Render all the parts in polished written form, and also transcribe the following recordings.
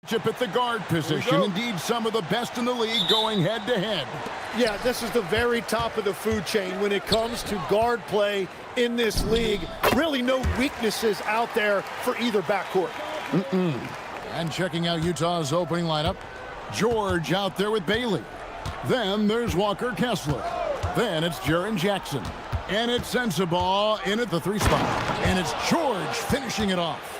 At the guard position, indeed some of the best in the league going head-to-head. Yeah, this is the very top of the food chain when it comes to guard play in this league. Really no weaknesses out there for either backcourt. And checking out Utah's opening lineup, George out there with Bailey. Then there's Walker Kessler. Then it's Jaren Jackson. And it's Sensabaugh in at the 3 spot. And it's George finishing it off.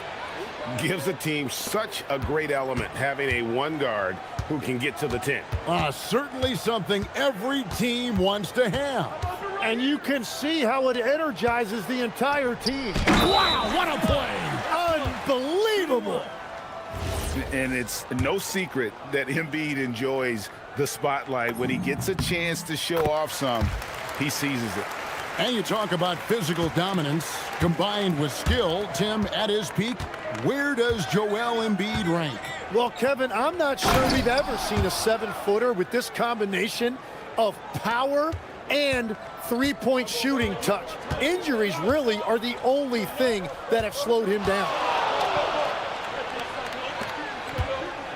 Gives a team such a great element having a one guard who can get to the 10. Certainly something every team wants to have. And you can see how it energizes the entire team. Wow, what a play! Unbelievable! And it's no secret that Embiid enjoys the spotlight. When he gets a chance to show off some, he seizes it. And you talk about physical dominance combined with skill. Tim, at his peak, where does Joel Embiid rank? Well, Kevin, I'm not sure we've ever seen a 7-footer with this combination of power and three-point shooting touch. Injuries really are the only thing that have slowed him down.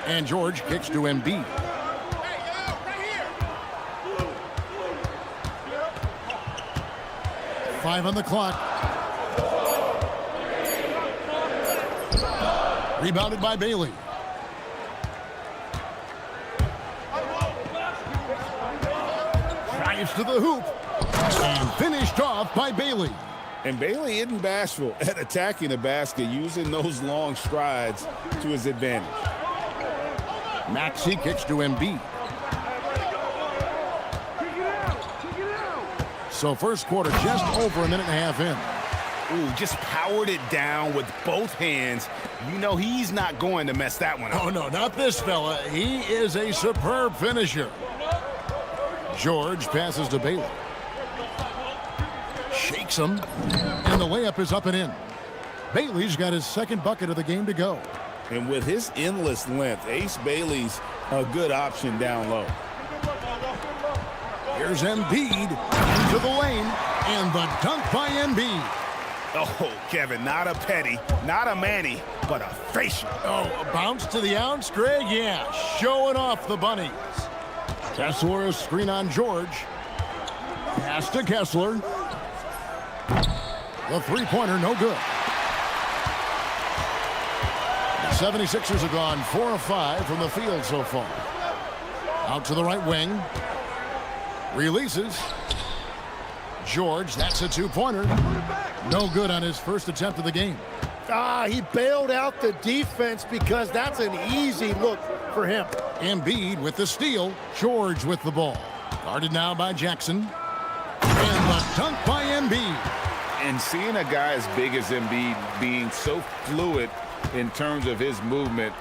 And George kicks to Embiid. Five on the clock. Rebounded by Bailey. Drives to the hoop. And finished off by Bailey. And Bailey isn't bashful at attacking the basket, using those long strides to his advantage. Maxey kicks to Embiid. So first quarter just over a minute and a half in. Ooh, just powered it down with both hands. You know he's not going to mess that one up. Oh, no, not this fella. He is a superb finisher. George passes to Bailey. Shakes him. And the layup is up and in. Bailey's got his second bucket of the game to go. And with his endless length, Ace Bailey's a good option down low. Here's Embiid into the lane, and the dunk by Embiid. Oh, Kevin, not a petty, not a Manny, but a facial. Oh, a bounce to the ounce, Greg? Yeah, showing off the bunnies. Kessler, a screen on George. Pass to Kessler. The three-pointer, no good. The 76ers have gone 4 of 5 from the field so far. Out to the right wing. Releases. George, that's a two-pointer. No good on his first attempt of the game. He bailed out the defense because that's an easy look for him. Embiid with the steal. George with the ball. Guarded now by Jackson. And the dunk by Embiid. And seeing a guy as big as Embiid being so fluid in terms of his movement,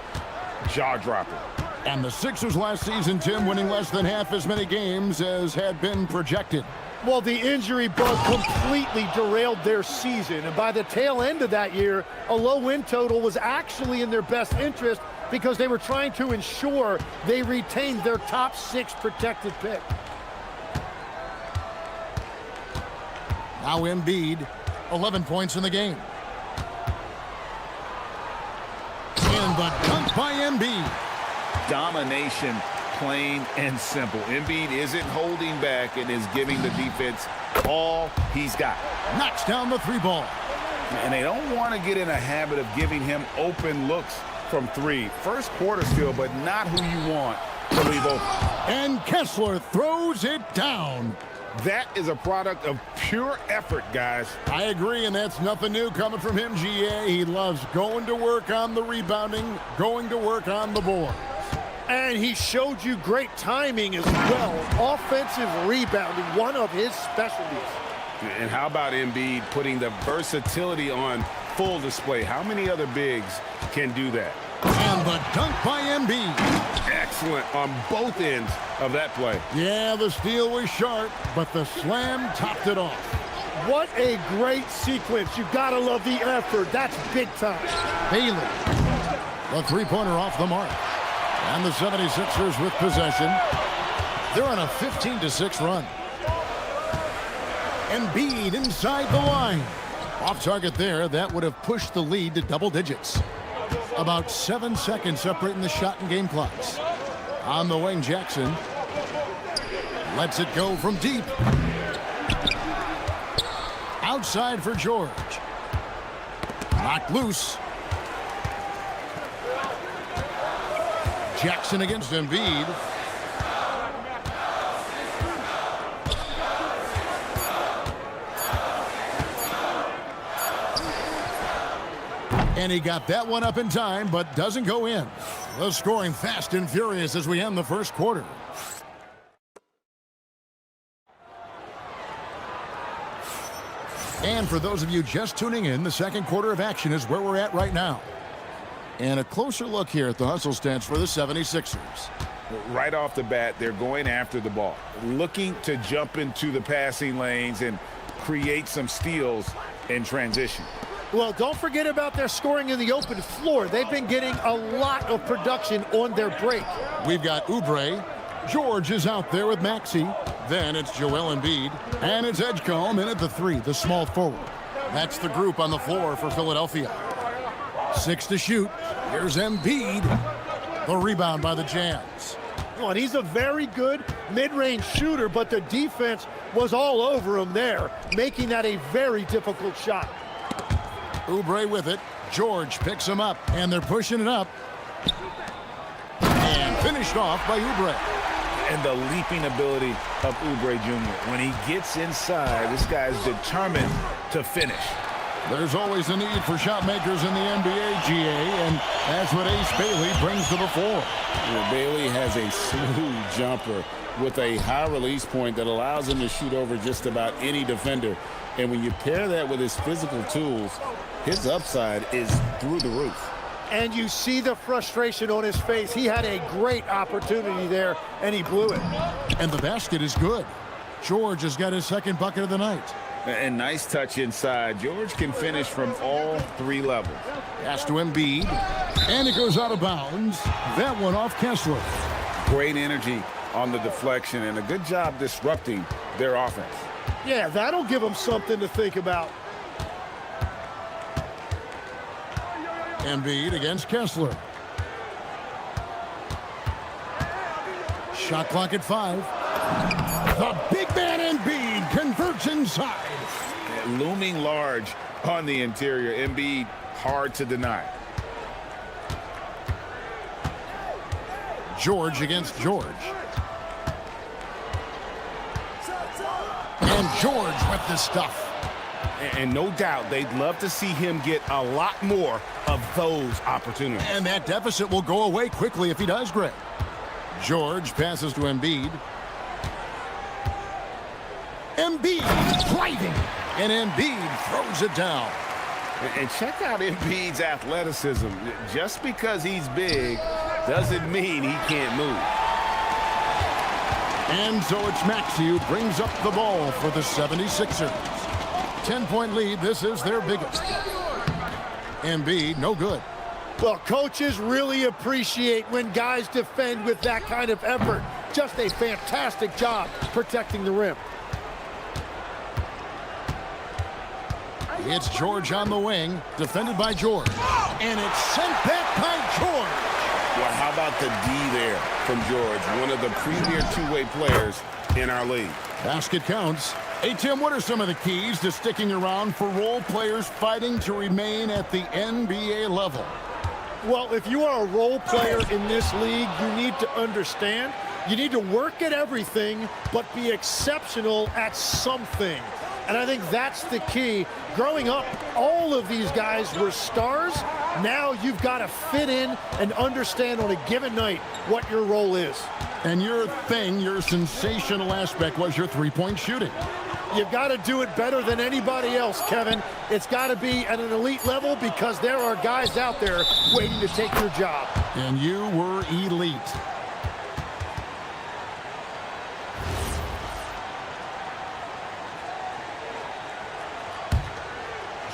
jaw-dropping. And the Sixers last season, Tim, winning less than half as many games as had been projected. Well, the injury bug completely derailed their season. And by the tail end of that year, a low win total was actually in their best interest because they were trying to ensure they retained their top 6 protected pick. Now Embiid, 11 points in the game. And the dunk by Embiid. Domination, plain and simple. Embiid isn't holding back and is giving the defense all he's got. Knocks down the 3 ball. And they don't want to get in a habit of giving him open looks from 3. First quarter still, but not who you want to leave open. And Kessler throws it down. That is a product of pure effort, guys. I agree, and that's nothing new coming from him, GA. He loves going to work on the rebounding, going to work on the board. And he showed you great timing as well. Offensive rebounding, one of his specialties. And how about Embiid putting the versatility on full display? How many other bigs can do that? And the dunk by Embiid. Excellent on both ends of that play. Yeah, the steal was sharp, but the slam topped it off. What a great sequence. You gotta love the effort. That's big time. Bailey. The three-pointer off the mark. And the 76ers with possession. They're on a 15-6 run. Embiid inside the line. Off target there. That would have pushed the lead to double digits. About 7 seconds separating the shot and game clocks. On the wing, Jackson lets it go from deep. Outside for George. Knocked loose. Jackson against Embiid. And he got that one up in time, but doesn't go in. The scoring fast and furious as we end the first quarter. And for those of you just tuning in, the second quarter of action is where we're at right now. And a closer look here at the hustle stats for the 76ers. Right off the bat, they're going after the ball, looking to jump into the passing lanes and create some steals in transition. Well, don't forget about their scoring in the open floor. They've been getting a lot of production on their break. We've got Oubre. George is out there with Maxey. Then it's Joel Embiid. And it's Edgecombe in at the 3, the small forward. That's the group on the floor for Philadelphia. 6 to shoot. Here's Embiid. The rebound by the Jazz. Oh, and he's a very good mid-range shooter, but the defense was all over him there, making that a very difficult shot. Oubre with it. George picks him up, and they're pushing it up. And finished off by Oubre. And the leaping ability of Oubre Jr. When he gets inside, this guy's determined to finish. There's always a need for shot makers in the NBA, GA, and that's what Ace Bailey brings to the fore. Well, Bailey has a smooth jumper with a high release point that allows him to shoot over just about any defender. And when you pair that with his physical tools, his upside is through the roof. And you see the frustration on his face. He had a great opportunity there, and he blew it. And the basket is good. George has got his second bucket of the night. And nice touch inside. George can finish from all 3 levels. Pass to Embiid. And it goes out of bounds. That one off Kessler. Great energy on the deflection and a good job disrupting their offense. Yeah, that'll give them something to think about. Embiid against Kessler. Shot clock at 5. The big man Embiid converts inside. Looming large on the interior. Embiid hard to deny. George against George. And George with the stuff. And no doubt they'd love to see him get a lot more of those opportunities. And that deficit will go away quickly if he does, Greg. George passes to Embiid. Embiid driving. And Embiid throws it down. And check out Embiid's athleticism. Just because he's big doesn't mean he can't move. And so it's Maxey who brings up the ball for the 76ers. 10-point lead. This is their biggest. Embiid, no good. Well, coaches really appreciate when guys defend with that kind of effort. Just a fantastic job protecting the rim. It's George on the wing, defended by George. And it's sent back by George. Well, how about the D there from George, one of the premier two-way players in our league. Basket counts. Hey, Tim, what are some of the keys to sticking around for role players fighting to remain at the NBA level? Well, if you are a role player in this league, you need to understand you need to work at everything, but be exceptional at something. And I think that's the key. Growing up, all of these guys were stars. Now you've got to fit in and understand on a given night what your role is. And your thing, your sensational aspect was your three-point shooting. You've got to do it better than anybody else, Kevin. It's got to be at an elite level because there are guys out there waiting to take your job. And you were elite.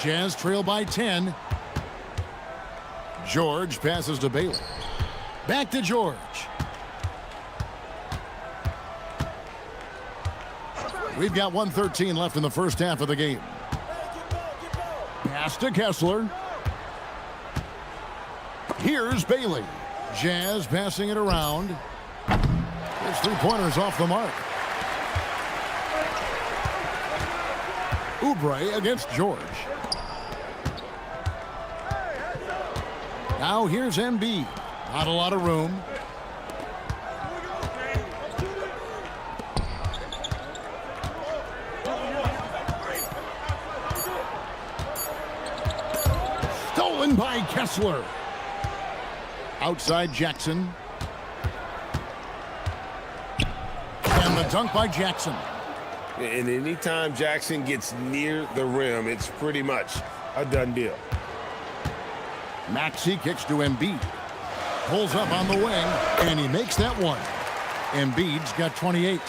Jazz trail by 10. George passes to Bailey. Back to George. We've got 1:13 left in the first half of the game. Pass to Kessler. Here's Bailey. Jazz passing it around. His three-pointers off the mark. Oubre against George. Now here's Embiid. Not a lot of room. Stolen by Kessler. Outside Jackson. And the dunk by Jackson. And anytime Jackson gets near the rim, it's pretty much a done deal. Maxey kicks to Embiid. Pulls up on the wing, and he makes that one. Embiid's got 28.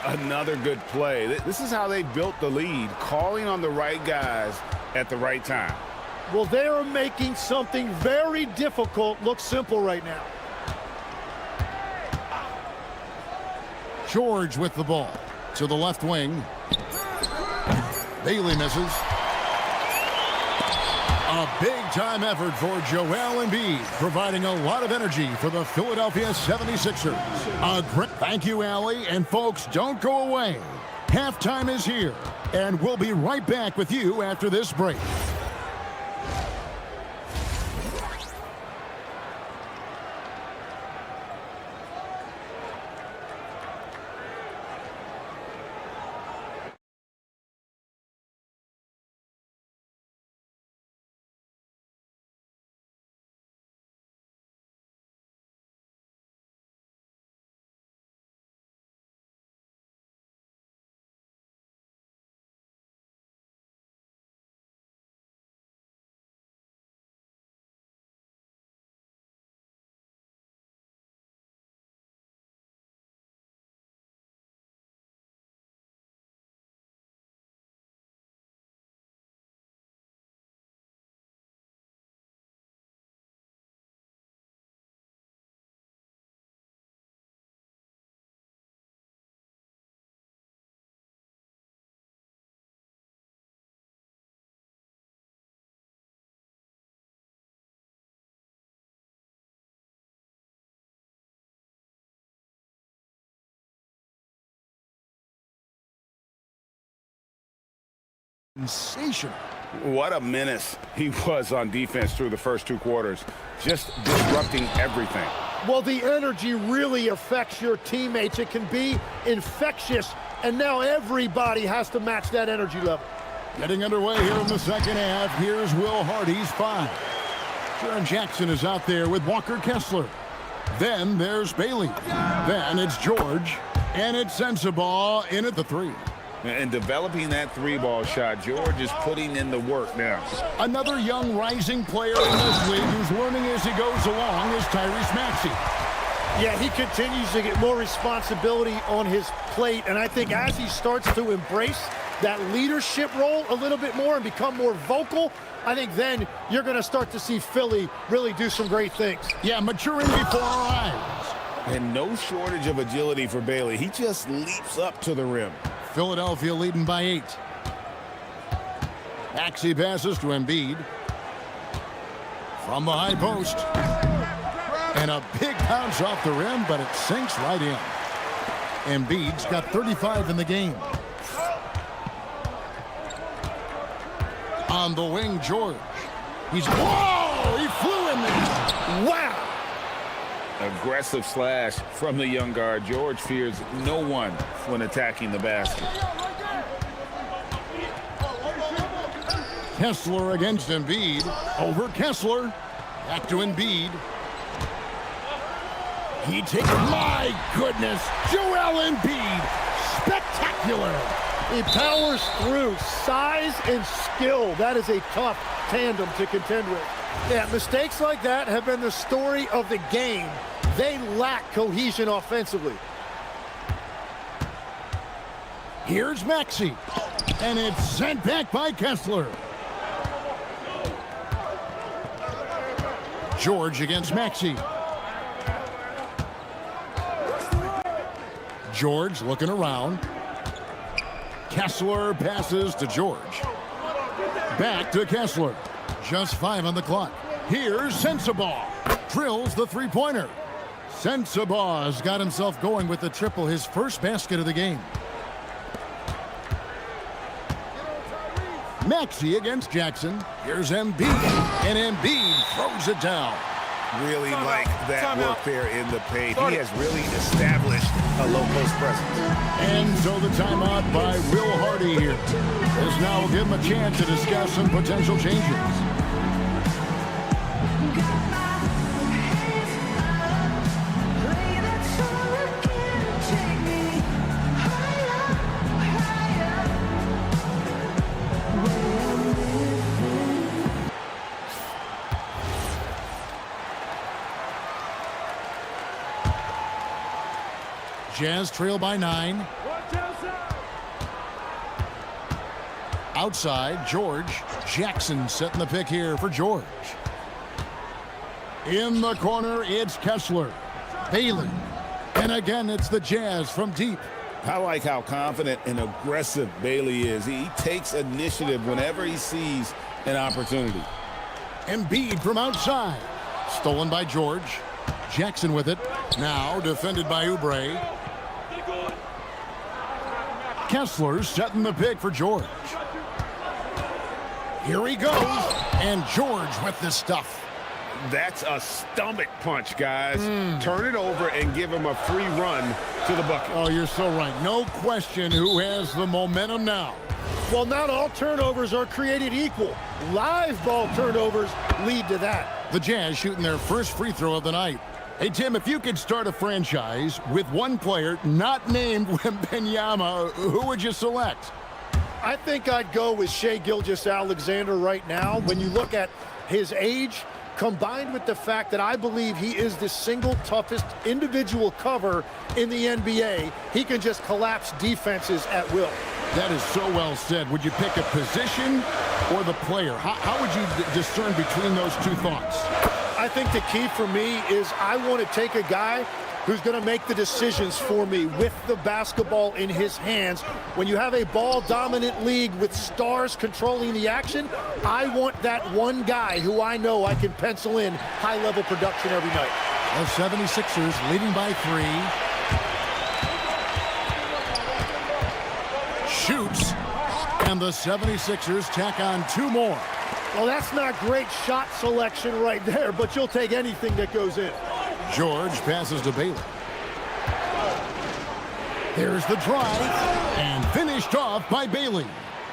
Another good play. This is how they built the lead, calling on the right guys at the right time. Well, they are making something very difficult look simple right now. George with the ball. To the left wing. Bailey misses. A big-time effort for Joel Embiid, providing a lot of energy for the Philadelphia 76ers. Thank you, Allie. And folks, don't go away. Halftime is here, and we'll be right back with you after this break. Sensational. What a menace he was on defense through the first two quarters, just disrupting everything. Well, the energy really affects your teammates. It can be infectious, and now everybody has to match that energy level. Getting underway here in the second half. Here's Will Hardy's 5. Jaren Jackson is out there with Walker Kessler. Then there's Bailey. Then it's George. And it's Sensabaugh in at the 3. And developing that three-ball shot, George is putting in the work now. Another young rising player in this league who's learning as he goes along is Tyrese Maxey. Yeah, he continues to get more responsibility on his plate, and I think as he starts to embrace that leadership role a little bit more and become more vocal, I think then you're going to start to see Philly really do some great things. Yeah, maturing before our eyes. And no shortage of agility for Bailey. He just leaps up to the rim. Philadelphia leading by 8. Maxey passes to Embiid. From the high post. And a big bounce off the rim, but it sinks right in. Embiid's got 35 in the game. On the wing, George. Whoa! He flew in there. Wow! Aggressive slash from the young guard. George fears no one when attacking the basket. Kessler against Embiid. Over Kessler. Back to Embiid. He takes, my goodness, Joel Embiid. Spectacular. He powers through. Size and skill. That is a tough tandem to contend with. Yeah, mistakes like that have been the story of the game. They lack cohesion offensively. Here's Maxey. And it's sent back by Kessler. George against Maxey. George looking around. Kessler passes to George. Back to Kessler. Just 5 on the clock. Here's Sensabaugh. drills the three-pointer. Sensabaugh got himself going with the triple, his first basket of the game. Maxey against Jackson. Here's Embiid, and Embiid throws it down. Really like that work there in the paint. He has really established a low-post presence. And so the timeout by Will Hardy here. This now will give him a chance to discuss some potential changes. Jazz trail by 9. Outside, George. Jackson setting the pick here for George. In the corner, it's Kessler. Bailey. And again, it's the Jazz from deep. I like how confident and aggressive Bailey is. He takes initiative whenever he sees an opportunity. Embiid from outside. Stolen by George. Jackson with it. Now defended by Oubre. Kessler setting the pick for George. Here he goes. And George with this stuff. That's a stomach punch, guys. Turn it over and give him a free run to the bucket. Oh, you're so right. No question who has the momentum now. Well, not all turnovers are created equal. Live ball turnovers lead to that. The Jazz shooting their first free throw of the night. Hey, Tim, if you could start a franchise with one player not named Wembanyama, who would you select? I think I'd go with Shai Gilgeous-Alexander right now. When you look at his age, combined with the fact that I believe he is the single toughest individual cover in the NBA, he can just collapse defenses at will. That is so well said. Would you pick a position or the player? How would you discern between those two thoughts? I think the key for me is I want to take a guy who's going to make the decisions for me with the basketball in his hands. When you have a ball-dominant league with stars controlling the action, I want that one guy who I know I can pencil in high-level production every night. The 76ers leading by 3. Shoots. And the 76ers tack on 2 more. Well, that's not great shot selection right there, but you'll take anything that goes in. George passes to Bailey. There's the drive, and finished off by Bailey.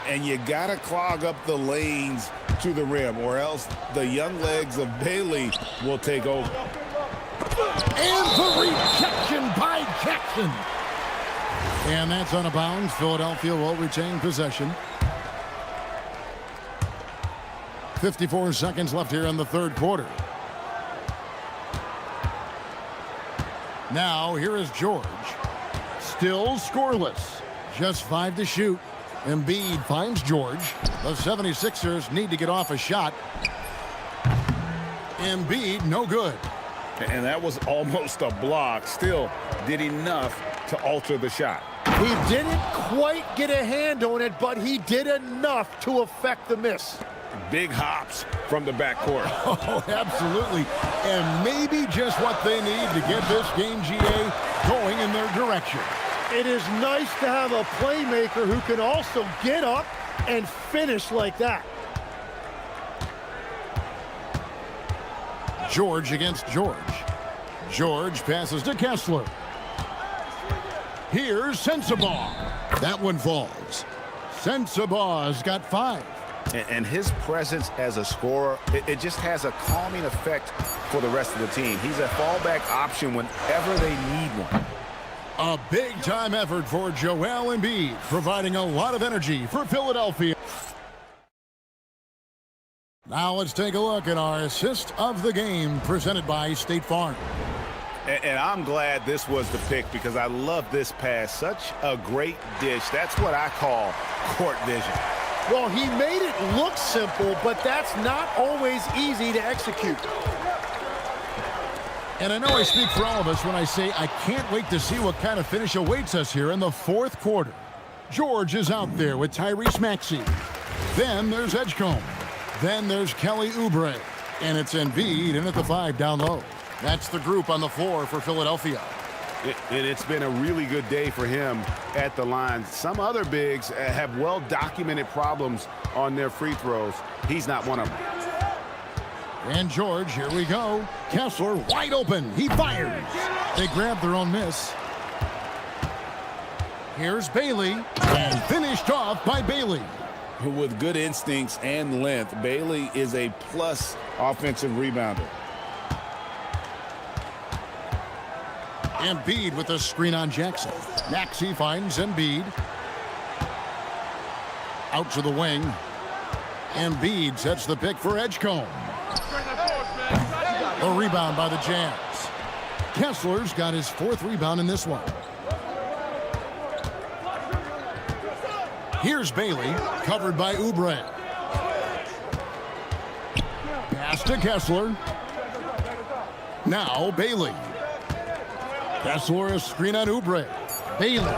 And you got to clog up the lanes to the rim, or else the young legs of Bailey will take over. And the rejection by Jackson. And that's out of bounds. Philadelphia will retain possession. 54 seconds left here in the third quarter. Now, here is George. Still scoreless. Just 5 to shoot. Embiid finds George. The 76ers need to get off a shot. Embiid, no good. And that was almost a block. Still did enough to alter the shot. He didn't quite get a hand on it, but he did enough to affect the miss. Big hops from the backcourt. Oh, absolutely. And maybe just what they need to get this game, GA, going in their direction. It is nice to have a playmaker who can also get up and finish like that. George against George. George passes to Kessler. Here's Sensabaugh. That one falls. Sensabaugh's got 5. And his presence as a scorer, it just has a calming effect for the rest of the team. He's a fallback option whenever they need one. A big-time effort for Joel Embiid, providing a lot of energy for Philadelphia. Now let's take a look at our assist of the game presented by State Farm. And I'm glad this was the pick because I love this pass. Such a great dish. That's what I call court vision. Well, he made it look simple, but that's not always easy to execute. And I know I speak for all of us when I say I can't wait to see what kind of finish awaits us here in the fourth quarter. George is out there with Tyrese Maxey. Then there's Edgecombe. Then there's Kelly Oubre. And it's Embiid in at the 5 down low. That's the group on the floor for Philadelphia. And it's been a really good day for him at the line. Some other bigs have well-documented problems on their free throws. He's not one of them. And George, here we go. Kessler wide open. He fires. They grab their own miss. Here's Bailey. And finished off by Bailey. With good instincts and length, Bailey is a plus offensive rebounder. Embiid with the screen on Jackson. Maxey finds Embiid. Out to the wing. Embiid sets the pick for Edgecombe. A rebound by the Jazz. Kessler's got his 4th rebound in this one. Here's Bailey, covered by Oubre. Pass to Kessler. Now Bailey. Kessler a screen on Oubre. Bailey.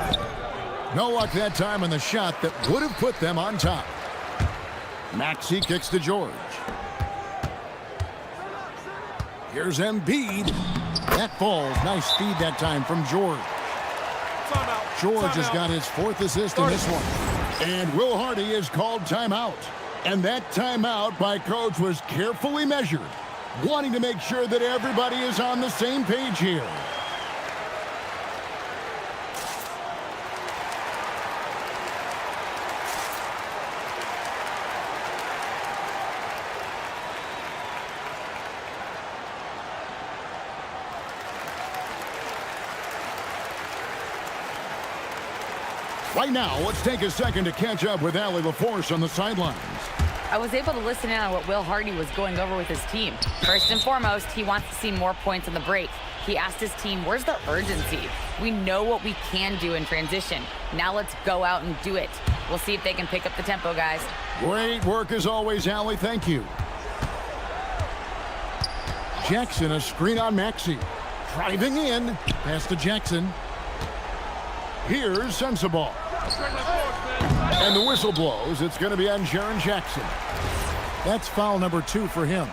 No luck that time on the shot that would have put them on top. Maxey kicks to George. Here's Embiid. That falls. Nice speed that time from George. George has got his 4th assist in this one. And Will Hardy is called timeout. And that timeout by coach was carefully measured, wanting to make sure that everybody is on the same page here. Right now, let's take a second to catch up with Allie LaForce on the sidelines. I was able to listen in on what Will Hardy was going over with his team. First and foremost, he wants to see more points on the break. He asked his team, where's the urgency? We know what we can do in transition. Now let's go out and do it. We'll see if they can pick up the tempo, guys. Great work as always, Allie. Thank you. Jackson, a screen on Maxey. Driving in. Pass to Jackson. Here's Sensabaugh. And the whistle blows. It's going to be on Jaren Jackson. That's foul number 2 for him.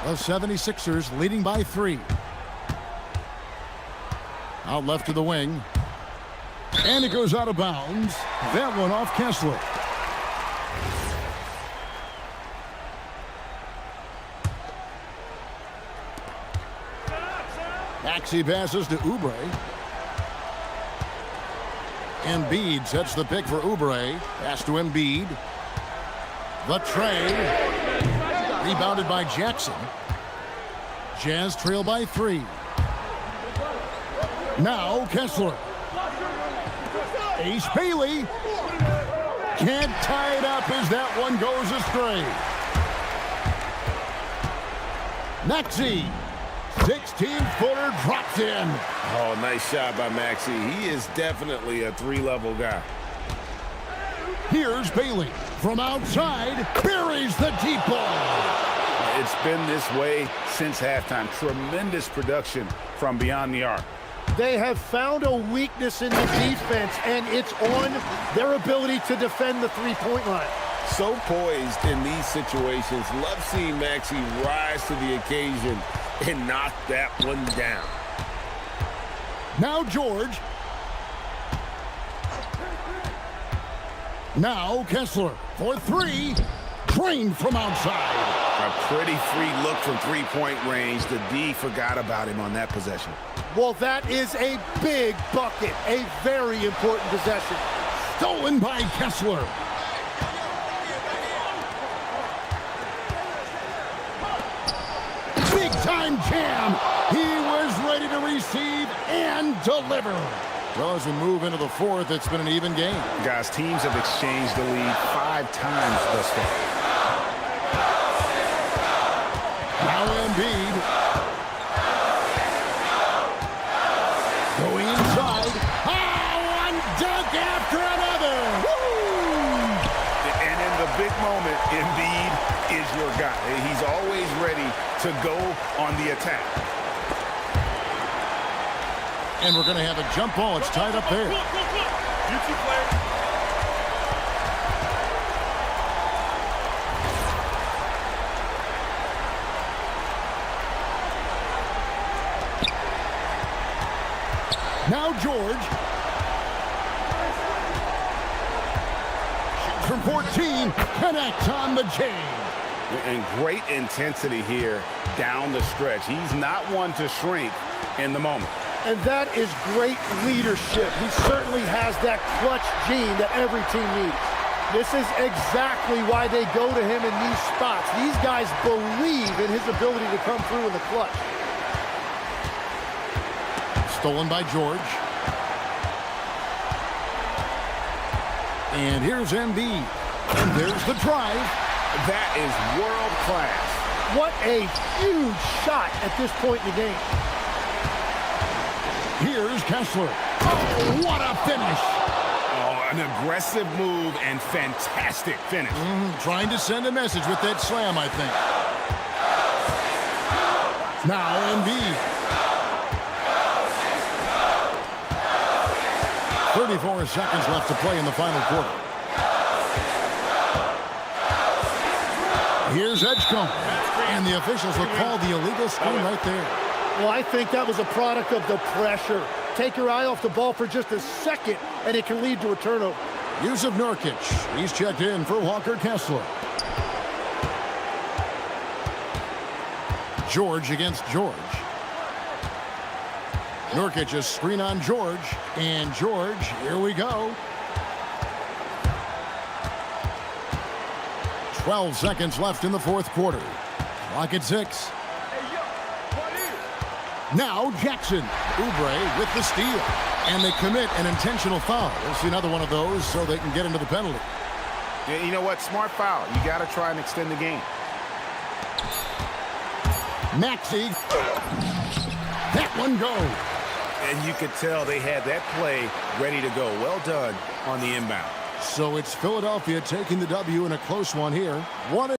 The 76ers leading by 3. Out left to the wing. And it goes out of bounds. That one off Kessler. Maxey passes to Oubre. Embiid sets the pick for Oubre. Pass to Embiid. The tray. Rebounded by Jackson. Jazz trail by 3. Now Kessler. Ace Bailey. Can't tie it up as that one goes astray. Maxey. 16-footer drops in. Oh, nice shot by Maxey. He is definitely a 3-level guy. Here's Bailey from outside, buries the deep ball. It's been this way since halftime. Tremendous production from beyond the arc. They have found a weakness in the defense, and it's on their ability to defend the three-point line. So poised in these situations. Love seeing Maxey rise to the occasion and knock that one down. Now George. Now Kessler for 3. Trained from outside. A pretty free look from three-point range. The D forgot about him on that possession. Well, that is a big bucket. A very important possession. Stolen by Kessler. Big-time jam. He was ready to receive and deliver. Well, as we move into the 4th, it's been an even game. Guys, teams have exchanged the lead 5 times thus far. Now Embiid. Going inside. Oh, one dunk after another. Woo! And in the big moment, Embiid is your guy. He's always ready to go on the attack. And we're going to have a jump ball. It's tied up there. Now George. Shoots from 14. Connects on the chain. And great intensity here down the stretch. He's not one to shrink in the moment. And that is great leadership. He certainly has that clutch gene that every team needs. This is exactly why they go to him in these spots. These guys believe in his ability to come through in the clutch. Stolen by George. And here's Embiid. And there's the drive. That is world class. What a huge shot at this point in the game. Here's Kessler. Oh, what a finish. Oh, an aggressive move and fantastic finish. Trying to send a message with that slam, I think. Now Embiid. 34 seconds left to play in the final quarter. Here's Edgecombe. And the officials will call the illegal screen right there. Well, I think that was a product of the pressure. Take your eye off the ball for just a second, and it can lead to a turnover. Yusuf Nurkic. He's checked in for Walker Kessler. George against George. Nurkic a screen on George. And George, here we go. 12 seconds left in the fourth quarter. Clock at 6. Now Jackson. Oubre with the steal. And they commit an intentional foul. We'll see another one of those so they can get into the penalty. Yeah, you know what? Smart foul. You got to try and extend the game. Maxey. That one goes. And you could tell they had that play ready to go. Well done on the inbound. So it's Philadelphia taking the W in a close one here. One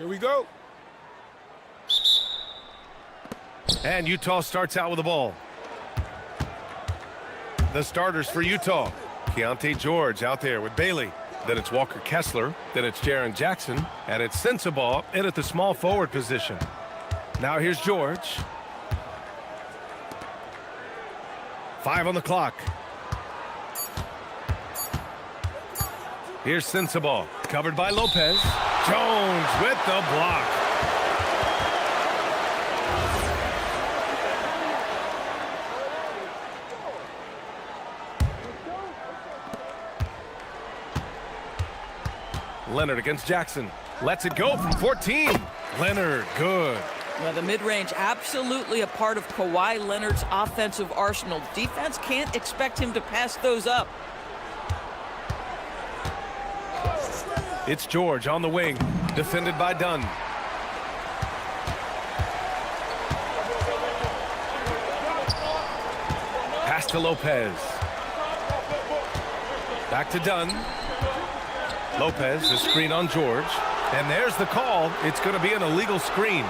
Here we go. And Utah starts out with the ball. The starters for Utah. Keontae George out there with Bailey. Then it's Walker Kessler. Then it's Jaren Jackson. And it's Sensabaugh in at the small forward position. Now here's George. 5 on the clock. Here's Sensabaugh, covered by Lopez. Jones with the block. Leonard against Jackson. Lets it go from 14. Leonard, good. Well, the mid-range absolutely a part of Kawhi Leonard's offensive arsenal. Defense can't expect him to pass those up. It's George on the wing, defended by Dunn. Pass to Lopez. Back to Dunn. Lopez, the screen on George. And there's the call. It's going to be an illegal screen.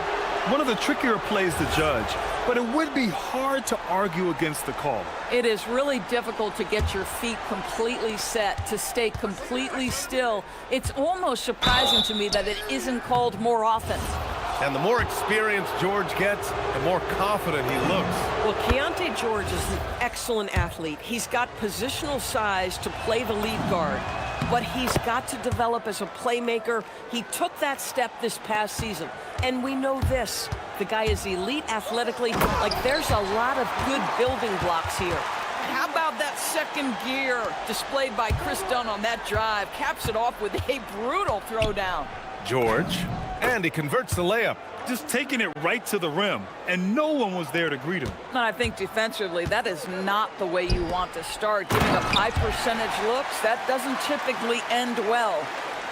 One of the trickier plays to judge, but it would be hard to argue against the call. It is really difficult to get your feet completely set, to stay completely still. It's almost surprising to me that it isn't called more often. And the more experience George gets, the more confident he looks. Well, Keontae George is an excellent athlete. He's got positional size to play the lead guard, but he's got to develop as a playmaker. He took that step this past season, and we know this. The guy is elite athletically. Like, there's a lot of good building blocks here. How about that second gear displayed by Chris Dunn on that drive? Caps it off with a brutal throwdown. George, and he converts the layup. Just taking it right to the rim, and no one was there to greet him. And I think defensively, that is not the way you want to start. Giving up high percentage looks, that doesn't typically end well.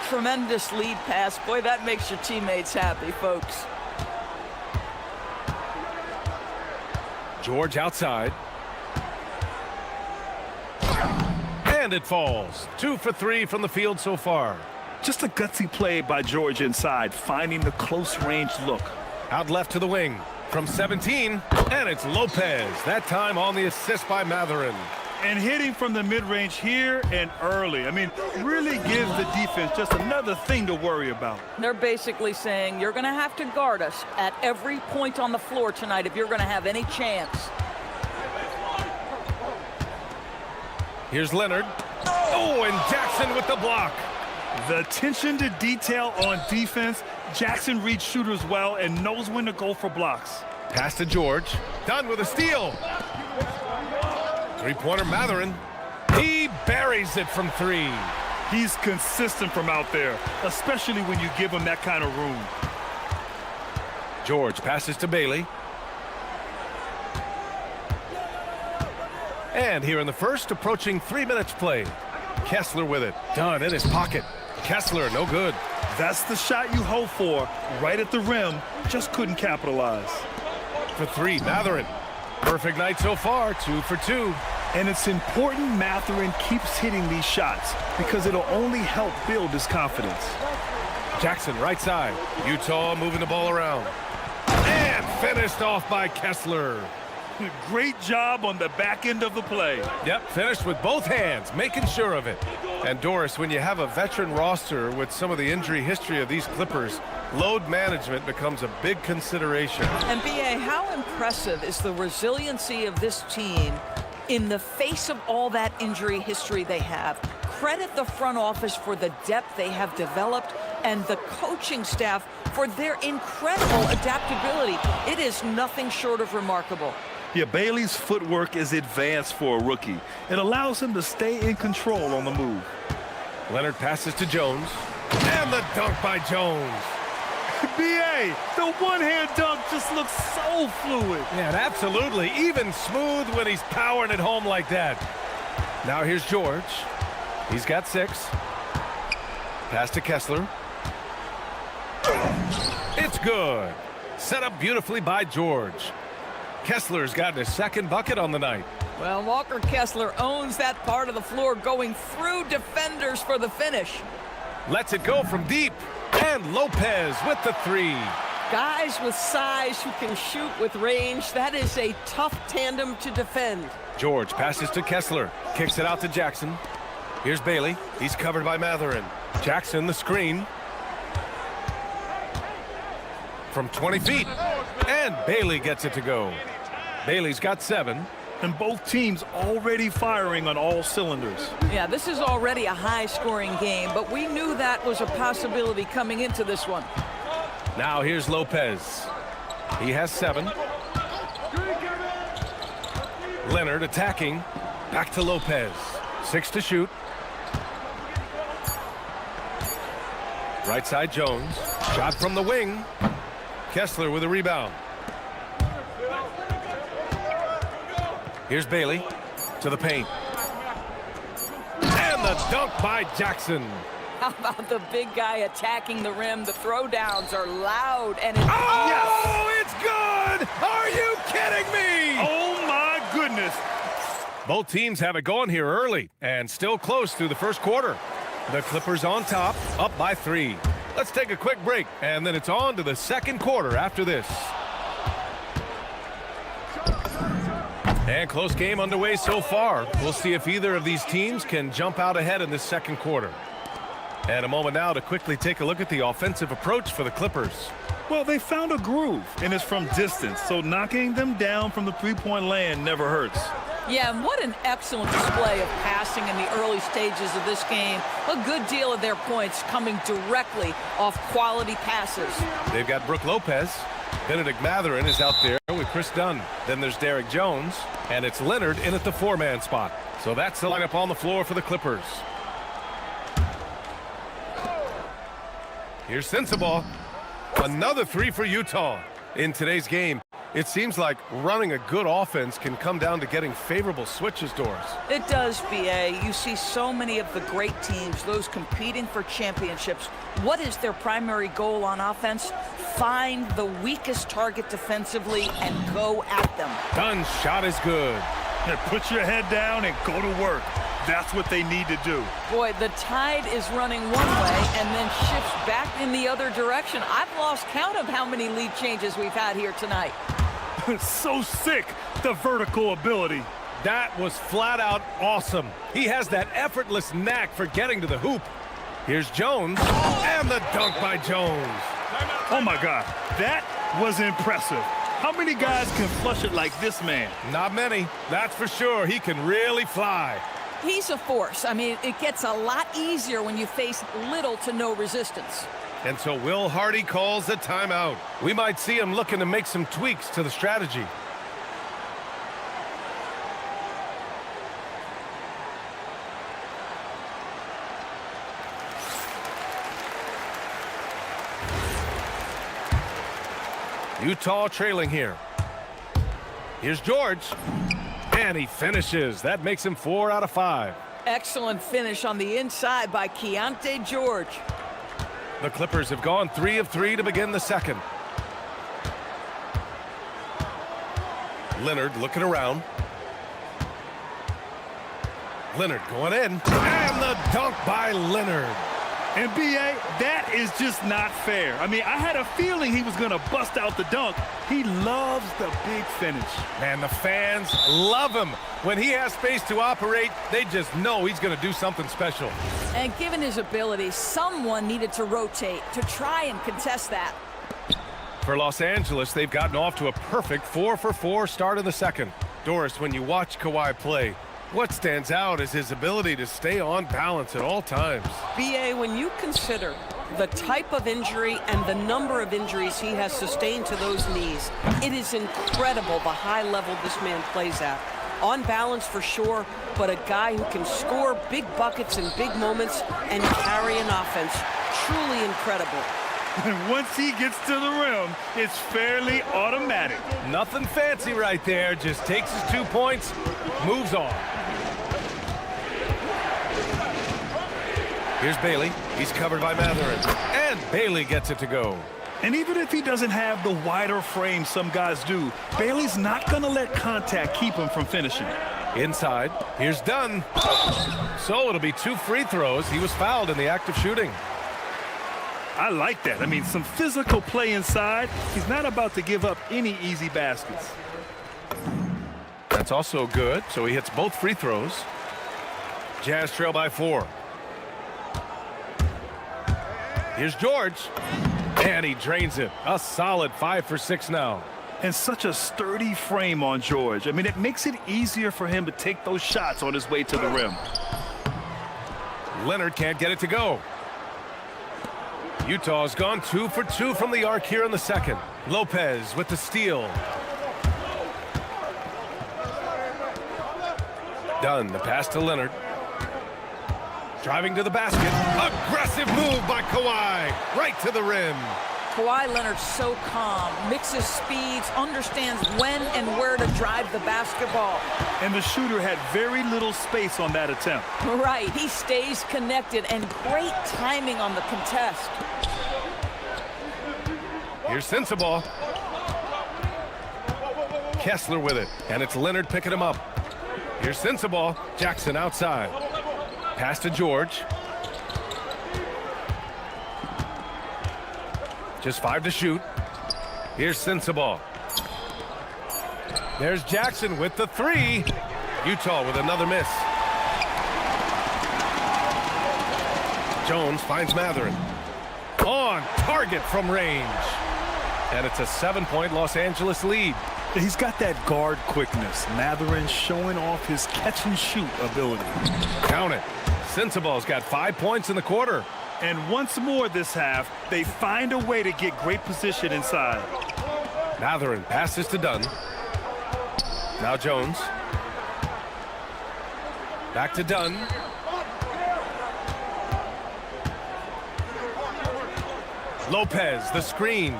Tremendous lead pass. Boy, that makes your teammates happy, folks. George outside. And it falls. 2 for 3 from the field so far. Just a gutsy play by George inside, finding the close-range look. Out left to the wing. From 17, and it's Lopez. That time on the assist by Matherin. And hitting from the mid-range here and early. I mean, really gives the defense just another thing to worry about. They're basically saying you're going to have to guard us at every point on the floor tonight if you're going to have any chance. Here's Leonard. Oh, and Jackson with the block. The attention to detail on defense. Jackson reads shooters well and knows when to go for blocks. Pass to George. Dunn with a steal. Three-pointer Matherin. He buries it from 3. He's consistent from out there, especially when you give him that kind of room. George passes to Bailey. And here in the first, approaching 3 minutes played. Kessler with it. Dunn in his pocket. Kessler, no good. That's the shot you hope for, right at the rim. Just couldn't capitalize. For 3, Matherin. Perfect night so far, 2 for 2. And it's important Matherin keeps hitting these shots because it'll only help build his confidence. Jackson, right side. Utah moving the ball around. And finished off by Kessler. Great job on the back end of the play. Yep, finished with both hands, making sure of it. And Doris, when you have a veteran roster with some of the injury history of these Clippers, load management becomes a big consideration. And B.A., how impressive is the resiliency of this team in the face of all that injury history they have? Credit the front office for the depth they have developed and the coaching staff for their incredible adaptability. It is nothing short of remarkable. Yeah, Bailey's footwork is advanced for a rookie. It allows him to stay in control on the move. Leonard passes to Jones. And the dunk by Jones. B.A., the one-hand dunk just looks so fluid. Yeah, absolutely. Even smooth when he's powering it home like that. Now here's George. He's got 6. Pass to Kessler. It's good. Set up beautifully by George. Kessler's gotten his second bucket on the night. Well, Walker Kessler owns that part of the floor, going through defenders for the finish. Lets it go from deep. And Lopez with the three. Guys with size who can shoot with range, that is a tough tandem to defend. George passes to Kessler, kicks it out to Jackson. Here's Bailey. He's covered by Matherin. Jackson, the screen. From 20 feet. And Bailey gets it to go. Bailey's got 7. And both teams already firing on all cylinders. Yeah, this is already a high-scoring game, but we knew that was a possibility coming into this one. Now here's Lopez. He has 7. Leonard attacking. Back to Lopez. 6 to shoot. Right side Jones. Shot from the wing. Kessler with a rebound. Here's Bailey to the paint. And the dunk by Jackson. How about the big guy attacking the rim? The throwdowns are loud and It's good! Are you kidding me? Oh, my goodness. Both teams have it going here early and still close through the first quarter. The Clippers on top, up by 3. Let's take a quick break, and then it's on to the second quarter after this. And close game underway so far. We'll see if either of these teams can jump out ahead in this second quarter. And a moment now to quickly take a look at the offensive approach for the Clippers. Well, they found a groove, and it's from distance, so knocking them down from the three-point land never hurts. Yeah, and what an excellent display of passing in the early stages of this game. A good deal of their points coming directly off quality passes. They've got Brooke Lopez. Benedict Matherin is out there with Chris Dunn. Then there's Derek Jones, and it's Leonard in at the 4-man spot. So that's the lineup on the floor for the Clippers. Here's Sensabaugh. Another 3 for Utah. In today's game, it seems like running a good offense can come down to getting favorable switches, Doris. It does, B.A. You see so many of the great teams, those competing for championships. What is their primary goal on offense? Find the weakest target defensively and go at them. Dunn's shot is good. Yeah, put your head down and go to work. That's what they need to do. Boy, the tide is running one way and then shifts back in the other direction. I've lost count of how many lead changes we've had here tonight. So sick, the vertical ability. That was flat out awesome. He has that effortless knack for getting to the hoop. Here's Jones, and the dunk by Jones. Oh my God, that was impressive. How many guys can flush it like this man? Not many, that's for sure. He can really fly. He's a force. I mean, it gets a lot easier when you face little to no resistance. And so Will Hardy calls a timeout. We might see him looking to make some tweaks to the strategy. Utah trailing here. Here's George. And he finishes. That makes him 4 out of 5. Excellent finish on the inside by Keontae George. The Clippers have gone 3 of 3 to begin the second. Leonard looking around. Leonard going in. And the dunk by Leonard. And B.A., that is just not fair. I mean, I had a feeling he was going to bust out the dunk. He loves the big finish. Man, the fans love him. When he has space to operate, they just know he's going to do something special. And given his ability, someone needed to rotate to try and contest that. For Los Angeles, they've gotten off to a perfect 4-for-4 start in the second. Doris, when you watch Kawhi play, what stands out is his ability to stay on balance at all times. B.A., when you consider the type of injury and the number of injuries he has sustained to those knees, it is incredible the high level this man plays at. On balance for sure, but a guy who can score big buckets in big moments and carry an offense. Truly incredible. And once he gets to the rim, it's fairly automatic. Nothing fancy right there. Just takes his 2 points, moves on. Here's Bailey. He's covered by Matherin. And Bailey gets it to go. And even if he doesn't have the wider frame some guys do, Bailey's not going to let contact keep him from finishing. Inside, here's Dunn. So it'll be 2 free throws. He was fouled in the act of shooting. I like that. I mean, some physical play inside. He's not about to give up any easy baskets. That's also good, so he hits both free throws. Jazz trail by 4. Here's George, and he drains it. A solid 5 for 6 now. And such a sturdy frame on George. I mean, it makes it easier for him to take those shots on his way to the rim. Leonard can't get it to go. Utah's gone 2 for 2 from the arc here in the second. Lopez with the steal. Dunn, the pass to Leonard. Driving to the basket. Aggressive move by Kawhi. Right to the rim. Kawhi Leonard's so calm, mixes speeds, understands when and where to drive the basketball. And the shooter had very little space on that attempt. Right, he stays connected, and great timing on the contest. Here's Sensabaugh. Kessler with it, and it's Leonard picking him up. Here's Sensabaugh. Jackson outside. Pass to George. Just 5 to shoot. Here's Sensabaugh. There's Jackson with the 3. Utah with another miss. Jones finds Matherin. On target from range. And it's a 7-point Los Angeles lead. He's got that guard quickness. Matherin showing off his catch-and-shoot ability. Count it. Sensabaugh's got 5 points in the quarter. And once more this half, they find a way to get great position inside. Matherin passes to Dunn. Now Jones. Back to Dunn. Lopez, the screen.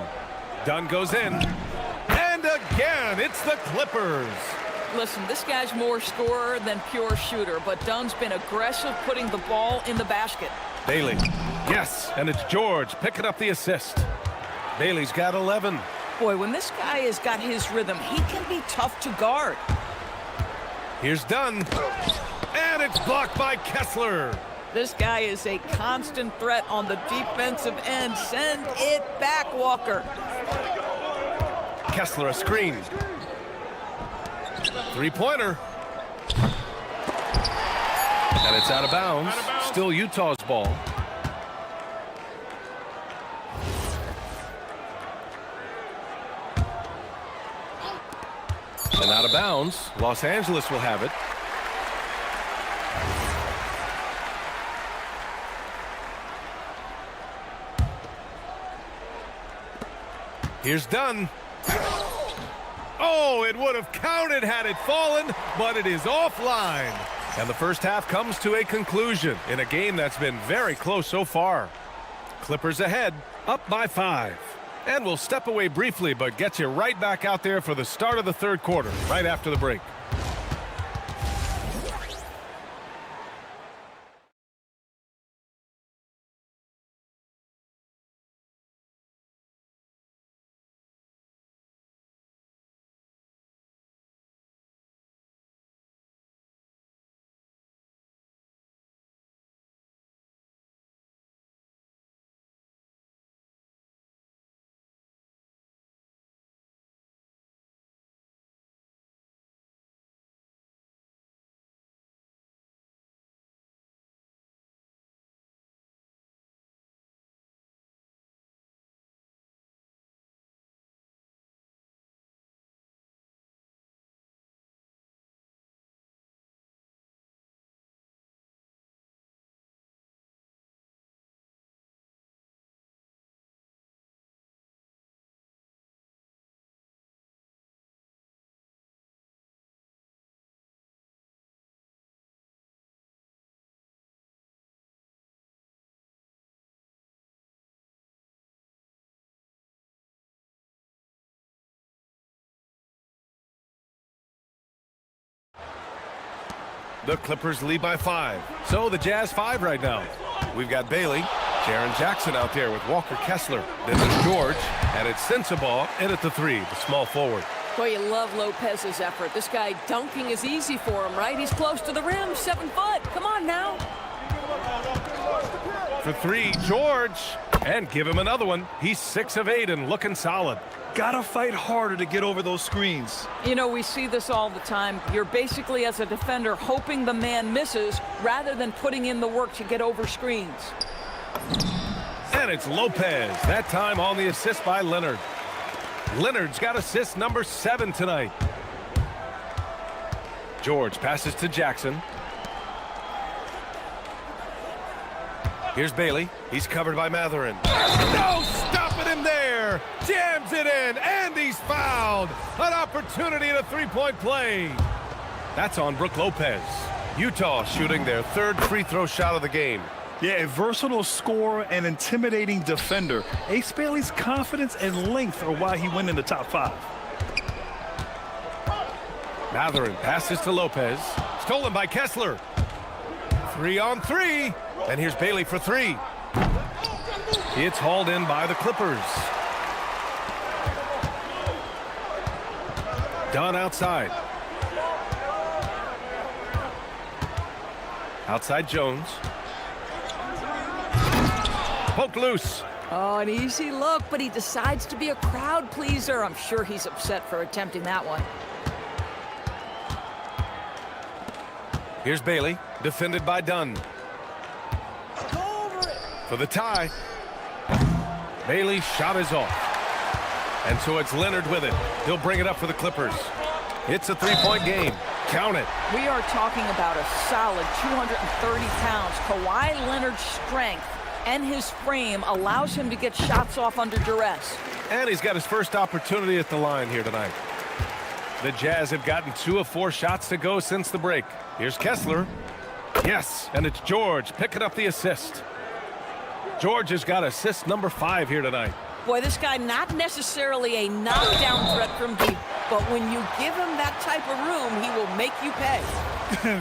Dunn goes in. And again, it's the Clippers. Listen, this guy's more scorer than pure shooter, but Dunn's been aggressive putting the ball in the basket. Bailey. Yes, and it's George picking up the assist. Bailey's got 11. Boy, when this guy has got his rhythm, he can be tough to guard. Here's Dunn. And it's blocked by Kessler. This guy is a constant threat on the defensive end. Send it back, Walker. Kessler a screen. Three-pointer. And it's out of bounds. Still Utah's ball. And out of bounds. Los Angeles will have it. Here's Dunn. Oh, it would have counted had it fallen, but it is offline. And the first half comes to a conclusion in a game that's been very close so far. Clippers ahead, up by 5. And we'll step away briefly, but get you right back out there for the start of the third quarter, right after the break. The Clippers lead by 5. So the Jazz 5 right now. We've got Bailey, Jaren Jackson out there with Walker Kessler. Then there's George, and it's Sensabaugh in at the 3, the small forward. Boy, you love Lopez's effort. This guy dunking is easy for him, right? He's close to the rim, 7 foot. Come on now. For three, George. And give him another one. He's 6 of 8 and looking solid. Gotta fight harder to get over those screens. You know, we see this all the time. You're basically, as a defender, hoping the man misses rather than putting in the work to get over screens. And it's Lopez, that time on the assist by Leonard. Leonard's got assist number 7 tonight. George passes to Jackson. Here's Bailey. He's covered by Matherin. No stopping him there. Jams it in, and he's fouled. An opportunity in a three-point play. That's on Brook Lopez. Utah shooting their 3rd free throw shot of the game. Yeah, a versatile scorer and intimidating defender. Ace Bailey's confidence and length are why he went in the top 5. Matherin passes to Lopez. Stolen by Kessler. 3 on 3. And here's Bailey for 3. It's hauled in by the Clippers. Dunn outside. Outside Jones. Poked loose. Oh, an easy look, but he decides to be a crowd pleaser. I'm sure he's upset for attempting that one. Here's Bailey, defended by Dunn. For the tie. Bailey's shot is off. And so it's Leonard with it. He'll bring it up for the Clippers. It's a 3-point game. Count it. We are talking about a solid 230 pounds. Kawhi Leonard's strength and his frame allows him to get shots off under duress. And he's got his first opportunity at the line here tonight. The Jazz have gotten 2 of 4 shots to go since the break. Here's Kessler. Yes, and it's George picking up the assist. George has got assist number 5 here tonight. Boy, this guy not necessarily a knockdown threat from deep, but when you give him that type of room, he will make you pay.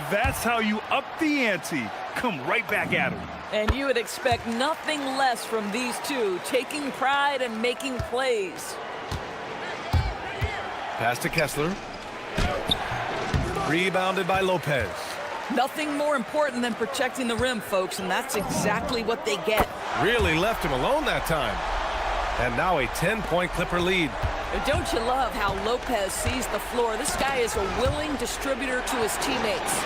That's how you up the ante. Come right back at him. And you would expect nothing less from these two, taking pride and making plays. Pass to Kessler. Rebounded by Lopez. Nothing more important than protecting the rim, folks, and that's exactly what they get. Really left him alone that time. And now a 10-point Clipper lead. Don't you love how Lopez sees the floor? This guy is a willing distributor to his teammates.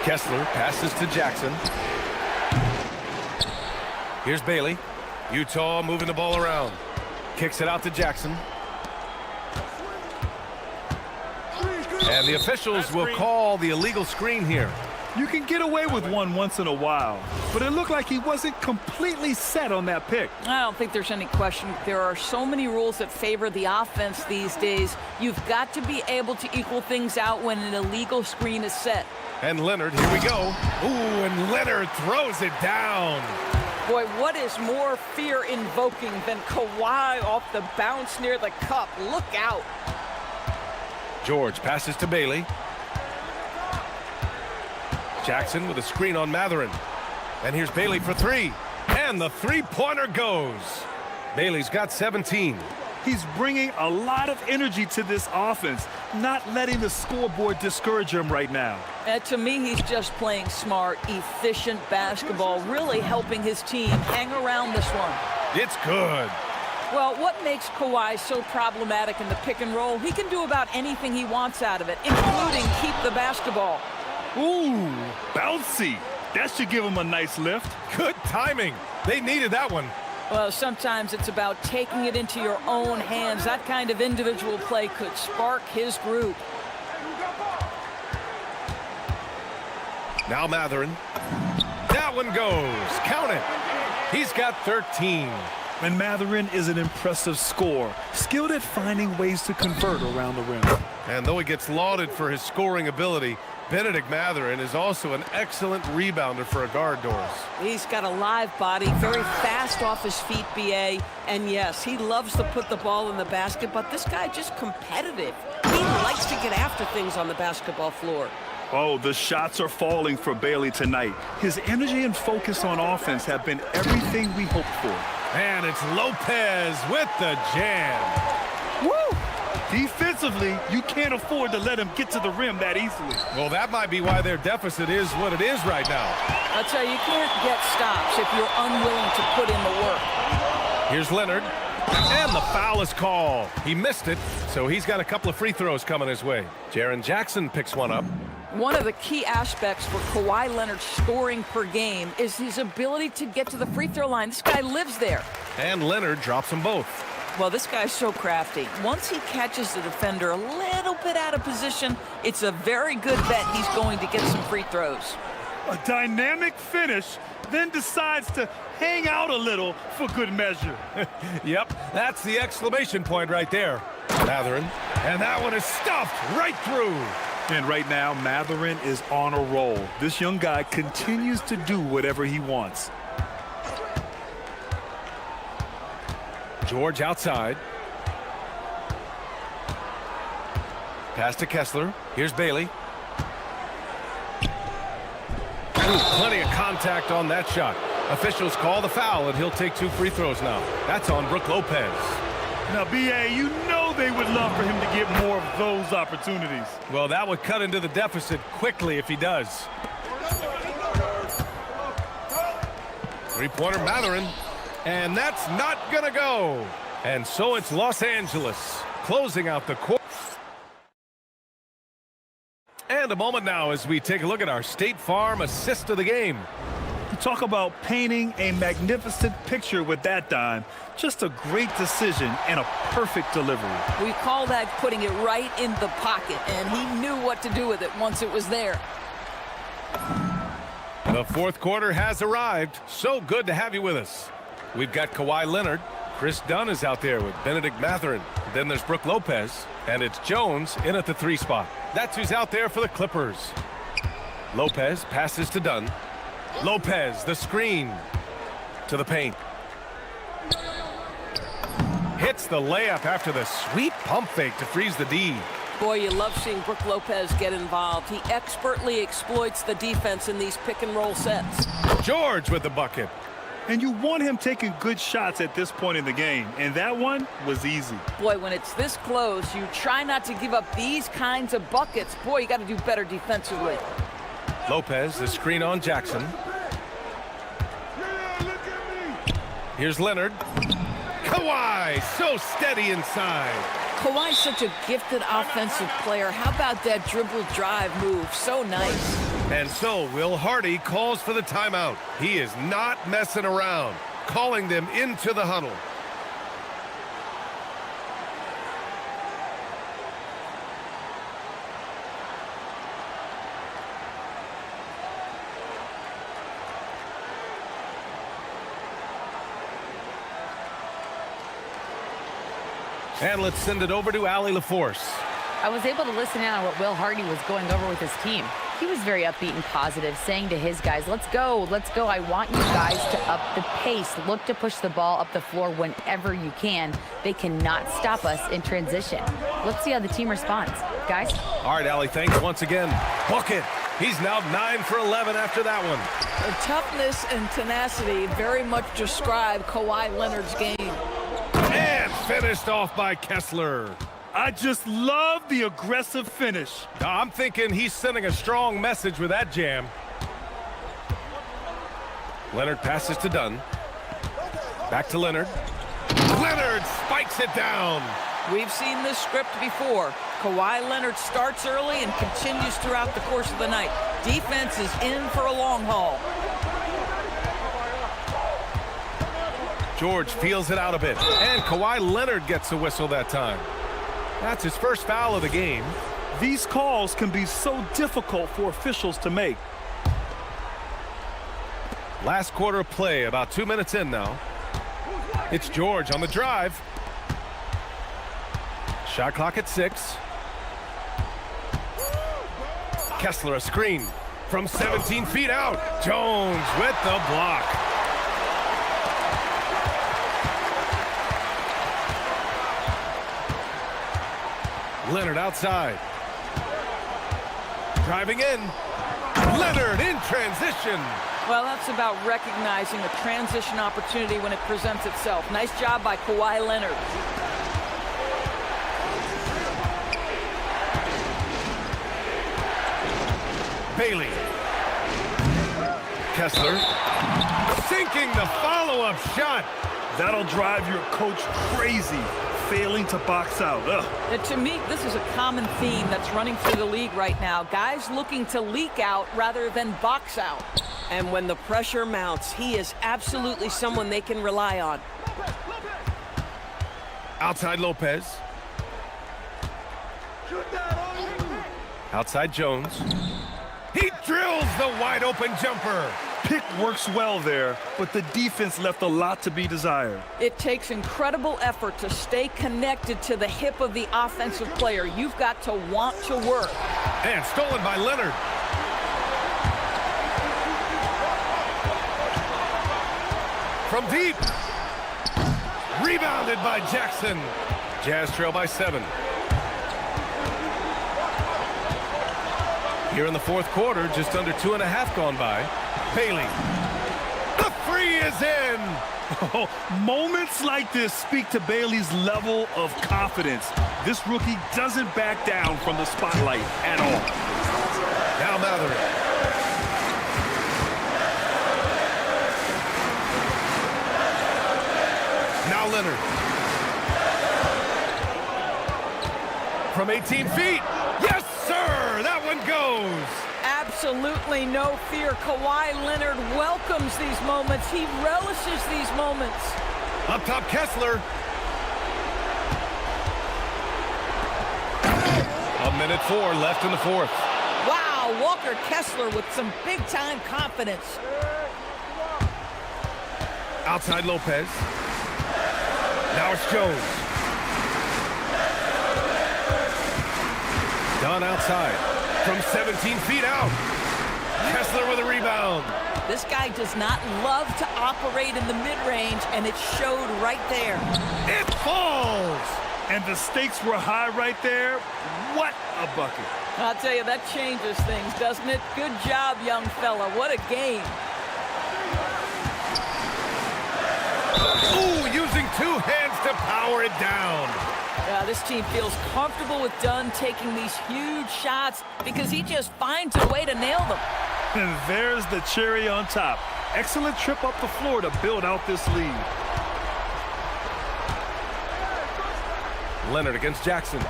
Kessler passes to Jackson. Here's Bailey. Utah moving the ball around. Kicks it out to Jackson. And the officials will call the illegal screen here. You can get away with one once in a while, but it looked like he wasn't completely set on that pick. I don't think there's any question. There are so many rules that favor the offense these days. You've got to be able to equal things out when an illegal screen is set. And Leonard, here we go. Ooh, and Leonard throws it down. Boy, what is more fear-invoking than Kawhi off the bounce near the cup? Look out. George passes to Bailey. Jackson with a screen on Matherin. And here's Bailey for 3. And the three-pointer goes. Bailey's got 17. He's bringing a lot of energy to this offense, not letting the scoreboard discourage him right now. To me, he's just playing smart, efficient basketball, really helping his team hang around this one. It's good. Well, what makes Kawhi so problematic in the pick and roll? He can do about anything he wants out of it, including keep the basketball. Ooh, bouncy. That should give him a nice lift. Good timing. They needed that one. Well, sometimes it's about taking it into your own hands. That kind of individual play could spark his group. Now Matherin. That one goes. Count it. He's got 13. And Matherin is an impressive scorer, skilled at finding ways to convert around the rim. And though he gets lauded for his scoring ability, Benedict Matherin is also an excellent rebounder for a guard, Doris. He's got a live body, very fast off his feet, B.A. And yes, he loves to put the ball in the basket, but this guy just competitive. He likes to get after things on the basketball floor. Oh, the shots are falling for Bailey tonight. His energy and focus on offense have been everything we hoped for. And it's Lopez with the jam. Woo! Defense Defensively, you can't afford to let him get to the rim that easily. Well, that might be why their deficit is what it is right now. I'll tell you, you can't get stops if you're unwilling to put in the work. Here's Leonard. And the foul is called. He missed it, so he's got a couple of free throws coming his way. Jaren Jackson picks one up. One of the key aspects for Kawhi Leonard's scoring per game is his ability to get to the free throw line. This guy lives there. And Leonard drops them both. Well, this guy's so crafty. Once he catches the defender a little bit out of position, it's a very good bet he's going to get some free throws. A dynamic finish, then decides to hang out a little for good measure. Yep, that's the exclamation point right there. Matherin, and that one is stuffed right through. And right now, Matherin is on a roll. This young guy continues to do whatever he wants. George outside. Pass to Kessler. Here's Bailey. Ooh, plenty of contact on that shot. Officials call the foul, and he'll take 2 free throws now. That's on Brook Lopez. Now, B.A., you know they would love for him to get more of those opportunities. Well, that would cut into the deficit quickly if he does. Three-pointer Matherin. And that's not going to go. And so it's Los Angeles closing out the court. And a moment now as we take a look at our State Farm assist of the game. You talk about painting a magnificent picture with that dime. Just a great decision and a perfect delivery. We call that putting it right in the pocket, and he knew what to do with it once it was there. The fourth quarter has arrived. So good to have you with us. We've got Kawhi Leonard. Chris Dunn is out there with Benedict Matherin. Then there's Brook Lopez. And it's Jones in at the 3 spot. That's who's out there for the Clippers. Lopez passes to Dunn. Lopez, the screen. To the paint. Hits the layup after the sweet pump fake to freeze the D. Boy, you love seeing Brook Lopez get involved. He expertly exploits the defense in these pick-and-roll sets. George with the bucket. And you want him taking good shots at this point in the game. And that one was easy. Boy, when it's this close, you try not to give up these kinds of buckets. Boy, you got to do better defensively. Lopez, the screen on Jackson. Here's Leonard. Kawhi, so steady inside. Kawhi's such a gifted offensive player. How about that dribble drive move? So nice. And so Will Hardy calls for the timeout. He is not messing around, calling them into the huddle. And let's send it over to Allie LaForce. I was able to listen in on what Will Hardy was going over with his team. He was very upbeat and positive, saying to his guys, let's go. I want you guys to up the pace. Look to push the ball up the floor whenever you can. They cannot stop us in transition. Let's see how the team responds. Guys? All right, Allie, thanks once again. Bucket. He's now 9 for 11 after that one. The toughness and tenacity very much describe Kawhi Leonard's game. And finished off by Kessler. I just love the aggressive finish. I'm thinking he's sending a strong message with that jam. Leonard passes to Dunn. Back to Leonard. Leonard spikes it down. We've seen this script before. Kawhi Leonard starts early and continues throughout the course of the night. Defense is in for a long haul. George feels it out a bit. And Kawhi Leonard gets a whistle that time. That's his first foul of the game. These calls can be so difficult for officials to make. Last quarter of play, about 2 minutes in now. It's George on the drive. Shot clock at 6. Kessler a screen from 17 feet out. Jones with the block. Leonard outside. Driving in. Leonard in transition. Well, that's about recognizing a transition opportunity when it presents itself. Nice job by Kawhi Leonard. Bailey. Kessler sinking the follow-up shot. That'll drive your coach crazy, failing to box out. Ugh. And to me, this is a common theme that's running through the league right now. Guys looking to leak out rather than box out. And when the pressure mounts, he is absolutely someone they can rely on. Outside Lopez. Outside Jones. He drills the wide open jumper. Pick works well there, but the defense left a lot to be desired. It takes incredible effort to stay connected to the hip of the offensive player. You've got to want to work. And stolen by Leonard. From deep. Rebounded by Jackson. Jazz trail by 7. Here in the fourth quarter, just under 2.5 gone by. Bailey. The three is in. Oh, moments like this speak to Bailey's level of confidence. This rookie doesn't back down from the spotlight at all. Now Mather. Now Leonard. From 18 feet. Yes, sir! That one goes. Absolutely no fear. Kawhi Leonard welcomes these moments. He relishes these moments. Up top, Kessler. A minute 4 left in the fourth. Wow, Walker Kessler with some big-time confidence. Outside Lopez. Now it's Jones. Dunn outside. From 17 feet out. Kessler with a rebound. This guy does not love to operate in the mid-range, and it showed right there. It falls! And the stakes were high right there. What a bucket. I'll tell you, that changes things, doesn't it? Good job, young fella. What a game. Ooh, using 2 hands to power it down. This team feels comfortable with Dunn taking these huge shots because he just finds a way to nail them. And there's the cherry on top. Excellent trip up the floor to build out this lead. Leonard against Jackson.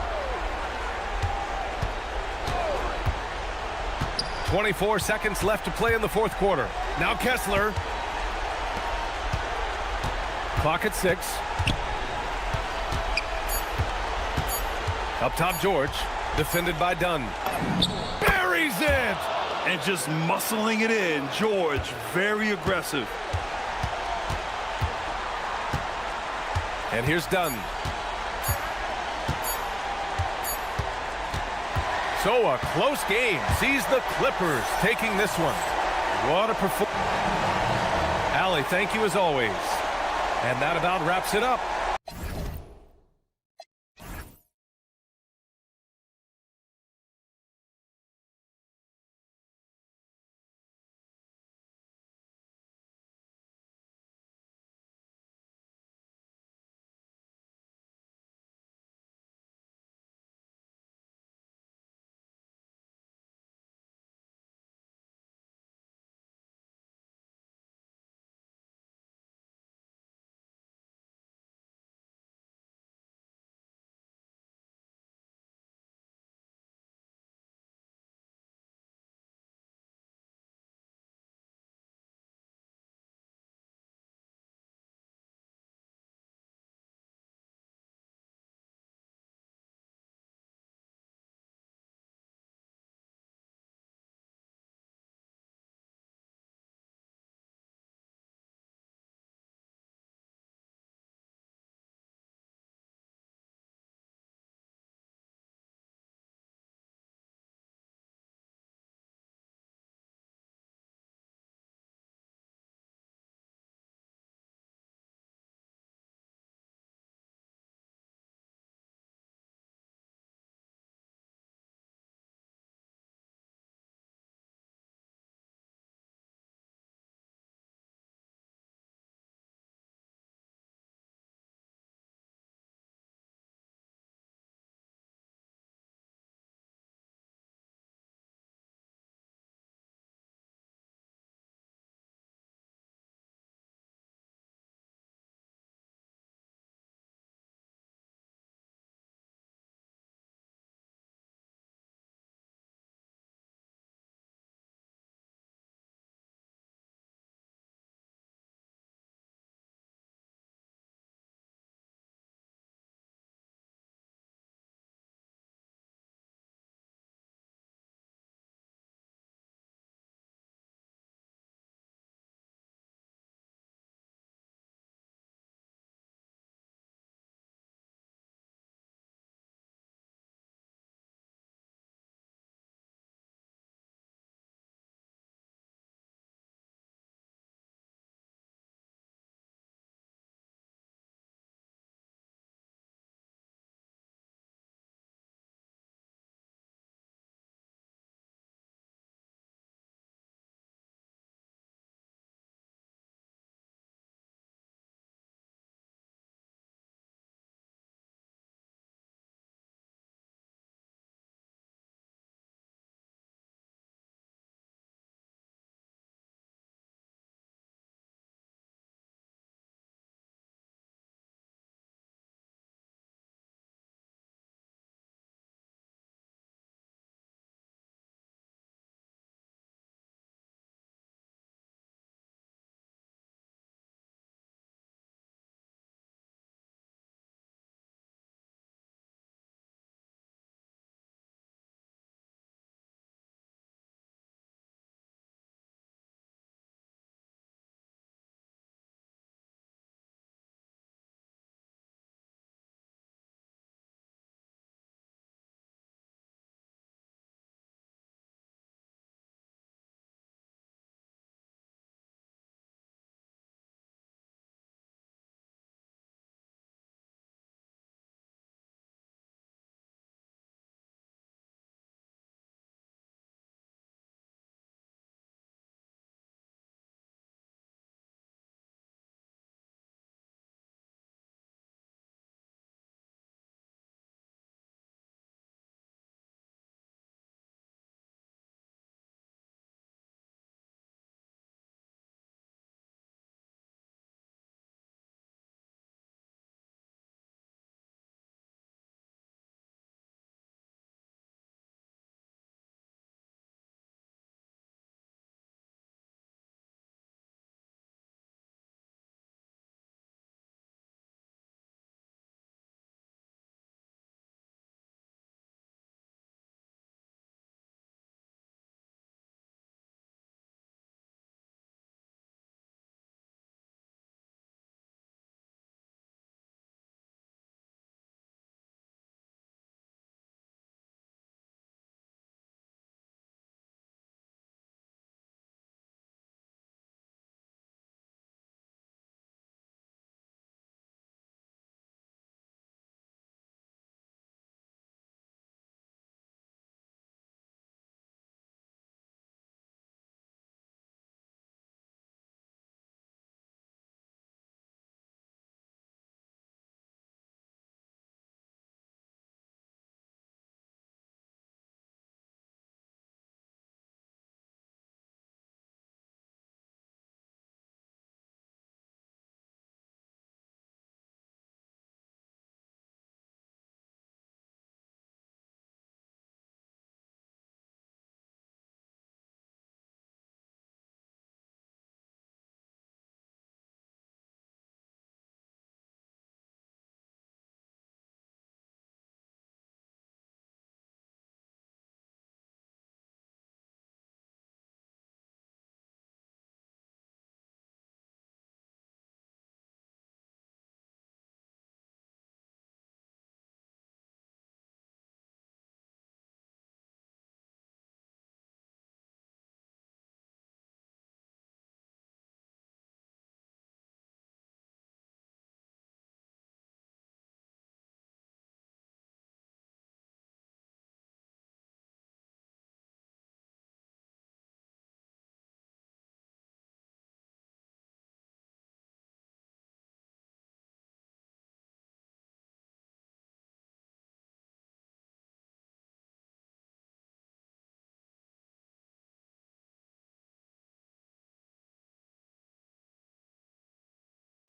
24 seconds left to play in the fourth quarter. Now Kessler. Clock at 6. Up top, George. Defended by Dunn. Buries it! And just muscling it in. George, very aggressive. And here's Dunn. So a close game sees the Clippers taking this one. What a performance. Allie, thank you as always. And that about wraps it up.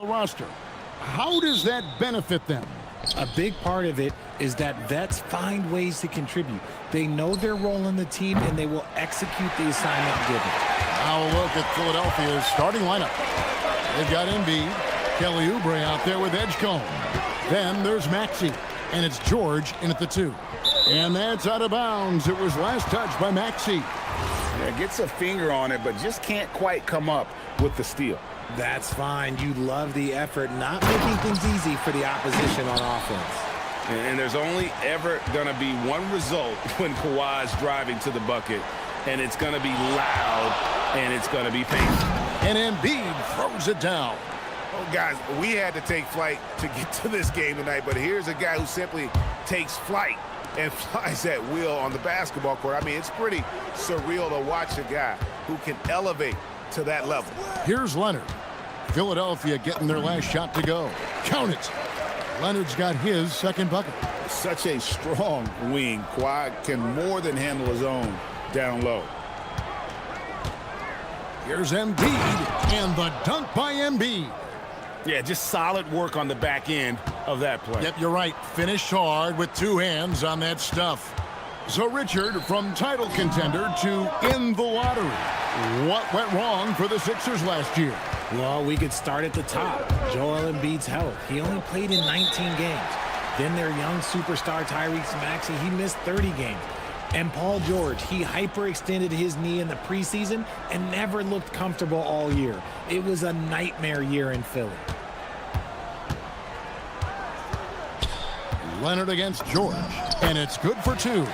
roster. How does that benefit them? A big part of it is that vets find ways to contribute. They know their role in the team, and they will execute the assignment given. Now a look at Philadelphia's starting lineup. They've got Embiid, Kelly Oubre out there with Edgecombe. Then there's Maxey, and it's George in at the 2. And that's out of bounds. It was last touched by Maxey. Yeah, gets a finger on it, but just can't quite come up with the steal. That's fine. You love the effort, not making things easy for the opposition on offense. And there's only ever going to be one result when Kawhi's driving to the bucket, and it's going to be loud, and it's going to be painful. And Embiid throws it down. Oh, guys, we had to take flight to get to this game tonight, but here's a guy who simply takes flight and flies at will on the basketball court. I mean, it's pretty surreal to watch a guy who can elevate to that level. Here's Leonard. Philadelphia getting their last shot to go. Count it. Leonard's got his second bucket. Such a strong wing. Kawhi can more than handle his own down low. Here's Embiid, and the dunk by Embiid. Yeah, just solid work on the back end of that play. Yep, you're right. Finished hard with 2 hands on that stuff. So Richard, from title contender to in the lottery. What went wrong for the Sixers last year? Well, we could start at the top. Joel Embiid's health. He only played in 19 games. Then their young superstar Tyrese Maxey, he missed 30 games. And Paul George, he hyperextended his knee in the preseason and never looked comfortable all year. It was a nightmare year in Philly. Leonard against George, and it's good for 2.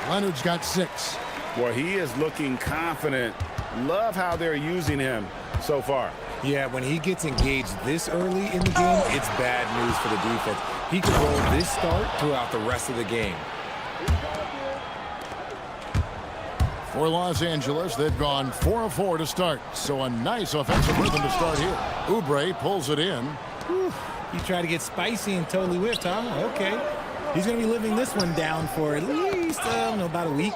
Leonard's got 6. Well, he is looking confident. Love how they're using him so far. Yeah, when he gets engaged this early in the game, it's bad news for the defense. He could roll this start throughout the rest of the game. For Los Angeles, they've gone 4 of 4 to start, so a nice offensive rhythm to start here. Oubre pulls it in. Whew. You try to get spicy and totally whiffed, huh? Okay. He's going to be living this one down for at least, about a week.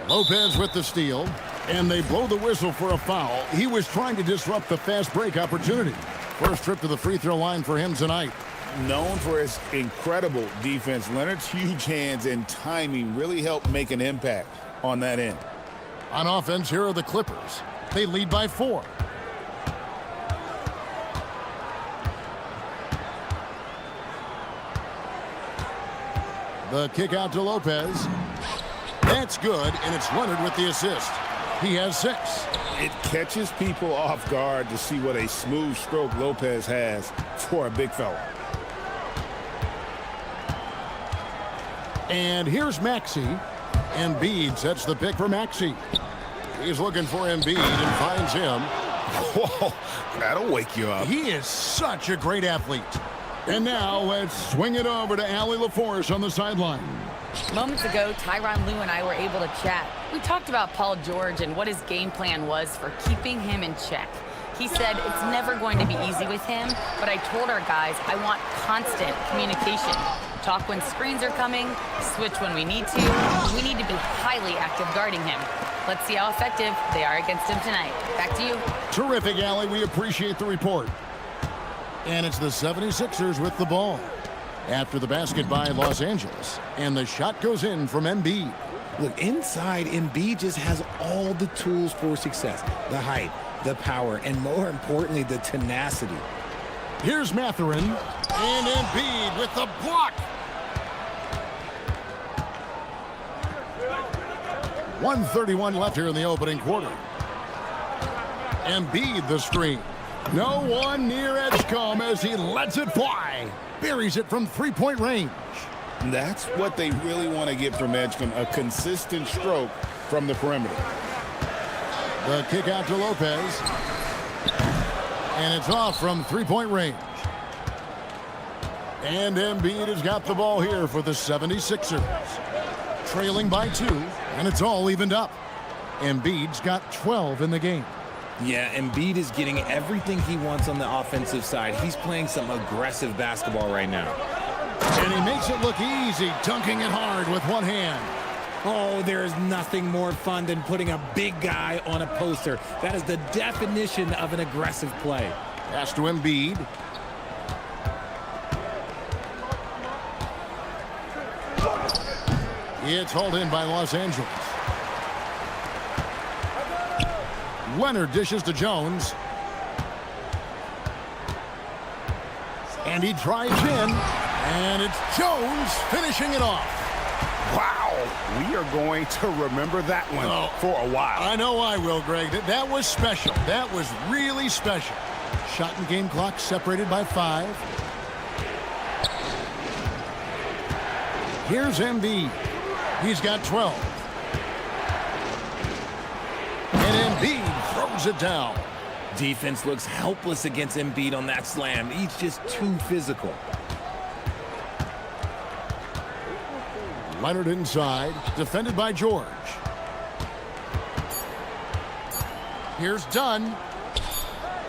Lopez with the steal, and they blow the whistle for a foul. He was trying to disrupt the fast break opportunity. First trip to the free throw line for him tonight. Known for his incredible defense, Leonard's huge hands and timing really helped make an impact on that end. On offense, here are the Clippers. They lead by 4. The kick out to Lopez. That's good, and it's Leonard with the assist. He has 6. It catches people off guard to see what a smooth stroke Lopez has for a big fella. And here's Maxey. Embiid sets the pick for Maxey. He's looking for Embiid and finds him. Whoa, that'll wake you up. He is such a great athlete. And now let's swing it over to Allie LaForce on the sideline. Moments ago, Tyronn Lue and I were able to chat. We talked about Paul George and what his game plan was for keeping him in check. He said it's never going to be easy with him, but I told our guys I want constant communication. Talk when screens are coming, switch when we need to. We need to be highly active guarding him. Let's see how effective they are against him tonight. Back to you. Terrific, Allie. We appreciate the report. And it's the 76ers with the ball. After the basket by Los Angeles. And the shot goes in from Embiid. Look, inside, Embiid just has all the tools for success. The height, the power, and more importantly, the tenacity. Here's Mathurin. And Embiid with the block. 1:31 left here in the opening quarter. Embiid the screen. No one near Edgecombe as he lets it fly. Buries it from 3-point range. That's what they really want to get from Edgecombe, a consistent stroke from the perimeter. The kick out to Lopez. And it's off from 3-point range. And Embiid has got the ball here for the 76ers. Trailing by 2, and it's all evened up. Embiid's got 12 in the game. Yeah, Embiid is getting everything he wants on the offensive side. He's playing some aggressive basketball right now. And he makes it look easy, dunking it hard with one hand. Oh, there's nothing more fun than putting a big guy on a poster. That is the definition of an aggressive play. Pass to Embiid. It's hauled in by Los Angeles. Leonard dishes to Jones. And he drives in. And it's Jones finishing it off. Wow, we are going to remember that one for a while. I know I will, Greg. That was special. That was really special. Shot and game clock separated by 5. Here's Embiid. He's got 12. And Embiid throws it down. Defense looks helpless against Embiid on that slam. He's just too physical. Leonard inside, defended by George. Here's Dunn.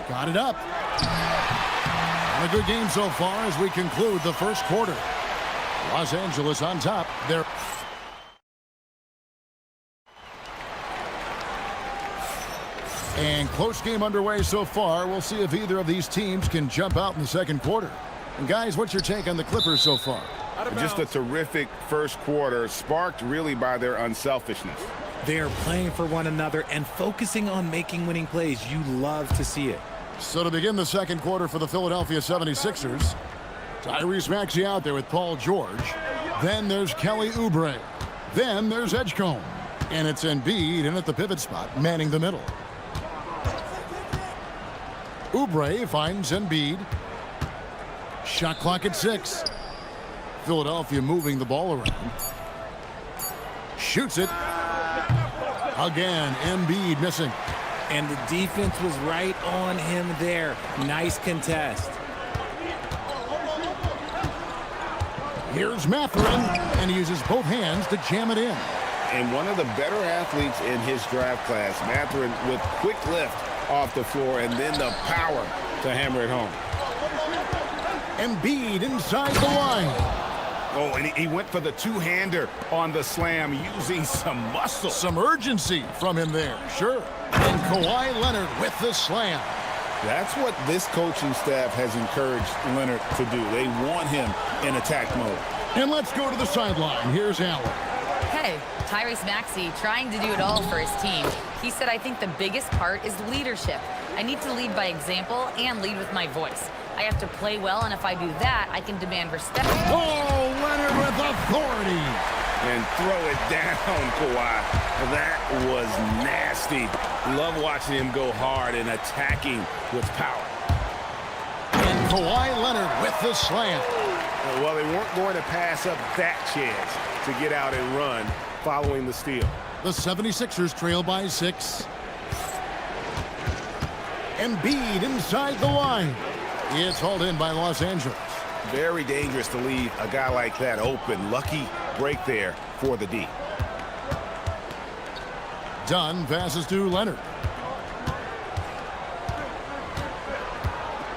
Got it up. And a good game so far as we conclude the first quarter. Los Angeles on top. They're and close game underway so far. We'll see if either of these teams can jump out in the second quarter. And guys, what's your take on the Clippers so far? Just a terrific first quarter, sparked really by their unselfishness. They are playing for one another and focusing on making winning plays. You love to see it. So to begin the second quarter for the Philadelphia 76ers, Tyrese Maxey out there with Paul George. Then there's Kelly Oubre. Then there's Edgecombe. And it's Embiid in at the pivot spot, manning the middle. Oubre finds Embiid. Shot clock at 6. Philadelphia moving the ball around. Shoots it. Again, Embiid missing. And the defense was right on him there. Nice contest. Here's Mathurin, and he uses both hands to jam it in. And one of the better athletes in his draft class, Mathurin, with quick lift off the floor and then the power to hammer it home. Embiid inside the line. Oh, and he went for the two-hander on the slam, using some muscle. Some urgency from him there, sure. And Kawhi Leonard with the slam. That's what this coaching staff has encouraged Leonard to do. They want him in attack mode. And let's go to the sideline. Here's Allen. Hey, Tyrese Maxey trying to do it all for his team. He said, I think the biggest part is leadership. I need to lead by example and lead with my voice. I have to play well, and if I do that, I can demand respect. Oh, Leonard with authority. And throw it down, Kawhi. That was nasty. Love watching him go hard and attacking with power. And Kawhi Leonard with the slam. Well, they weren't going to pass up that chance to get out and run following the steal. The 76ers trail by 6. Embiid inside the line. It's hauled in by Los Angeles. Very dangerous to leave a guy like that open. Lucky break there for the D. Dunn passes to Leonard.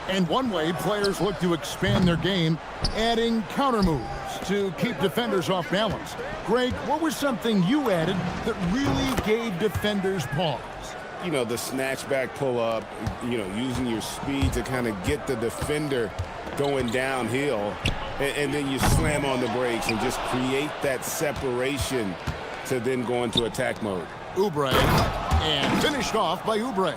And one way players look to expand their game, adding counter moves to keep defenders off balance. Greg, what was something you added that really gave defenders pause? You know, the snatchback pull-up, you know, using your speed to kind of get the defender going downhill, and then you slam on the brakes and just create that separation to then go into attack mode. Oubre, and finished off by Oubre.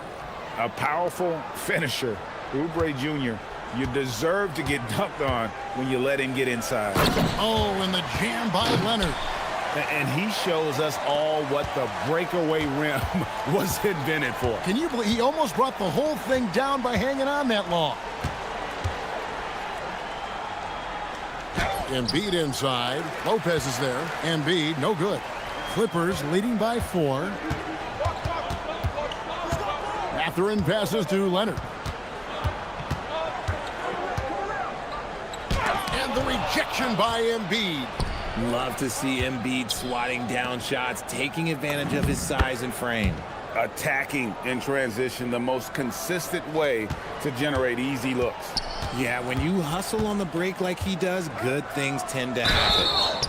A powerful finisher, Oubre Jr. You deserve to get dunked on when you let him get inside. Oh, and the jam by Leonard. And he shows us all what the breakaway rim was invented for. Can you believe he almost brought the whole thing down by hanging on that long? Embiid inside. Lopez is there. Embiid, no good. Clippers leading by 4. Mathurin passes to Leonard. And the rejection by Embiid. Love to see Embiid swatting down shots, taking advantage of his size and frame. Attacking in transition, the most consistent way to generate easy looks. Yeah, when you hustle on the break like he does, good things tend to happen.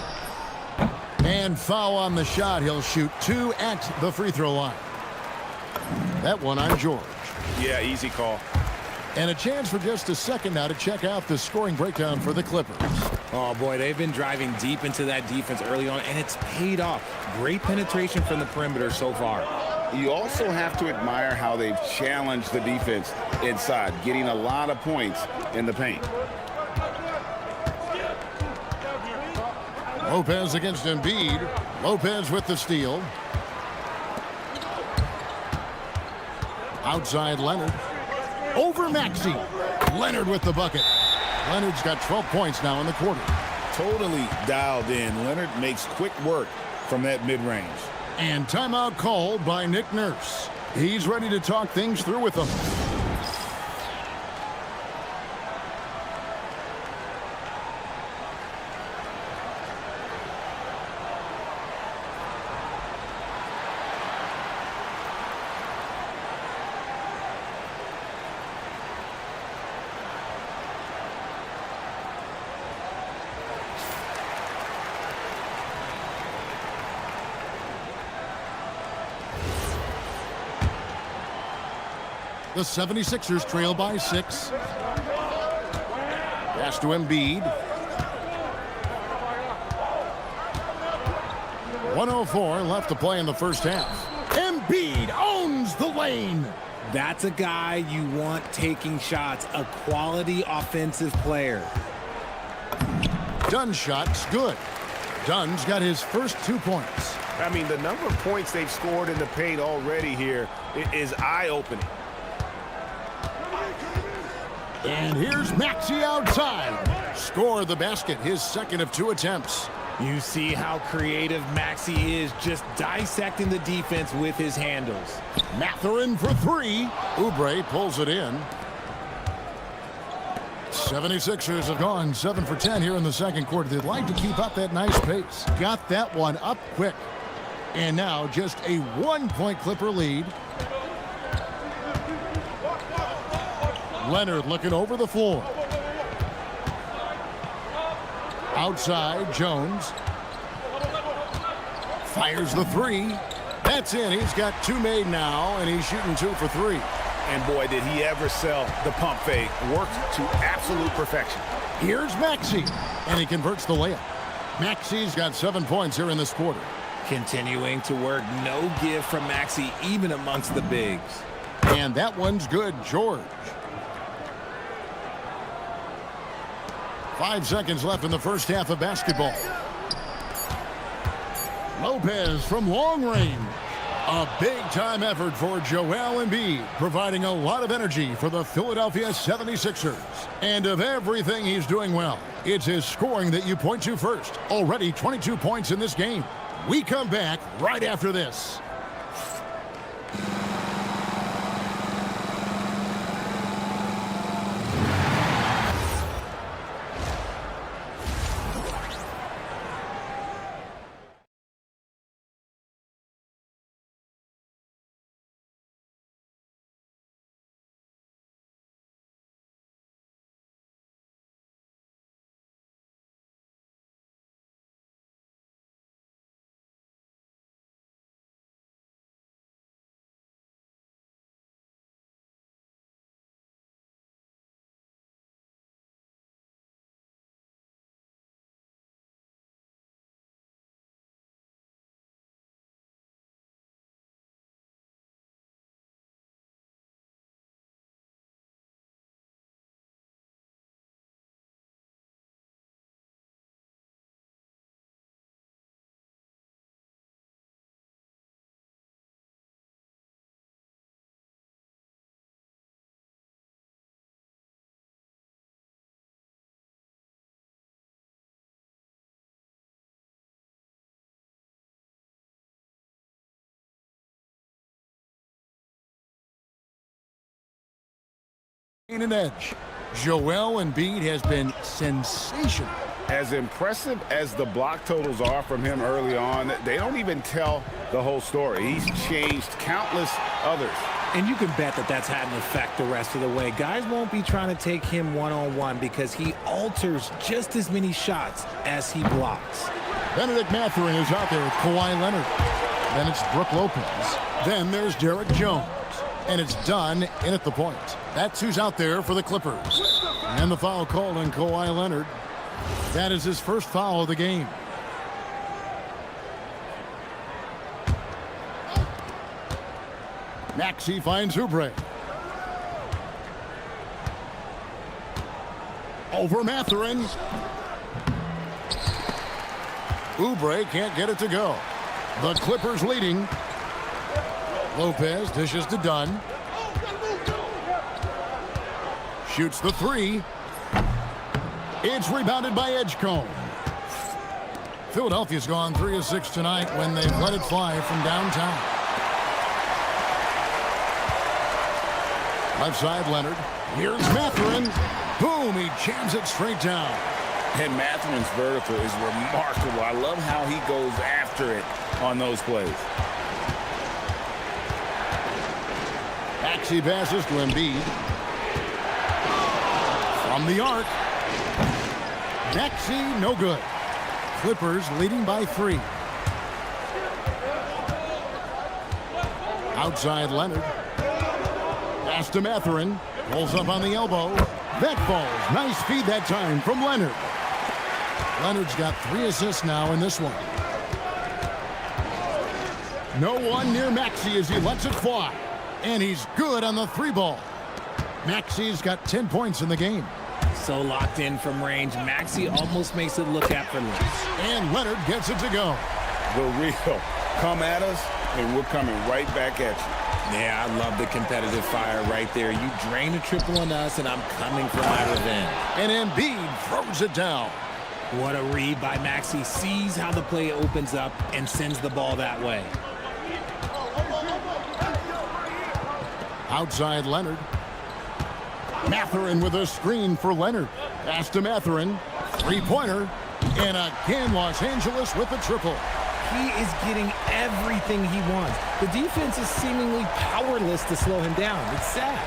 And foul on the shot. He'll shoot 2 at the free throw line. That one on George. Yeah, easy call. And a chance for just a second now to check out the scoring breakdown for the Clippers. Oh, boy, they've been driving deep into that defense early on, and it's paid off. Great penetration from the perimeter so far. You also have to admire how they've challenged the defense inside, getting a lot of points in the paint. Lopez against Embiid. Lopez with the steal. Outside Leonard. Over Maxey. Leonard with the bucket. Leonard's got 12 points now in the quarter. Totally dialed in. Leonard makes quick work from that mid-range. And timeout called by Nick Nurse. He's ready to talk things through with them. The 76ers trail by 6. Pass to Embiid. 1:04 left to play in the first half. Embiid owns the lane. That's a guy you want taking shots, a quality offensive player. Dunn's shot's good. Dunn's got his first 2 points. I mean, the number of points they've scored in the paint already here is eye-opening. And here's Maxey outside. Scored the basket, his second of 2 attempts. You see how creative Maxey is, just dissecting the defense with his handles. Mathurin for 3. Oubre pulls it in. 76ers have gone 7 for 10 here in the second quarter. They'd like to keep up that nice pace. Got that one up quick. And now just a 1-point Clipper lead. Leonard looking over the floor. Outside, Jones. Fires the 3. That's in. He's got 2 made now, and he's shooting 2 for 3. And boy, did he ever sell the pump fake. Worked to absolute perfection. Here's Maxey, and he converts the layup. Maxey's got 7 points here in this quarter. Continuing to work, no give from Maxey, even amongst the bigs. And that one's good, George. 5 seconds left in the first half of basketball. Lopez from long range. A big-time effort for Joel Embiid, providing a lot of energy for the Philadelphia 76ers. And of everything he's doing well, it's his scoring that you point to first. Already 22 points in this game. We come back right after this. An edge. Joel Embiid has been sensational. As impressive as the block totals are from him early on, they don't even tell the whole story. He's changed countless others. And you can bet that that's had an effect the rest of the way. Guys won't be trying to take him one-on-one because he alters just as many shots as he blocks. Benedict Mathurin is out there with Kawhi Leonard. Then it's Brook Lopez. Then there's Derek Jones. and it's done in at the point. That's who's out there for the Clippers. And the foul called on Kawhi Leonard. That is his first foul of the game. Maxey finds Oubre. Over Mathurin. Oubre can't get it to go. The Clippers leading. Lopez dishes to Dunn. Shoots the three. It's rebounded by Edgecombe. Philadelphia's gone 3 of 6 tonight when they've let it fly from downtown. Left side, Leonard. Here's Mathurin. Boom, he jams it straight down. And Mathurin's vertical is remarkable. I love how he goes after it on those plays. Maxey passes to Embiid. From the arc. Maxey, no good. Clippers leading by 3. Outside Leonard. Pass to Mathurin. Pulls up on the elbow. That falls. Nice feed that time from Leonard. Leonard's got 3 assists now in this one. No one near Maxey as he lets it fly. And he's good on the 3 ball. Maxey's got 10 points in the game. So locked in from range, Maxey almost makes it look effortless. And Leonard gets it to go. The real. Come at us, and we're coming right back at you. Yeah, I love the competitive fire right there. You drain a triple on us, and I'm coming for my revenge. And Embiid throws it down. What a read by Maxey. Sees how the play opens up and sends the ball that way. Outside Leonard. Mathurin with a screen for Leonard. Pass to Mathurin. 3-pointer. And again, Los Angeles with the triple. He is getting everything he wants. The defense is seemingly powerless to slow him down. It's sad.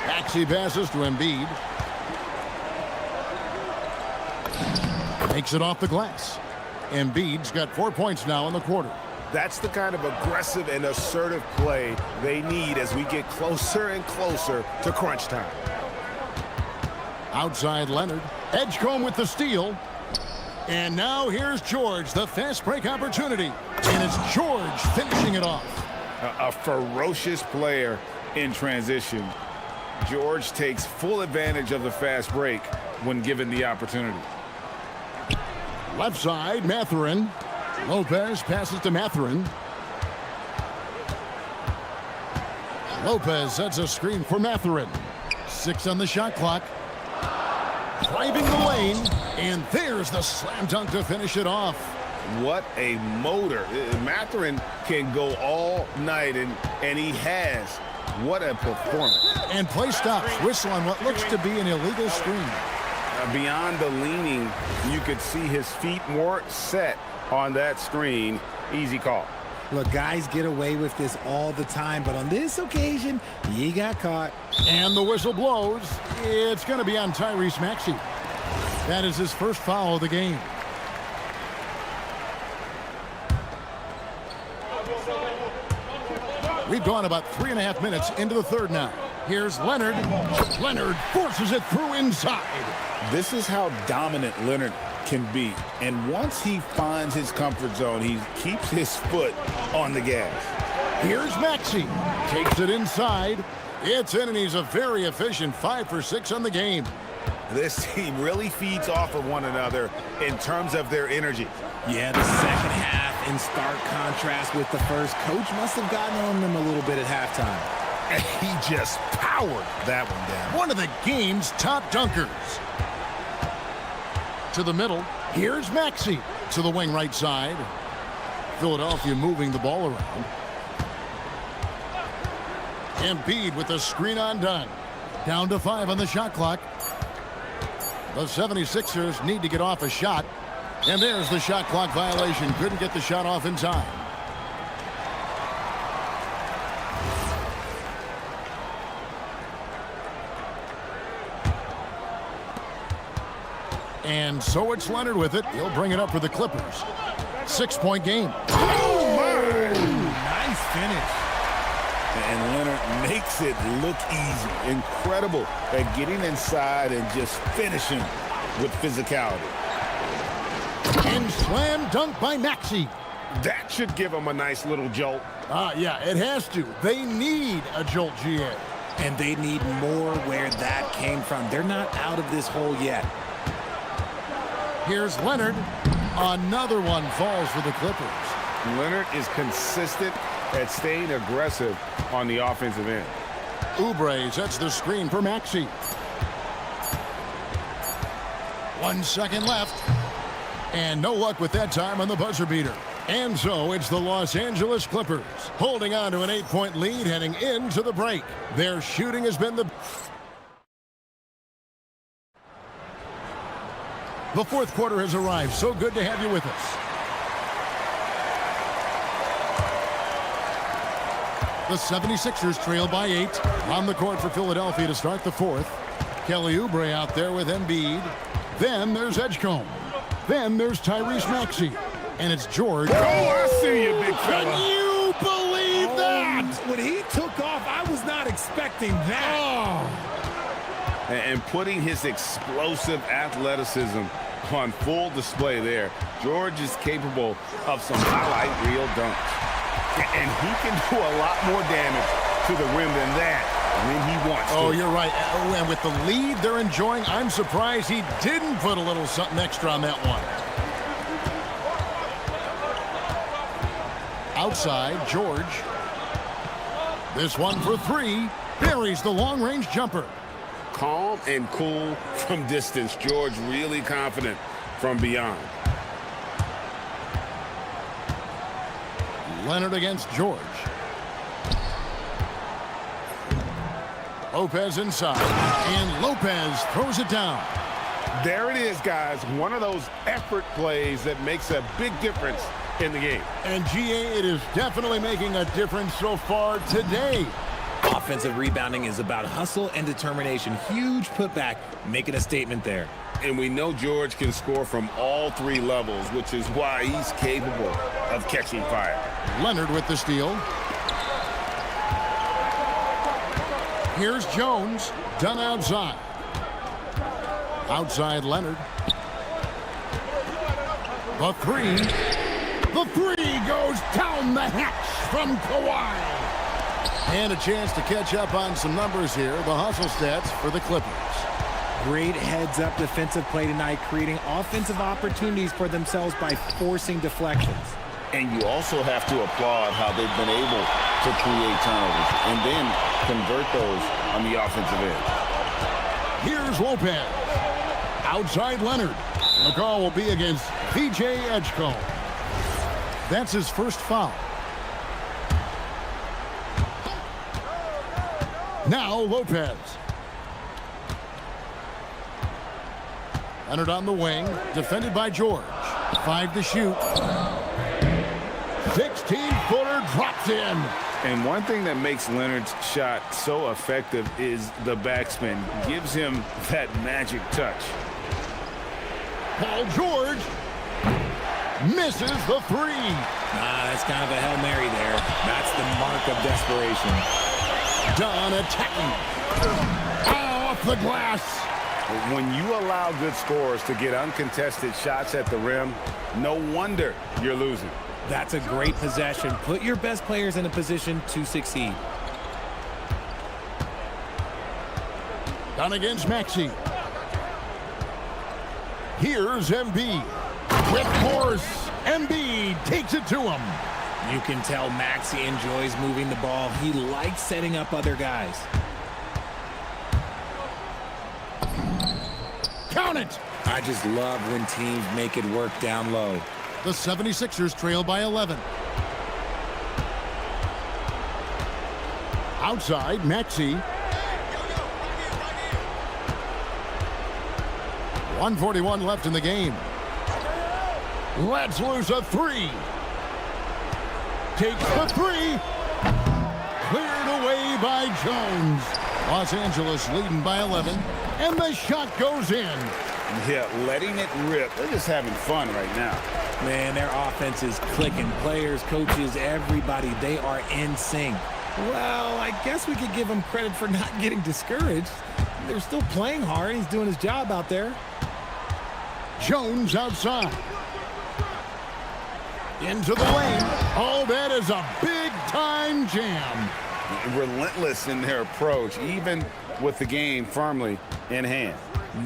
Maxey passes to Embiid. Makes it off the glass. Embiid's got 4 points now in the quarter. That's the kind of aggressive and assertive play they need as we get closer and closer to crunch time. Outside Leonard. Edgecombe with the steal. And now here's George, the fast break opportunity. And it's George finishing it off. A ferocious player in transition. George takes full advantage of the fast break when given the opportunity. Left side, Mathurin. Lopez passes to Mathurin. Lopez sets a screen for Mathurin. 6 on the shot clock. Driving the lane, and there's the slam dunk to finish it off. What a motor. Mathurin can go all night, and he has. What a performance. And play stops. Whistle on what looks to be an illegal screen. Beyond the leaning, you could see his feet more set on that screen. Easy call. Look, guys get away with this all the time, but on this occasion, he got caught. And the whistle blows. It's going to be on Tyrese Maxey. That is his first foul of the game. We've gone about 3.5 minutes into the third now. Here's Leonard. Leonard forces it through inside. This is how dominant Leonard can be. And once he finds his comfort zone, he keeps his foot on the gas. Here's Maxey. Takes it inside. It's in, and he's a very efficient 5 for 6 on the game. This team really feeds off of one another in terms of their energy. Yeah, the second half in stark contrast with the first. Coach must have gotten on them a little bit at halftime. And he just powered that one down. One of the game's top dunkers. To the middle. Here's Maxey. To the wing right side. Philadelphia moving the ball around. Embiid with the screen on Dunn. Down to 5 on the shot clock. The 76ers need to get off a shot. And there's the shot clock violation. Couldn't get the shot off in time. And so it's Leonard with it. He'll bring it up for the Clippers. 6-point game. Oh, nice finish. And Leonard makes it look easy. Incredible at getting inside and just finishing with physicality. And slam dunk by Maxey. That should give him a nice little jolt. Yeah, it has to. They need a jolt, GA. And they need more where that came from. They're not out of this hole yet. Here's Leonard. Another one falls for the Clippers. Leonard is consistent at staying aggressive on the offensive end. Oubre sets the screen for Maxey. 1 second left. And no luck with that time on the buzzer beater. And so it's the Los Angeles Clippers holding on to an 8-point lead heading into the break. Their shooting has been the fourth quarter has arrived. So good to have you with us. The 76ers trail by 8 on the court for Philadelphia to start the fourth. Kelly Oubre out there with Embiid. Then there's Edgecombe. Then there's Tyrese Maxey. And it's George. Oh, I see you, big fella. Can you believe that? When he took off, I was not expecting that. Oh. And putting his explosive athleticism on full display there. George is capable of some highlight reel dunks. And he can do a lot more damage to the rim than that when he wants to. Oh, you're right. And with the lead they're enjoying, I'm surprised he didn't put a little something extra on that one. Outside, George. This one for three. Buries the long-range jumper. Calm and cool from distance. George really confident from beyond. Leonard against George. Lopez inside. And Lopez throws it down. There it is, guys. One of those effort plays that makes a big difference in the game. And GA, it is definitely making a difference so far today. Offensive rebounding is about hustle and determination. Huge putback, making a statement there. And we know George can score from all three levels, which is why he's capable of catching fire. Leonard with the steal. Here's Jones, done outside. Outside Leonard. The three. The three goes down the hatch from Kawhi. And a chance to catch up on some numbers here. The hustle stats for the Clippers. Great heads-up defensive play tonight, creating offensive opportunities for themselves by forcing deflections. And you also have to applaud how they've been able to create turnovers and then convert those on the offensive end. Here's Lopez. Outside Leonard. The call will be against PJ Edgecombe. That's his first foul. Now Lopez. Leonard on the wing, defended by George. 5 to shoot. 16-footer drops in. And one thing that makes Leonard's shot so effective is the backspin. Gives him that magic touch. Paul George misses the three. That's kind of a Hail Mary there. That's the mark of desperation. Dunn attacking. Off the glass. When you allow good scorers to get uncontested shots at the rim, no wonder you're losing. That's a great possession. Put your best players in a position to succeed. Dunn against Maxey. Here's Embiid. With force, Embiid takes it to him. You can tell Maxey enjoys moving the ball. He likes setting up other guys. Count it! I just love when teams make it work down low. The 76ers trail by 11. Outside, Maxey. 1:41 left in the game. Lets loose a three. Takes the three. Cleared away by Jones. Los Angeles leading by 11. And the shot goes in. Yeah, letting it rip. They're just having fun right now. Man, their offense is clicking. Players, coaches, everybody, they are in sync. Well, I guess we could give him credit for not getting discouraged. They're still playing hard. He's doing his job out there. Jones outside. Into the lane. Oh, that is a big-time jam. Relentless in their approach, even with the game firmly in hand.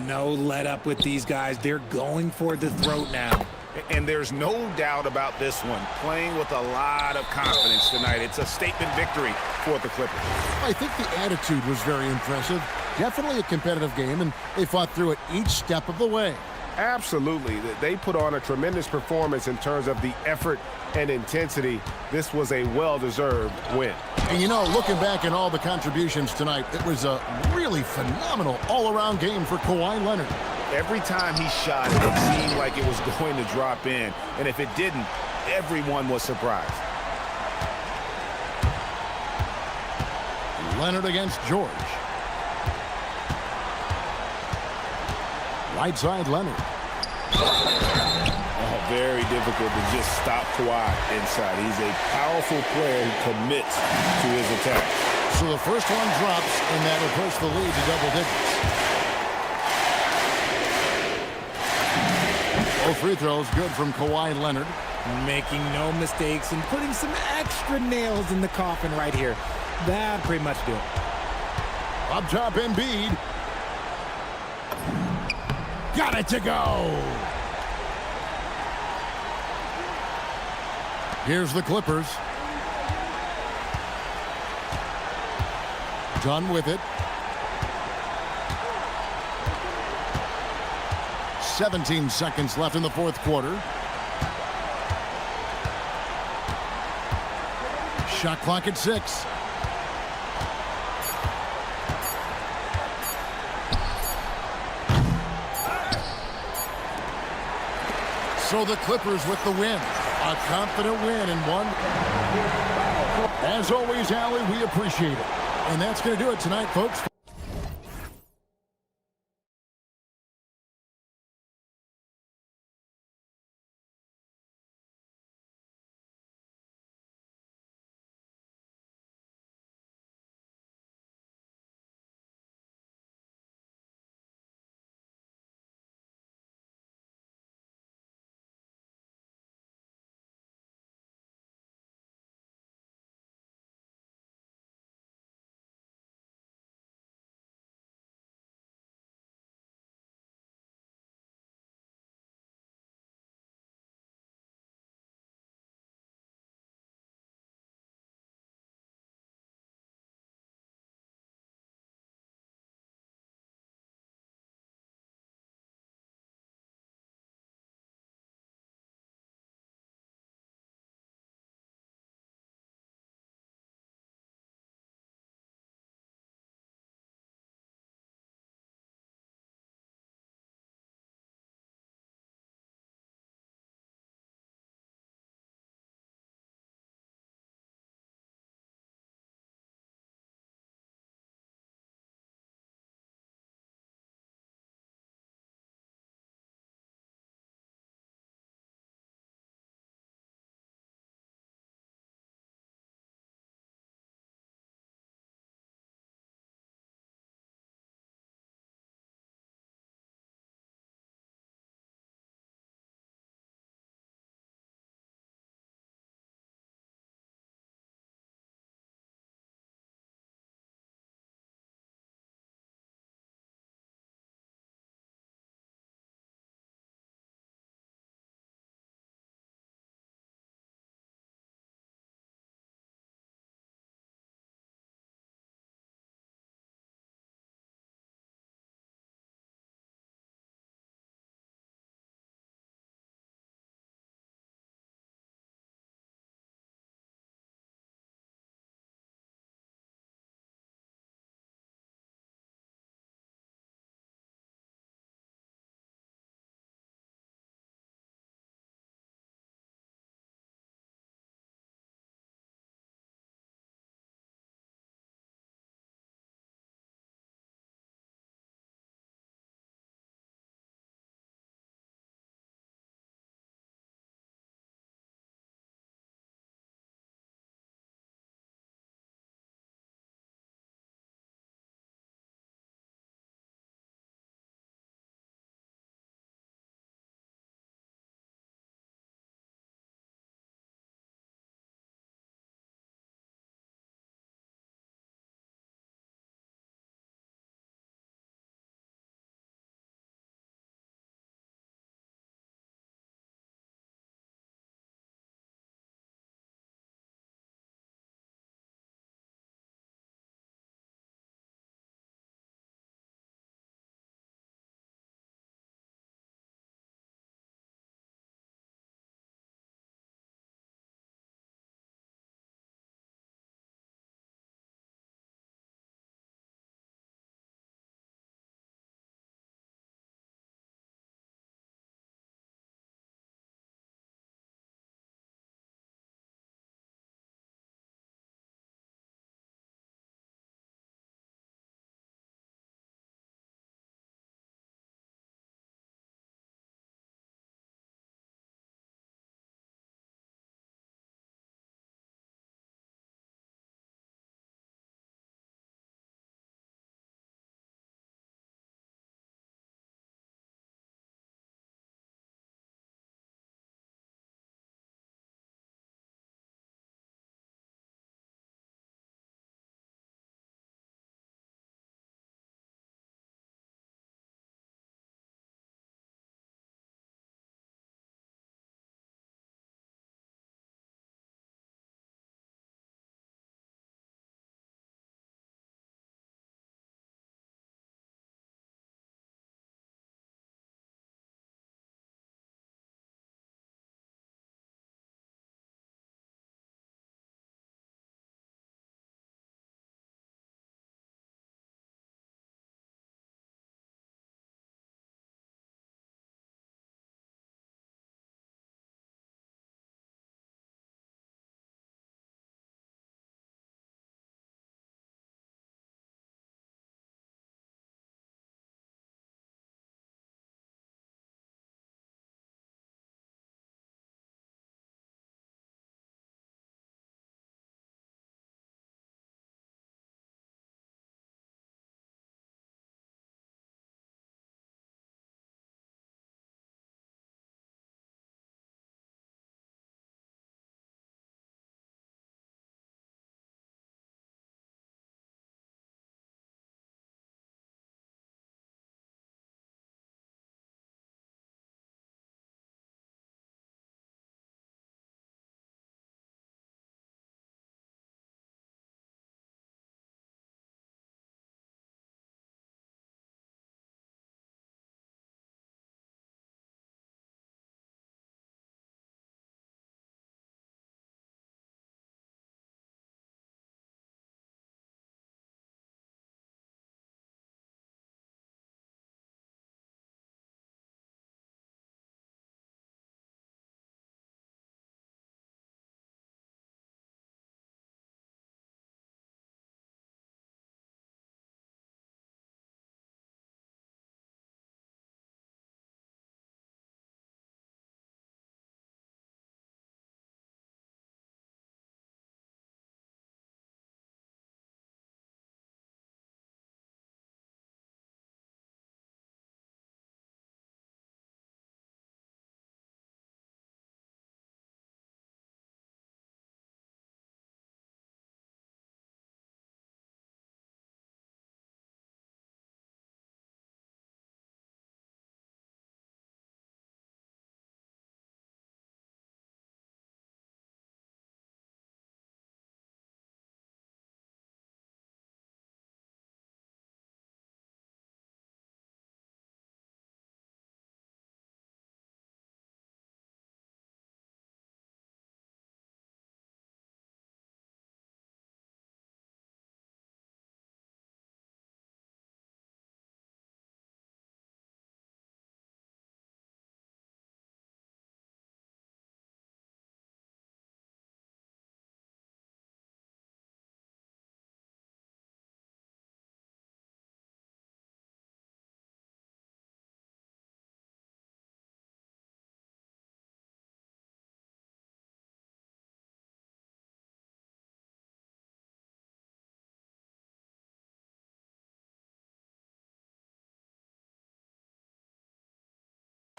No let up with these guys. They're going for the throat now. And there's no doubt about this one. Playing with a lot of confidence tonight. It's a statement victory for the Clippers. I think the attitude was very impressive. Definitely a competitive game, and they fought through it each step of the way. Absolutely. They put on a tremendous performance in terms of the effort and intensity. This was a well-deserved win. And you know, looking back at all the contributions tonight, it was a really phenomenal all-around game for Kawhi Leonard. Every time he shot, it seemed like it was going to drop in. And if it didn't, everyone was surprised. Leonard against George. Right side, Leonard. Very difficult to just stop Kawhi inside. He's a powerful player who commits to his attack. So the first one drops, and that will push the lead to double digits. Both free throws good from Kawhi Leonard. Making no mistakes and putting some extra nails in the coffin right here. That pretty much do it. Up top, Embiid. Got it to go. Here's the Clippers. Done with it. 17 seconds left in the fourth quarter. Shot clock at 6. So the Clippers with the win. A confident win in one. As always, Allie, we appreciate it. And that's going to do it tonight, folks.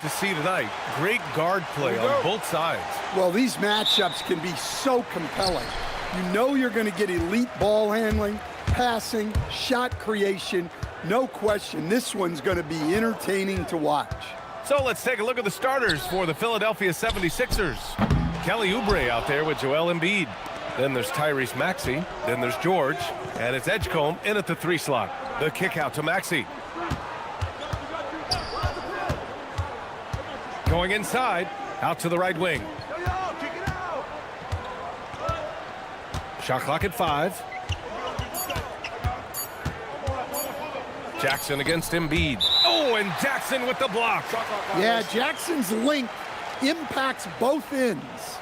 To see tonight, great guard play on both sides. Well, these matchups can be so compelling. You know you're going to get elite ball handling, passing, shot creation. No question, this one's going to be entertaining to watch. So let's take a look at the starters for the Philadelphia 76ers. Kelly Oubre out there with Joel Embiid. Then there's Tyrese Maxey. Then there's George. And it's Edgecombe in at the 3 slot. The kick out to Maxey. Going inside, out to the right wing. Shot clock at 5. Jackson against Embiid. Oh, and Jackson with the block. Yeah, Jackson's length impacts both ends.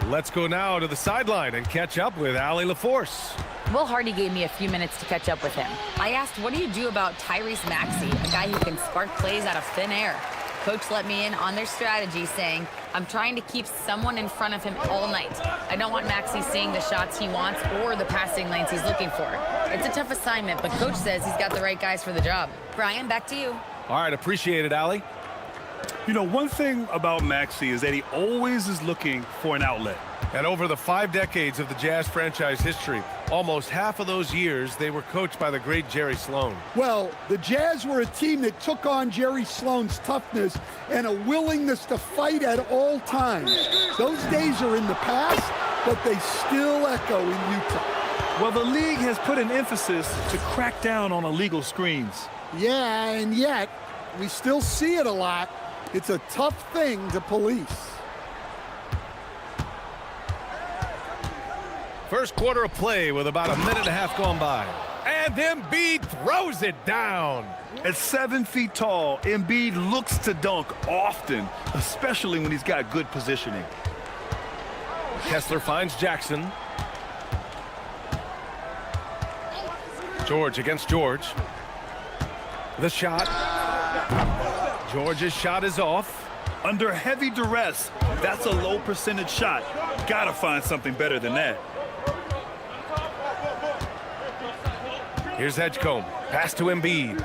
Let's go now to the sideline and catch up with Allie LaForce. Will Hardy gave me a few minutes to catch up with him. I asked, what do you do about Tyrese Maxey, a guy who can spark plays out of thin air? Coach let me in on their strategy, saying, I'm trying to keep someone in front of him all night. I don't want Maxey seeing the shots he wants or the passing lanes he's looking for. It's a tough assignment, but Coach says he's got the right guys for the job. Brian, back to you. All right, appreciate it, Allie. You know, one thing about Maxey is that he always is looking for an outlet. And over the 5 decades of the Jazz franchise history, almost half of those years, they were coached by the great Jerry Sloan. Well, the Jazz were a team that took on Jerry Sloan's toughness and a willingness to fight at all times. Those days are in the past, but they still echo in Utah. Well, the league has put an emphasis to crack down on illegal screens. Yeah, and yet, we still see it a lot. It's a tough thing to police. First quarter of play with about a minute and a half gone by. And Embiid throws it down. At 7 feet tall, Embiid looks to dunk often, especially when he's got good positioning. Kessler finds Jackson. George against George. The shot. George's shot is off. Under heavy duress, that's a low percentage shot. Gotta find something better than that. Here's Edgecombe. Pass to Embiid.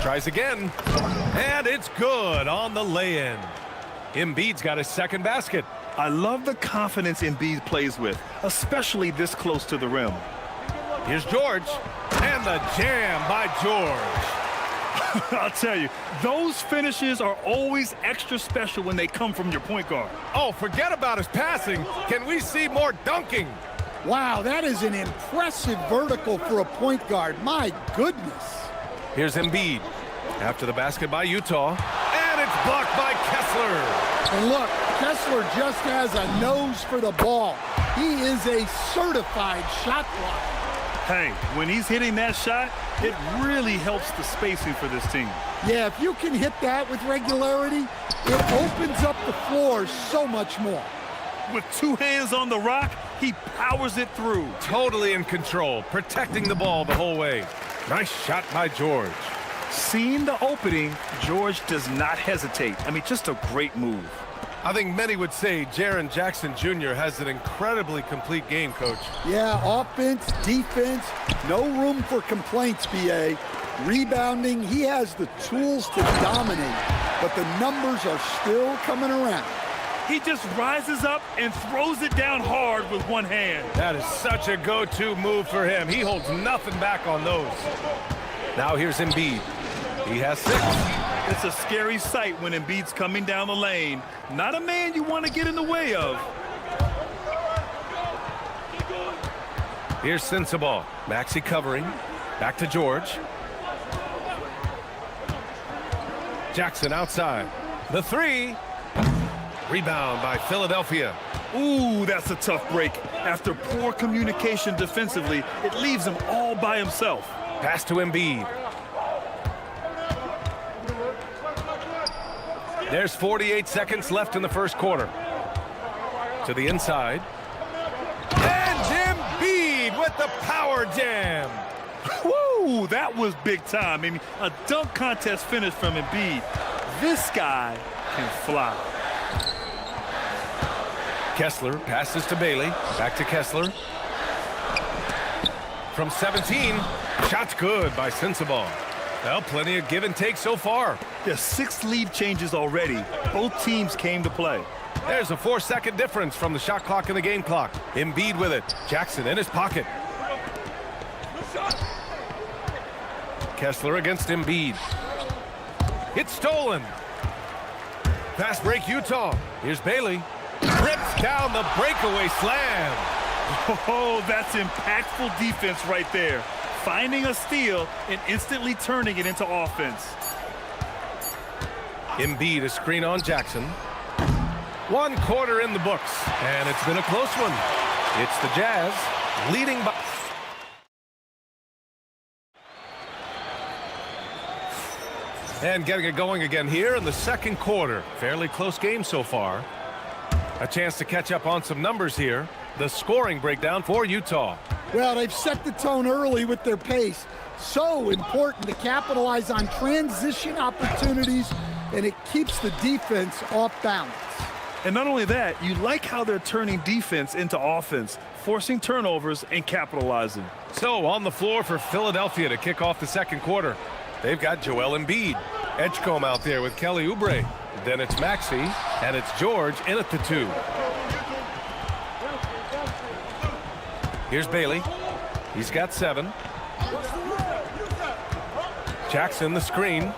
Tries again. And it's good on the lay-in. Embiid's got his second basket. I love the confidence Embiid plays with, especially this close to the rim. Here's George. And the jam by George. I'll tell you, those finishes are always extra special when they come from your point guard. Oh, forget about his passing. Can we see more dunking? Wow, that is an impressive vertical for a point guard. My goodness. Here's Embiid. After the basket by Utah. And it's blocked by Kessler. And look, Kessler just has a nose for the ball. He is a certified shot blocker. Hey, when he's hitting that shot, it really helps the spacing for this team. Yeah, if you can hit that with regularity, it opens up the floor so much more. With 2 hands on the rock, he powers it through. Totally in control, protecting the ball the whole way. Nice shot by George. Seeing the opening, George does not hesitate. I mean, just a great move. I think many would say Jaren Jackson Jr. has an incredibly complete game, Coach. Yeah, offense, defense, no room for complaints, B.A. Rebounding, he has the tools to dominate, but the numbers are still coming around. He just rises up and throws it down hard with one hand. That is such a go-to move for him. He holds nothing back on those. Now here's Embiid. He has 6. It's a scary sight when Embiid's coming down the lane. Not a man you want to get in the way of. Here's Sensabaugh. Maxey covering. Back to George. Jackson outside. The 3. Rebound by Philadelphia. Ooh, that's a tough break. After poor communication defensively, it leaves him all by himself. Pass to Embiid. There's 48 seconds left in the first quarter. To the inside. And Embiid with the power jam. Woo, that was big time. I mean, a dunk contest finish from Embiid. This guy can fly. Kessler passes to Bailey. Back to Kessler. From 17, shot's good by Sensabaugh. Well, plenty of give and take so far. There's 6 lead changes already. Both teams came to play. There's a 4-second difference from the shot clock and the game clock. Embiid with it. Jackson in his pocket. Kessler against Embiid. It's stolen. Fast break Utah. Here's Bailey. Rips down the breakaway slam. Oh, that's impactful defense right there. Finding a steal and instantly turning it into offense. Embiid a screen on Jackson. 1 quarter in the books, and it's been a close one. It's the Jazz leading by... And getting it going again here in the second quarter. Fairly close game so far. A chance to catch up on some numbers here. The scoring breakdown for Utah. Well, they've set the tone early with their pace. So important to capitalize on transition opportunities, and it keeps the defense off balance. And not only that, you like how they're turning defense into offense, forcing turnovers and capitalizing. So on the floor for Philadelphia to kick off the second quarter. They've got Joel Embiid. Edgecombe out there with Kelly Oubre. Then it's Maxey, and it's George in at the 2. Here's Bailey. He's got 7. Jackson the screen.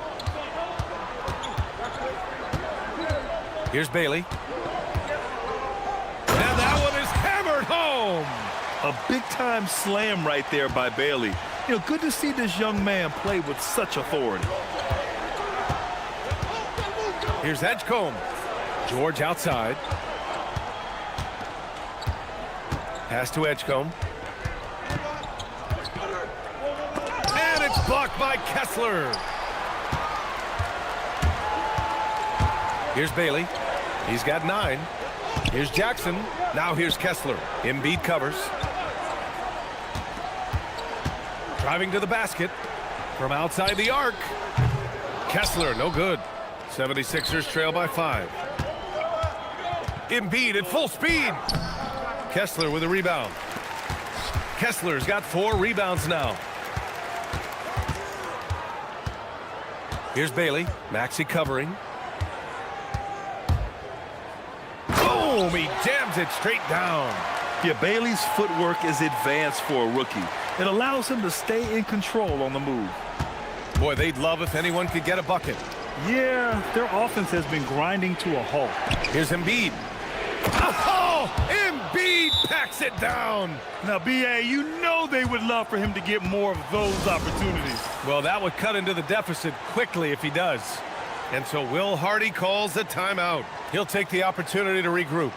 Here's Bailey. And that one is hammered home. A big-time slam right there by Bailey. You know, good to see this young man play with such authority. Here's Edgecombe. George outside. Pass to Edgecombe. And it's blocked by Kessler. Here's Bailey. He's got 9. Here's Jackson. Now here's Kessler. Embiid covers. Driving to the basket from outside the arc. Kessler, no good. 76ers trail by 5. Embiid at full speed. Kessler with a rebound. Kessler's got 4 rebounds now. Here's Bailey. Maxey covering. Boom! He jams it straight down. Yeah, Bailey's footwork is advanced for a rookie. It allows him to stay in control on the move. Boy, they'd love if anyone could get a bucket. Yeah, their offense has been grinding to a halt. Here's Embiid. Oh! Embiid packs it down. Now, B.A., you know they would love for him to get more of those opportunities. Well, that would cut into the deficit quickly if he does. And so Will Hardy calls the timeout. He'll take the opportunity to regroup.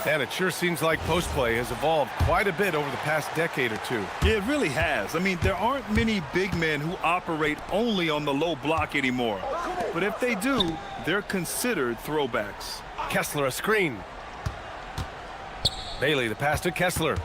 And it sure seems like post play has evolved quite a bit over the past decade or two. It really has. I mean, there aren't many big men who operate only on the low block anymore. But if they do, they're considered throwbacks. Kessler a screen. Bailey the pass to Kessler.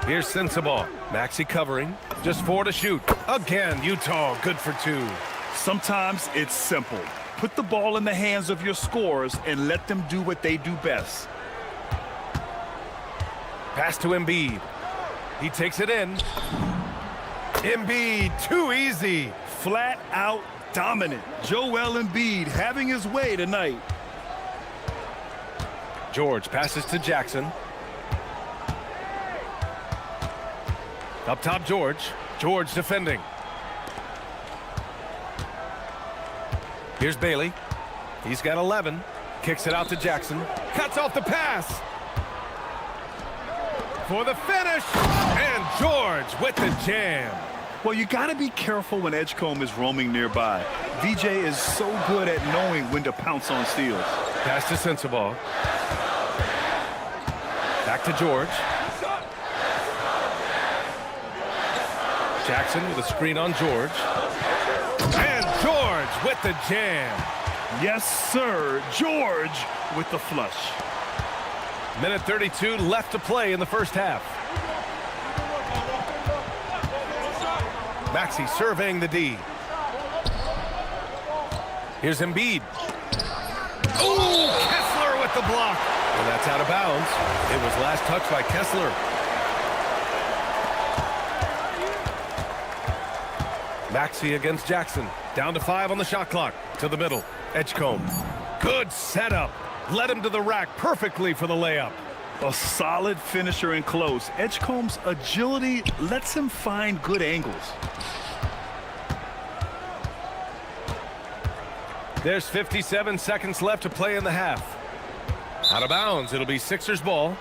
Here's Sensabaugh. Maxey covering. Just 4 to shoot. Again, Utah good for 2. Sometimes it's simple. Put the ball in the hands of your scorers and let them do what they do best. Pass to Embiid. He takes it in. Embiid, too easy. Flat out dominant. Joel Embiid having his way tonight. George passes to Jackson. Up top, George. George defending. Here's Bailey. He's got 11. Kicks it out to Jackson. Cuts off the pass. For the finish. And George with the jam. Well, you got to be careful when Edgecombe is roaming nearby. VJ is so good at knowing when to pounce on steals. Pass to Sensabaugh. Back to George. Jackson with a screen on George. And George with the jam. Yes, sir. George with the flush. Minute 32 left to play in the first half. Maxey surveying the D. Here's Embiid. Ooh, Kessler with the block. And that's out of bounds. It was last touched by Kessler. Maxey against Jackson. Down to 5 on the shot clock. To the middle. Edgecombe. Good setup. Led him to the rack perfectly for the layup. A solid finisher in close. Edgecombe's agility lets him find good angles. There's 57 seconds left to play in the half. Out of bounds. It'll be Sixers ball.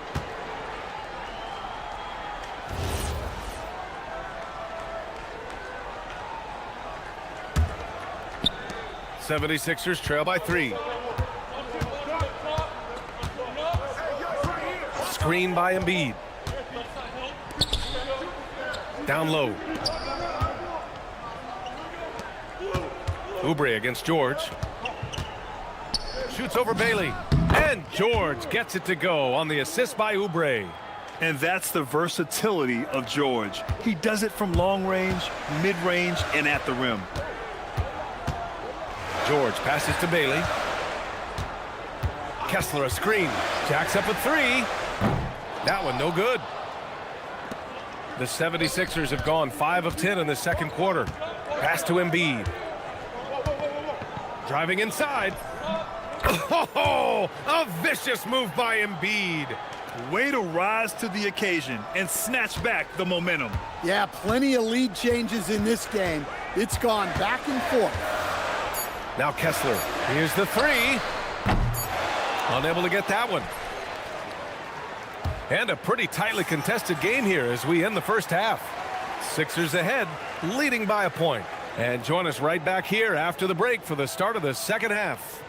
'76ers trail by 3. Screen by Embiid. Down low. Oubre against George. Shoots over Bailey. And George gets it to go on the assist by Oubre. And that's the versatility of George. He does it from long range, mid-range, and at the rim. George passes to Bailey. Kessler a screen. Jacks up a 3. That one no good. The 76ers have gone 5 of 10 in the second quarter. Pass to Embiid. Driving inside. Oh, a vicious move by Embiid. Way to rise to the occasion and snatch back the momentum. Yeah, plenty of lead changes in this game. It's gone back and forth. Now Kessler. Here's the 3. Unable to get that one. And a pretty tightly contested game here as we end the first half. Sixers ahead, leading by a point. And join us right back here after the break for the start of the second half.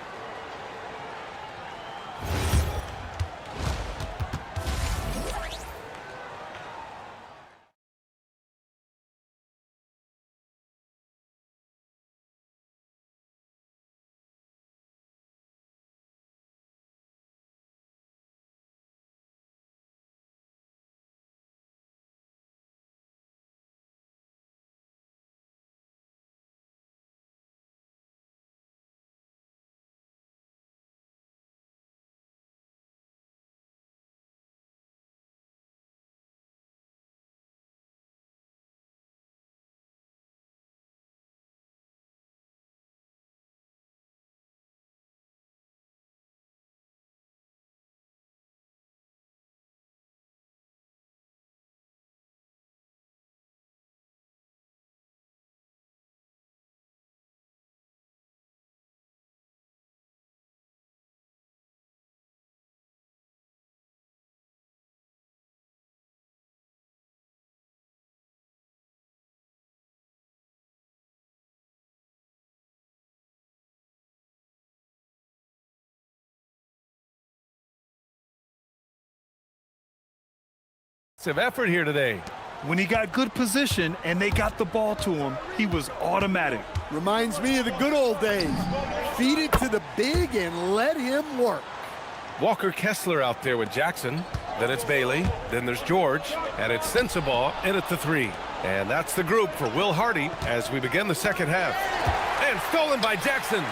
Effort here today. When he got good position and they got the ball to him, he was automatic. Reminds me of the good old days. Feed it to the big and let him work. Walker Kessler out there with Jackson. Then it's Bailey. Then there's George. And it's Sensabaugh in at the 3. And that's the group for Will Hardy as we begin the second half. And stolen by Jackson.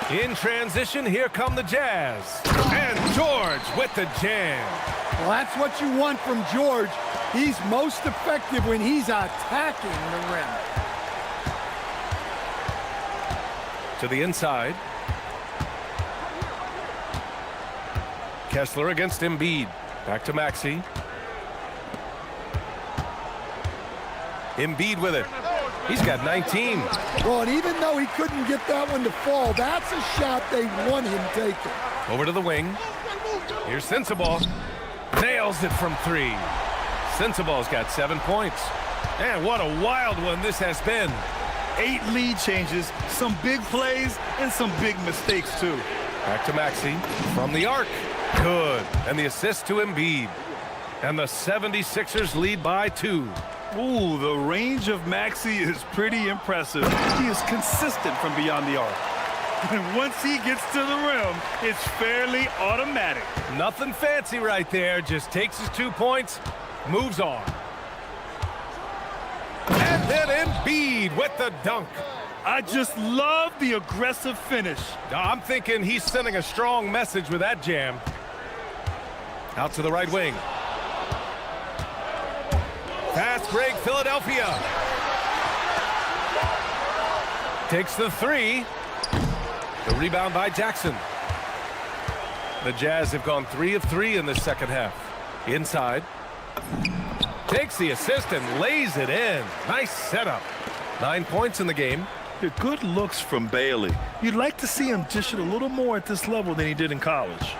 In transition, here come the Jazz. And George with the jam. Well, that's what you want from George. He's most effective when he's attacking the rim. To the inside. Kessler against Embiid. Back to Maxey. Embiid with it. He's got 19. Well, and even though he couldn't get that one to fall, that's a shot they want him taking. Over to the wing. Here's Sensabaugh. Nails it from 3. Sensabaugh's got 7 points. And what a wild one this has been. 8 lead changes, some big plays, and some big mistakes, too. Back to Maxey from the arc. Good. And the assist to Embiid. And the 76ers lead by 2. Ooh, the range of Maxey is pretty impressive. He is consistent from beyond the arc. And once he gets to the rim, it's fairly automatic. Nothing fancy right there. Just takes his 2 points, moves on. And then Embiid with the dunk. I just love the aggressive finish. I'm thinking he's sending a strong message with that jam. Out to the right wing. Fast break, Philadelphia. Takes the three. The rebound by Jackson. The Jazz have gone 3 of 3 in the second half. Inside. Takes the assist and lays it in. Nice setup. 9 points in the game. Good looks from Bailey. You'd like to see him dish it a little more at this level than he did in college.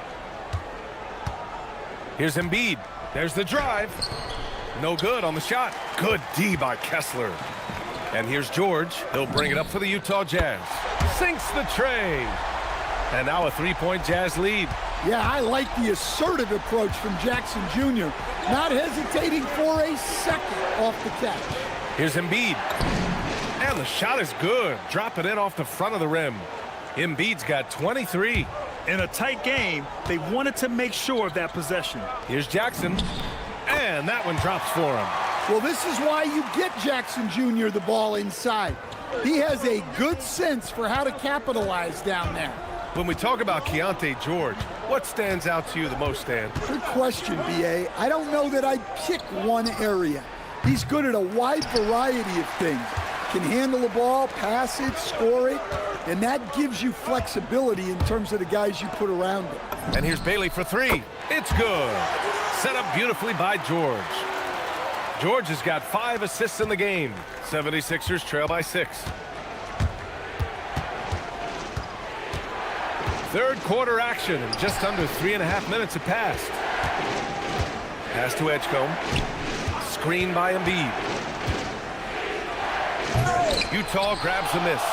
Here's Embiid. There's the drive. No good on the shot. Good D by Kessler. And here's George. He'll bring it up for the Utah Jazz. Sinks the tray. And now a 3-point Jazz lead. Yeah, I like the assertive approach from Jackson Jr. Not hesitating for a second off the catch. Here's Embiid. And the shot is good. Drop it in off the front of the rim. Embiid's got 23. In a tight game, they wanted to make sure of that possession. Here's Jackson. And that one drops for him. Well, this is why you get Jackson Jr. the ball inside. He has a good sense for how to capitalize down there. When we talk about Keontae George, what stands out to you the most, Stan? Good question, B.A. I don't know that I'd pick one area. He's good at a wide variety of things. Can handle the ball, pass it, score it, and that gives you flexibility in terms of the guys you put around him. And here's Bailey for three. It's good. Set up beautifully by George. George has got 5 assists in the game. 76ers trail by 6. Third quarter action, and just under 3.5 minutes have passed. Pass to Edgecombe. Screen by Embiid. Utah grabs the miss.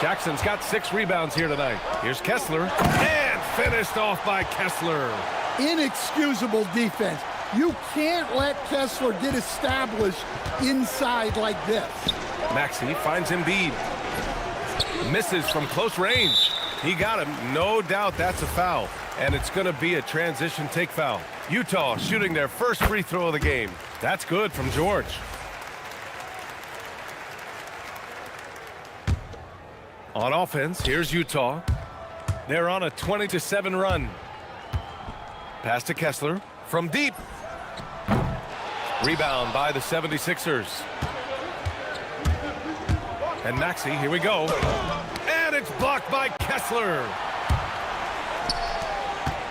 Jackson's got 6 rebounds here tonight. Here's Kessler, and finished off by Kessler. Inexcusable defense. You can't let Kessler get established inside like this. Maxey finds Embiid. Misses from close range. He got him. No doubt that's a foul. And it's going to be a transition take foul. Utah shooting their first free throw of the game. That's good from George. On offense, here's Utah. They're on a 20-7 run. Pass to Kessler from deep. Rebound by the 76ers. And Maxey, here we go. And it's blocked by Kessler.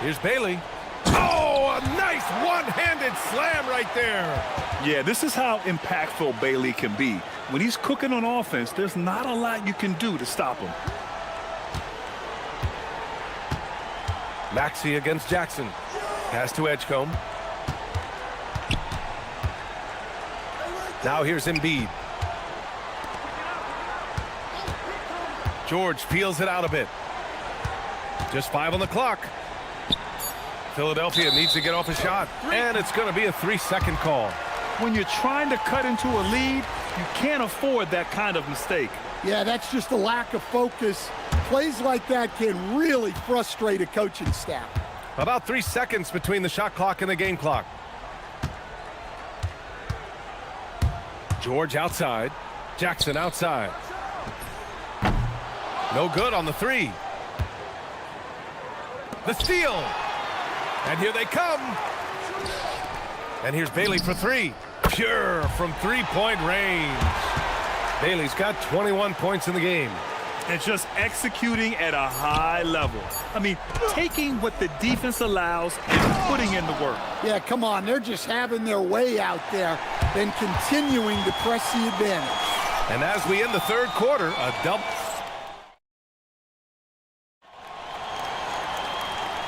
Here's Bailey. Oh, a nice one-handed slam right there. Yeah, this is how impactful Bailey can be. When he's cooking on offense, there's not a lot you can do to stop him. Maxey against Jackson. Pass to Edgecombe. Now here's Embiid. George peels it out a bit. Just 5 on the clock. Philadelphia needs to get off a shot, and it's going to be a 3-second call. When you're trying to cut into a lead, you can't afford that kind of mistake. Yeah, that's just a lack of focus. Plays like that can really frustrate a coaching staff. About 3 seconds between the shot clock and the game clock. George outside. Jackson outside. No good on the 3. The steal. And here they come. And here's Bailey for 3. Pure from 3-point range. Bailey's got 21 points in the game. And just executing at a high level. I mean, taking what the defense allows and putting in the work. Yeah, come on. They're just having their way out there and continuing to press the advantage. And as we end the third quarter, a double.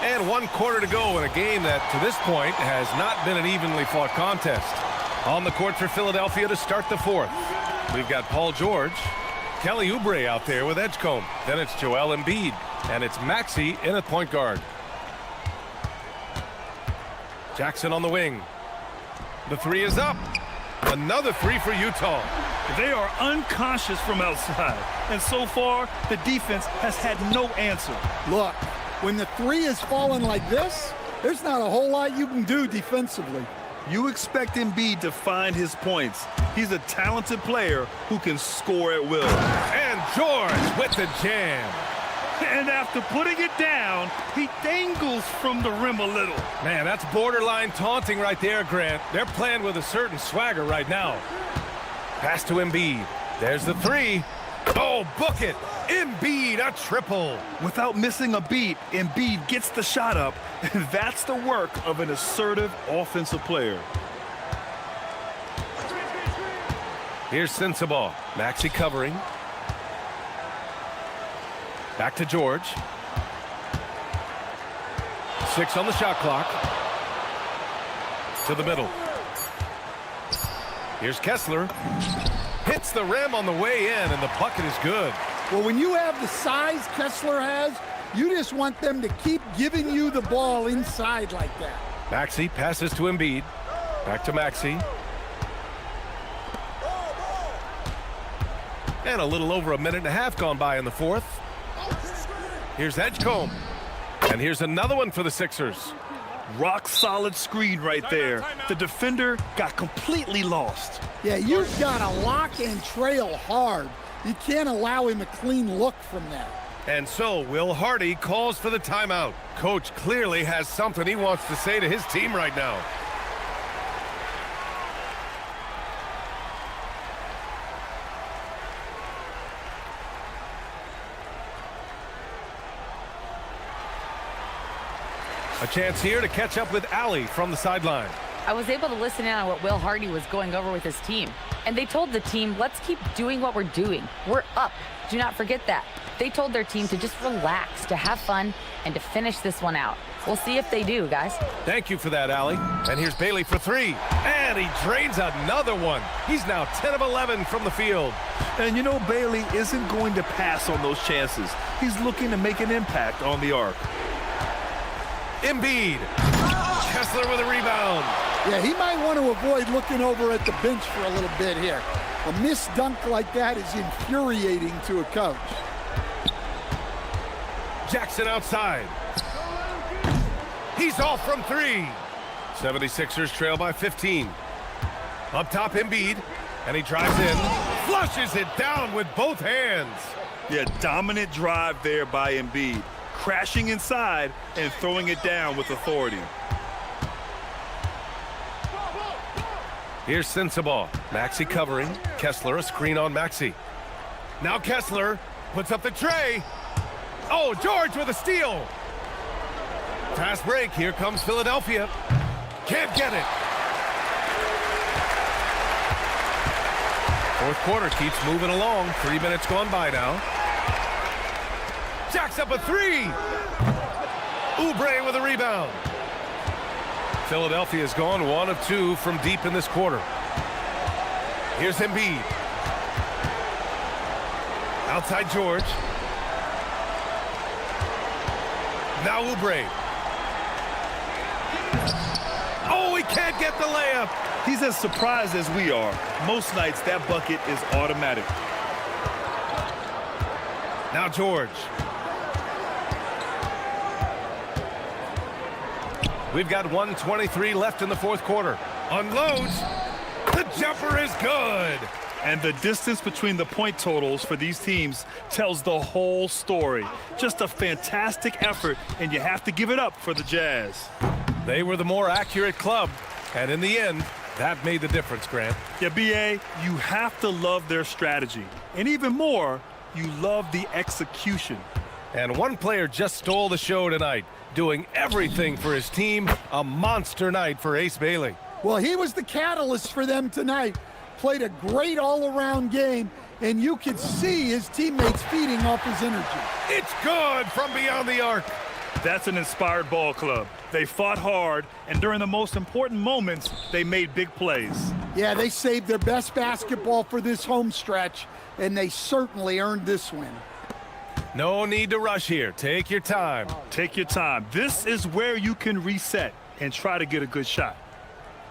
And 1 quarter to go in a game that, to this point, has not been an evenly fought contest. On the court for Philadelphia to start the fourth. We've got Paul George, Kelly Oubre out there with Edgecombe. Then it's Joel Embiid, and it's Maxey in at point guard. Jackson on the wing. The 3 is up. Another three for Utah. They are unconscious from outside, and so far, the defense has had no answer. Look, when the three is falling like this, there's not a whole lot you can do defensively. You expect Embiid to find his points. He's a talented player who can score at will. And George with the jam. And after putting it down, he dangles from the rim a little. Man, that's borderline taunting right there, Grant. They're playing with a certain swagger right now. Pass to Embiid. There's the three. Oh, book it. Embiid, a triple. Without missing a beat, Embiid gets the shot up. And that's the work of an assertive offensive player. Here's Sensabaugh. Maxey covering. Back to George. 6 on the shot clock. To the middle. Here's Kessler. Hits the rim on the way in, and the bucket is good. Well, when you have the size Kessler has, you just want them to keep giving you the ball inside like that. Maxey passes to Embiid. Back to Maxey. And a little over a minute and a half gone by in the fourth. Here's Edgecombe. And here's another one for the Sixers. Rock solid screen right there. The defender got completely lost. Yeah, you've got to lock and trail hard. You can't allow him a clean look from that. And so Will Hardy calls for the timeout. Coach clearly has something he wants to say to his team right now. A chance here to catch up with Allie from the sideline. I was able to listen in on what Will Hardy was going over with his team. And they told the team, let's keep doing what we're doing. We're up. Do not forget that. They told their team to just relax, to have fun, and to finish this one out. We'll see if they do, guys. Thank you for that, Allie. And here's Bailey for three. And he drains another one. He's now 10 of 11 from the field. And you know, Bailey isn't going to pass on those chances. He's looking to make an impact on the arc. Embiid. Kessler with a rebound. Yeah, he might want to avoid looking over at the bench for a little bit here. A missed dunk like that is infuriating to a coach. Jackson outside. He's off from three. 76ers trail by 15. Up top, Embiid. And he drives in. Flushes it down with both hands. Yeah, dominant drive there by Embiid. Crashing inside and throwing it down with authority. Here's Sensabaugh. Maxey covering. Kessler a screen on Maxey. Now Kessler puts up the tray. Oh, George with a steal. Fast break. Here comes Philadelphia. Can't get it. Fourth quarter keeps moving along. 3 minutes gone by now. Jacks up a three. Oubre with a rebound. Philadelphia's gone 1 of 2 from deep in this quarter. Here's Embiid. Outside George. Now Oubre. Oh, he can't get the layup. He's as surprised as we are. Most nights that bucket is automatic. Now George. We've got 1:23 left in the fourth quarter. Unloads. The jumper is good. And the distance between the point totals for these teams tells the whole story. Just a fantastic effort, and you have to give it up for the Jazz. They were the more accurate club, and in the end, that made the difference, Grant. Yeah, B.A., you have to love their strategy. And even more, you love the execution. And one player just stole the show tonight, doing everything for his team. A monster night for Ace Bailey. Well, he was the catalyst for them tonight. Played a great all-around game, and you could see his teammates feeding off his energy. It's good from beyond the arc. That's an inspired ball club. They fought hard, and during the most important moments, they made big plays. Yeah, they saved their best basketball for this home stretch, and they certainly earned this win. No need to rush here. Take your time. Take your time. This is where you can reset and try to get a good shot.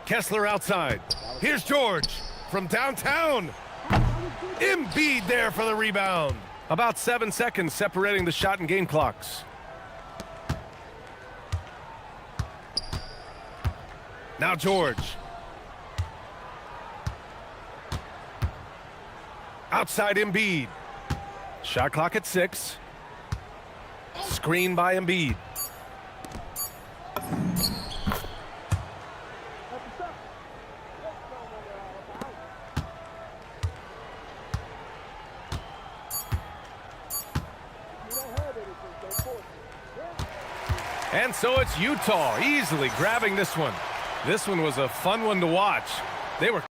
Kessler outside. Here's George from downtown. Embiid there for the rebound. About 7 seconds separating the shot and game clocks. Now George. Outside Embiid. Shot clock at 6. Screen by Embiid. And so it's Utah easily grabbing this one. This one was a fun one to watch. They were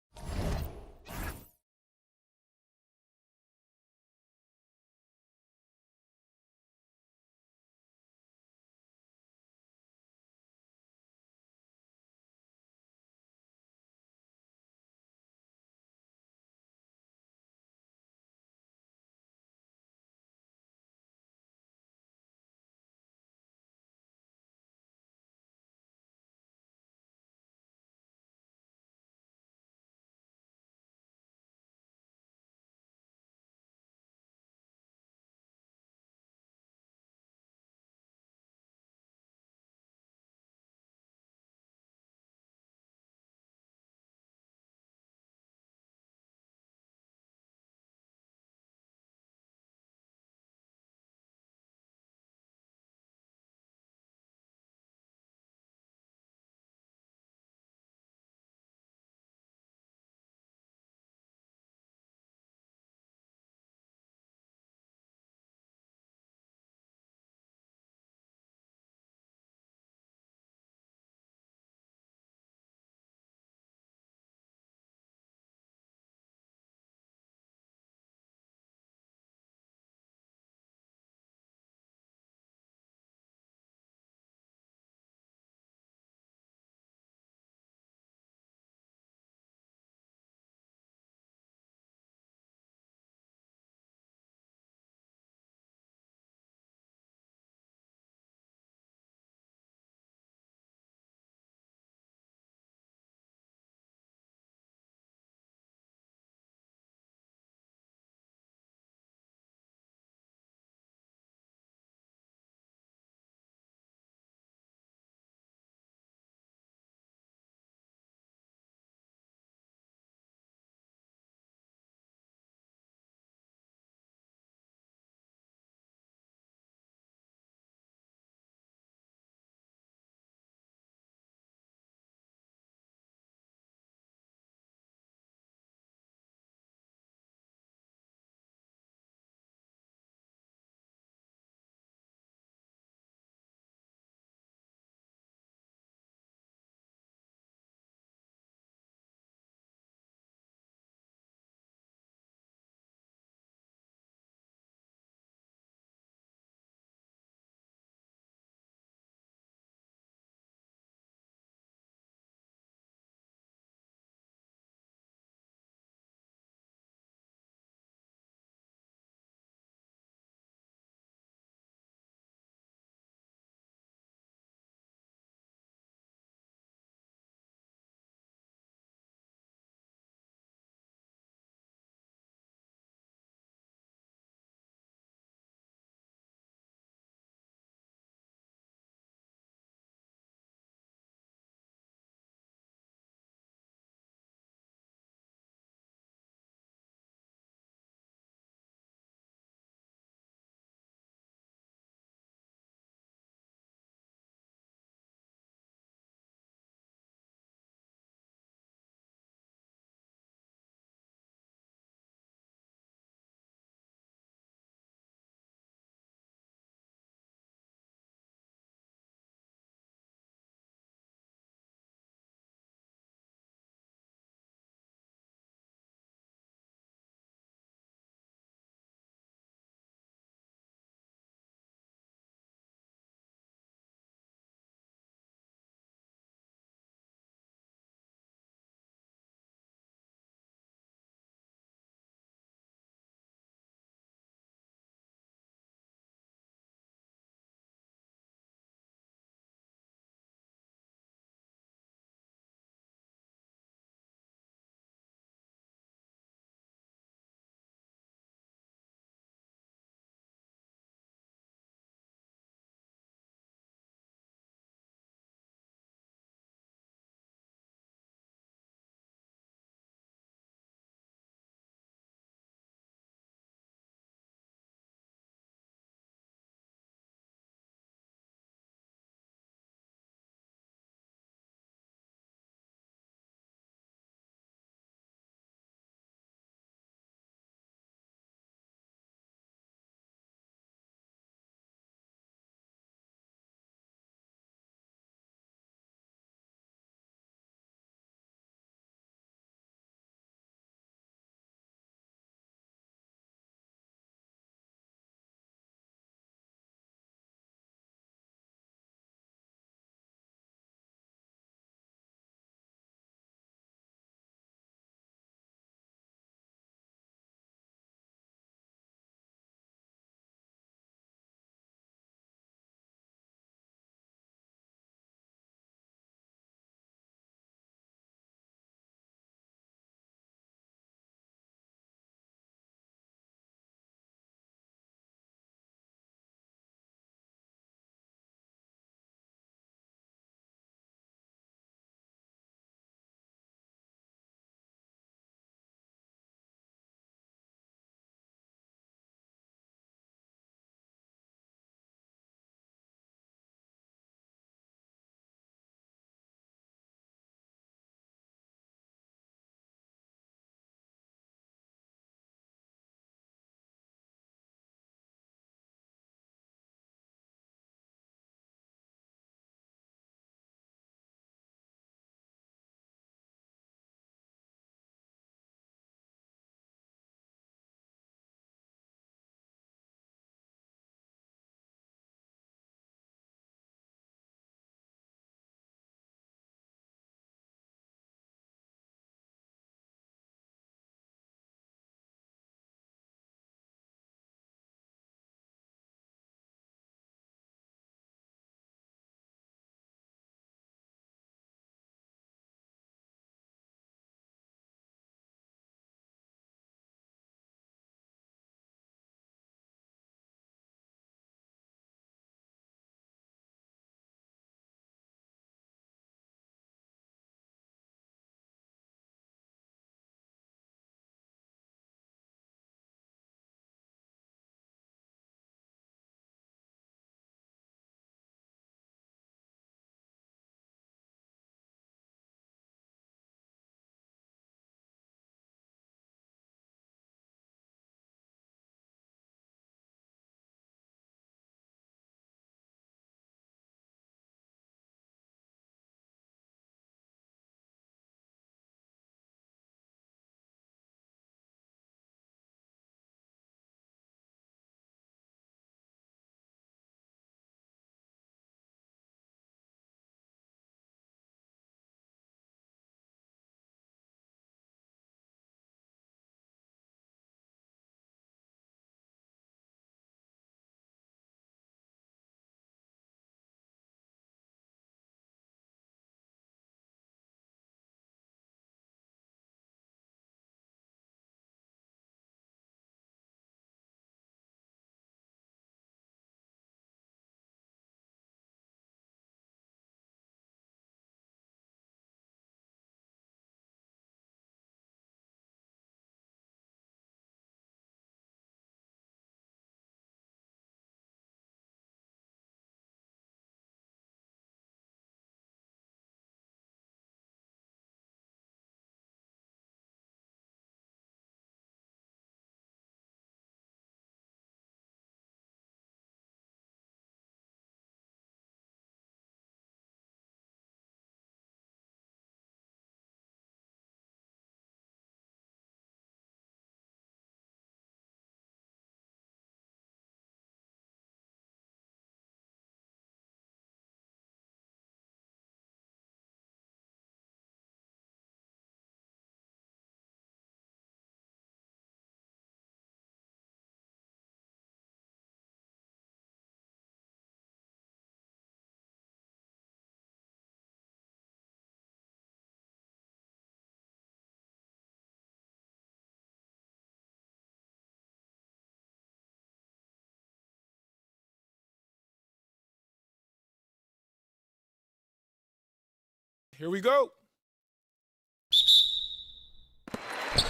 Here we go.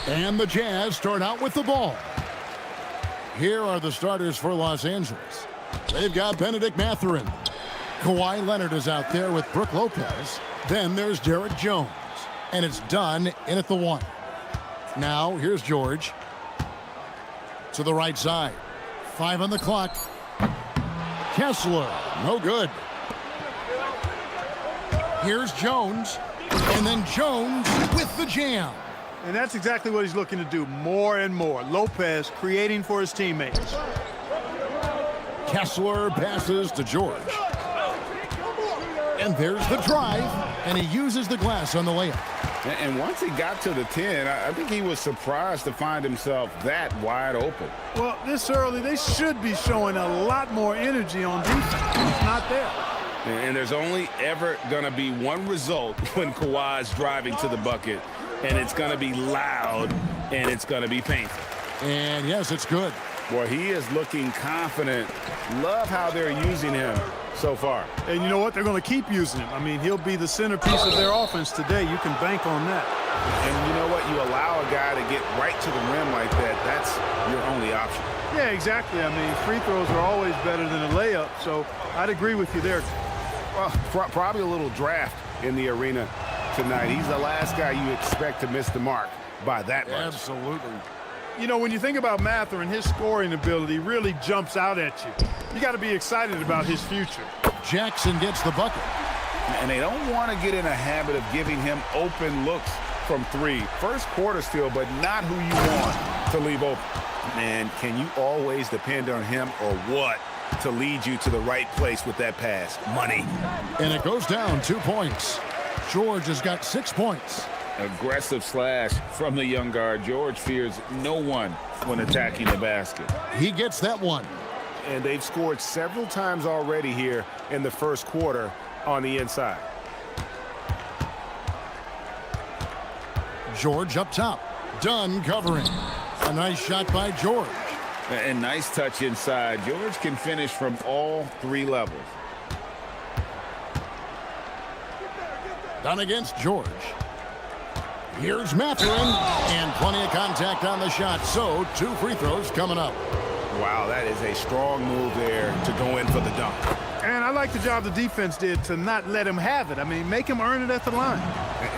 And the Jazz start out with the ball. Here are the starters for Los Angeles. They've got Benedict Mathurin. Kawhi Leonard is out there with Brook Lopez. Then there's Derek Jones. And it's done in at the 1. Now, here's George. To the right side. 5 on the clock. Kessler, no good. Here's Jones. And then Jones with the jam. And that's exactly what he's looking to do more and more. Lopez creating for his teammates. Kessler passes to George. And there's the drive, and he uses the glass on the layup. And once he got to the 10, I think he was surprised to find himself that wide open. Well, this early, they should be showing a lot more energy on defense. It's not there. And there's only ever going to be one result when Kawhi's driving to the bucket, and it's going to be loud, and it's going to be painful. And yes, it's good. Boy, he is looking confident. Love how they're using him so far. And you know what? They're going to keep using him. I mean, he'll be the centerpiece of their offense today. You can bank on that. And you know what? You allow a guy to get right to the rim like that, that's your only option. Yeah, exactly. I mean, free throws are always better than a layup, so I'd agree with you there. Well, probably a little draft in the arena tonight. He's the last guy you expect to miss the mark by that much. Absolutely. You know, when you think about Mathurin, his scoring ability really jumps out at you. You got to be excited about his future. Jackson gets the bucket. And they don't want to get in a habit of giving him open looks from 3. First quarter still, but not who you want to leave open. Man, can you always depend on him or what to lead you to the right place with that pass? Money. And it goes down 2 points. George has got 6 points. Aggressive slash from the young guard. George fears no one when attacking the basket. He gets that one. And they've scored several times already here in the first quarter on the inside. George up top. Dunn covering. A nice shot by George. And nice touch inside. George can finish from all 3 levels. Dunn against George. Here's Mathurin, and plenty of contact on the shot, so 2 free throws coming up. Wow, that is a strong move there to go in for the dunk. And I like the job the defense did to not let him have it. I mean, make him earn it at the line.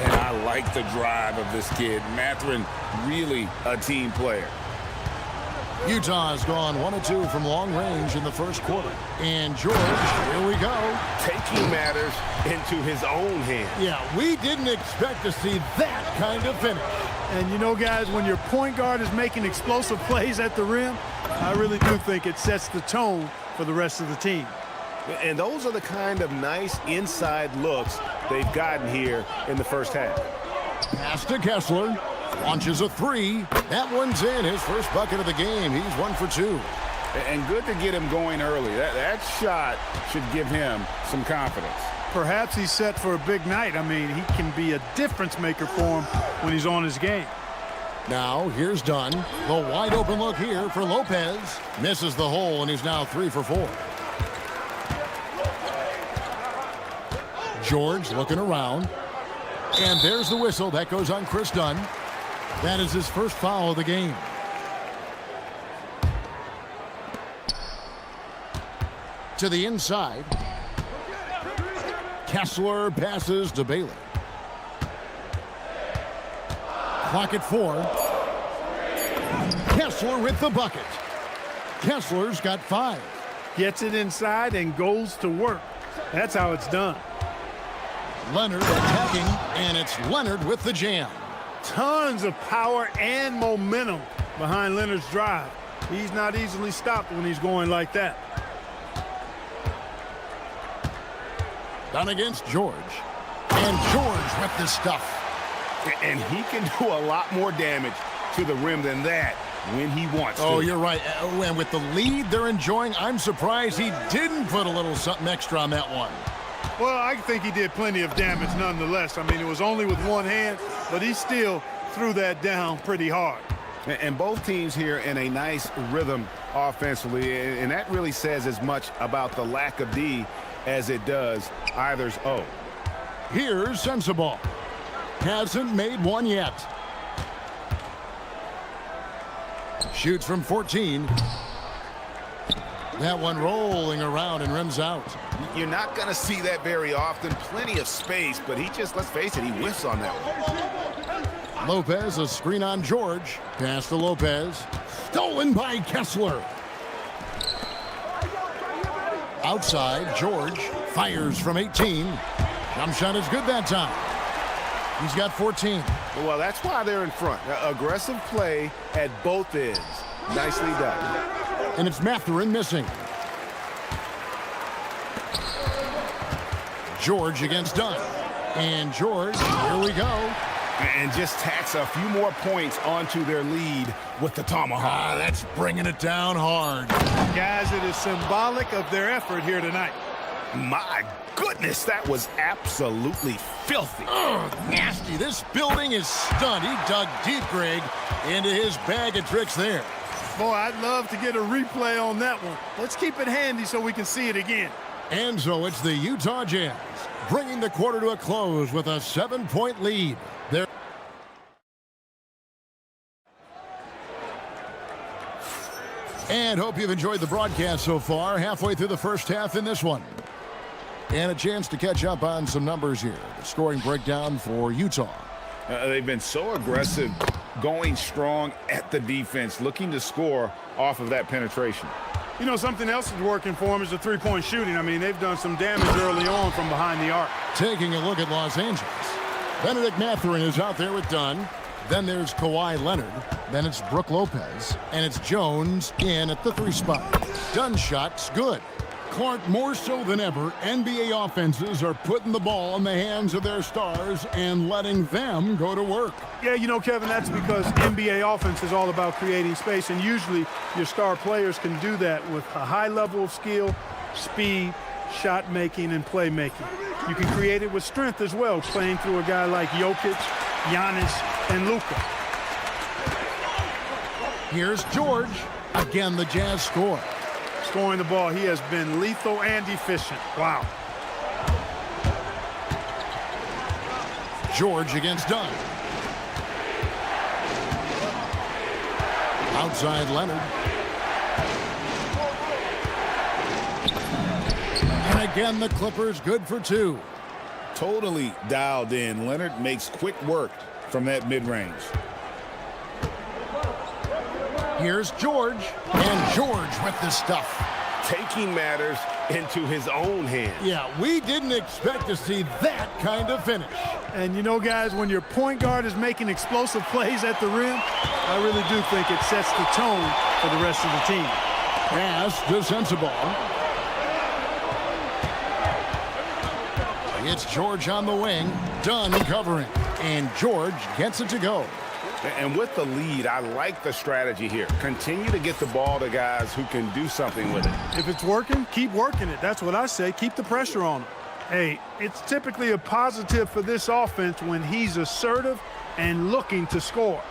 And I like the drive of this kid. Mathurin, really a team player. Utah's gone 1 of 2 from long range in the first quarter. And George, here we go. Taking matters into his own hands. Yeah, we didn't expect to see that kind of finish. And you know, guys, when your point guard is making explosive plays at the rim, I really do think it sets the tone for the rest of the team. And those are the kind of nice inside looks they've gotten here in the first half. Pass to Kessler. Launches a 3. That one's in. His first bucket of the game. He's 1 for 2. And good to get him going early. That shot should give him some confidence. Perhaps he's set for a big night. I mean, he can be a difference maker for him when he's on his game. Now, here's Dunn. The wide open look here for Lopez. Misses the hole, and he's now 3 for 4. George looking around. And there's the whistle. That goes on Chris Dunn. That is his first foul of the game. To the inside. Kessler passes to Bailey. Clock at 4. Kessler with the bucket. Kessler's got 5. Gets it inside and goes to work. That's how it's done. Leonard attacking, and it's Leonard with the jam. Tons of power and momentum behind Leonard's drive. He's not easily stopped when he's going like that. Done against George. And George with the stuff. And he can do a lot more damage to the rim than that when he wants to. Oh, you're right. And with the lead they're enjoying, I'm surprised he didn't put a little something extra on that one. Well, I think he did plenty of damage nonetheless. I mean, it was only with one hand, but he still threw that down pretty hard. And both teams here in a nice rhythm offensively, and that really says as much about the lack of D as it does either's O. Here's Sensible. Hasn't made one yet. Shoots from 14. That one rolling around and rims out. You're not going to see that very often. Plenty of space, but he just, let's face it, he whiffs on that one. Lopez, a screen on George. Pass to Lopez. Stolen by Kessler. Outside, George fires from 18. Jump shot is good that time. He's got 14. Well, that's why they're in front. Aggressive play at both ends. Nicely done. And it's Mathurin missing. George against Dunn. And George, here we go. And just tacks a few more points onto their lead with the tomahawk. That's bringing it down hard. Guys, it is symbolic of their effort here tonight. My goodness, that was absolutely filthy. Ugh, nasty. This building is stunned. He dug deep, Greg, into his bag of tricks there. Boy, I'd love to get a replay on that one. Let's keep it handy so we can see it again. And so it's the Utah Jazz bringing the quarter to a close with a 7-point lead. They're and hope you've enjoyed the broadcast so far. Halfway through the first half in this one. And a chance to catch up on some numbers here. The scoring breakdown for Utah. They've been so aggressive, going strong at the defense, looking to score off of that penetration. You know, something else is working for them is the three-point shooting. I mean, they've done some damage early on from behind the arc. Taking a look at Los Angeles. Benedict Mathurin is out there with Dunn. Then there's Kawhi Leonard. Then it's Brook Lopez. And it's Jones in at the 3 spot. Dunn's shot's good. Clark, more so than ever, NBA offenses are putting the ball in the hands of their stars and letting them go to work. Yeah, you know, Kevin, that's because NBA offense is all about creating space, and usually your star players can do that with a high level of skill, speed, shot making, and playmaking. You can create it with strength as well, playing through a guy like Jokic, Giannis, and Luka. Here's George. Again, the Jazz score. Scoring the ball, he has been lethal and efficient. Wow. George against Dunn. Outside Leonard. And again, the Clippers good for 2. Totally dialed in. Leonard makes quick work from that mid-range. Here's George. And George with the stuff. Taking matters into his own hands. Yeah, we didn't expect to see that kind of finish. And you know, guys, when your point guard is making explosive plays at the rim, I really do think it sets the tone for the rest of the team. Pass to Sensible. It's George on the wing. Dunn covering. And George gets it to go. And with the lead, I like the strategy here. Continue to get the ball to guys who can do something with it. If it's working, keep working it. That's what I say. Keep the pressure on him. Hey, it's typically a positive for this offense when he's assertive and looking to score.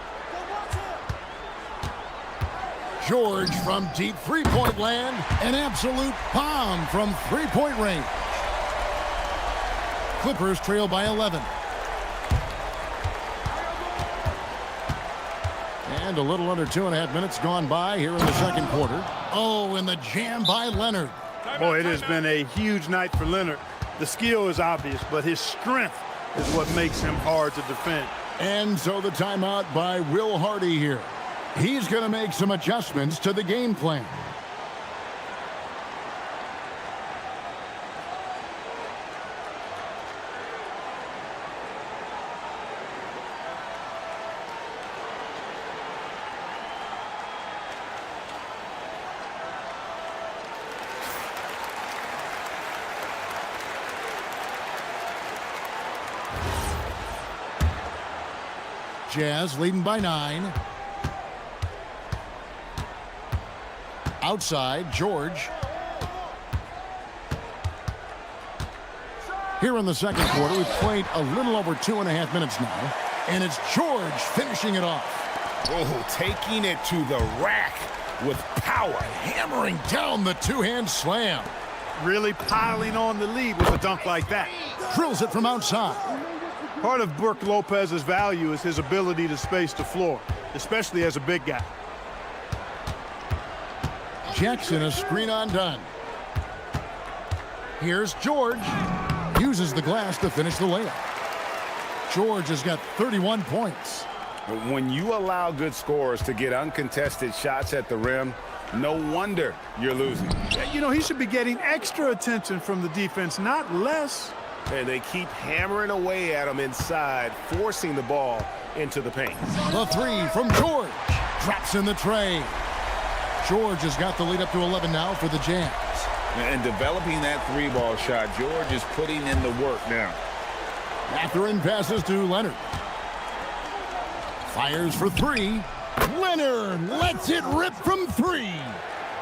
George from deep three-point land. An absolute bomb from three-point range. Clippers trail by 11. And a little under 2.5 minutes gone by here in the second quarter. Oh, and the jam by Leonard. Boy, it has been a huge night for Leonard. The skill is obvious, but his strength is what makes him hard to defend. And so the timeout by Will Hardy here. He's going to make some adjustments to the game plan. Jazz leading by 9. Outside, George. Here in the second quarter, we've played a little over 2.5 minutes now. And it's George finishing it off. Oh, taking it to the rack with power. Hammering down the two-hand slam. Really piling on the lead with a dunk like that. Drills it from outside. Part of Brook Lopez's value is his ability to space the floor, especially as a big guy. Jackson, a screen on Dunn. Here's George. Uses the glass to finish the layup. George has got 31 points. When you allow good scorers to get uncontested shots at the rim, no wonder you're losing. You know, he should be getting extra attention from the defense, not less. And they keep hammering away at him inside, forcing the ball into the paint. The three from George. Drops in the tray. George has got the lead up to 11 now for the Jazz. And developing that three-ball shot, George is putting in the work now. Mathurin passes to Leonard. Fires for three. Leonard lets it rip from three.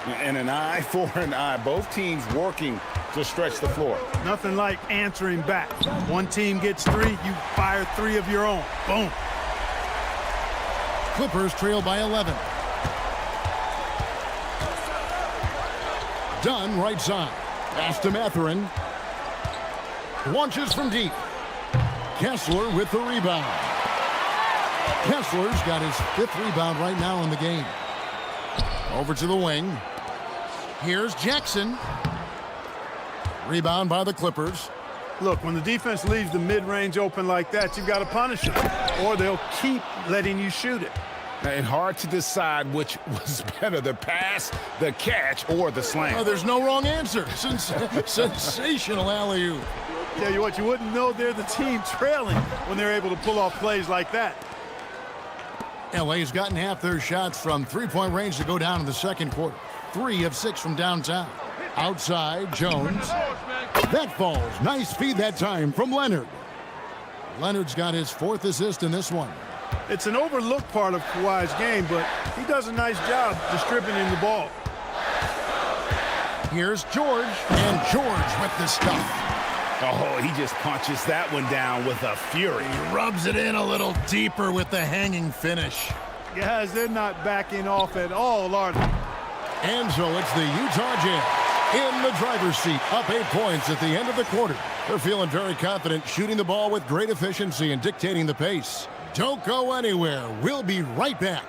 And an eye for an eye. Both teams working to stretch the floor. Nothing like answering back. One team gets three, you fire three of your own. Boom. Clippers trail by 11. Dunn right side. Pass to Mathurin. Launches from deep. Kessler with the rebound. Kessler's got his 5th rebound right now in the game. Over to the wing. Here's Jackson. Rebound by the Clippers. Look, when the defense leaves the mid-range open like that, you've got to punish them, or they'll keep letting you shoot it. And hard to decide which was better, the pass, the catch, or the slam. Oh, there's no wrong answer. Sensational alley-oop. Tell you what, you wouldn't know they're the team trailing when they're able to pull off plays like that. LA's gotten half their shots from three-point range to go down in the second quarter. 3 of 6 from downtown. Outside, Jones. That falls. Nice feed that time from Leonard. Leonard's got his 4th assist in this one. It's an overlooked part of Kawhi's game, but he does a nice job distributing the ball. Here's George, and George with the stuff. Oh, he just punches that one down with a fury. He rubs it in a little deeper with the hanging finish. Guys, they're not backing off at all, are they? And so it's the Utah Jazz in the driver's seat, up 8 points at the end of the quarter. They're feeling very confident, shooting the ball with great efficiency and dictating the pace. Don't go anywhere. We'll be right back.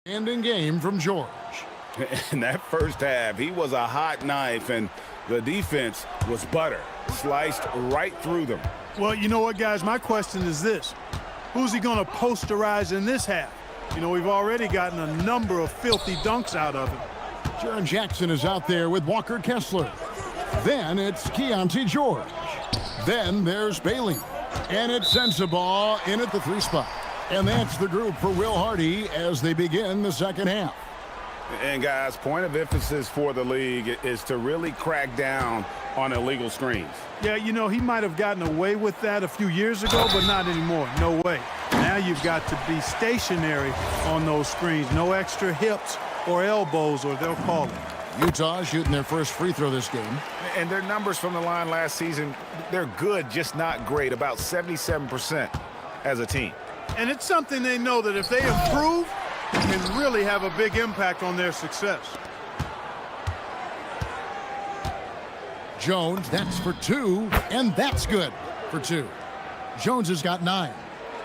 Ending game from George. In that first half, he was a hot knife, and the defense was butter, sliced right through them. Well, you know what, guys? My question is this. Who's he going to posterize in this half? You know, we've already gotten a number of filthy dunks out of him. Jaren Jackson is out there with Walker Kessler. Then it's Keontae George. Then there's Bailey. And it's Sensabaugh in at the 3 spot. And that's the group for Will Hardy as they begin the second half. And guys, point of emphasis for the league is to really crack down on illegal screens. Yeah, you know, he might have gotten away with that a few years ago, but not anymore. No way. Now you've got to be stationary on those screens. No extra hips or elbows, or they'll call it. Utah shooting their first free throw this game. And their numbers from the line last season, they're good, just not great, about 77%. as a team. And it's something they know that if they improve, it can really have a big impact on their success. Jones, that's for 2, and that's good for 2. Jones has got 9.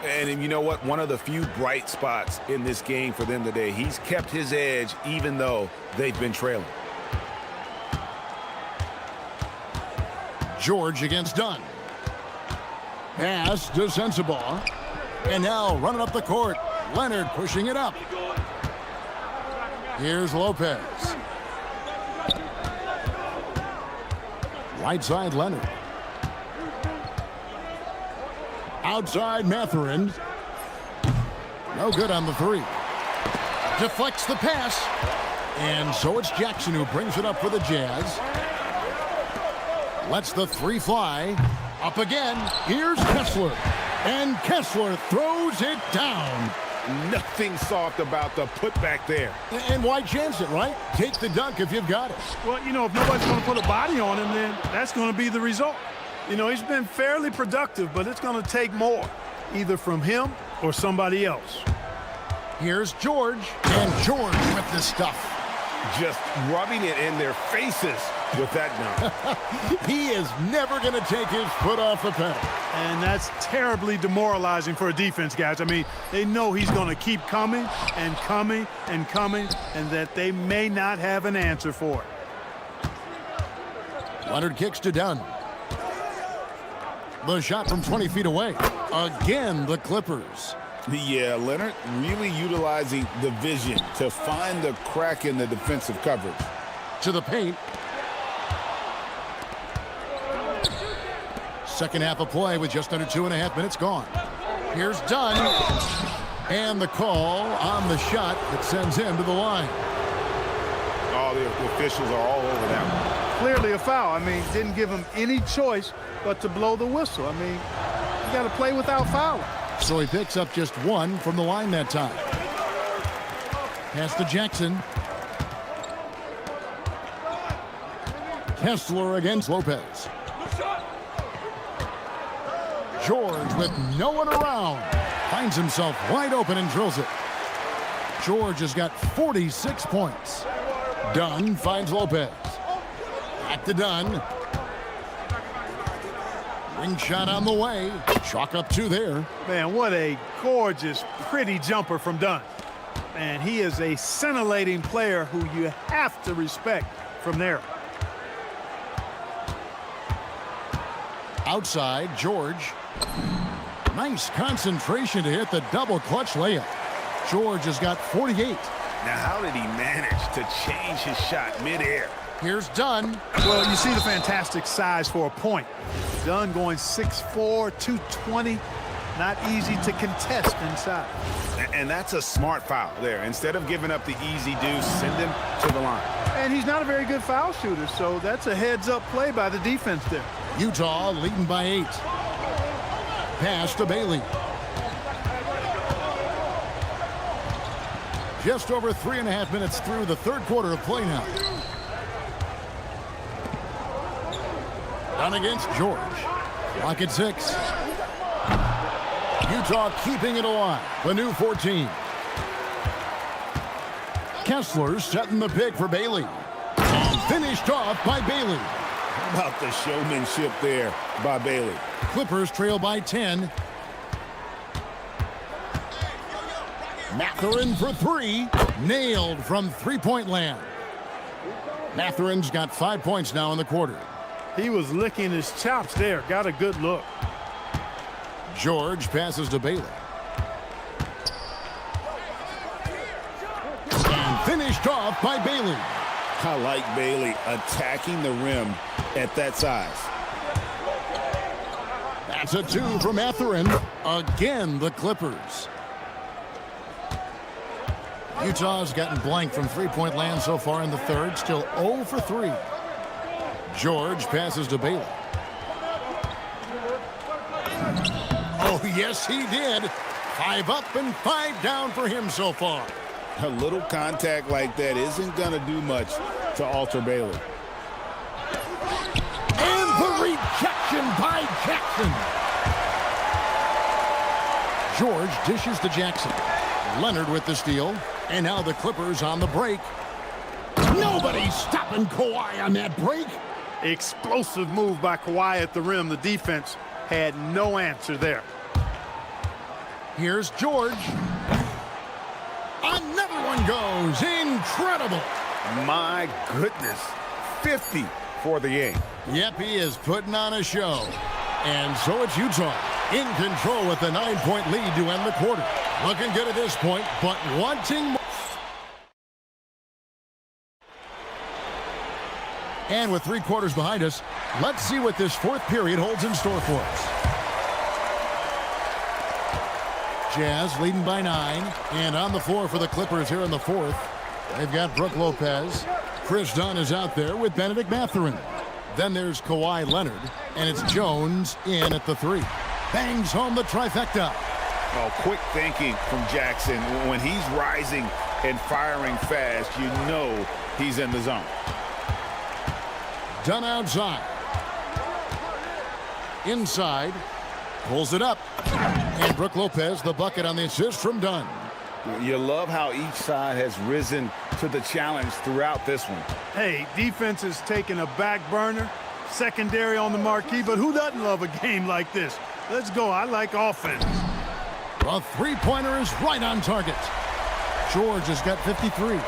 And you know what? One of the few bright spots in this game for them today. He's kept his edge even though they've been trailing. George against Dunn. Pass to Sensabaugh. And now running up the court. Leonard pushing it up. Here's Lopez. Right side Leonard. Outside Mathurin. No good on the 3. Deflects the pass. And so it's Jackson who brings it up for the Jazz. Lets the 3 fly. Up again. Here's Kessler. And Kessler throws it down. Nothing soft about the putback there. And why chance it, right? Take the dunk if you've got it. Well, you know, if nobody's going to put a body on him, then that's going to be the result. You know, he's been fairly productive, but it's going to take more, either from him or somebody else. Here's George. And George with the stuff. Just rubbing it in their faces with that dunk. He is never going to take his foot off the pedal. And that's terribly demoralizing for a defense, guys. I mean, they know he's going to keep coming and coming and coming, and that they may not have an answer for it. Leonard kicks to Dunn. The shot from 20 feet away. Again, the Clippers. Yeah, Leonard really utilizing the vision to find the crack in the defensive coverage. To the paint. Second half of play with just under 2.5 minutes gone. Here's Dunn. And the call on the shot that sends him to the line. Oh, the officials are all over that one. Clearly a foul. I mean, didn't give him any choice but to blow the whistle. I mean, you got to play without fouling. So he picks up just 1 from the line that time. Pass to Jackson. Kessler against Lopez. George with no one around. Finds himself wide open and drills it. George has got 46 points. Dunn finds Lopez. Back to Dunn. Ring shot on the way. Chalk up 2 there. Man, what a gorgeous, pretty jumper from Dunn. And he is a scintillating player who you have to respect from there. Outside, George. Nice concentration to hit the double clutch layup. George has got 48. Now, how did he manage to change his shot midair? Here's Dunn. Well, you see the fantastic size for a point. Dunn going 6'4", 220. Not easy to contest inside. And that's a smart foul there. Instead of giving up the easy deuce, send him to the line. And he's not a very good foul shooter, so that's a heads-up play by the defense there. Utah leading by 8. Pass to Bailey. Just over 3.5 minutes through the third quarter of play now. Down against George. Clock at 6. Utah keeping it alive. The new 14. Kessler setting the pick for Bailey. And finished off by Bailey. How about the showmanship there by Bailey? Clippers trail by 10. Mathurin for 3. Nailed from three-point land. Mathurin's got 5 points now in the quarter. He was licking his chops there. Got a good look. George passes to Bailey. And finished off by Bailey. I like Bailey attacking the rim at that size. That's a 2 from Mathurin. Again, the Clippers. Utah's gotten blank from three-point land so far in the third. Still 0 for 3. George passes to Bailey. Oh, yes, he did. 5 up and 5 down for him so far. A little contact like that isn't going to do much to alter Bailey. And the rejection by Jackson. George dishes to Jackson. Leonard with the steal. And now the Clippers on the break. Nobody's stopping Kawhi on that break. Explosive move by Kawhi at the rim. The defense had no answer there. Here's George. Another one goes. Incredible. My goodness. 50 for the game. Yep, he is putting on a show. And so it's Utah in control with a 9-point lead to end the quarter. Looking good at this point, but wanting more. And with 3 quarters behind us, let's see what this fourth period holds in store for us. Jazz leading by 9. And on the floor for the Clippers here in the fourth, they've got Brook Lopez. Chris Dunn is out there with Benedict Mathurin. Then there's Kawhi Leonard, and it's Jones in at the 3. Bangs home the trifecta. Oh, quick thinking from Jackson. When he's rising and firing fast, you know he's in the zone. Dunn outside. Inside. Pulls it up. And Brook Lopez, the bucket on the assist from Dunn. You love how each side has risen to the challenge throughout this one. Hey, defense is taking a back burner. Secondary on the marquee, but who doesn't love a game like this? Let's go. I like offense. The three-pointer is right on target. George has got 53.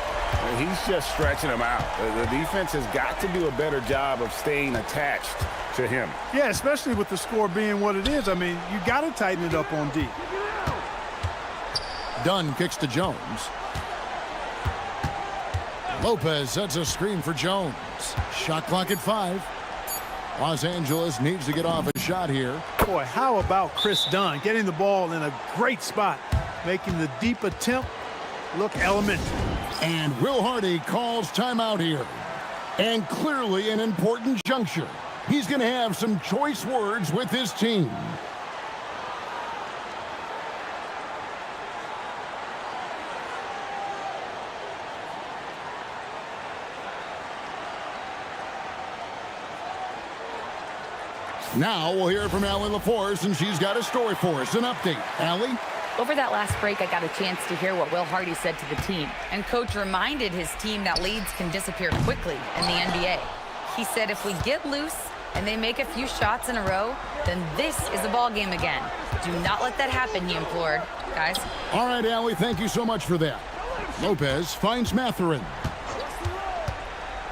He's just stretching him out. The defense has got to do a better job of staying attached to him. Yeah, especially with the score being what it is. I mean, you got to tighten it up on D. Dunn kicks to Jones. Lopez sets a screen for Jones. Shot clock at 5. Los Angeles needs to get off a shot here. Boy, how about Chris Dunn getting the ball in a great spot, making the deep attempt look elementary. And Will Hardy calls timeout here. And clearly an important juncture. He's going to have some choice words with his team. Now we'll hear from Allie LaForce, and she's got a story for us. An update. Allie? Over that last break, I got a chance to hear what Will Hardy said to the team. And Coach reminded his team that leads can disappear quickly in the NBA. He said if we get loose and they make a few shots in a row, then this is a ball game again. Do not let that happen, he implored. Guys? All right, Allie, thank you so much for that. Lopez finds Mathurin.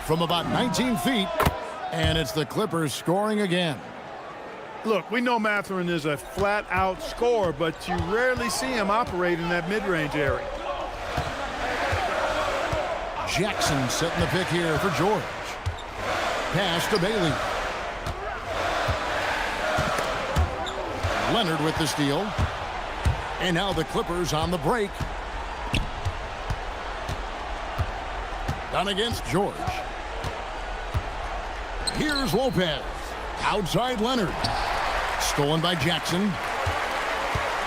From about 19 feet, and it's the Clippers scoring again. Look, we know Mathurin is a flat-out scorer, but you rarely see him operate in that mid-range area. Jackson setting the pick here for George. Pass to Bailey. Leonard with the steal. And now the Clippers on the break. Done against George. Here's Lopez. Outside Leonard. Stolen by Jackson.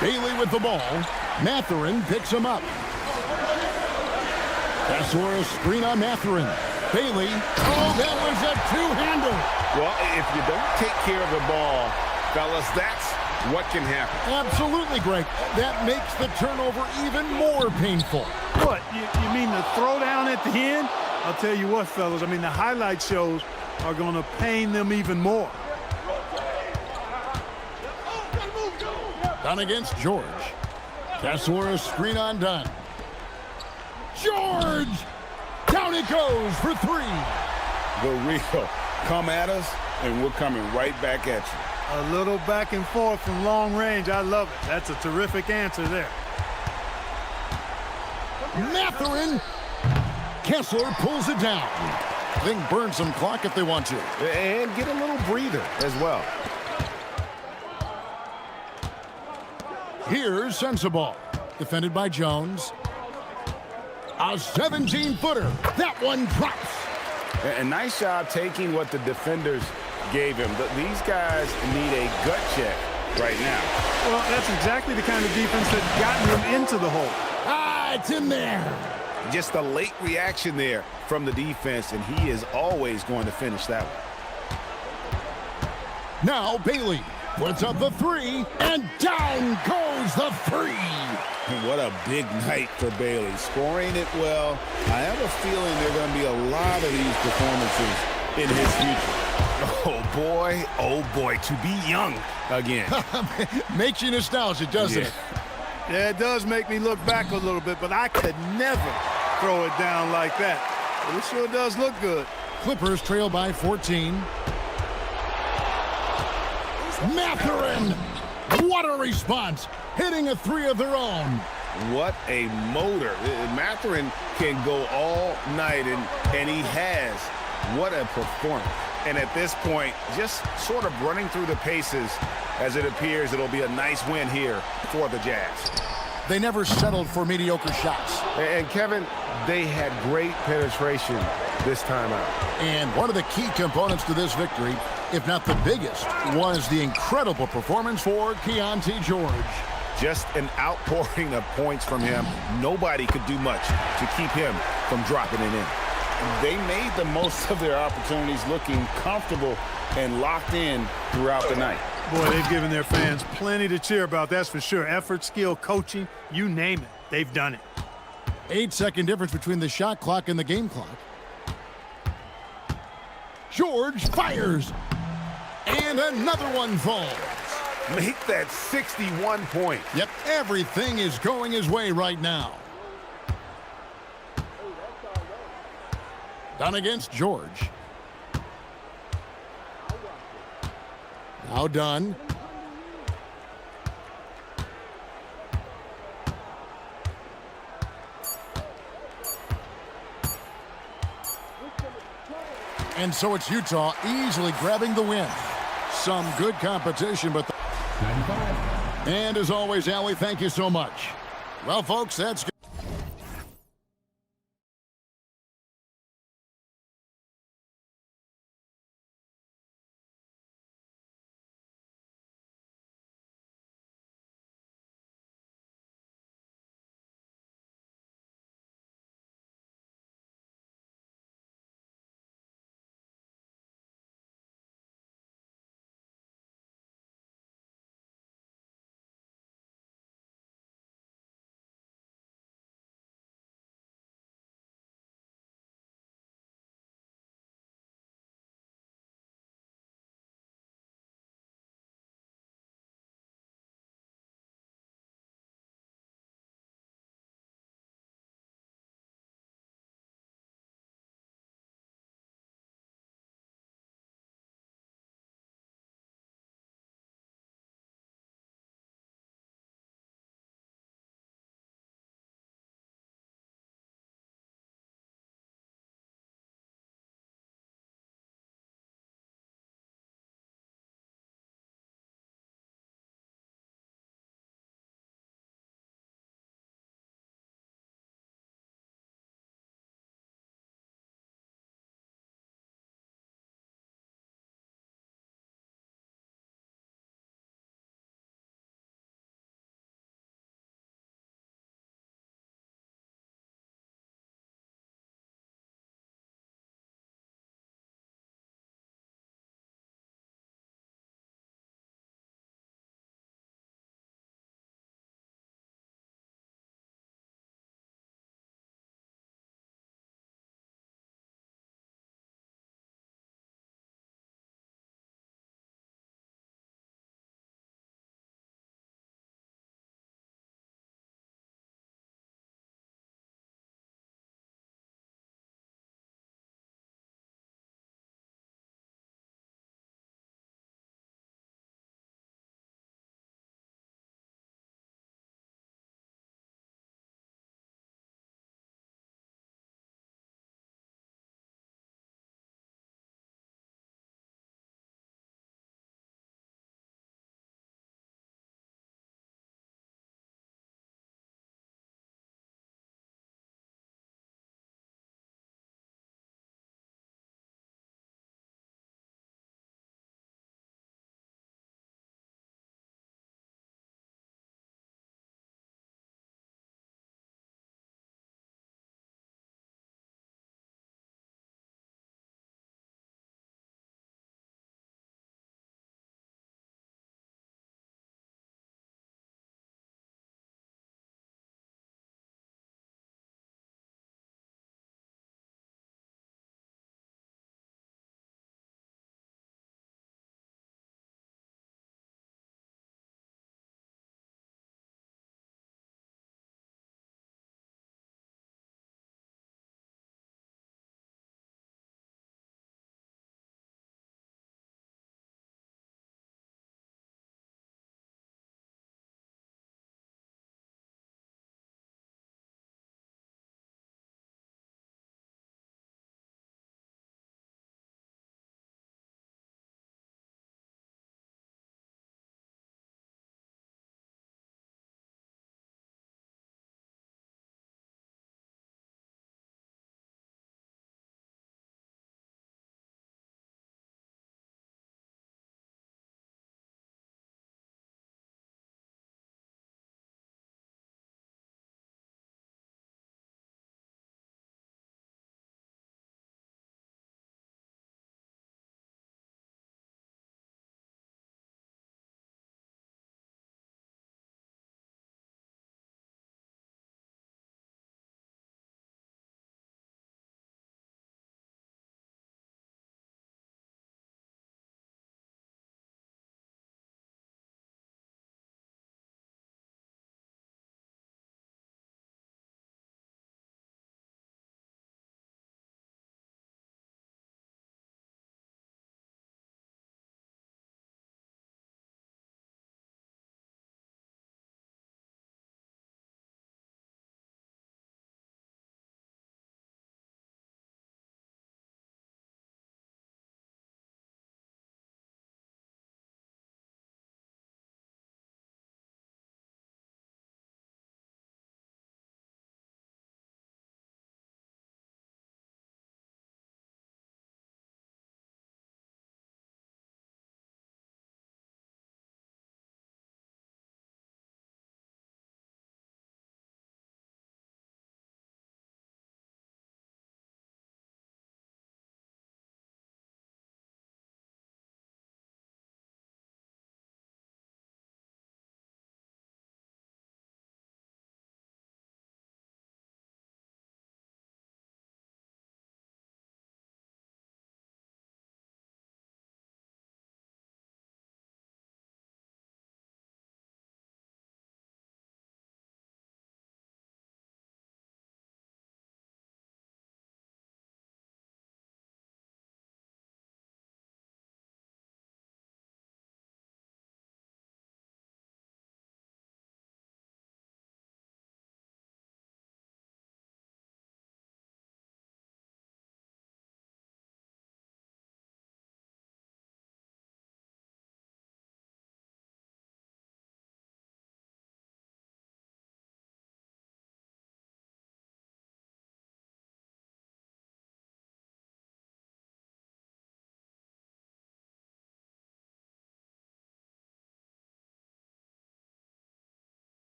Bailey with the ball. Mathurin picks him up. Kessler a screen on Mathurin. Bailey. Oh, that was a two-hander. Well, if you don't take care of the ball, fellas, that's what can happen. Absolutely, Greg. That makes the turnover even more painful. What? You mean the throwdown at the end? I'll tell you what, fellas. I mean, the highlight shows are going to pain them even more. Dunn against George. Kessler a screen on Dunn. George! Down it goes for 3. The real. Come at us, and we're coming right back at you. A little back and forth from long range. I love it. That's a terrific answer there. Mathurin. Kessler pulls it down. They can burn some clock if they want to. And get a little breather as well. Here's Sensabaugh. Defended by Jones. A 17-footer. That one drops. A nice job taking what the defenders gave him. These guys need a gut check right now. Well, that's exactly the kind of defense that got him into the hole. Ah, it's in there. Just a late reaction there from the defense, and he is always going to finish that one. Now Bailey. Puts up the three, and down goes the three. What a big night for Bailey. Scoring it well. I have a feeling there are going to be a lot of these performances in his future. Oh boy, to be young again. Makes you nostalgic, doesn't it? Yeah, it does make me look back a little bit, but I could never throw it down like that. But it sure does look good. Clippers trail by 14. Mathurin! What a response! Hitting a three of their own. What a motor. Mathurin can go all night, and he has. What a performance. And at this point, just sort of running through the paces as it appears it'll be a nice win here for the Jazz. They never settled for mediocre shots. And Kevin, they had great penetration this time out. And one of the key components to this victory, if not the biggest, was the incredible performance for Keontae George. Just an outpouring of points from him. Nobody could do much to keep him from dropping it in. They made the most of their opportunities, looking comfortable and locked in throughout the night. Boy, they've given their fans plenty to cheer about, that's for sure. Effort, skill, coaching, you name it, they've done it. 8-second difference between the shot clock and the game clock. George fires. And another one falls. Make that 61 points. Yep, everything is going his way right now. Done against George. Now done. And so it's Utah easily grabbing the win. Some good competition, but... And as always, Allie, thank you so much. Well, folks, that's good.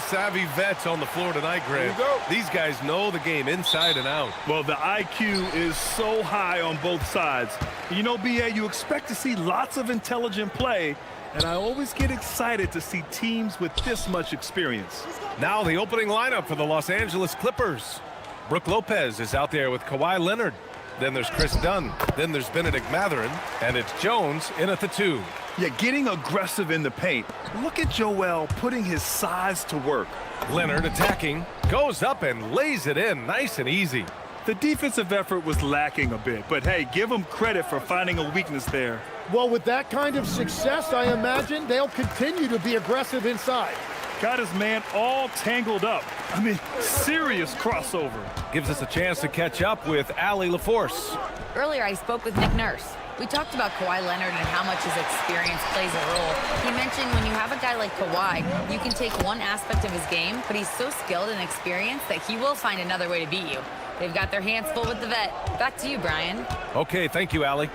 Savvy vets on the floor tonight, Grant. These guys know the game inside and out. Well, the IQ is so high on both sides. You know, BA, you expect to see lots of intelligent play, and I always get excited to see teams with this much experience. Now the opening lineup for the Los Angeles Clippers. Brook Lopez is out there with Kawhi Leonard. Then there's Chris Dunn. Then there's Benedict Mathurin. And it's Jones in at the 2. Yeah, getting aggressive in the paint. Look at Joel putting his size to work. Leonard attacking, goes up and lays it in nice and easy. The defensive effort was lacking a bit, but hey, give them credit for finding a weakness there. Well, with that kind of success, I imagine they'll continue to be aggressive inside. Got his man all tangled up. I mean, serious crossover. Gives us a chance to catch up with Allie LaForce. Earlier, I spoke with Nick Nurse. We talked about Kawhi Leonard and how much his experience plays a role. He mentioned when you have a guy like Kawhi, you can take one aspect of his game, but he's so skilled and experienced that he will find another way to beat you. They've got their hands full with the vet. Back to you, Brian. Okay, thank you, Allie.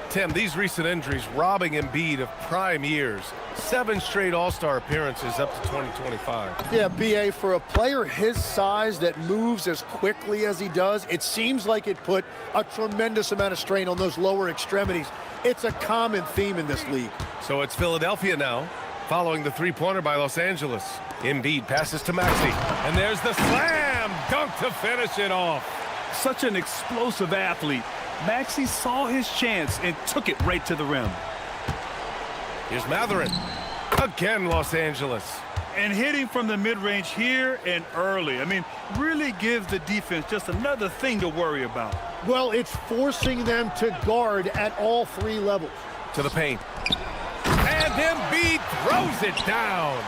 Tim, these recent injuries robbing Embiid of prime years. 7 straight All-Star appearances up to 2025. Yeah, BA, for a player his size that moves as quickly as he does, it seems like it put a tremendous amount of strain on those lower extremities. It's a common theme in this league. So it's Philadelphia now, following the three-pointer by Los Angeles. Embiid passes to Maxey, and there's the slam dunk to finish it off. Such an explosive athlete. Maxey saw his chance and took it right to the rim. Here's Mathurin. Again, Los Angeles. And hitting from the mid-range here and early. I mean, really gives the defense just another thing to worry about. Well, it's forcing them to guard at all 3 levels. To the paint. And Embiid throws it down.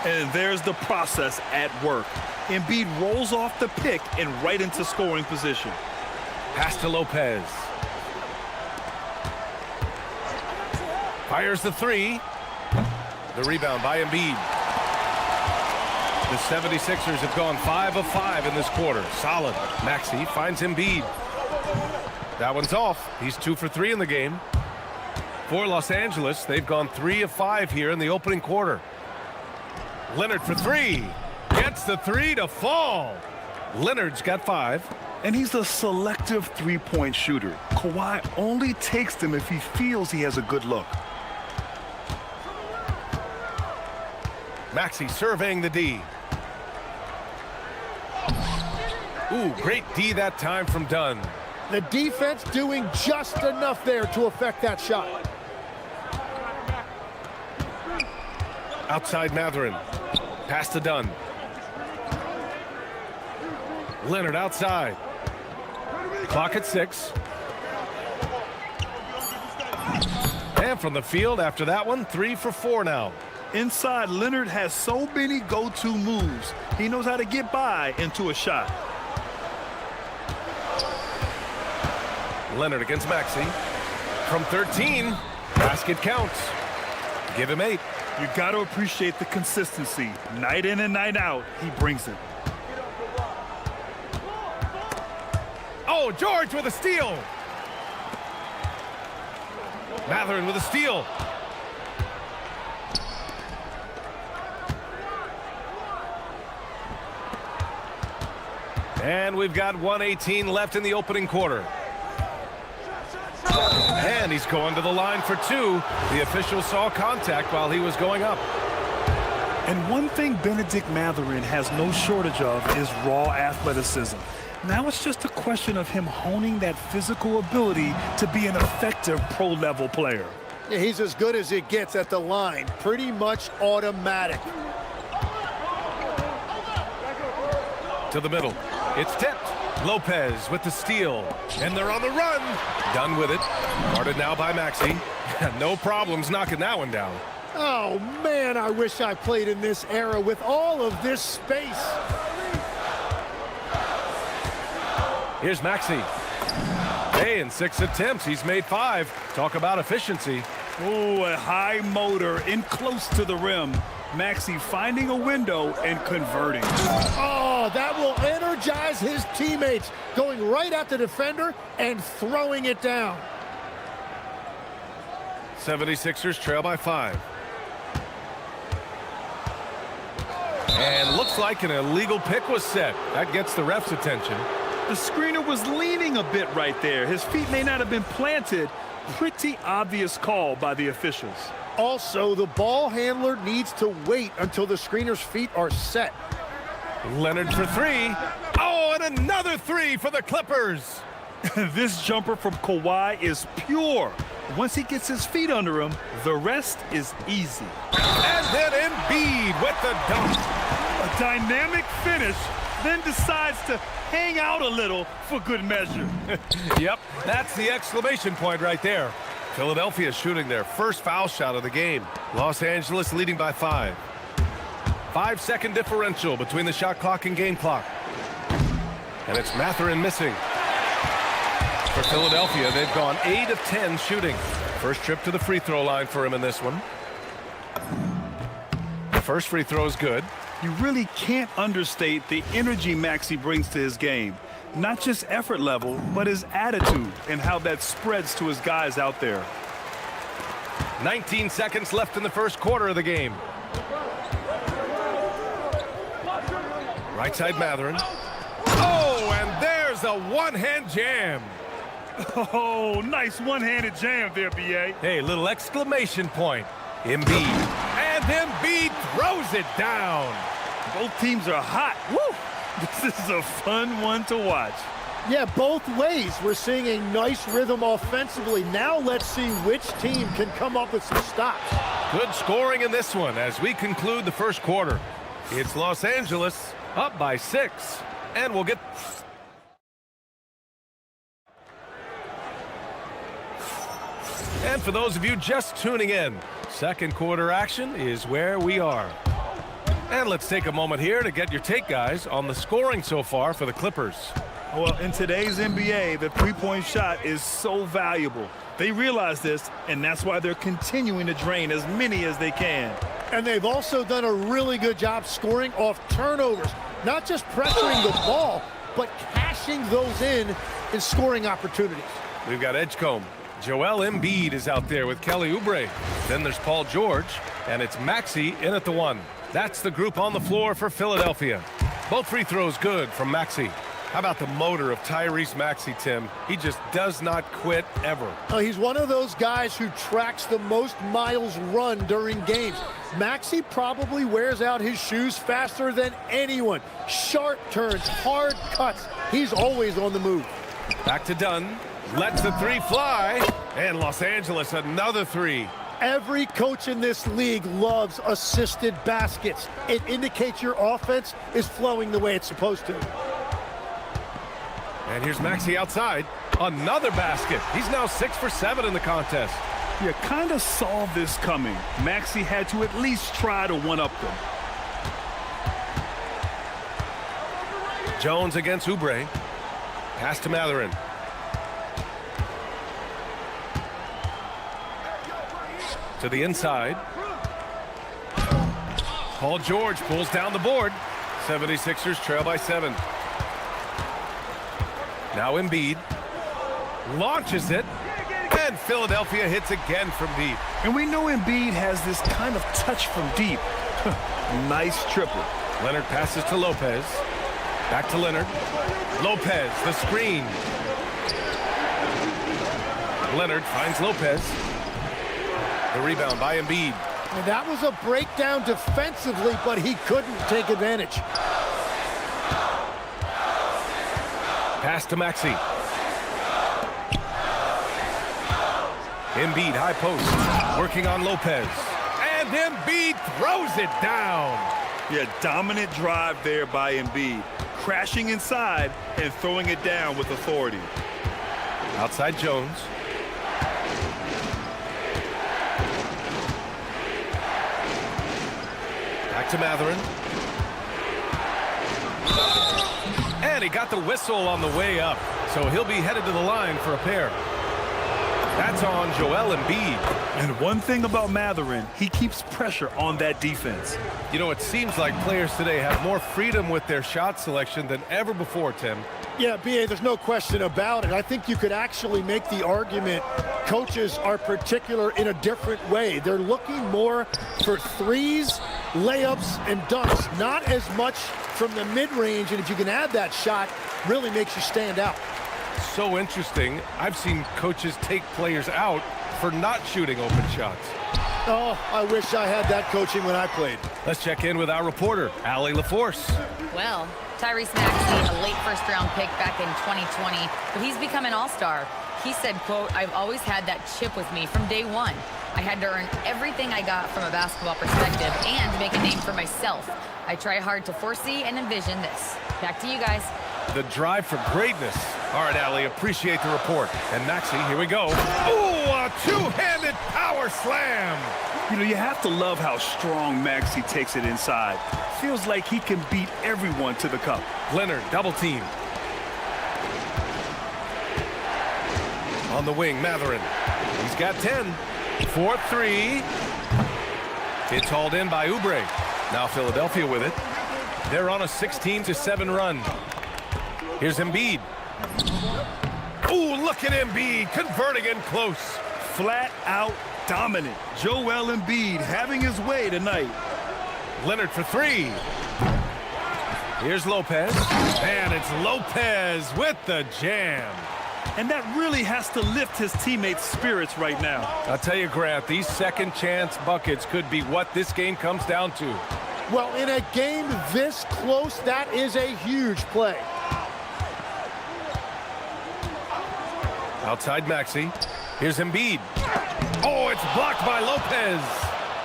And there's the process at work. Embiid rolls off the pick and right into scoring position. Pass to Lopez. Fires the 3. The rebound by Embiid. The 76ers have gone 5 of 5 in this quarter. Solid. Maxey finds Embiid. That one's off. He's 2 for 3 in the game. For Los Angeles, they've gone 3 of 5 here in the opening quarter. Leonard for 3. Gets the 3 to fall. Leonard's got 5. And he's a selective three-point shooter. Kawhi only takes them if he feels he has a good look. Maxey surveying the D. Ooh, great D that time from Dunn. The defense doing just enough there to affect that shot. Outside Mathurin. Pass to Dunn. Leonard outside. Clock at 6. And from the field after that one, 3 for 4 now. Inside, Leonard has so many go-to moves. He knows how to get by into a shot. Leonard against Maxey. From 13, basket counts. Give him 8. You got to appreciate the consistency. Night in and night out, he brings it. Oh, George with a steal. Mathurin with a steal. And we've got 1:18 left in the opening quarter. And he's going to the line for 2. The official saw contact while he was going up. And one thing Benedict Mathurin has no shortage of is raw athleticism. Now it's just a question of him honing that physical ability to be an effective pro-level player. Yeah, he's as good as it gets at the line. Pretty much automatic. To the middle. It's tipped. Lopez with the steal. And they're on the run. Done with it. Guarded now by Maxey. No problems knocking that one down. Oh, man, I wish I played in this era with all of this space. Here's Maxey. Hey, in 6 attempts, he's made 5. Talk about efficiency. Oh, a high motor in close to the rim. Maxey finding a window and converting. Oh, that will energize his teammates. Going right at the defender and throwing it down. 76ers trail by 5. And looks like an illegal pick was set. That gets the ref's attention. The screener was leaning a bit right there. His feet may not have been planted. Pretty obvious call by the officials. Also, the ball handler needs to wait until the screener's feet are set. Leonard for three. Oh, and another three for the Clippers. This jumper from Kawhi is pure. Once he gets his feet under him, the rest is easy. And then Embiid with the dunk. A dynamic finish, then decides to hang out a little for good measure. Yep, that's the exclamation point right there. Philadelphia shooting their first foul shot of the game. Los Angeles leading by 5. 5-second differential between the shot clock and game clock. And it's Mathurin missing. For Philadelphia, they've gone 8 of 10 shooting. First trip to the free throw line for him in this one. The first free throw is good. You really can't understate the energy Maxey brings to his game. Not just effort level, but his attitude and how that spreads to his guys out there. 19 seconds left in the first quarter of the game. Right side Mathurin. Oh, and there's a one-hand jam. Oh, nice one-handed jam there, B.A. Hey, little exclamation point. Embiid. And Embiid throws it down. Both teams are hot. Woo! This is a fun one to watch. Yeah, both ways. We're seeing a nice rhythm offensively. Now let's see which team can come up with some stops. Good scoring in this one as we conclude the first quarter. It's Los Angeles up by 6. And we'll get... And for those of you just tuning in, second quarter action is where we are. And let's take a moment here to get your take, guys, on the scoring so far for the Clippers. Well, in today's NBA, the three-point shot is so valuable. They realize this, and that's why they're continuing to drain as many as they can. And they've also done a really good job scoring off turnovers. Not just pressuring the ball, but cashing those in scoring opportunities. We've got Edgecombe. Joel Embiid is out there with Kelly Oubre. Then there's Paul George, and it's Maxey in at the 1. That's the group on the floor for Philadelphia. Both free throws good from Maxey. How about the motor of Tyrese Maxey, Tim? He just does not quit ever. He's one of those guys who tracks the most miles run during games. Maxey probably wears out his shoes faster than anyone. Sharp turns, hard cuts. He's always on the move. Back to Dunn. Lets the three fly. And Los Angeles another 3. Every coach in this league loves assisted baskets. It indicates your offense is flowing the way it's supposed to. And here's Maxey outside. Another basket. He's now 6 for 7 in the contest. You kind of saw this coming. Maxey had to at least try to one-up them. Jones against Oubre. Pass to Mathurin. To the inside. Paul George pulls down the board. 76ers trail by 7. Now Embiid launches it, and Philadelphia hits again from deep. And we know Embiid has this kind of touch from deep. Nice triple. Leonard passes to Lopez. Back to Leonard. Lopez, the screen. Leonard finds Lopez. The rebound by Embiid. And that was a breakdown defensively, but he couldn't take advantage. Pass to Maxey. Embiid high post. Working on Lopez. And Embiid throws it down. Yeah, dominant drive there by Embiid. Crashing inside and throwing it down with authority. Outside Jones. Back to Mathurin. And he got the whistle on the way up, so he'll be headed to the line for a pair. That's on Joel Embiid. And one thing about Mathurin, he keeps pressure on that defense. You know, it seems like players today have more freedom with their shot selection than ever before, Tim. Yeah, B.A., there's no question about it. I think you could actually make the argument coaches are particular in a different way. They're looking more for threes layups and dunks, not as much from the mid-range, and if you can add that shot, really makes you stand out. So interesting. I've seen coaches take players out for not shooting open shots. Oh, I wish I had that coaching when I played. Let's check in with our reporter, Allie LaForce. Well, Tyrese Maxey, a late first-round pick back in 2020, but he's become an all-star. He said, quote, "I've always had that chip with me from day one. I had to earn everything I got from a basketball perspective and make a name for myself. I try hard to foresee and envision this." Back to you guys. The drive for greatness. All right, Allie, appreciate the report. And Maxey, here we go. Ooh, a two-handed power slam. You know, you have to love how strong Maxey takes it inside. Feels like he can beat everyone to the cup. Leonard, double team. On the wing, Matherin. He's got 10. 4-3. It's hauled in by Oubre. Now Philadelphia with it. They're on a 16-7 run. Here's Embiid. Ooh, look at Embiid converting in close. Flat out dominant. Joel Embiid having his way tonight. Leonard for three. Here's Lopez. And it's Lopez with the jam. And that really has to lift his teammates' spirits right now. I'll tell you, Grant, these second chance buckets could be what this game comes down to. Well, in a game this close, that is a huge play. Outside Maxey. Here's Embiid. Oh, it's blocked by Lopez.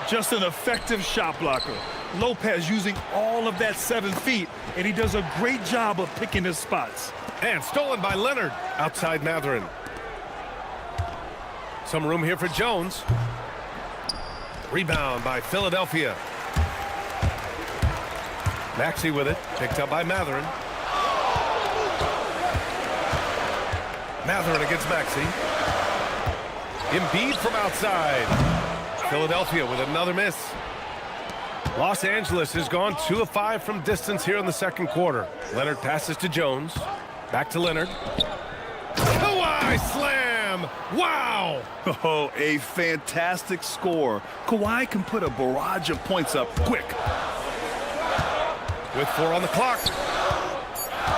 Just an effective shot blocker. Lopez using all of that 7 feet, and he does a great job of picking his spots. And stolen by Leonard. Outside Matherin. Some room here for Jones. Rebound by Philadelphia. Maxey with it. Picked up by Matherin. Matherin against Maxey. Embiid from outside. Philadelphia with another miss. Los Angeles has gone 2 of 5 from distance here in the second quarter. Leonard passes to Jones. Back to Leonard. Kawhi slam! Wow! Oh, a fantastic score. Kawhi can put a barrage of points up quick. With 4 on the clock.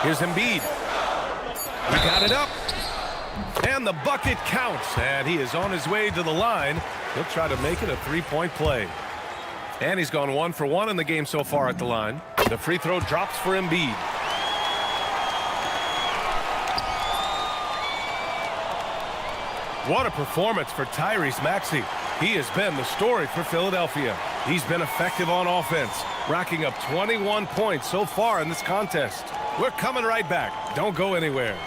Here's Embiid. He got it up. And the bucket counts. And he is on his way to the line. He'll try to make it a 3-point play. And he's gone 1 for 1 in the game so far at the line. The free throw drops for Embiid. What a performance for Tyrese Maxey. He has been the story for Philadelphia. He's been effective on offense, racking up 21 points so far in this contest. We're coming right back. Don't go anywhere.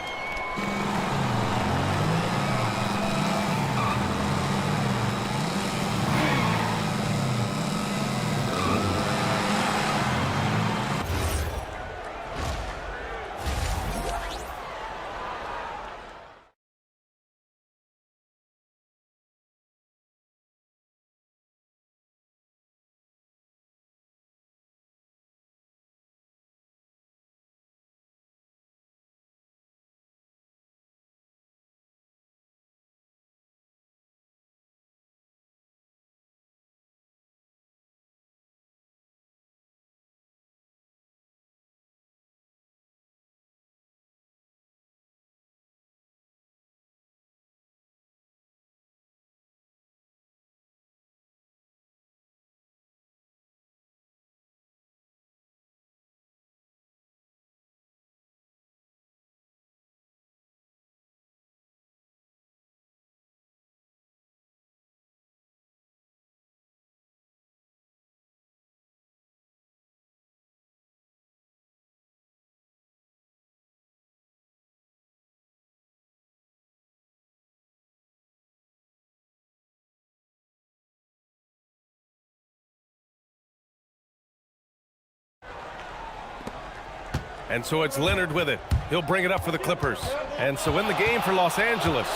And so it's Leonard with it. He'll bring it up for the Clippers. And so in the game for Los Angeles,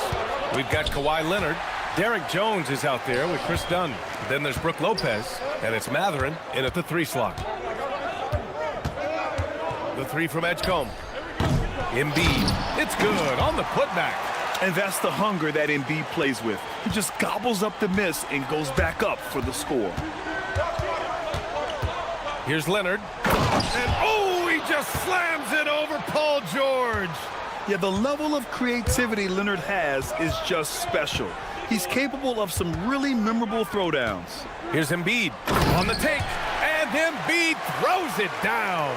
we've got Kawhi Leonard. Derek Jones is out there with Chris Dunn. Then there's Brook Lopez, and it's Matherin in at the 3 slot. The 3 from Edgecombe. Embiid. It's good on the putback. And that's the hunger that Embiid plays with. He just gobbles up the miss and goes back up for the score. Here's Leonard. And oh, he just slams it over Paul George. Yeah, the level of creativity Leonard has is just special. He's capable of some really memorable throwdowns. Here's Embiid on the take, and Embiid throws it down.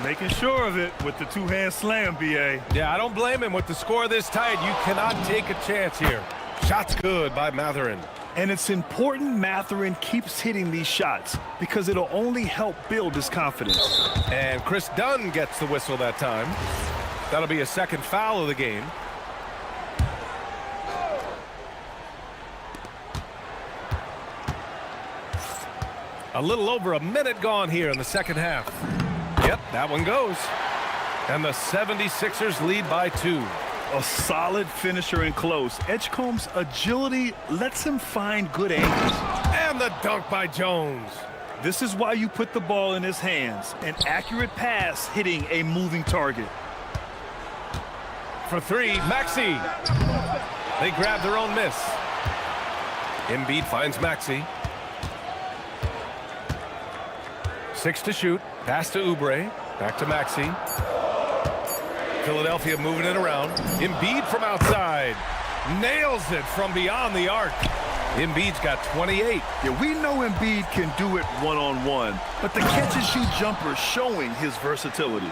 Making sure of it with the two-hand slam, B.A. Yeah, I don't blame him. With the score this tight, you cannot take a chance here. Shot's good by Mathurin. And it's important Mathurin keeps hitting these shots because it'll only help build his confidence. And Chris Dunn gets the whistle that time. That'll be a second foul of the game. A little over a minute gone here in the second half. Yep, that one goes. And the 76ers lead by 2. A solid finisher in close. Edgecombe's agility lets him find good angles. And the dunk by Jones. This is why you put the ball in his hands. An accurate pass hitting a moving target. For 3, Maxey. They grab their own miss. Embiid finds Maxey. 6 to shoot. Pass to Oubre. Back to Maxey. Philadelphia moving it around. Embiid from outside. Nails it from beyond the arc. Embiid's got 28. Yeah, we know Embiid can do it one-on-one, but the catch-and-shoot jumper showing his versatility.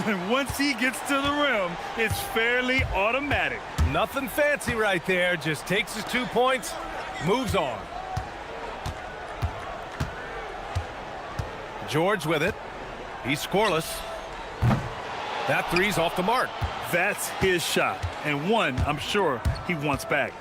And once he gets to the rim, it's fairly automatic. Nothing fancy right there. Just takes his 2 points, moves on. George with it. He's scoreless. That three's off the mark. That's his shot, and one I'm sure he wants back.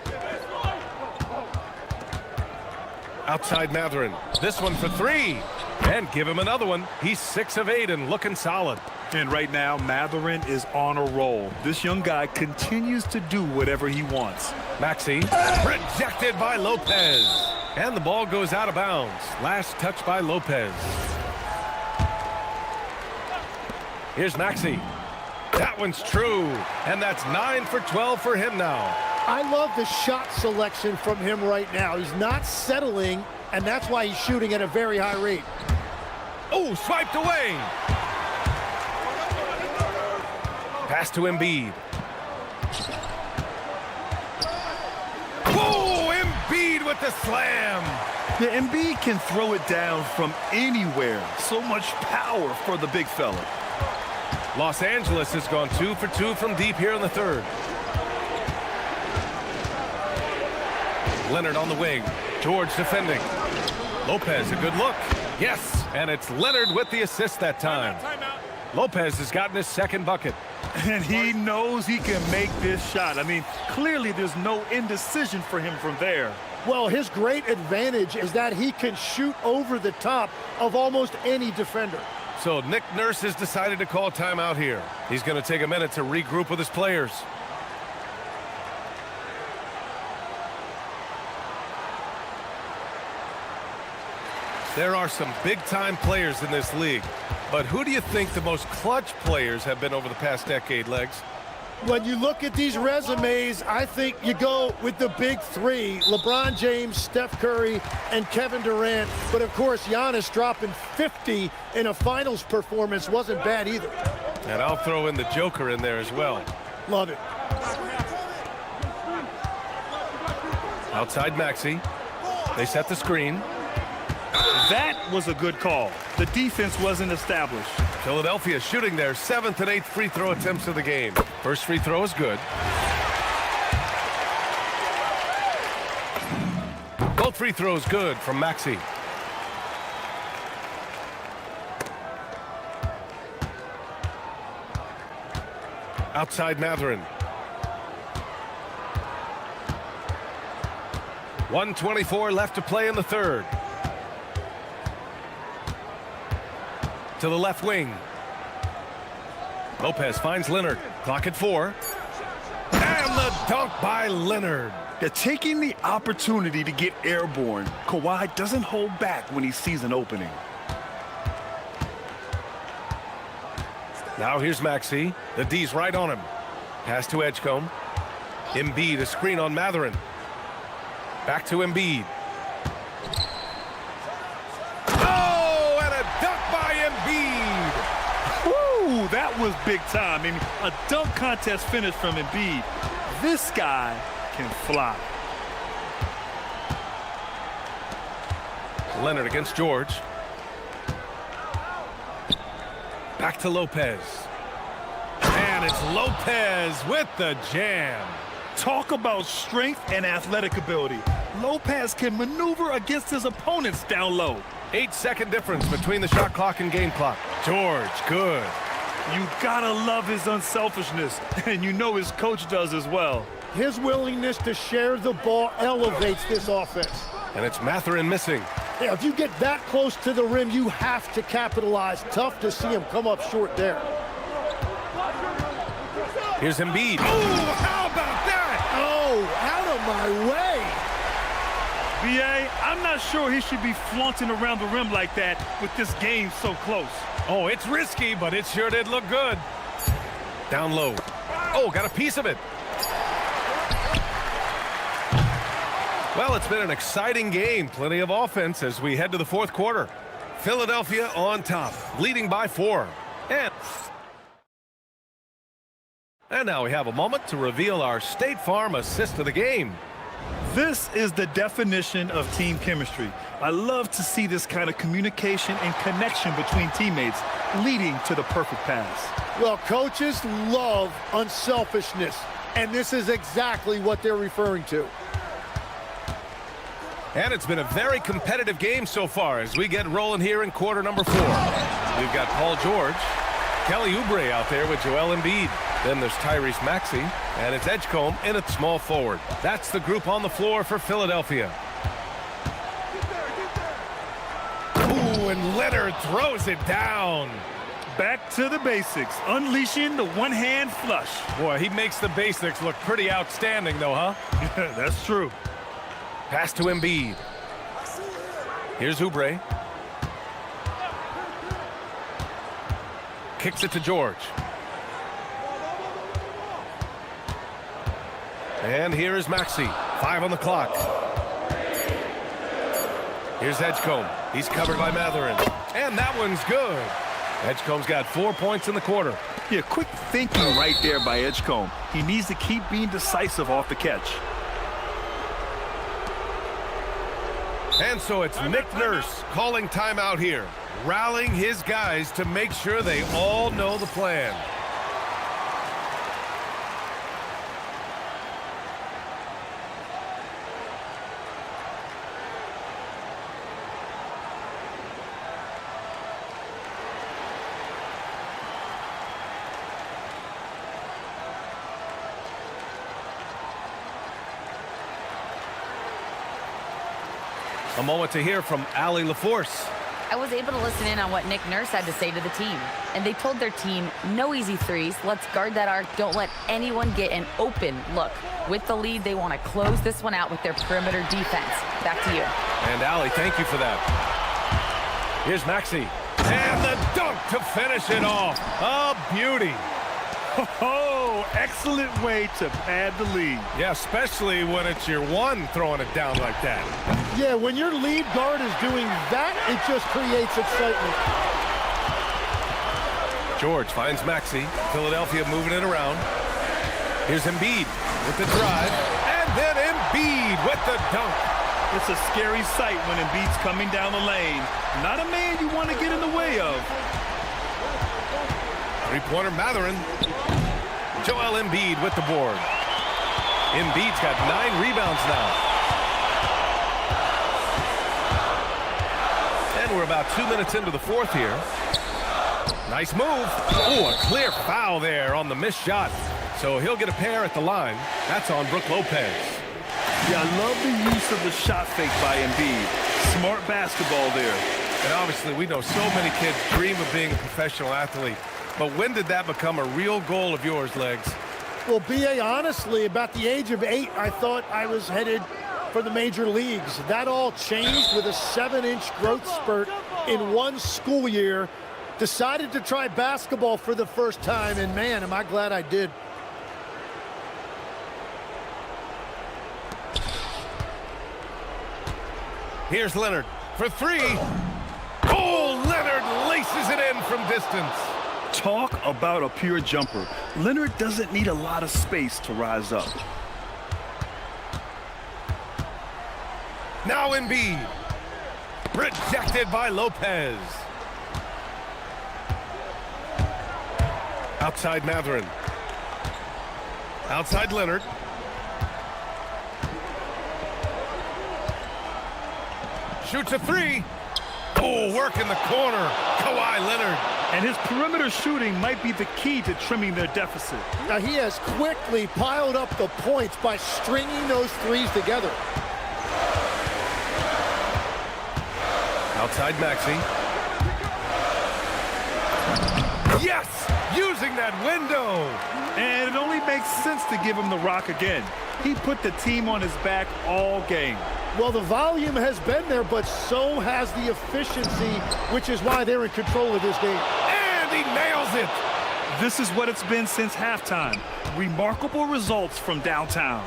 Outside Mathurin. This one for 3. And give him another one. He's 6 of 8 and looking solid. And right now, Mathurin is on a roll. This young guy continues to do whatever he wants. Maxey rejected by Lopez. And the ball goes out of bounds. Last touch by Lopez. Here's Maxey. That one's true. And that's 9 for 12 for him now. I love the shot selection from him right now. He's not settling, and that's why he's shooting at a very high rate. Oh, swiped away. Pass to Embiid. Whoa, Embiid with the slam. The Embiid can throw it down from anywhere. So much power for the big fella. Los Angeles has gone 2 for 2 from deep here in the third. Leonard on the wing. George defending. Lopez, a good look. Yes, and it's Leonard with the assist that time. Lopez has gotten his second bucket. And he knows he can make this shot. I mean, clearly there's no indecision for him from there. Well, his great advantage is that he can shoot over the top of almost any defender. So Nick Nurse has decided to call timeout here. He's going to take a minute to regroup with his players. There are some big-time players in this league. But who do you think the most clutch players have been over the past decade, Legs? When you look at these resumes, I think you go with the big 3, LeBron James, Steph Curry, and Kevin Durant. But, of course, Giannis dropping 50 in a finals performance wasn't bad either. And I'll throw in the Joker in there as well. Love it. Outside Maxey. They set the screen. That was a good call. The defense wasn't established. Philadelphia shooting their 7th and 8th free throw attempts of the game. First free throw is good. Both free throws good from Maxey. Outside Mathurin. 1:24 left to play in the third. To the left wing. Lopez finds Leonard. Clock at 4. And the dunk by Leonard. They're taking the opportunity to get airborne. Kawhi doesn't hold back when he sees an opening. Now here's Maxey. The D's right on him. Pass to Edgecombe. Embiid, a screen on Mathurin. Back to Embiid. Oh, and a dunk was big time. I mean, a dunk contest finish from Embiid. This guy can fly. Leonard against George. Back to Lopez. And it's Lopez with the jam. Talk about strength and athletic ability. Lopez can maneuver against his opponents down low. 8-second difference between the shot clock and game clock. George, good. You gotta love his unselfishness, and you know his coach does as well. His willingness to share the ball elevates this offense. And it's Mathurin missing. Yeah, if you get that close to the rim, you have to capitalize. Tough to see him come up short there. Here's Embiid. Oh, how about that? Oh, out of my way. B.A., I'm not sure he should be flaunting around the rim like that with this game so close. Oh, it's risky, but it sure did look good. Down low. Oh, got a piece of it. Well, it's been an exciting game. Plenty of offense as we head to the fourth quarter. Philadelphia on top, leading by 4. And now we have a moment to reveal our State Farm assist of the game. This is the definition of team chemistry. I love to see this kind of communication and connection between teammates leading to the perfect pass. Well, coaches love unselfishness, and this is exactly what they're referring to. And it's been a very competitive game so far as we get rolling here in quarter number 4. We've got Paul George, Kelly Oubre out there with Joel Embiid. Then there's Tyrese Maxey, and it's Edgecombe in at small forward. That's the group on the floor for Philadelphia. Ooh, and Leonard throws it down. Back to the basics, unleashing the one-hand flush. Boy, he makes the basics look pretty outstanding, though, huh? That's true. Pass to Embiid. Here's Oubre. Kicks it to George. And here is Maxey. 5 on the clock. Here's Edgecombe. He's covered by Mathurin. And that one's good. Edgecombe's got 4 points in the quarter. Yeah, quick thinking right there by Edgecombe. He needs to keep being decisive off the catch. And so it's Nick Nurse calling timeout here, rallying his guys to make sure they all know the plan. A moment to hear from Allie LaForce. I was able to listen in on what Nick Nurse had to say to the team. And they told their team, no easy threes. Let's guard that arc. Don't let anyone get an open look. With the lead, they want to close this one out with their perimeter defense. Back to you. And Allie, thank you for that. Here's Maxey. And the dunk to finish it off. A beauty. Oh, excellent way to pad the lead. Yeah, especially when it's your one throwing it down like that. Yeah, when your lead guard is doing that, it just creates excitement. George finds Maxey. Philadelphia moving it around. Here's Embiid with the drive. And then Embiid with the dunk. It's a scary sight when Embiid's coming down the lane. Not a man you want to get in the way of. Three-pointer Mathurin. Joel Embiid with the board. Embiid's got 9 rebounds now. And we're about 2 minutes into the fourth here. Nice move. Oh, a clear foul there on the missed shot. So he'll get a pair at the line. That's on Brook Lopez. Yeah, I love the use of the shot fake by Embiid. Smart basketball there. And obviously we know so many kids dream of being a professional athlete. But when did that become a real goal of yours, Legs? Well, B.A., honestly, about the age of 8, I thought I was headed for the major leagues. That all changed with a 7-inch growth spurt in one school year. Decided to try basketball for the first time, and man, am I glad I did. Here's Leonard for 3. Oh, Leonard laces it in from distance. Talk about a pure jumper. Leonard doesn't need a lot of space to rise up. Now Embiid. Rejected by Lopez. Outside Matherin. Outside Leonard. Shoots a three. Oh, work in the corner. Kawhi Leonard. And his perimeter shooting might be the key to trimming their deficit. Now he has quickly piled up the points by stringing those threes together. Outside Maxey. Yes! Using that window! And it only makes sense to give him the rock again. He put the team on his back all game. Well, the volume has been there, but so has the efficiency, which is why they're in control of this game. And he nails it! This is what it's been since halftime. Remarkable results from downtown.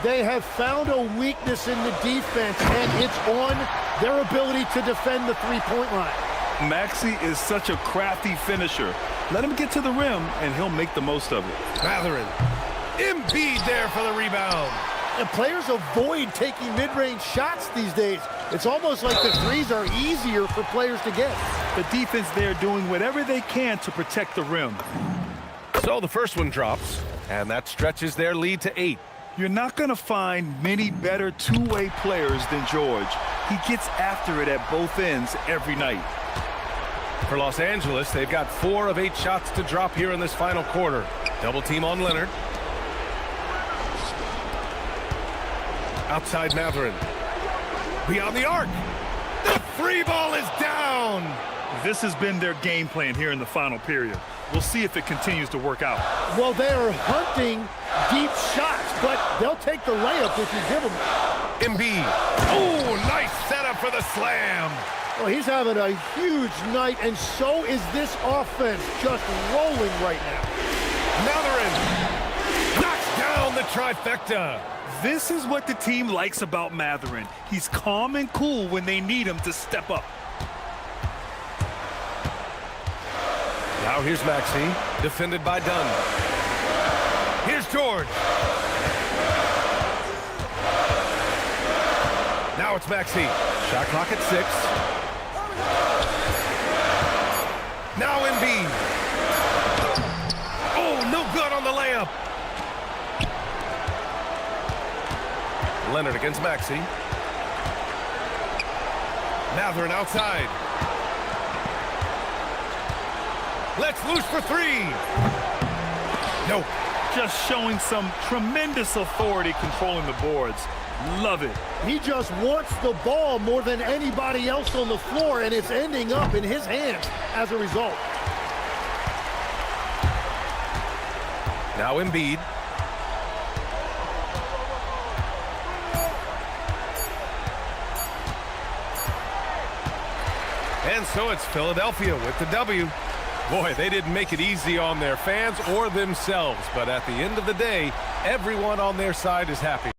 They have found a weakness in the defense, and it's on their ability to defend the three-point line. Maxey is such a crafty finisher. Let him get to the rim, and he'll make the most of it. Matherin. Embiid there for the rebound. And players avoid taking mid-range shots these days. It's almost like the threes are easier for players to get. The defense there doing whatever they can to protect the rim. So the first one drops, and that stretches their lead to 8. You're not going to find many better two-way players than George. He gets after it at both ends every night. For Los Angeles, they've got 4 of 8 shots to drop here in this final quarter. Double team on Leonard. Outside Matherin. Beyond the arc. The free ball is down. This has been their game plan here in the final period. We'll see if it continues to work out. Well, they are hunting deep shots, but they'll take the layup if you give them. Embiid. Oh, nice setup for the slam. Well, he's having a huge night, and so is this offense, just rolling right now. Matherin knocks down the trifecta. This is what the team likes about Matherin. He's calm and cool when they need him to step up. Now here's Maxey, defended by Dunn. Here's George. Now it's Maxey. Shot clock at 6. Now Embiid. Oh, no good on the layup. Leonard against Maxey. Matherin outside. Let's loose for 3. No. Just showing some tremendous authority controlling the boards. Love it. He just wants the ball more than anybody else on the floor, and it's ending up in his hands as a result. Now Embiid. And so it's Philadelphia with the W. Boy, they didn't make it easy on their fans or themselves, but at the end of the day, everyone on their side is happy.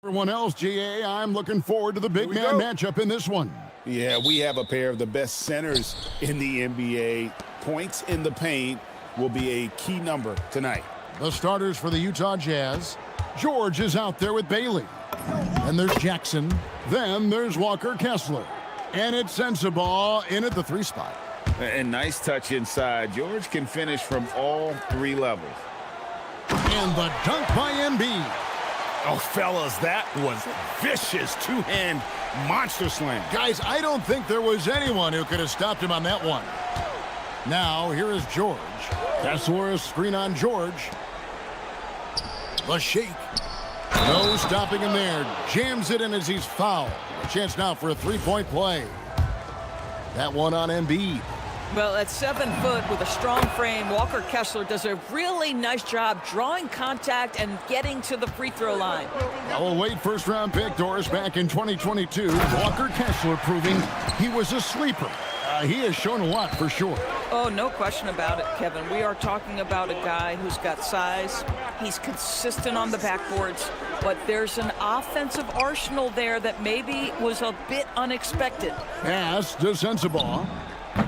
Everyone else, GA, I'm looking forward to the big man matchup in this one. Yeah, we have a pair of the best centers in the NBA. Points in the paint will be a key number tonight. The starters for the Utah Jazz. George is out there with Bailey. Then there's Jackson. Then there's Walker Kessler. And it's Sensabaugh in at the 3 spot. And nice touch inside. George can finish from all 3 levels. And the dunk by Embiid. Oh, fellas, that was vicious 2-hand monster slam. Guys, I don't think there was anyone who could have stopped him on that one. Now, here is George. Kessler, a screen on George. The shake. No stopping him there. Jams it in as he's fouled. A chance now for a 3-point play. That one on Embiid. Well, at 7 foot with a strong frame, Walker Kessler does a really nice job drawing contact and getting to the free throw line. A late first-round pick, Doris, back in 2022. Walker Kessler proving he was a sleeper. He has shown a lot for sure. Oh, no question about it, Kevin. We are talking about a guy who's got size. He's consistent on the backboards, but there's an offensive arsenal there that maybe was a bit unexpected. Pass to Sensabaugh.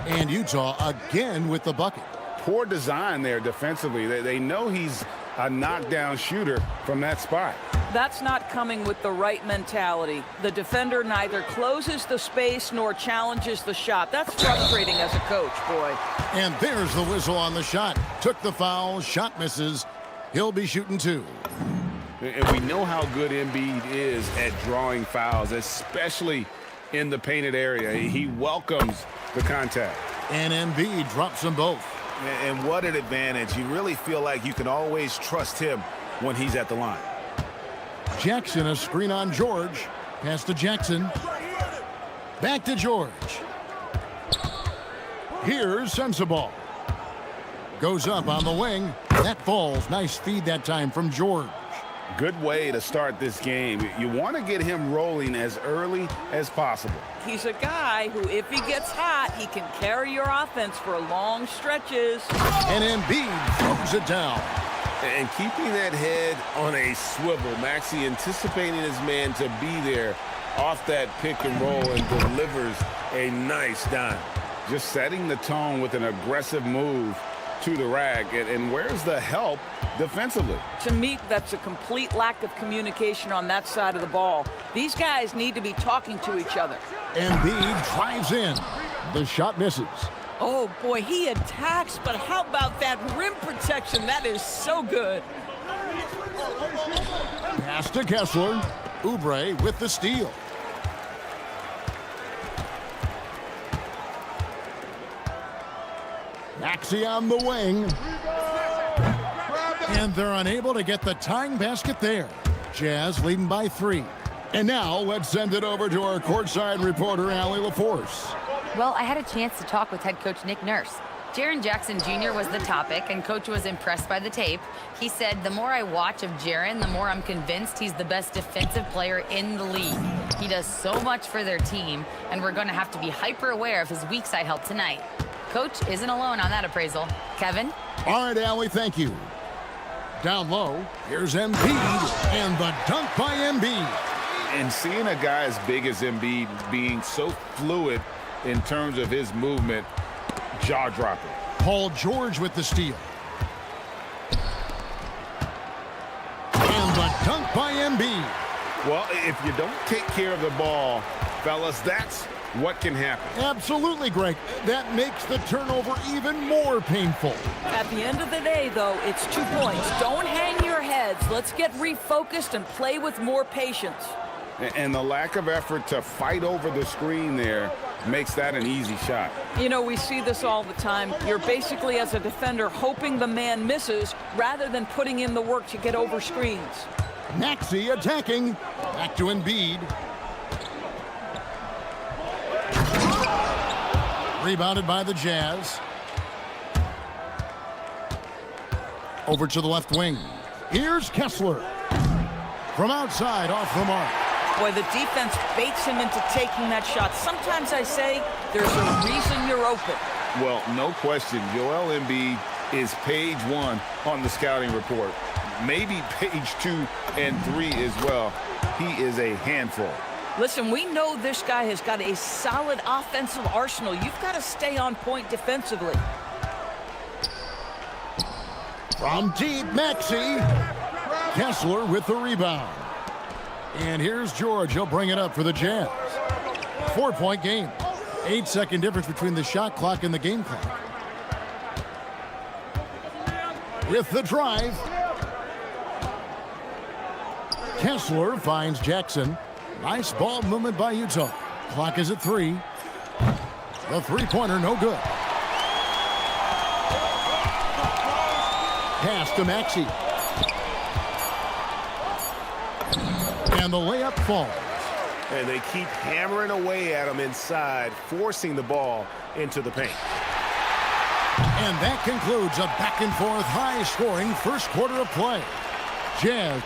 And Utah again with the bucket. Poor design there defensively. They know he's a knockdown shooter from that spot. That's not coming with the right mentality. The defender neither closes the space nor challenges the shot. That's frustrating as a coach, boy. And there's the whistle on the shot. Took the foul, shot misses. He'll be shooting 2. And we know how good Embiid is at drawing fouls, especially in the painted area. He welcomes the contact. And Embiid drops them both. And what an advantage. You really feel like you can always trust him when he's at the line. Jackson, a screen on George. Pass to Jackson. Back to George. Here's Sensabaugh. Goes up on the wing. That falls. Nice feed that time from George. Good way to start this game. You want to get him rolling as early as possible. He's a guy who, if he gets hot, he can carry your offense for long stretches. And Embiid throws it down. And keeping that head on a swivel, Maxey anticipating his man to be there off that pick and roll and delivers a nice dime. Just setting the tone with an aggressive move to the rack. And where's the help defensively? To me, that's a complete lack of communication on that side of the ball. These guys need to be talking to each other. Embiid drives in. The shot misses. Oh, boy, he attacks, but how about that rim protection? That is so good. Pass to Kessler. Oubre with the steal. Maxey on the wing. And they're unable to get the tying basket there. Jazz leading by 3. And now let's send it over to our courtside reporter, Allie LaForce. Well, I had a chance to talk with head coach Nick Nurse. Jaren Jackson Jr. was the topic, and coach was impressed by the tape. He said, the more I watch of Jaren, the more I'm convinced he's the best defensive player in the league. He does so much for their team, and we're going to have to be hyper aware of his weak side help tonight. Coach isn't alone on that appraisal. Kevin? All right, Allie, thank you. Down low, here's Embiid, and the dunk by Embiid. And seeing a guy as big as Embiid being so fluid in terms of his movement, jaw-dropping. Paul George with the steal. And the dunk by Embiid. Well, if you don't take care of the ball, fellas, that's what can happen. Absolutely, Greg. That makes the turnover even more painful. At the end of the day, though, it's 2 points. Don't hang your heads. Let's get refocused and play with more patience. And the lack of effort to fight over the screen there makes that an easy shot. You know, we see this all the time. You're basically, as a defender, hoping the man misses rather than putting in the work to get over screens. Maxey attacking. Back to Embiid. Rebounded by the Jazz. Over to the left wing. Here's Kessler. From outside, off the mark. Boy, the defense baits him into taking that shot. Sometimes I say there's a reason you're open. Well, no question. Joel Embiid is page 1 on the scouting report. Maybe page 2 and 3 as well. he is a handful. Listen, we know this guy has got a solid offensive arsenal. You've got to stay on point defensively. From deep, Maxey. Kessler with the rebound. And here's George. He'll bring it up for the Jazz. 4-point game. 8-second difference between the shot clock and the game clock. With the drive. Kessler finds Jackson. Nice ball movement by Utah. Clock is at 3. The three-pointer, no good. Pass to Maxey. And the layup falls. And they keep hammering away at him inside, forcing the ball into the paint. And that concludes a back-and-forth, high-scoring first quarter of play. Jazz.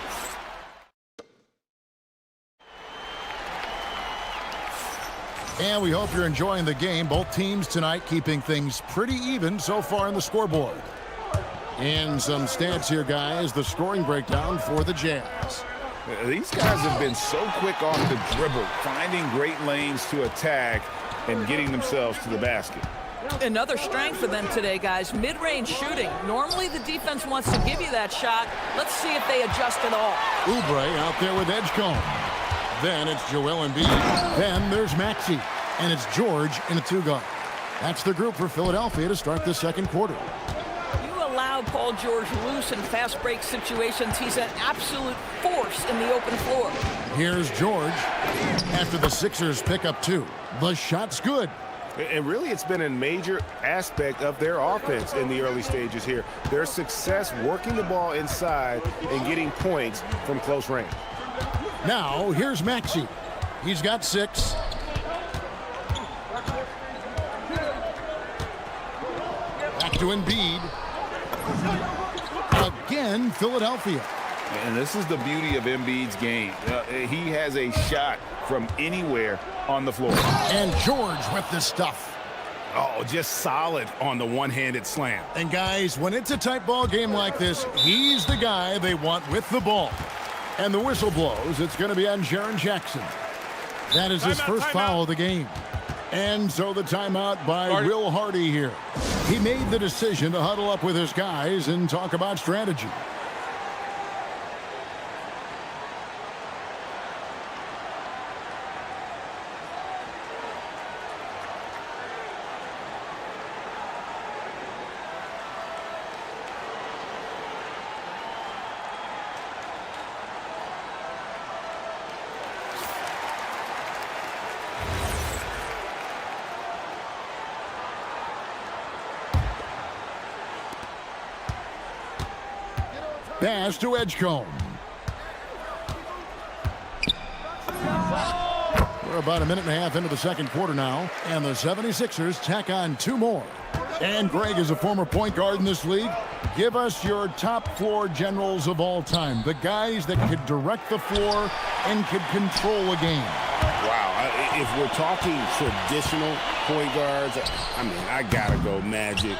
And we hope you're enjoying the game. Both teams tonight keeping things pretty even so far on the scoreboard. And some stats here, guys. The scoring breakdown for the Jazz. These guys have been so quick off the dribble, finding great lanes to attack and getting themselves to the basket. Another strength for them today, guys. Mid-range shooting. Normally the defense wants to give you that shot. Let's see if they adjust at all. Oubre out there with Edgecombe. Then it's Joel Embiid. Then there's Maxey. And it's George in a two-guard. That's the group for Philadelphia to start the second quarter. You allow Paul George loose in fast break situations. He's an absolute force in the open floor. Here's George. After the Sixers pick up 2. The shot's good. And really, it's been a major aspect of their offense in the early stages here. Their success working the ball inside and getting points from close range. Now, here's Maxey. He's got 6. Back to Embiid. Again, Philadelphia. And this is the beauty of Embiid's game. He has a shot from anywhere on the floor. And George with the stuff. Oh, just solid on the one-handed slam. And guys, when it's a tight ball game like this, he's the guy they want with the ball. And the whistle blows. It's going to be on Jaren Jackson. That is his first foul of the game. And so the timeout by Will Hardy here. He made the decision to huddle up with his guys and talk about strategy. Pass to Edgecombe. We're about a minute and a half into the second quarter now, and the 76ers tack on 2 more. And Greg is a former point guard in this league. Give us your top floor generals of all time, the guys that could direct the floor and could control a game. Wow, if we're talking traditional point guards, I mean, I gotta go Magic.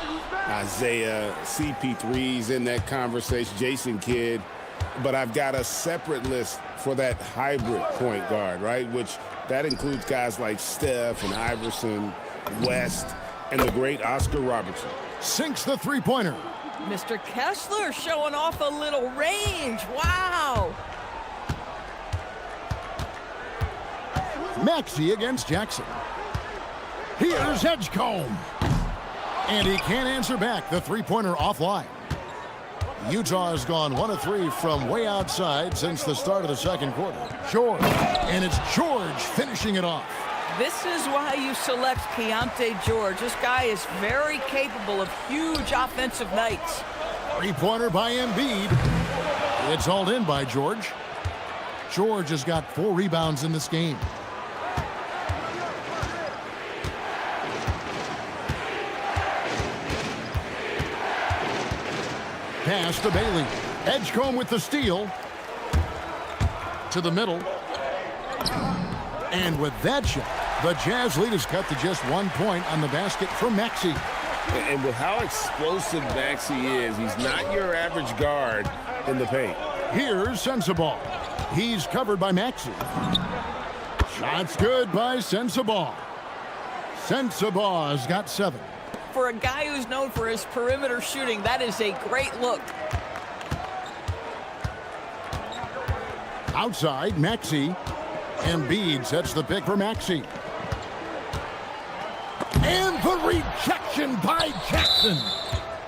Isaiah, CP3's in that conversation, Jason Kidd. But I've got a separate list for that hybrid point guard, right? Which that includes guys like Steph and Iverson, West, and the great Oscar Robertson. Sinks the three-pointer. Mr. Kessler showing off a little range. Wow. Maxey against Jackson. Here's Edgecombe. And he can't answer back. The three-pointer offline. Utah has gone 1 of 3 from way outside since the start of the second quarter. George. And it's George finishing it off. This is why you select Keontae George. This guy is very capable of huge offensive nights. Three-pointer by Embiid. It's hauled in by George. George has got 4 rebounds in this game. Pass to Bailey. Edgecombe with the steal. To the middle. And with that shot, the Jazz lead is cut to just 1 point on the basket from Maxey. And with how explosive Maxey is, he's not your average guard in the paint. Here's Sensabaugh. He's covered by Maxey. Shot's good by Sensabaugh. Sensabaugh's got 7. For a guy who's known for his perimeter shooting, that is a great look. Outside, Maxey. Embiid sets the pick for Maxey. And the rejection by Jackson.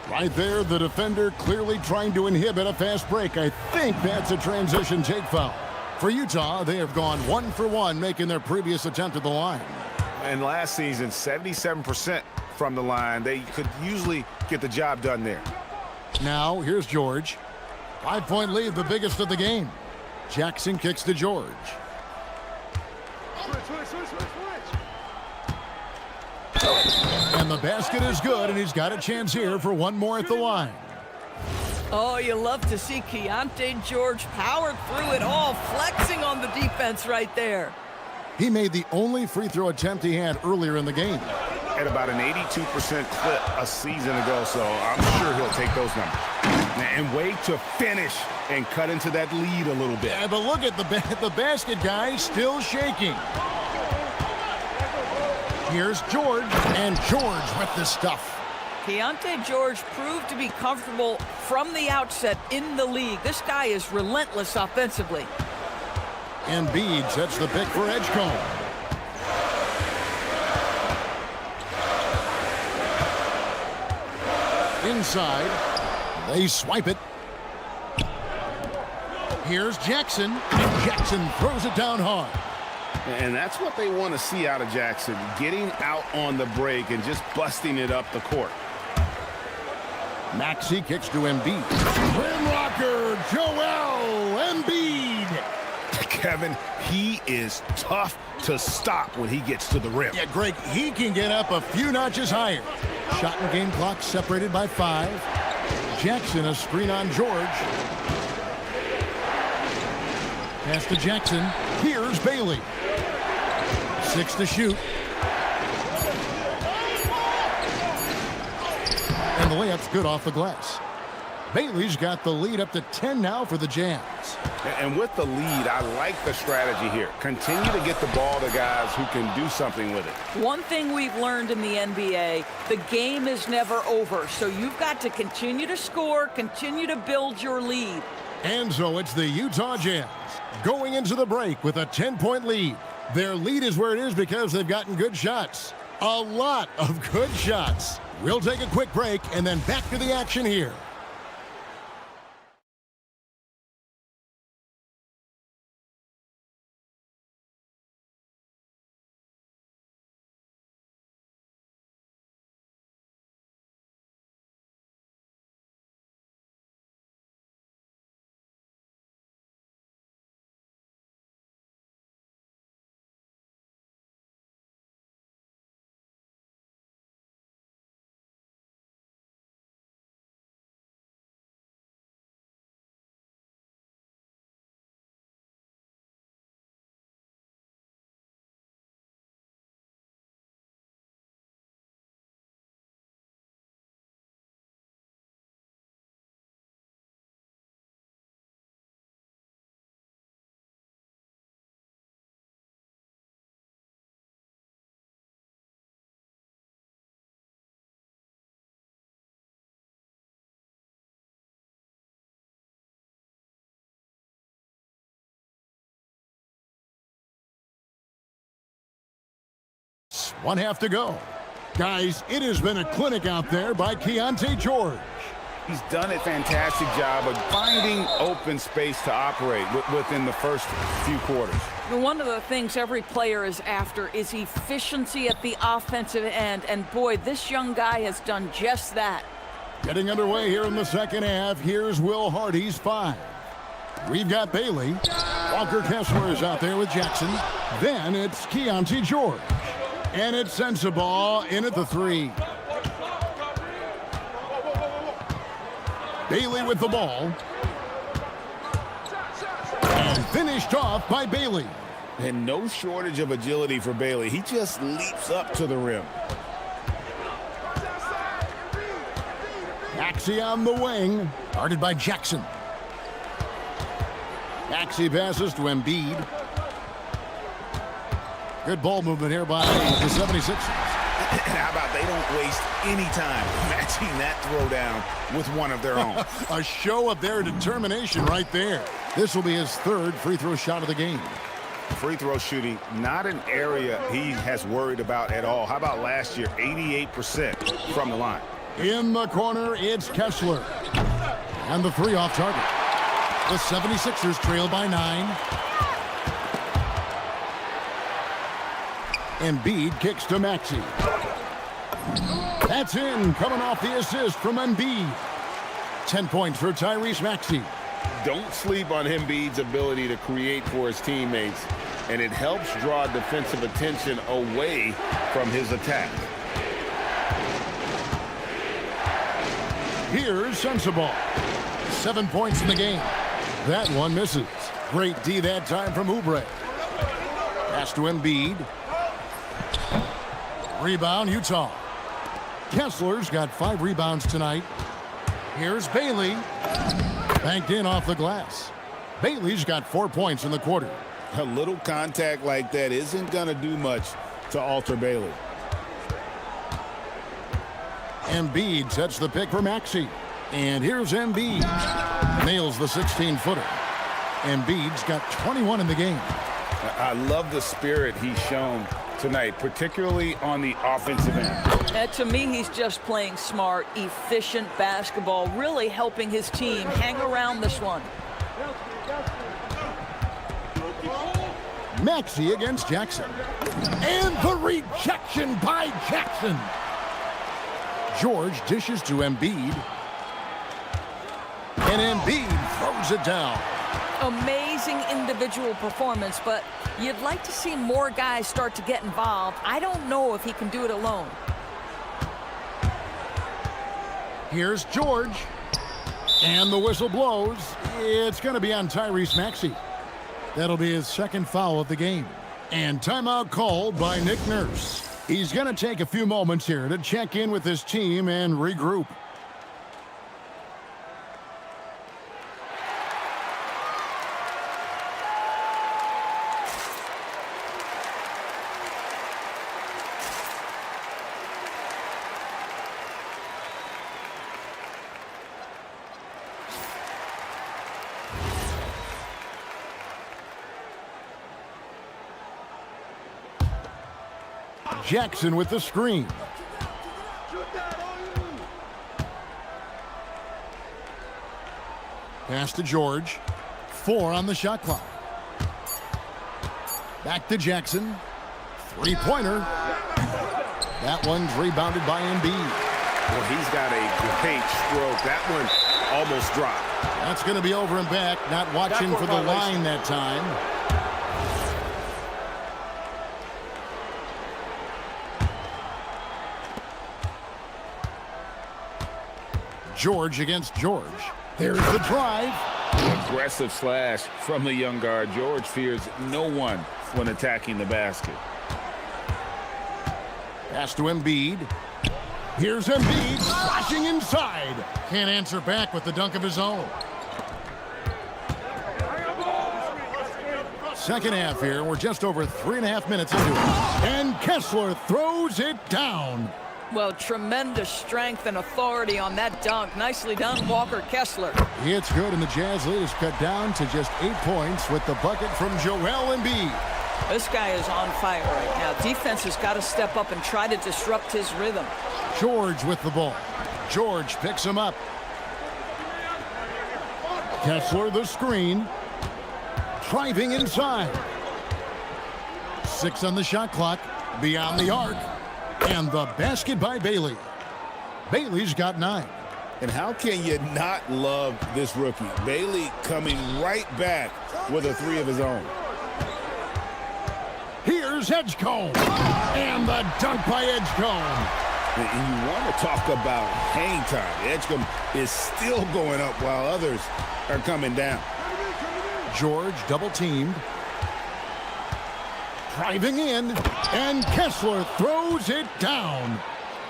Right there, the defender clearly trying to inhibit a fast break. I think that's a transition take foul. For Utah, they have gone 1 for 1, making their previous attempt at the line. And last season, 77% from the line. They could usually get the job done there. Now, here's George. 5-point lead, the biggest of the game. Jackson kicks to George. And the basket is good, and he's got a chance here for one more at the line. Oh, you love to see Keontae George power through it all, flexing on the defense right there. He made the only free throw attempt he had earlier in the game. At about an 82% clip a season ago, so I'm sure he'll take those numbers. And wait to finish and cut into that lead a little bit. Yeah, but look at the basket guy still shaking. Here's George, and George with the stuff. Keontae George proved to be comfortable from the outset in the league. This guy is relentless offensively. Embiid sets the pick for Edgecombe. Inside, they swipe it. Here's Jackson, and Jackson throws it down hard. And that's what they want to see out of Jackson, getting out on the break and just busting it up the court. Maxey kicks to Embiid. Rim rocker, Joel Embiid. Kevin, he is tough to stop when he gets to the rim. Yeah, Greg, he can get up a few notches higher. Shot and game clock separated by 5. Jackson, a screen on George. Pass to Jackson. Here's Bailey. 6 to shoot. And the layup's good off the glass. Bailey's got the lead up to 10 now for the Jazz. And with the lead, I like the strategy here. Continue to get the ball to guys who can do something with it. One thing we've learned in the NBA, the game is never over. So you've got to continue to score, continue to build your lead. And so it's the Utah Jazz going into the break with a 10-point lead. Their lead is where it is because they've gotten good shots. A lot of good shots. We'll take a quick break and then back to the action here. One half to go. Guys, it has been a clinic out there by Keontae George. He's done a fantastic job of finding open space to operate within the first few quarters. One of the things every player is after is efficiency at the offensive end. And boy, this young guy has done just that. Getting underway here in the second half. Here's Will Hardy's 5. We've got Bailey. Walker Kessler is out there with Jackson. Then it's Keontae George. And it's Sensabaugh in at the 3. Bailey with the ball. And finished off by Bailey. And no shortage of agility for Bailey. He just leaps up to the rim. Maxey on the wing. Guarded by Jackson. Maxey passes to Embiid. Good ball movement here by the 76ers. How about they don't waste any time matching that throwdown with one of their own? A show of their determination right there. This will be his third free throw shot of the game. Free throw shooting, not an area he has worried about at all. How about last year, 88% from the line? In the corner, it's Kessler. And the three off target. The 76ers trail by 9. Embiid kicks to Maxey. That's in, coming off the assist from Embiid. 10 points for Tyrese Maxey. Don't sleep on Embiid's ability to create for his teammates, and it helps draw defensive attention away from his attack. Here's Sensabaugh. 7 points in the game. That one misses. Great D that time from Oubre. Pass to Embiid. Rebound, Utah. Kessler's got 5 rebounds tonight. Here's Bailey. Banked in off the glass. Bailey's got 4 points in the quarter. A little contact like that isn't going to do much to alter Bailey. Embiid sets the pick for Maxey. And here's Embiid. Nails the 16-footer. Embiid's got 21 in the game. I love the spirit he's shown tonight, particularly on the offensive end. To me, he's just playing smart, efficient basketball, really helping his team hang around this one. Maxey against Jackson. And the rejection by Jackson. George dishes to Embiid. And Embiid throws it down. Amazing individual performance, but you'd like to see more guys start to get involved. I don't know if he can do it alone. Here's George. And the whistle blows. It's going to be on Tyrese Maxey. That'll be his second foul of the game. And timeout called by Nick Nurse. He's going to take a few moments here to check in with his team and regroup. Jackson with the screen. Pass to George. 4 on the shot clock. Back to Jackson. 3-pointer. That one's rebounded by Embiid. Well, he's got a great stroke. That one almost dropped. That's going to be over and back. Not watching for the line that time. George against George. There's the drive. Aggressive slash from the young guard. George fears no one when attacking the basket. Pass to Embiid. Here's Embiid slashing inside. Can't answer back with the dunk of his own. Second half here. We're just over 3.5 minutes into it. And Kessler throws it down. Well, tremendous strength and authority on that dunk. Nicely done, Walker Kessler. It's good, and the Jazz lead is cut down to just 8 points with the bucket from Joel Embiid. This guy is on fire right now. Defense has got to step up and try to disrupt his rhythm. George with the ball. George picks him up. Kessler the screen. Driving inside. 6 on the shot clock. Beyond the arc. And the basket by Bailey. Bailey's got 9. And how can you not love this rookie? Bailey coming right back with a 3 of his own. Here's Edgecombe. And the dunk by Edgecombe. And you want to talk about hang time. Edgecombe is still going up while others are coming down. George double teamed. Driving in, and Kessler throws it down.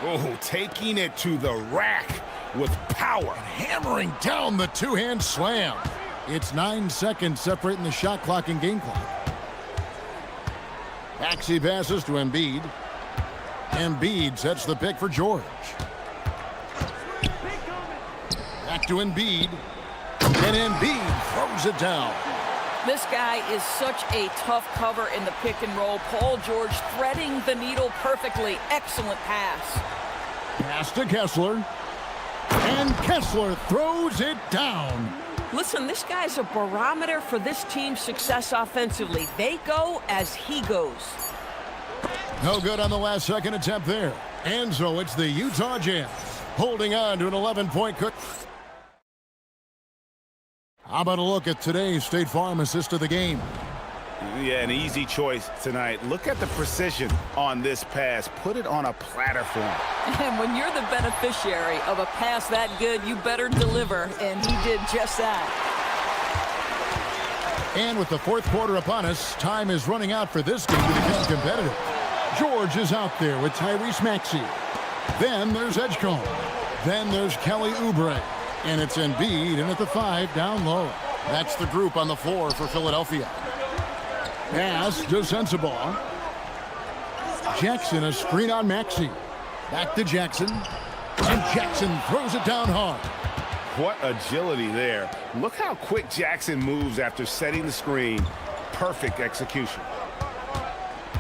Oh, taking it to the rack with power. Hammering down the two-hand slam. It's 9 seconds separating the shot clock and game clock. Maxey passes to Embiid. Embiid sets the pick for George. Back to Embiid. And Embiid throws it down. This guy is such a tough cover in the pick and roll. Paul George threading the needle perfectly. Excellent pass. Pass to Kessler. And Kessler throws it down. Listen, this guy's a barometer for this team's success offensively. They go as he goes. No good on the last second attempt there. And so it's the Utah Jazz holding on to an 11-point cook. How about a look at today's State Farm assist of the game? Yeah, an easy choice tonight. Look at the precision on this pass. Put it on a platter for him. And when you're the beneficiary of a pass that good, you better deliver, and he did just that. And with the fourth quarter upon us, time is running out for this game to become competitive. George is out there with Tyrese Maxey. Then there's Edgecombe. Then there's Kelly Oubre. And it's Embiid in at the 5 down low. That's the group on the floor for Philadelphia. Pass to Sensabaugh. Jackson a screen on Maxey. Back to Jackson. And Jackson throws it down hard. What agility there. Look how quick Jackson moves after setting the screen. Perfect execution.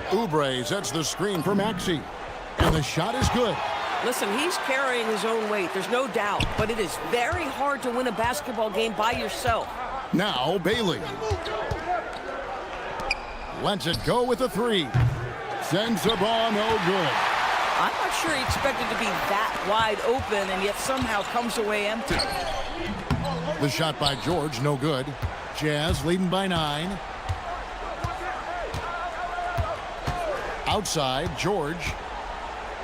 Oubre sets the screen for Maxey. And the shot is good. Listen, he's carrying his own weight, there's no doubt, but it is very hard to win a basketball game by yourself. Now Bailey. Lets it go with a 3. Sensabaugh, no good. I'm not sure he expected to be that wide open and yet somehow comes away empty. The shot by George, no good. Jazz leading by 9. Outside, George.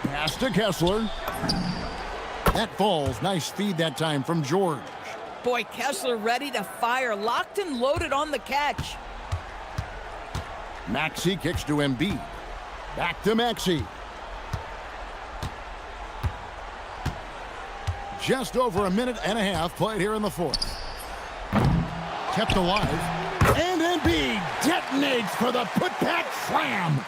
Pass to Kessler. That falls. Nice feed that time from George. Boy, Kessler ready to fire. Locked and loaded on the catch. Maxey kicks to Embiid. Back to Maxey. Just over a minute and a half played here in the fourth. Kept alive. And Embiid detonates for the putback slam.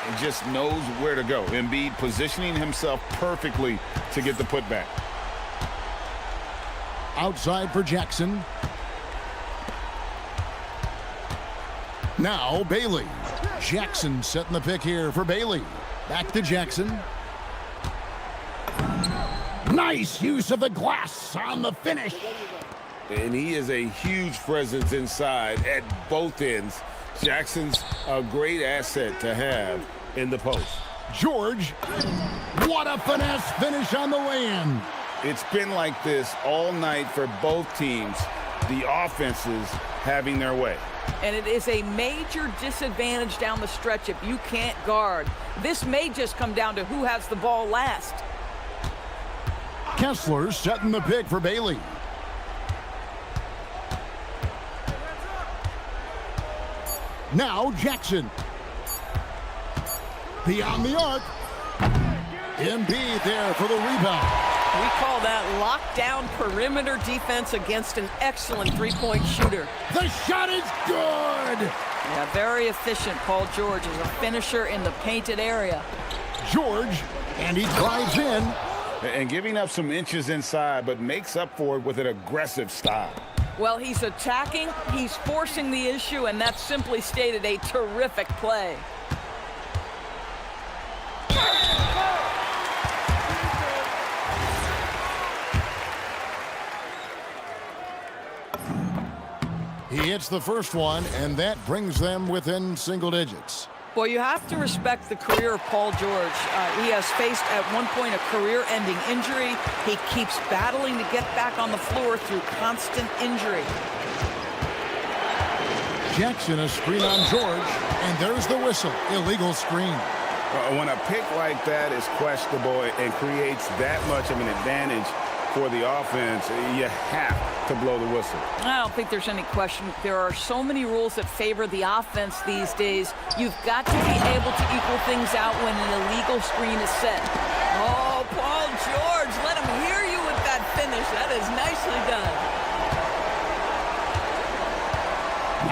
And just knows where to go. Embiid positioning himself perfectly to get the putback. Outside for Jackson. Now Bailey. Jackson setting the pick here for Bailey. Back to Jackson. Nice use of the glass on the finish. And he is a huge presence inside at both ends. Jackson's a great asset to have in the post. George, what a finesse finish on the way-in. It's been like this all night for both teams. The offenses having their way. And it is a major disadvantage down the stretch if you can't guard. This may just come down to who has the ball last. Kessler setting the pick for Bailey. Now Jackson. Beyond the arc. Embiid there for the rebound. We call that lockdown perimeter defense against an excellent three-point shooter. The shot is good. Yeah, very efficient. Paul George is a finisher in the painted area. George, and he drives in. And giving up some inches inside, but makes up for it with an aggressive style. Well, he's attacking, he's forcing the issue, and that's simply stated a terrific play. He hits the first one, and that brings them within single digits. Well, you have to respect the career of Paul George. He has faced at one point a career-ending injury. He keeps battling to get back on the floor through constant injury. Jackson a screen on George, and there's the whistle. Illegal screen. When a pick like that is questionable and creates that much of an advantage for the offense, you have to blow the whistle. I don't think there's any question. There are so many rules that favor the offense these days. You've got to be able to equal things out when an illegal screen is set. Oh, Paul George, let him hear you with that finish. That is nicely done.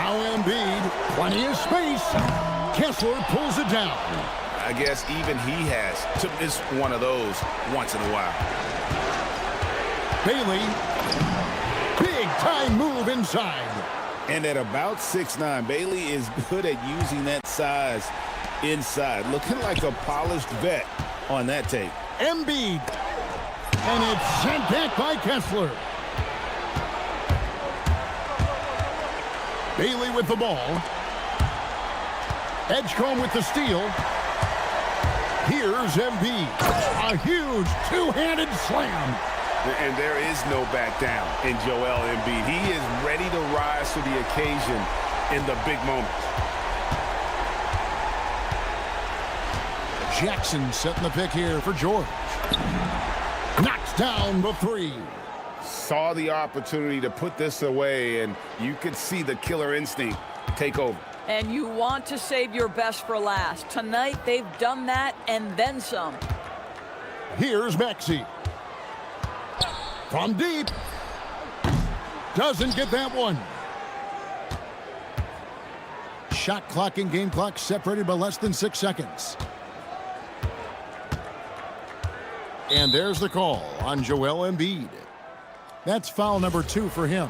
Now Embiid, plenty of space. Kessler pulls it down. I guess even he has to miss one of those once in a while. Bailey, big time move inside. And at about 6'9", Bailey is good at using that size inside. Looking like a polished vet on that tape. Embiid. And it's sent back by Kessler. Bailey with the ball. Edgecombe with the steal. Here's Embiid. A huge two-handed slam. And there is no back down in Joel Embiid. He is ready to rise to the occasion in the big moments. Jackson setting the pick here for George. Knocks down the three. Saw the opportunity to put this away, and you could see the killer instinct take over. And you want to save your best for last. Tonight, they've done that and then some. Here's Maxey. From deep. Doesn't get that one. Shot clock and game clock separated by less than 6 seconds. And there's the call on Joel Embiid. That's foul number 2 for him.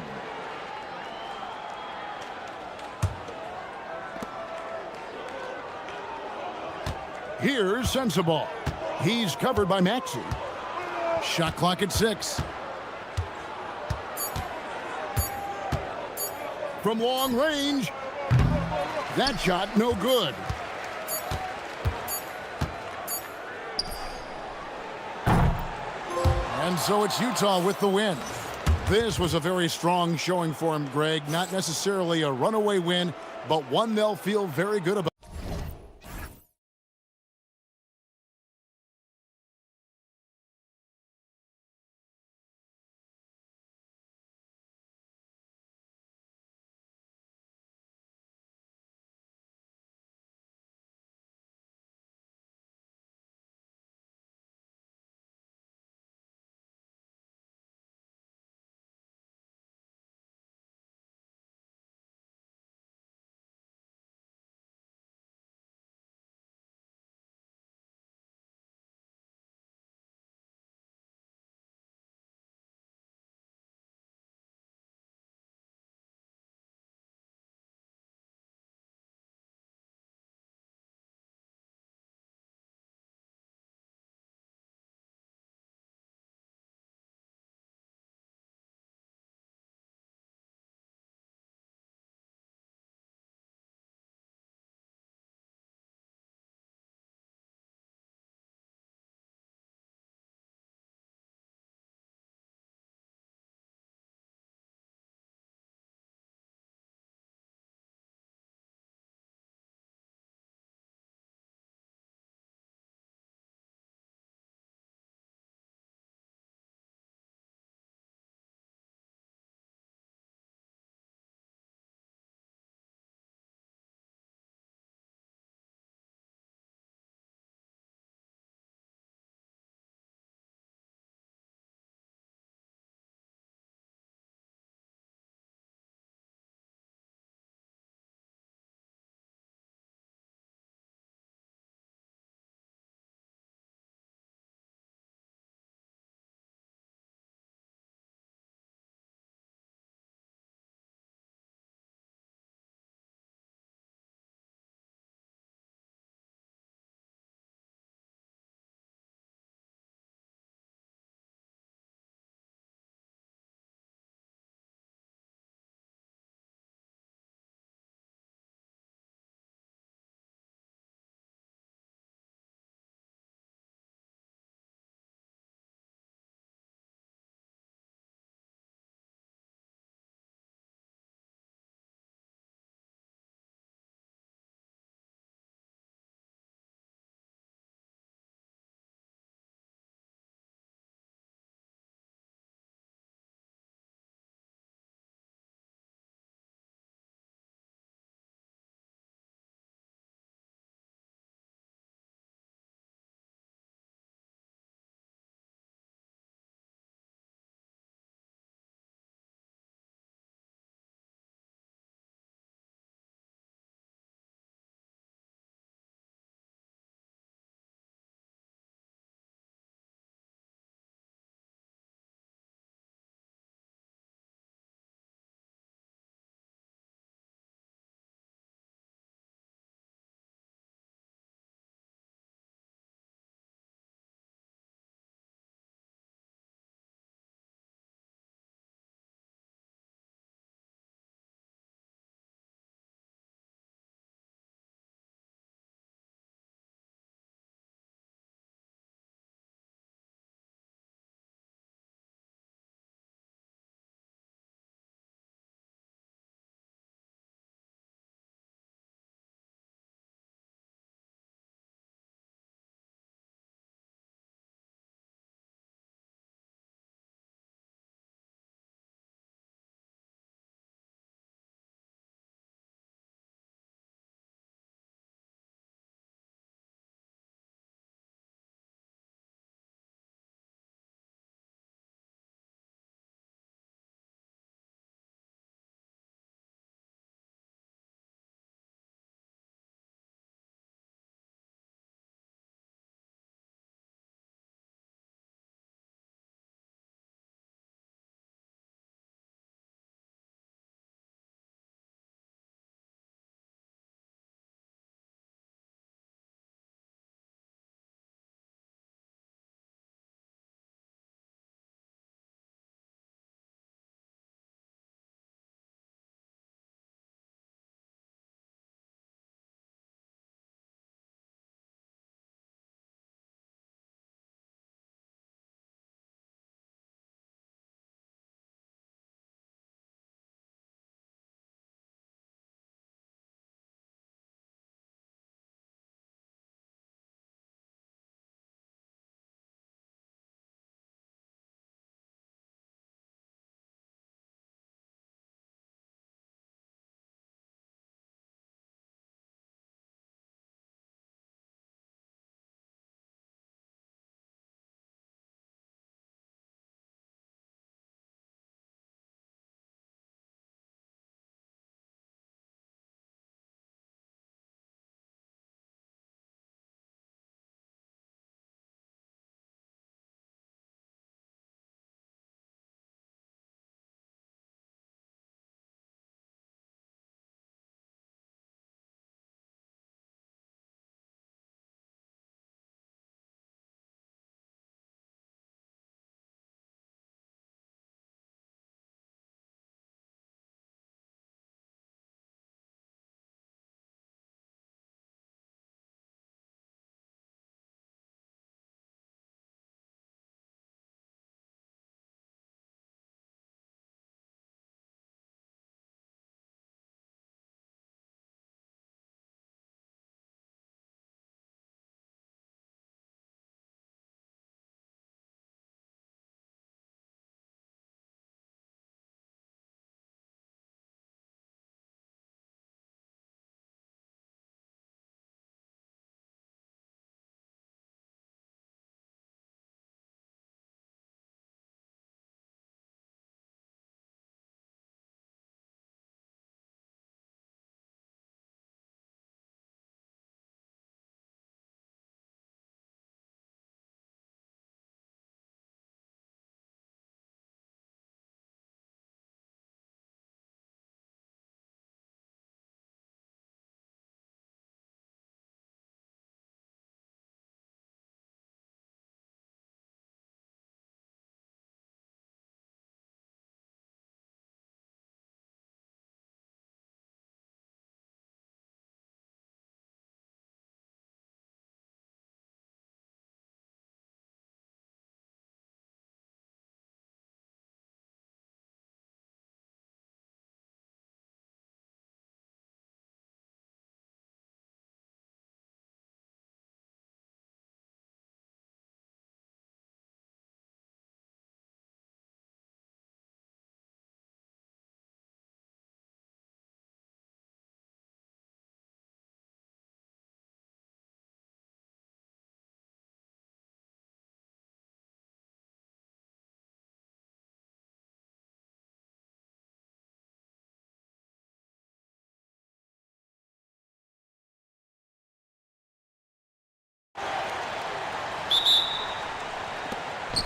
Here's Sensabaugh. He's covered by Maxey. Shot clock at 6. From long range. That shot no good. And so it's Utah with the win. This was a very strong showing for him, Greg. Not necessarily a runaway win, but one they'll feel very good about.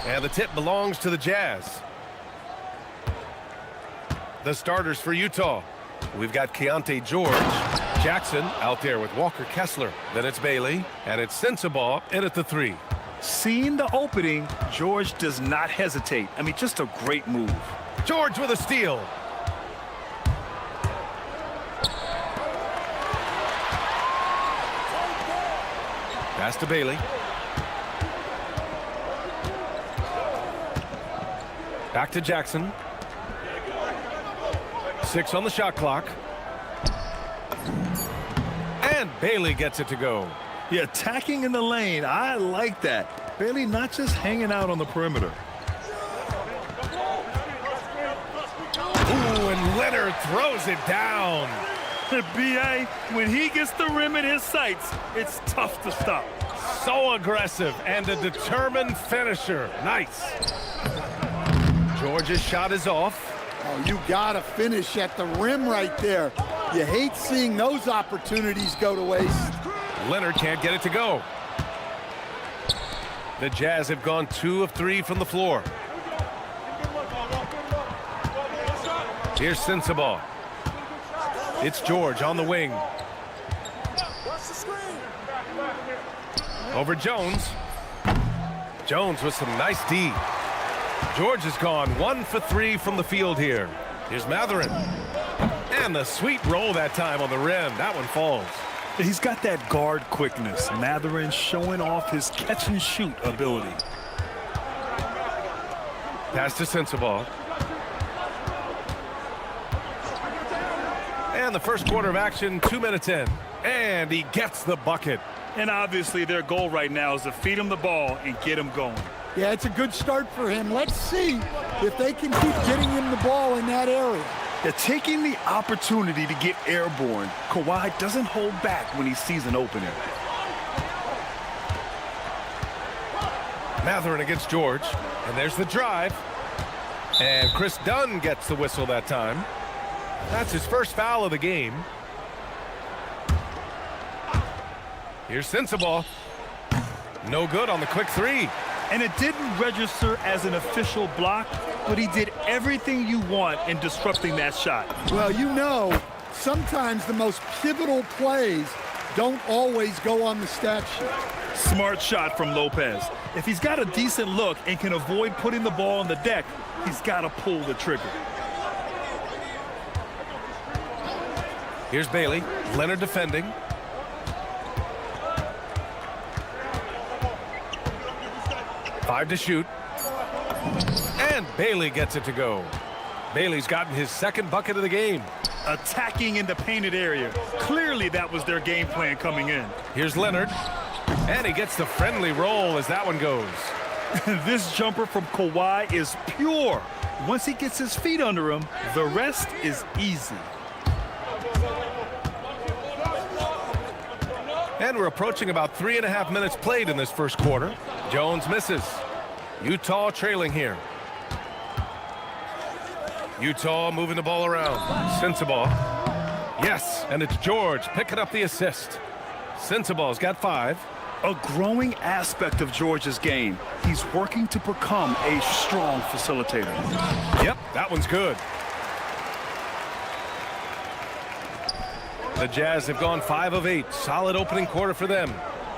And the tip belongs to the Jazz. The starters for Utah. We've got Keontae George. Jackson out there with Walker Kessler. Then it's Bailey. And it's Sensabaugh in at the 3. Seeing the opening, George does not hesitate. I mean, just a great move. George with a steal. Pass to Bailey. Back to Jackson. 6 on the shot clock. And Bailey gets it to go. Yeah, attacking in the lane. I like that. Bailey not just hanging out on the perimeter. Ooh, and Leonard throws it down. B.A., when he gets the rim in his sights, it's tough to stop. So aggressive and a determined finisher. Nice. George's shot is off. Oh, you got to finish at the rim right there. You hate seeing those opportunities go to waste. Leonard can't get it to go. The Jazz have gone 2 of 3 from the floor. Here's Sensabaugh. It's George on the wing. Over Jones. Jones with some nice D. George has gone 1 for 3 from the field here. Here's Mathurin. And the sweet roll that time on the rim. That one falls. He's got that guard quickness. Mathurin showing off his catch and shoot ability. Pass to Sensabaugh. And the first quarter of action, 2 minutes in. And he gets the bucket. And obviously their goal right now is to feed him the ball and get him going. Yeah, it's a good start for him. Let's see if they can keep getting him the ball in that area. They're taking the opportunity to get airborne. Kawhi doesn't hold back when he sees an opening. Mathurin against George. And there's the drive. And Chris Dunn gets the whistle that time. That's his first foul of the game. Here's Sensabaugh. No good on the quick 3. And it didn't register as an official block, but he did everything you want in disrupting that shot. Well, you know, sometimes the most pivotal plays don't always go on the stat sheet. Smart shot from Lopez. If he's got a decent look and can avoid putting the ball on the deck, he's got to pull the trigger. Here's Bailey. Leonard defending. Five to shoot. And Bailey gets it to go. Bailey's gotten his second bucket of the game. Attacking in the painted area. Clearly that was their game plan coming in. Here's Leonard. And he gets the friendly roll as that one goes. This jumper from Kawhi is pure. Once he gets his feet under him, the rest is easy. And we're approaching about 3.5 minutes played in this first quarter. Jones misses. Utah trailing here. Utah moving the ball around. Sensabaugh. Yes, and it's George picking up the assist. Sensabaugh's got 5. A growing aspect of George's game. He's working to become a strong facilitator. Yep, that one's good. The Jazz have gone 5 of 8. Solid opening quarter for them.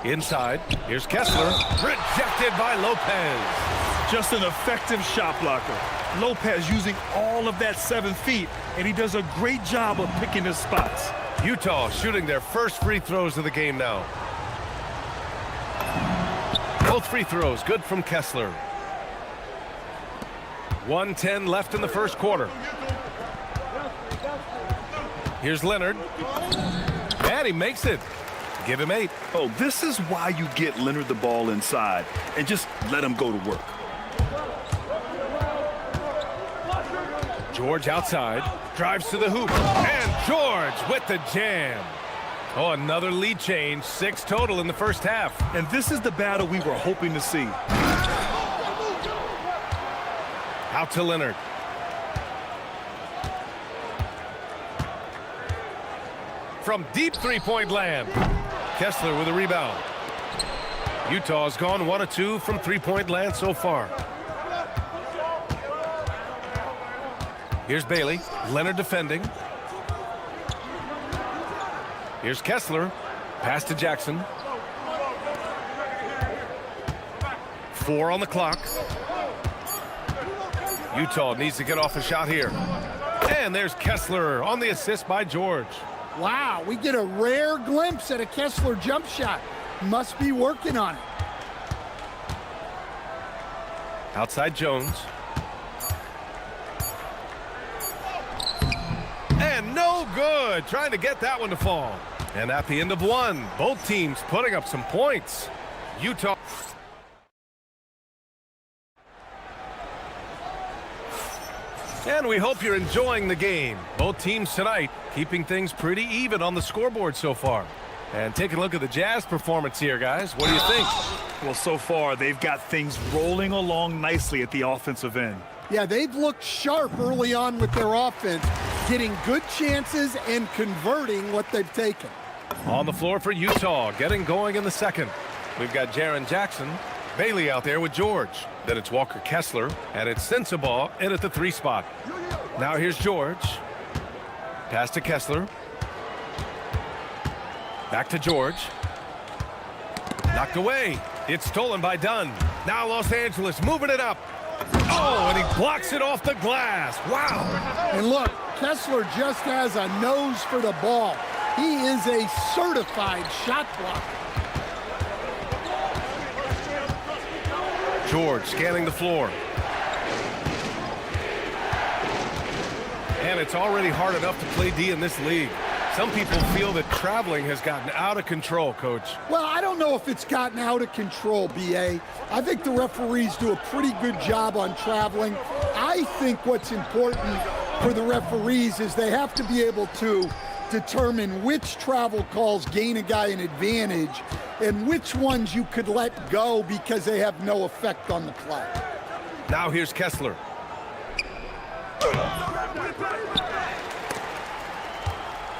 Inside, here's Kessler. Rejected by Lopez. Just an effective shot blocker. Lopez using all of that 7 feet, and he does a great job of picking his spots. Utah shooting their first free throws of the game now. Both free throws good from Kessler. 1:10 left in the first quarter. Here's Leonard. And he makes it. Give him 8. Oh, this is why you get Leonard the ball inside and just let him go to work. George outside. Drives to the hoop. And George with the jam. Oh, another lead change. 6 total in the first half. And this is the battle we were hoping to see. Out to Leonard. From deep three-point land. Kessler with a rebound. Utah's gone 1 of 2 from three-point land so far. Here's Bailey. Leonard defending. Here's Kessler. Pass to Jackson. 4 on the clock. Utah needs to get off a shot here. And there's Kessler on the assist by George. Wow, we get a rare glimpse at a Kessler jump shot. Must be working on it. Outside Jones. And no good. Trying to get that one to fall. And at the end of one, both teams putting up some points. Utah. And we hope you're enjoying the game. Both teams tonight keeping things pretty even on the scoreboard so far. And taking a look at the Jazz performance here, guys. What do you think? Well, so far, they've got things rolling along nicely at the offensive end. Yeah, they've looked sharp early on with their offense, getting good chances and converting what they've taken. On the floor for Utah, getting going in the second. We've got Jaren Jackson, Bailey out there with George. Then it's Walker Kessler, and it's Sensabaugh in at the 3 spot. Now here's George. Pass to Kessler. Back to George. Knocked away. It's stolen by Dunn. Now Los Angeles moving it up. Oh, and he blocks it off the glass. Wow. And look, Kessler just has a nose for the ball. He is a certified shot blocker. George scanning the floor. And it's already hard enough to play D in this league. Some people feel that traveling has gotten out of control, Coach. Well, I don't know if it's gotten out of control, B.A. I think the referees do a pretty good job on traveling. I think what's important for the referees is they have to be able to determine which travel calls gain a guy an advantage and which ones you could let go because they have no effect on the play. Now here's Kessler.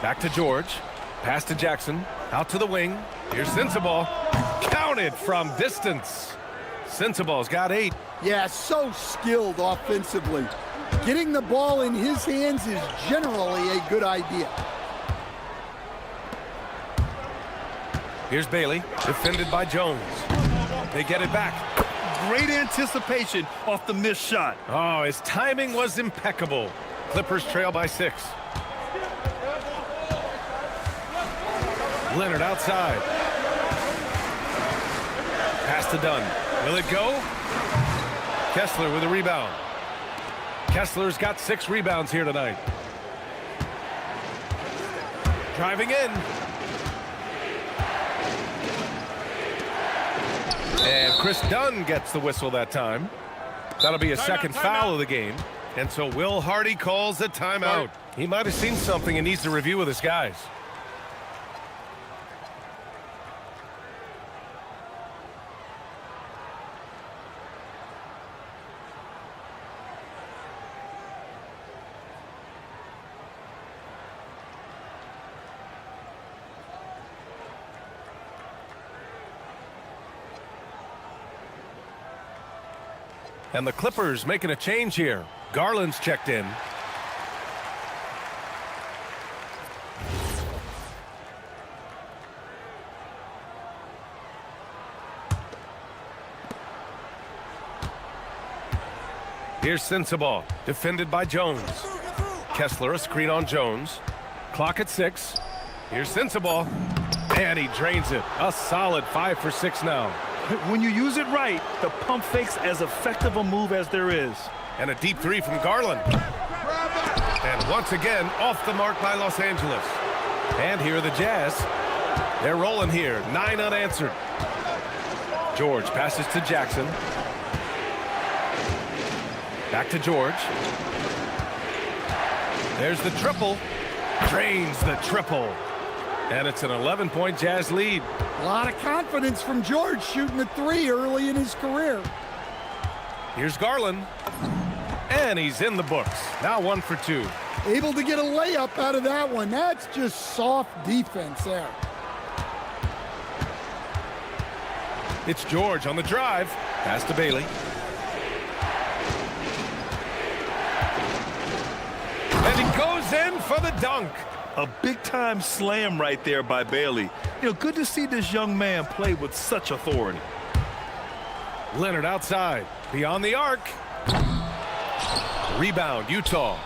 Back to George. Pass to Jackson. Out to the wing. Here's Sensabaugh. Counted from distance. Sensabaugh's got 8. Yeah, so skilled offensively. Getting the ball in his hands is generally a good idea. Here's Bailey, defended by Jones. They get it back. Great anticipation off the missed shot. Oh, his timing was impeccable. Clippers trail by 6. Leonard outside. Pass to Dunn. Will it go? Kessler with a rebound. Kessler's got 6 rebounds here tonight. Driving in. And Chris Dunn gets the whistle that time. That'll be a second foul of the game. And so Will Hardy calls a timeout. He might have seen something and needs to review with his guys. And the Clippers making a change here. Garland's checked in. Here's Sensabaugh, defended by Jones. Kessler, a screen on Jones. Clock at 6. Here's Sensabaugh. And he drains it. A solid 5 for 6 now. When you use it right, the pump fake's as effective a move as there is. And a deep 3 from Garland. And once again, off the mark by Los Angeles. And here are the Jazz. They're rolling here, 9 unanswered. George passes to Jackson. Back to George. There's the triple. Drains the triple. And it's an 11-point Jazz lead. A lot of confidence from George shooting a 3 early in his career. Here's Garland. And he's in the books. Now 1 for 2. Able to get a layup out of that one. That's just soft defense there. It's George on the drive. Pass to Bailey. And he goes in for the dunk. A big-time slam right there by Bailey. You know, good to see this young man play with such authority. Leonard outside, beyond the arc. Rebound, Utah.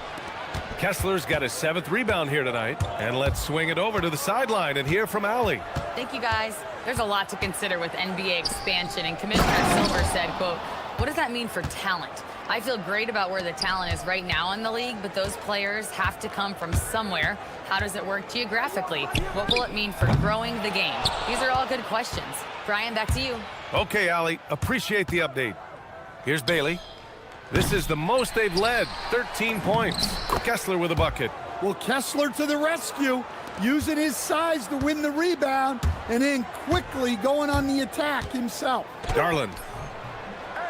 Kessler's got his 7th rebound here tonight. And let's swing it over to the sideline and hear from Allie. Thank you, guys. There's a lot to consider with NBA expansion, and Commissioner Silver said, quote, "What does that mean for talent? I feel great about where the talent is right now in the league, but those players have to come from somewhere. How does it work geographically? What will it mean for growing the game?" These are all good questions. Brian, back to you. Okay, Allie, appreciate the update. Here's Bailey. This is the most they've led, 13 points. Kessler with a bucket. Well, Kessler to the rescue, using his size to win the rebound, and then quickly going on the attack himself. Garland.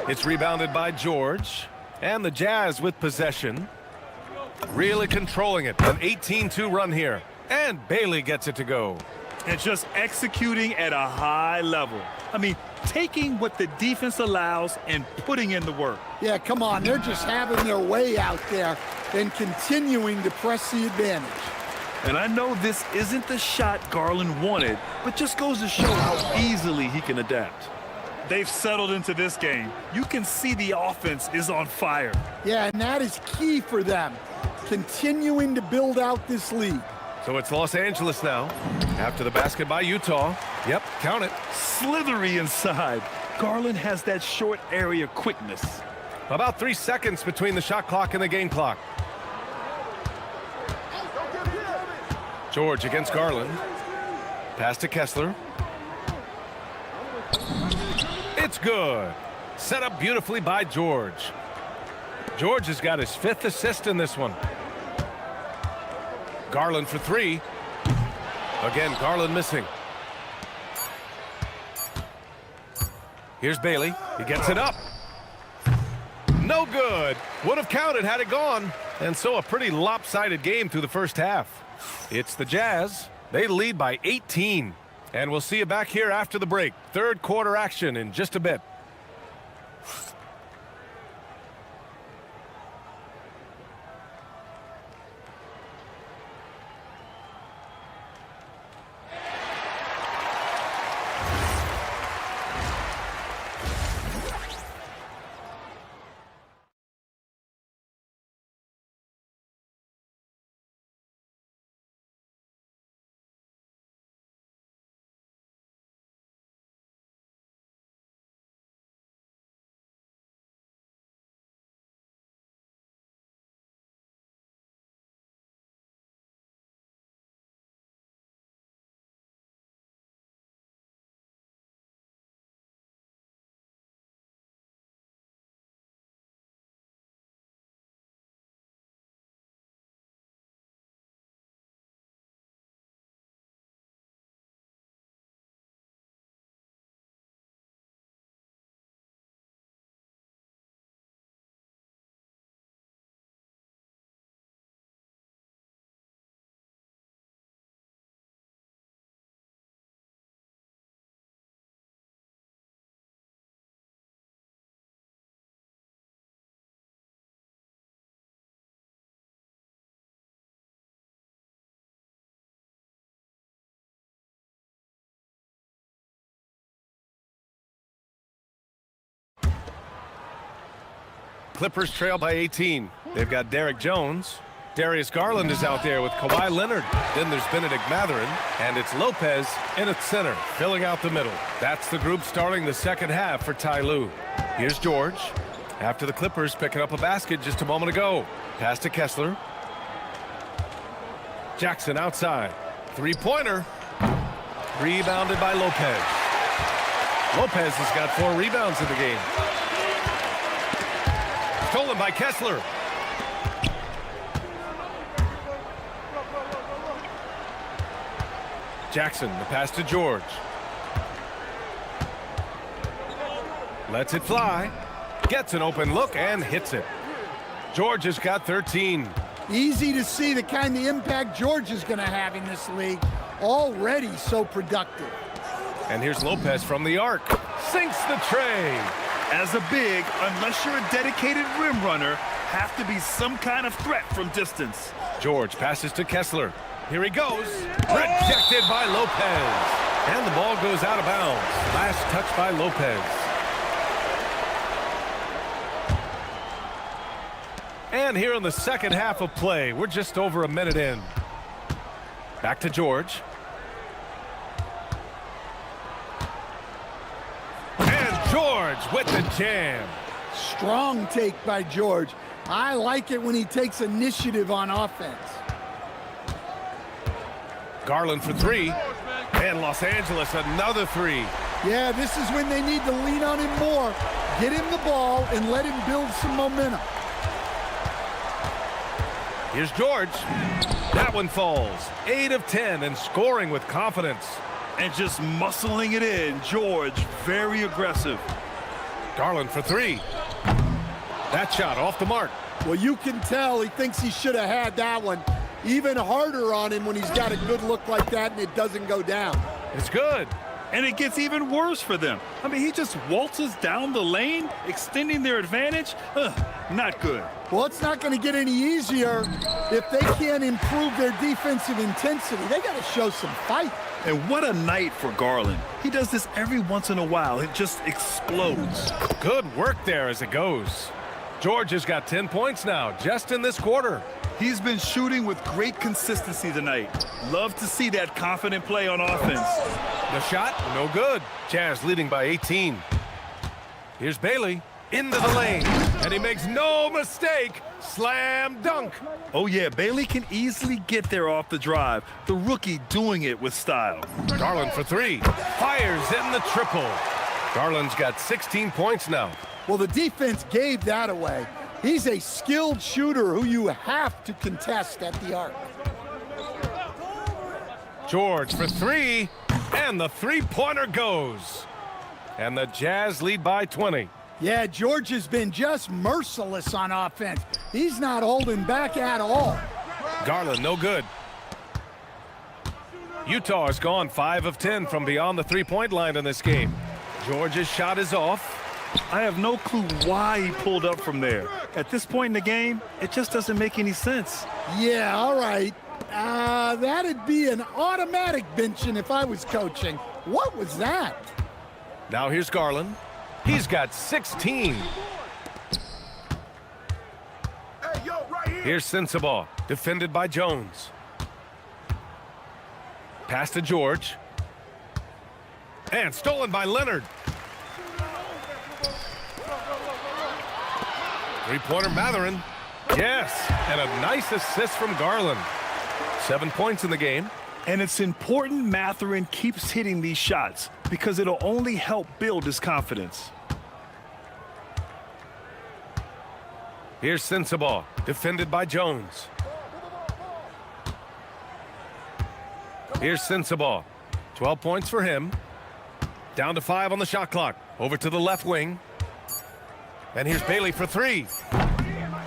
It's rebounded by George. And the Jazz with possession. Really controlling it. An 18-2 run here. And Bailey gets it to go. And just executing at a high level. I mean, taking what the defense allows and putting in the work. Yeah, come on. They're just having their way out there and continuing to press the advantage. And I know this isn't the shot Garland wanted, but just goes to show how easily he can adapt. They've settled into this game. You can see the offense is on fire. Yeah, and that is key for them, continuing to build out this lead. So it's Los Angeles now. After the basket by Utah. Yep, count it. Slithery inside. Garland has that short area quickness. About 3 seconds between the shot clock and the game clock. George against Garland. Pass to Kessler. It's good. Set up beautifully by George. George has got his 5th assist in this one. Garland for 3. Again, Garland missing. Here's Bailey. He gets it up. No good. Would have counted had it gone. And so a pretty lopsided game through the first half. It's the Jazz. They lead by 18. And we'll see you back here after the break. 3rd quarter action in just a bit. Clippers trail by 18. They've got Derek Jones. Darius Garland is out there with Kawhi Leonard. Then there's Benedict Mathurin. And it's Lopez in at center, filling out the middle. That's the group starting the second half for Ty Lue. Here's George. After the Clippers picking up a basket just a moment ago. Pass to Kessler. Jackson outside. Three-pointer. Rebounded by Lopez. Lopez has got 4 rebounds in the game. Stolen by Kessler. Jackson, the pass to George. Lets it fly. Gets an open look and hits it. George has got 13. Easy to see the kind of impact George is going to have in this league. Already so productive. And here's Lopez from the arc. sinks the tray. As a big, unless you're a dedicated rim runner, have to be some kind of threat from distance. George passes to Kessler. Here he goes. Rejected by Lopez. And the ball goes out of bounds. Last touch by Lopez. And here in the second half of play, we're just over a minute in. Back to George. And George with the jam. Strong take by George. I like it when he takes initiative on offense. Garland for three. And Los Angeles another three. Yeah, this is when they need to lean on him more. Get him the ball and let him build some momentum. Here's George. That one falls. 8 of 10 and scoring with confidence. And just muscling it in. George, very aggressive. Garland for three. That shot off the mark. Well, you can tell he thinks he should have had that one. Even harder on him when he's got a good look like that and it doesn't go down. It's good. And it gets even worse for them. I mean, he just waltzes down the lane, extending their advantage. Not good. Well, it's not going to get any easier if they can't improve their defensive intensity. They got to show some fight. And what a night for Garland. He does this every once in a while. It just explodes. Good work there as it goes. George has got 10 points now, just in this quarter. He's been shooting with great consistency tonight. Love to see that confident play on offense. The shot, no good. Jazz leading by 18. Here's Bailey into the lane, and he makes no mistake. Slam dunk. Oh yeah, Bailey can easily get there off the drive. The rookie doing it with style. Garland for three. Fires in the triple. Garland's got 16 points now. Well, the defense gave that away. He's a skilled shooter who you have to contest at the arc. George for three, and the three-pointer goes. And the Jazz lead by 20. Yeah, George has been just merciless on offense. He's not holding back at all. Garland, no good. Utah has gone 5 of 10 from beyond the three-point line in this game. George's shot is off. I have no clue why he pulled up from there. At this point in the game, it just doesn't make any sense. Yeah, all right. That'd be an automatic benching if I was coaching. What was that? Now here's Garland. He's got 16. Here's Sensabaugh, defended by Jones. Pass to George. And stolen by Leonard. Three-pointer Matherin. Yes, and a nice assist from Garland. 7 points in the game. And it's important Matherin keeps hitting these shots because it'll only help build his confidence. Here's Sensabaugh, defended by Jones. Here's Sensabaugh. 12 points for him. Down to 5 on the shot clock. Over to the left wing. And here's Bailey for three.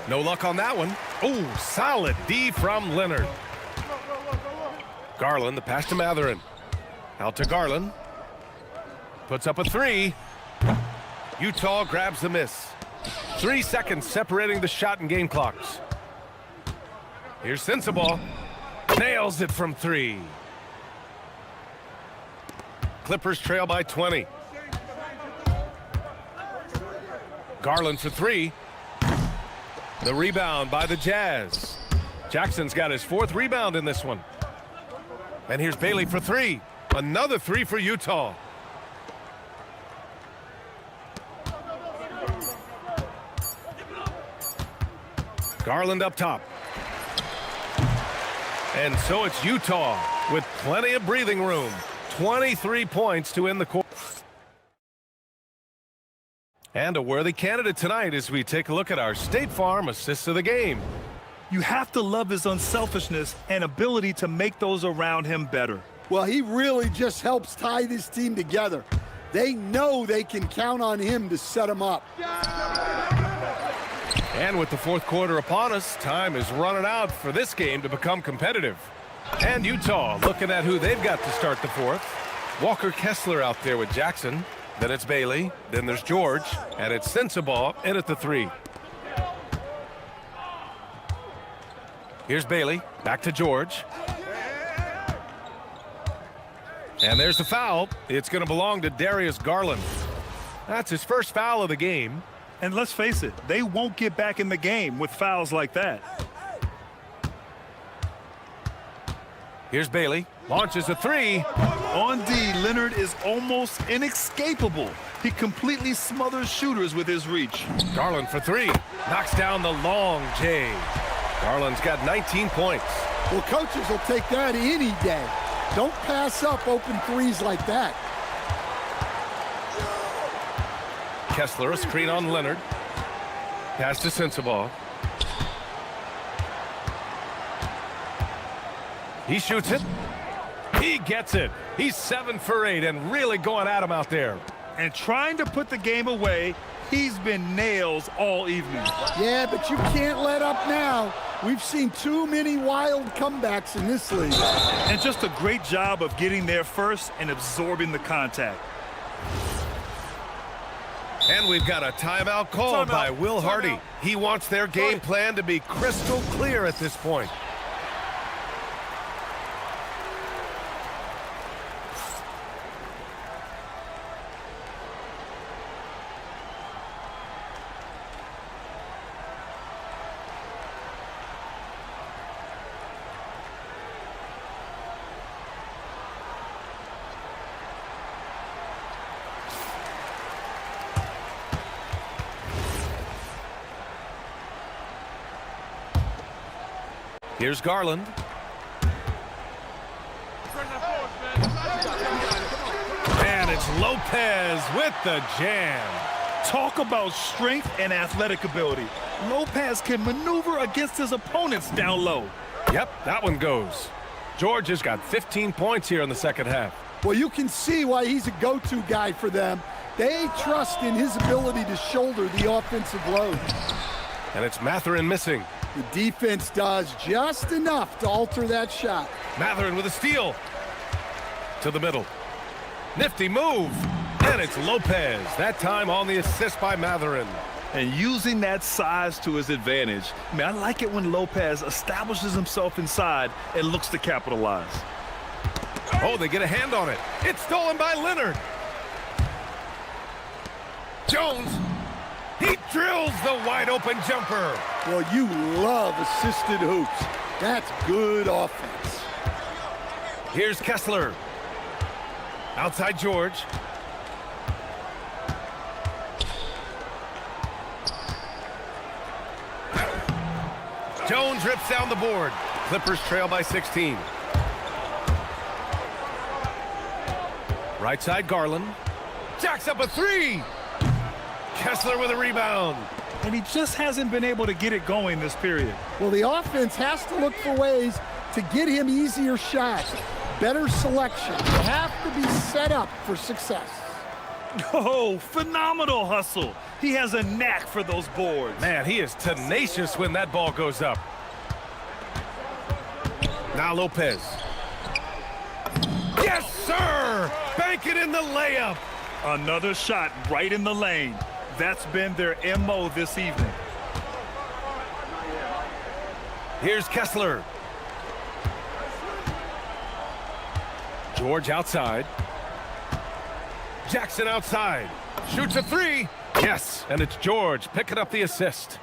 No luck on that one. Oh, solid D from Leonard. Garland, the pass to Matherin. Out to Garland. Puts up a three. Utah grabs the miss. 3 seconds separating the shot and game clocks. Here's Sensabaugh. Nails it from three. Clippers trail by 20. Garland for three. The rebound by the Jazz. Jackson's got his 4th rebound in this one. And here's Bailey for three. Another three for Utah. Garland up top. And so it's Utah with plenty of breathing room. 23 points to end the quarter. And a worthy candidate tonight as we take a look at our State Farm assists of the game. You have to love his unselfishness and ability to make those around him better. Well, he really just helps tie this team together. They know they can count on him to set them up. And with the 4th quarter upon us, time is running out for this game to become competitive. And Utah looking at who they've got to start the 4th. Walker Kessler out there with Jackson. then it's Bailey, then there's George, and it's Sensabaugh in at the 3. Here's Bailey, back to George. And there's the foul. It's going to belong to Darius Garland. That's his first foul of the game. And let's face it, they won't get back in the game with fouls like that. Here's Bailey, launches a 3. On D, Leonard is almost inescapable. He completely smothers shooters with his reach. Garland for 3, knocks down the long J. Garland's got 19 points. Well, coaches will take that any day. Don't pass up open threes like that. Kessler, a screen on Leonard. Pass to Sensabaugh. He shoots it. He gets it. He's 7 for 8 and really going at him out there. And trying to put the game away, he's been nails all evening. Yeah, but you can't let up now. We've seen too many wild comebacks in this league. And just a great job of getting there first and absorbing the contact. And we've got a timeout called by Will Hardy. He wants their game plan to be crystal clear at this point. Here's Garland. And it's Lopez with the jam. Talk about strength and athletic ability. Lopez can maneuver against his opponents down low. Yep, that one goes. George has got 15 points here in the second half. Well, you can see why he's a go-to guy for them. They trust in his ability to shoulder the offensive load. And it's Mathurin missing. The defense does just enough to alter that shot. Mathurin with a steal. To the middle. Nifty move. And it's Lopez. That time on the assist by Mathurin. And using that size to his advantage. I mean, I like it when Lopez establishes himself inside and looks to capitalize. Oh, they get a hand on it. It's stolen by Leonard. Jones. He drills the wide-open jumper. Well, you love assisted hoops. That's good offense. Here's Kessler. Outside George. Jones rips down the board. Clippers trail by 16. Right side Garland. Jacks up a 3. Kessler with a rebound. And he just hasn't been able to get it going this period. Well, the offense has to look for ways to get him easier shots, better selection. You have to be set up for success. Oh, phenomenal hustle. He has a knack for those boards. Man, he is tenacious when that ball goes up. Now Lopez. Yes, sir! Bank it in the layup. Another shot right in the lane. That's been their MO this evening. Here's Kessler. George outside. Jackson outside. Shoots a 3. Yes, and it's George picking up the assist.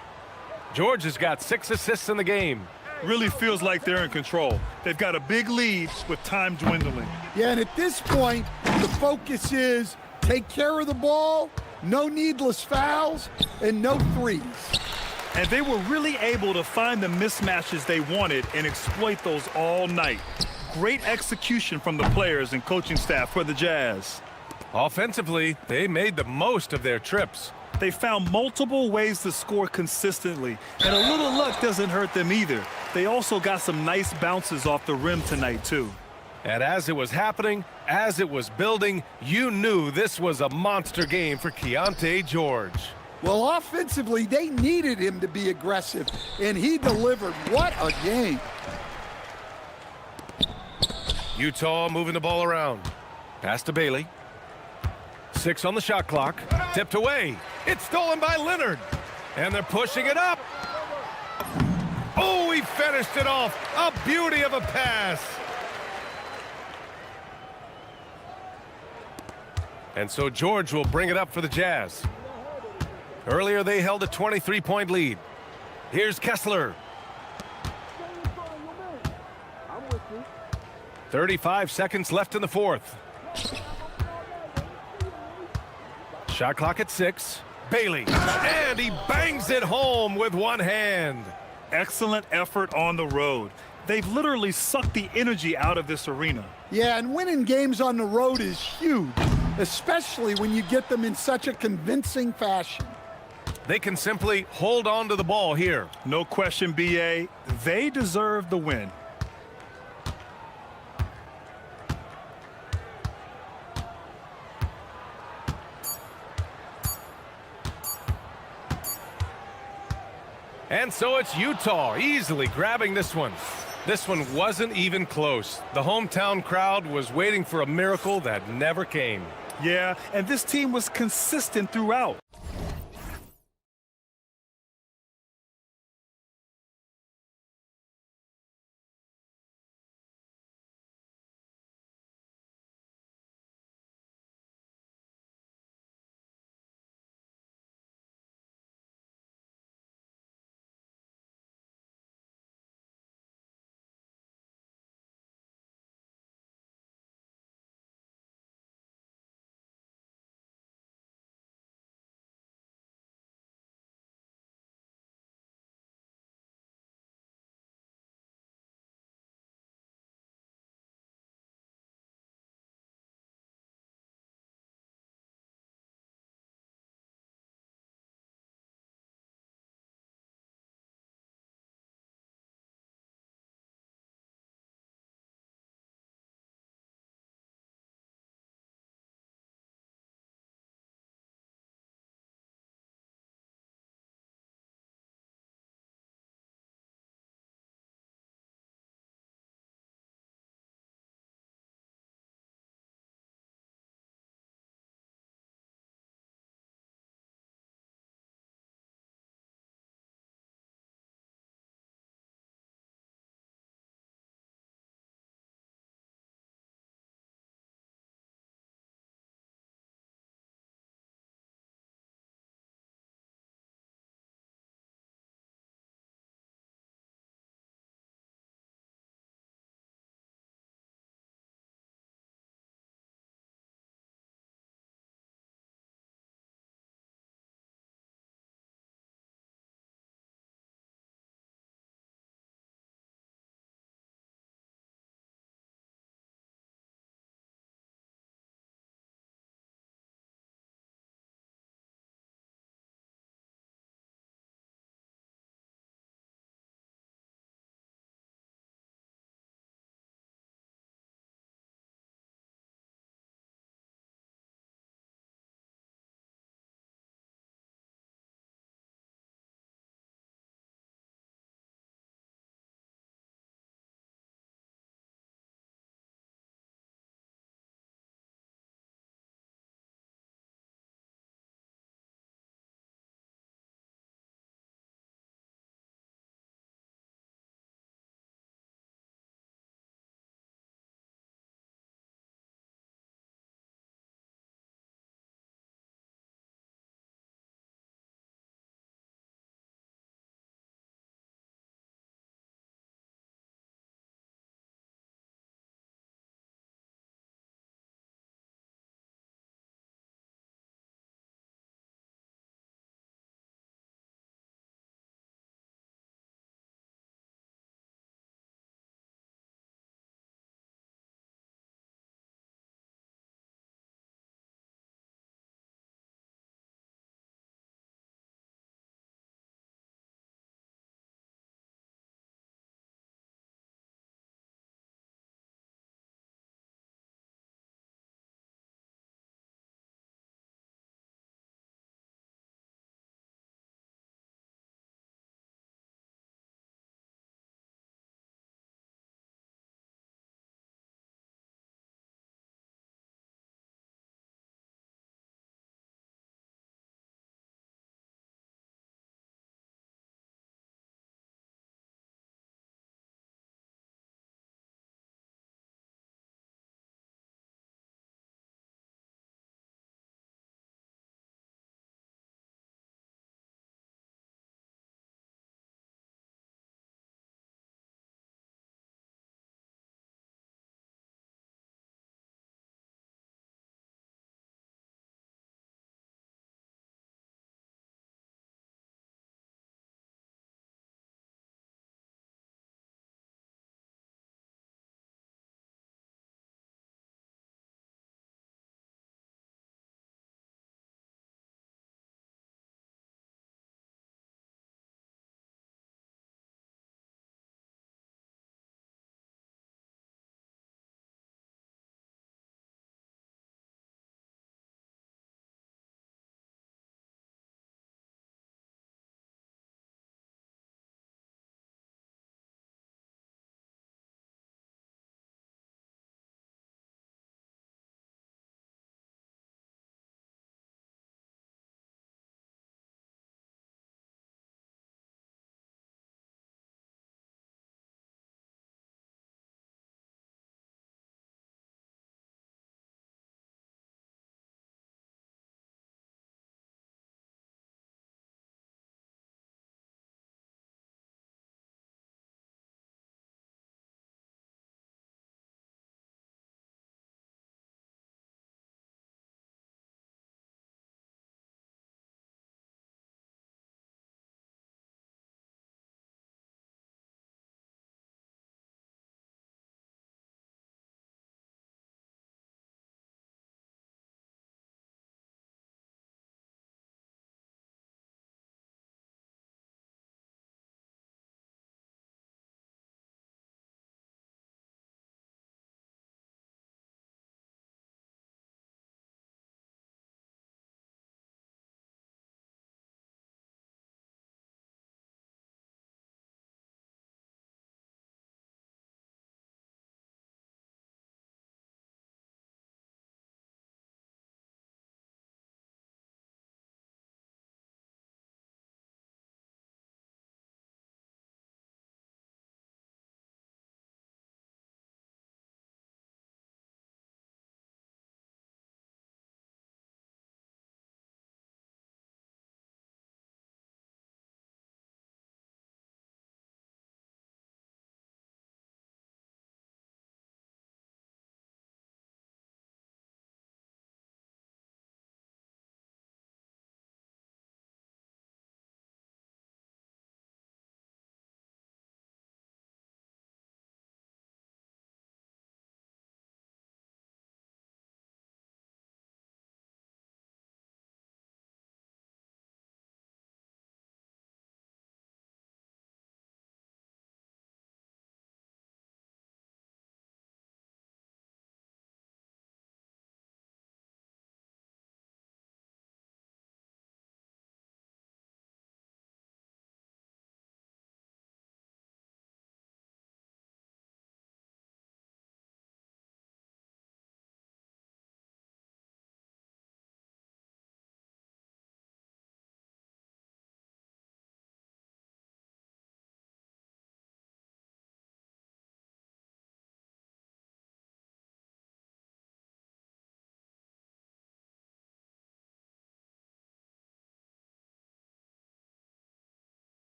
George has got 6 assists in the game. Really feels like they're in control. They've got a big lead with time dwindling. Yeah, and at this point, the focus is take care of the ball, no needless fouls, and no threes. And they were really able to find the mismatches they wanted and exploit those all night. Great execution from the players and coaching staff for the Jazz. Offensively, they made the most of their trips. They found multiple ways to score consistently, and a little luck doesn't hurt them either. They also got some nice bounces off the rim tonight, too. And as it was happening, as it was building, you knew this was a monster game for Keontae George. Well, offensively, they needed him to be aggressive, and he delivered. What a game. Utah moving the ball around. Pass to Bailey. 6 on the shot clock. Tipped away. It's stolen by Leonard. And they're pushing it up. Oh, he finished it off. A beauty of a pass. And so George will bring it up for the Jazz. Earlier, they held a 23-point lead. Here's Kessler. 35 seconds left in the fourth. Shot clock at 6. Bailey. And he bangs it home with one hand. Excellent effort on the road. They've literally sucked the energy out of this arena. Yeah, and winning games on the road is huge, especially when you get them in such a convincing fashion. They can simply hold on to the ball here. No question, BA. They deserve the win. And so it's Utah easily grabbing this one. This one wasn't even close. The hometown crowd was waiting for a miracle that never came. Yeah, and this team was consistent throughout.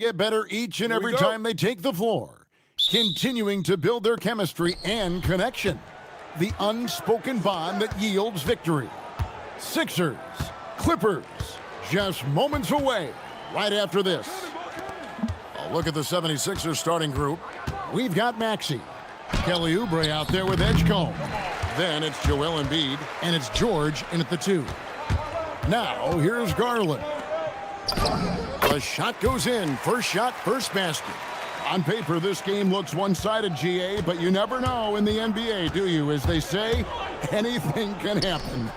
get better each and every time they take the floor, continuing to build their chemistry and connection. The unspoken bond that yields victory. Sixers, Clippers, just moments away right after this. A look at the 76ers starting group. We've got Maxey. Kelly Oubre out there with Edgecombe. Then it's Joel Embiid, and it's George in at the 2. Now, here's Garland. The shot goes in. First shot, first basket. On paper, this game looks one-sided, GA, but you never know in the NBA, do you? As they say, anything can happen.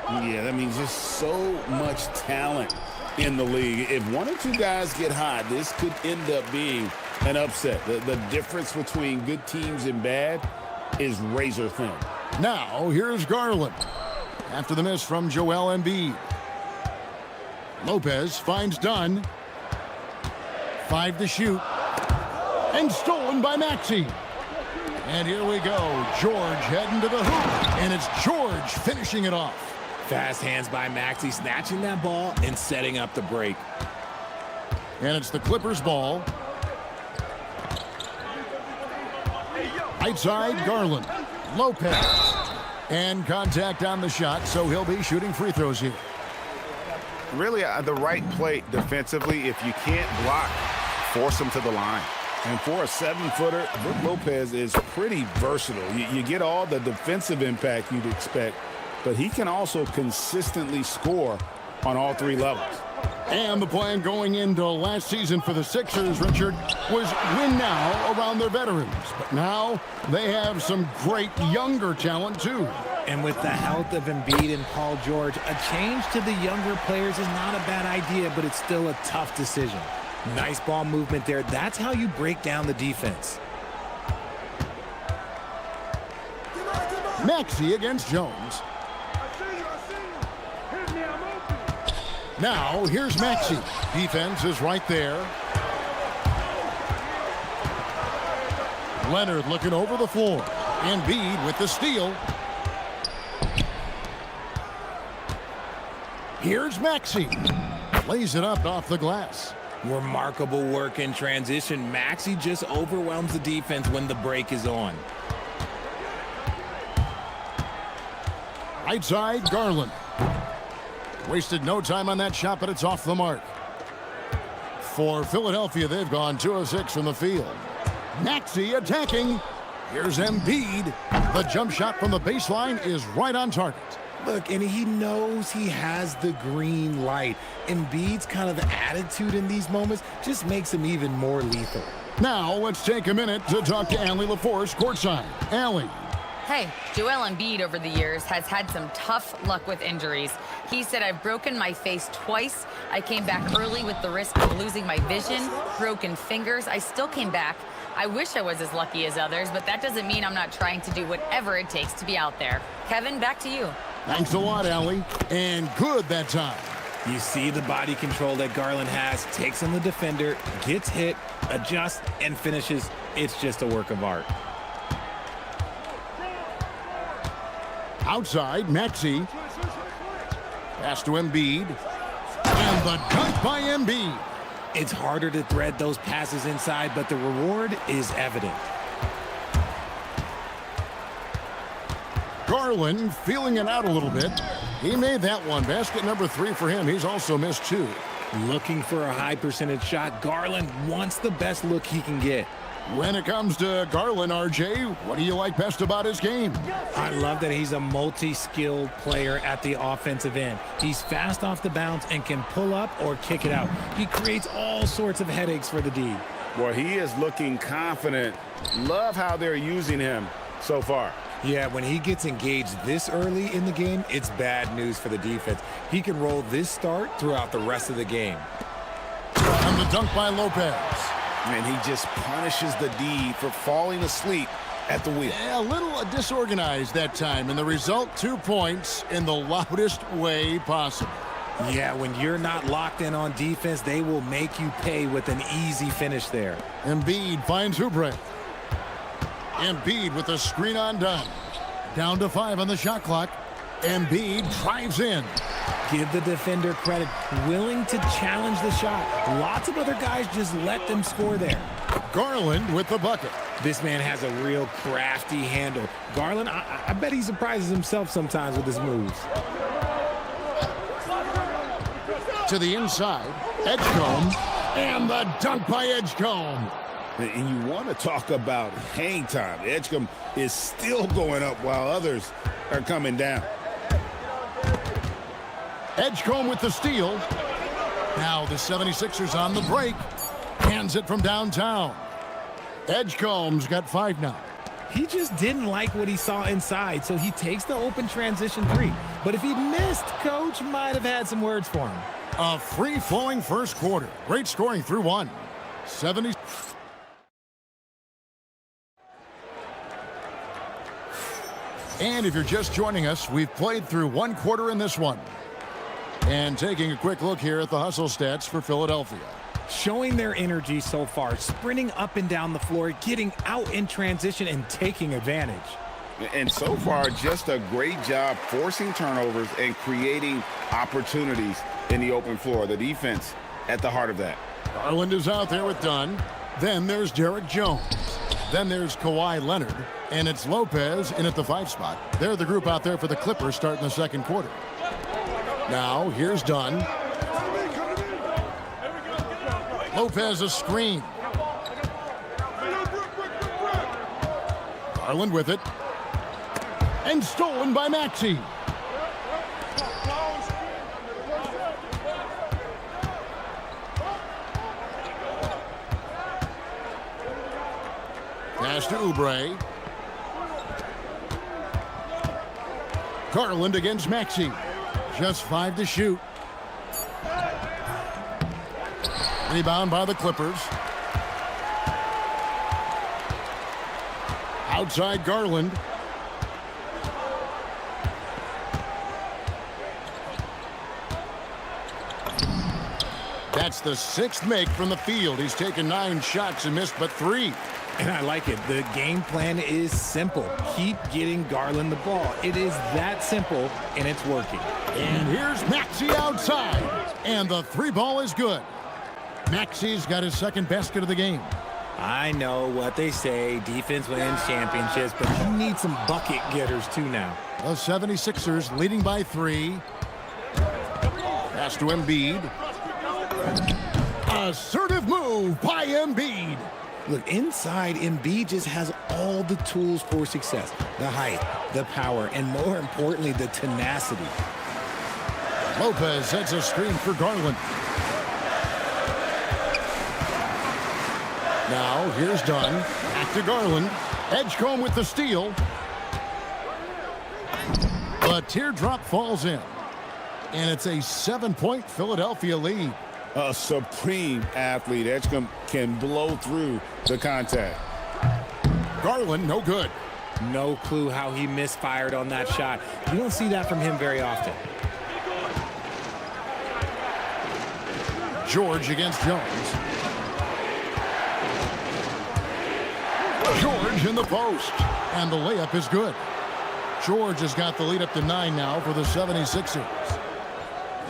Yeah, that means just so much talent in the league. If one or two guys get hot, this could end up being an upset. The difference between good teams and bad is razor thin. Now, here's Garland. After the miss from Joel Embiid. Lopez finds Dunn. 5 to shoot. And stolen by Maxey. And here we go. George heading to the hoop. And it's George finishing it off. Fast hands by Maxey, snatching that ball and setting up the break. And it's the Clippers' ball. Right side, Garland. Lopez. And contact on the shot, so he'll be shooting free throws here. Really, the right play defensively. If you can't block, force them to the line. And for a 7-footer, Brook Lopez is pretty versatile. You get all the defensive impact you'd expect, but he can also consistently score on all 3 levels. And the plan going into last season for the Sixers, Richard, was win now around their veterans. But now they have some great younger talent, too. And with the health of Embiid and Paul George, a change to the younger players is not a bad idea, but it's still a tough decision. Nice ball movement there. That's how you break down the defense. Maxey against Jones. Now, here's Maxey. Defense is right there. Leonard looking over the floor. Embiid with the steal. Here's Maxey. Lays it up off the glass. Remarkable work in transition. Maxey just overwhelms the defense when the break is on. Right side, Garland. Wasted no time on that shot, but it's off the mark. For Philadelphia, they've gone 2 of 6 from the field. Maxey attacking. Here's Embiid. The jump shot from the baseline is right on target. Look, and he knows he has the green light. Embiid's kind of the attitude in these moments just makes him even more lethal. Now, let's take a minute to talk to Allie LaForce courtside. Allie. Hey, Joel Embiid over the years has had some tough luck with injuries. He said, I've broken my face twice. I came back early with the risk of losing my vision, broken fingers. I still came back. I wish I was as lucky as others, but that doesn't mean I'm not trying to do whatever it takes to be out there. Kevin, back to you. Thanks a lot, Allie. And good that time. You see the body control that Garland has, takes on the defender, gets hit, adjusts, and finishes. It's just a work of art. Outside, Maxey. Pass to Embiid. And the dunk by Embiid. It's harder to thread those passes inside, but the reward is evident. Garland feeling it out a little bit. He made that one. Basket number 3 for him. He's also missed 2. Looking for a high percentage shot. Garland wants the best look he can get. When it comes to Garland, RJ, what do you like best about his game? I love that he's a multi-skilled player at the offensive end. He's fast off the bounce and can pull up or kick it out. He creates all sorts of headaches for the D. Well, he is looking confident. Love how they're using him so far. Yeah, when he gets engaged this early in the game, it's bad news for the defense. He can roll this start throughout the rest of the game. And the dunk by Lopez. And he just punishes the D for falling asleep at the wheel. Yeah, a little disorganized that time, and the result, 2 points in the loudest way possible. Yeah, when you're not locked in on defense, they will make you pay with an easy finish there. Embiid finds Oubre. Embiid with the screen on Dunn. Down to 5 on the shot clock. Embiid drives in. Give the defender credit, willing to challenge the shot. Lots of other guys just let them score there. Garland with the bucket. This man has a real crafty handle. Garland, I bet he surprises himself sometimes with his moves. To the inside, Edgecombe, and the dunk by Edgecombe. And you want to talk about hang time. Edgecombe is still going up while others are coming down. Edgecombe with the steal. Now the 76ers on the break. Hands it from downtown. Edgecombe's got 5 now. He just didn't like what he saw inside, so he takes the open transition 3. But if he missed, Coach might have had some words for him. A free-flowing first quarter. Great scoring through 1. 70. And if you're just joining us, we've played through 1 quarter in this one. And taking a quick look here at the hustle stats for Philadelphia. Showing their energy so far, sprinting up and down the floor, getting out in transition and taking advantage. And so far, just a great job forcing turnovers and creating opportunities in the open floor. The defense at the heart of that. Garland is out there with Dunn. Then there's Derek Jones. Then there's Kawhi Leonard. And it's Lopez in at the 5 spot. They're the group out there for the Clippers starting the second quarter. Now, here's Dunn. Lopez a screen. Garland with it. And stolen by Maxey. Pass to Oubre. Garland against Maxey. Just 5 to shoot. Rebound by the Clippers. Outside Garland. That's the 6th make from the field. He's taken 9 shots and missed but 3. And I like it. The game plan is simple. Keep getting Garland the ball. It is that simple, and it's working. And here's Maxey outside. And the 3 ball is good. Maxey's got his 2nd basket of the game. I know what they say, defense wins championships, but you need some bucket getters too now. The 76ers leading by 3. Pass to Embiid. Assertive move by Embiid. Look, inside, Embiid just has all the tools for success. The height, the power, and more importantly, the tenacity. Lopez sets a screen for Garland. Now, here's Dunn. Back to Garland. Edgecombe with the steal. The teardrop falls in. And it's a 7-point Philadelphia lead. A supreme athlete. Edgecombe can blow through the contact. Garland, no good. No clue how he misfired on that shot. You don't see that from him very often. George against Jones. George in the post. And the layup is good. George has got the lead up to 9 now for the 76ers.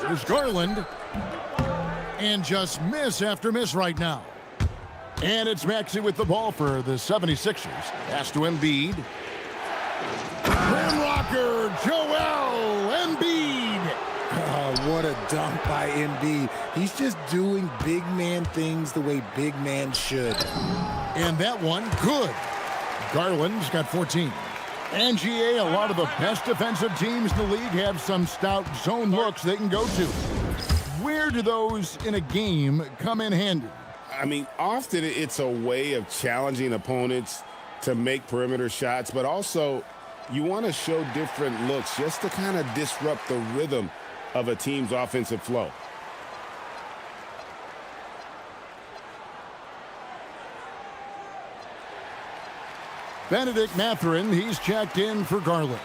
Here's Garland. And just miss after miss right now. And it's Maxey with the ball for the 76ers. Pass to Embiid. Rim rocker, Joel Embiid. Oh, what a dunk by Embiid. He's just doing big man things the way big man should. And that one, good. Garland's got 14. And GA, a lot of the best defensive teams in the league have some stout zone looks they can go to. Where do those in a game come in handy? I mean, often it's a way of challenging opponents to make perimeter shots, but also you want to show different looks just to kind of disrupt the rhythm of a team's offensive flow. Benedict Mathurin, he's checked in for Garland.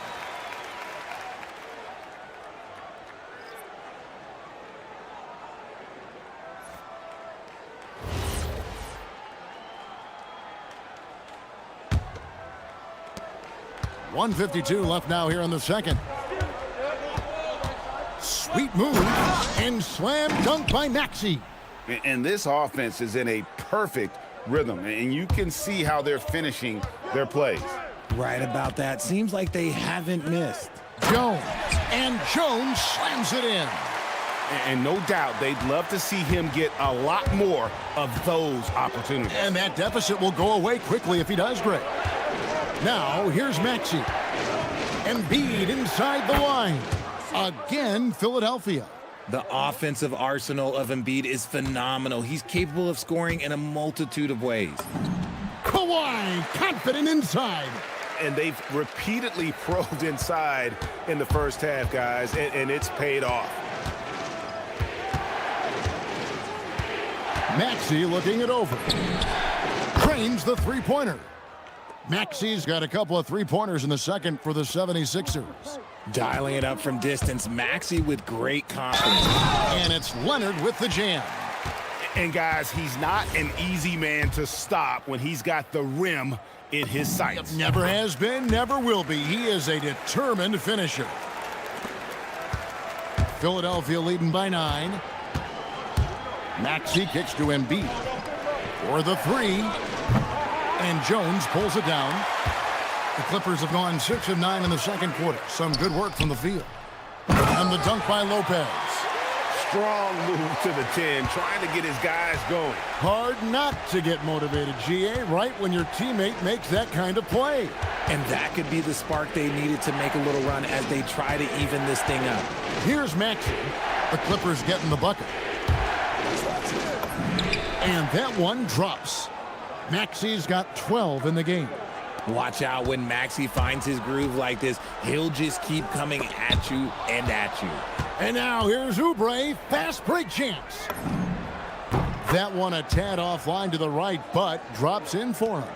.152 left now here in the second. Sweet move and slam dunk by Maxey. And this offense is in a perfect rhythm, and you can see how they're finishing their plays. Right about that. Seems like they haven't missed. Jones, and Jones slams it in. And no doubt they'd love to see him get a lot more of those opportunities. And that deficit will go away quickly if he does great. Now, here's Maxey. Embiid inside the line. Again, Philadelphia. The offensive arsenal of Embiid is phenomenal. He's capable of scoring in a multitude of ways. Kawhi, confident inside. And they've repeatedly probed inside in the first half, guys, and it's paid off. Maxey looking it over. Trains the three-pointer. Maxey's got a couple of three-pointers in the second for the 76ers. Dialing it up from distance, Maxey with great confidence. And it's Leonard with the jam. And guys, he's not an easy man to stop when he's got the rim in his sights. Never has been, never will be. He is a determined finisher. Philadelphia leading by 9. Maxey kicks to Embiid for the 3. And Jones pulls it down. The Clippers have gone 6 of 9 in the second quarter. Some good work from the field. And the dunk by Lopez. Strong move to the 10, trying to get his guys going. Hard not to get motivated, GA, right when your teammate makes that kind of play. And that could be the spark they needed to make a little run as they try to even this thing up. Here's Maxey. The Clippers getting the bucket. And that one drops. Maxey's got 12 in the game. Watch out when Maxey finds his groove like this. He'll just keep coming at you and at you. And now here's Oubre. Fast break chance. That one a tad offline to the right, but drops in for him.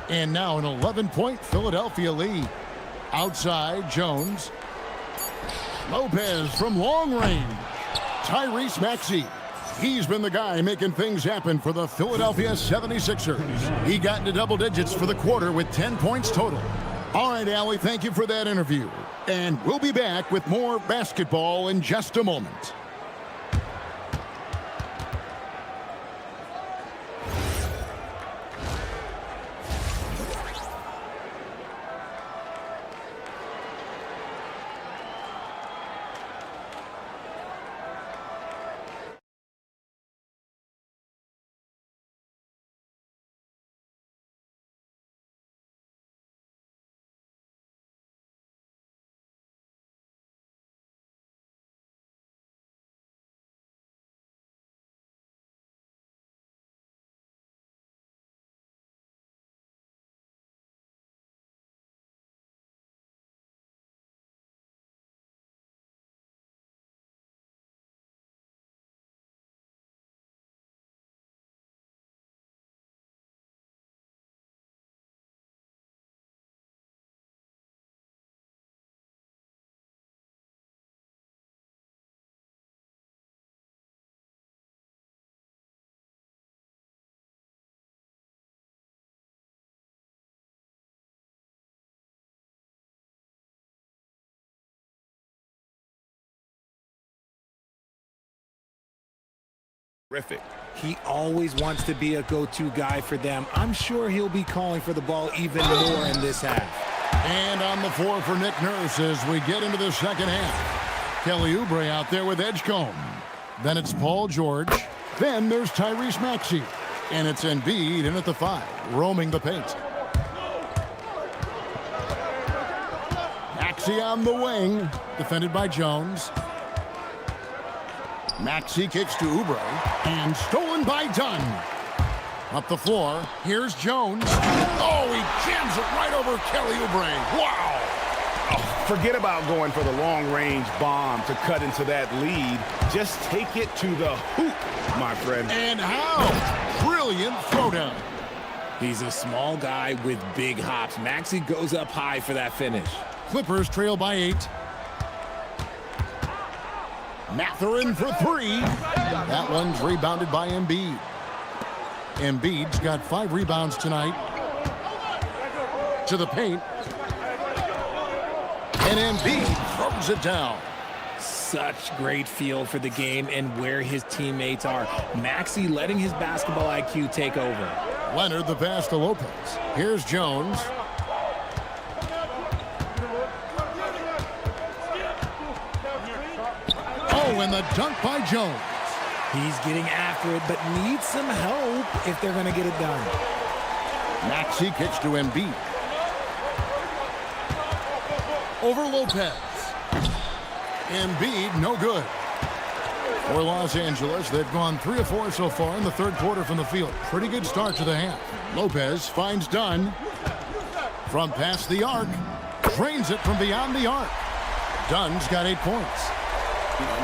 And now an 11-point Philadelphia lead. Outside, Jones. Lopez from long range. Tyrese Maxey. He's been the guy making things happen for the Philadelphia 76ers. He got into double digits for the quarter with 10 points total. All right, Allie, thank you for that interview. And we'll be back with more basketball in just a moment. Terrific. He always wants to be a go-to guy for them. I'm sure he'll be calling for the ball even more in this half. And on the floor for Nick Nurse as we get into the second half. Kelly Oubre out there with Edgecombe. Then it's Paul George. Then there's Tyrese Maxey. And it's Embiid in at the 5, roaming the paint. Maxey on the wing, defended by Jones. Maxey kicks to Oubre, and stolen by Dunn. Up the floor, here's Jones. Oh, he jams it right over Kelly Oubre. Wow! Oh, forget about going for the long-range bomb to cut into that lead. Just take it to the hoop, my friend. And how? Brilliant throwdown. He's a small guy with big hops. Maxey goes up high for that finish. Clippers trail by 8. Mathurin for 3. That one's rebounded by Embiid. Embiid's got 5 rebounds tonight. To the paint. And Embiid throws it down. such great feel for the game and where his teammates are. Maxey letting his basketball IQ take over. Leonard the pass to Lopez. Here's Jones. Oh, and the dunk by Jones. He's getting after it, but needs some help if they're going to get it done. Maxey kicks to Embiid. Over Lopez. Embiid, no good. For Los Angeles, they've gone 3 of 4 so far in the third quarter from the field. Pretty good start to the half. Lopez finds Dunn. From past the arc. Drains it from beyond the arc. Dunn's got 8 points.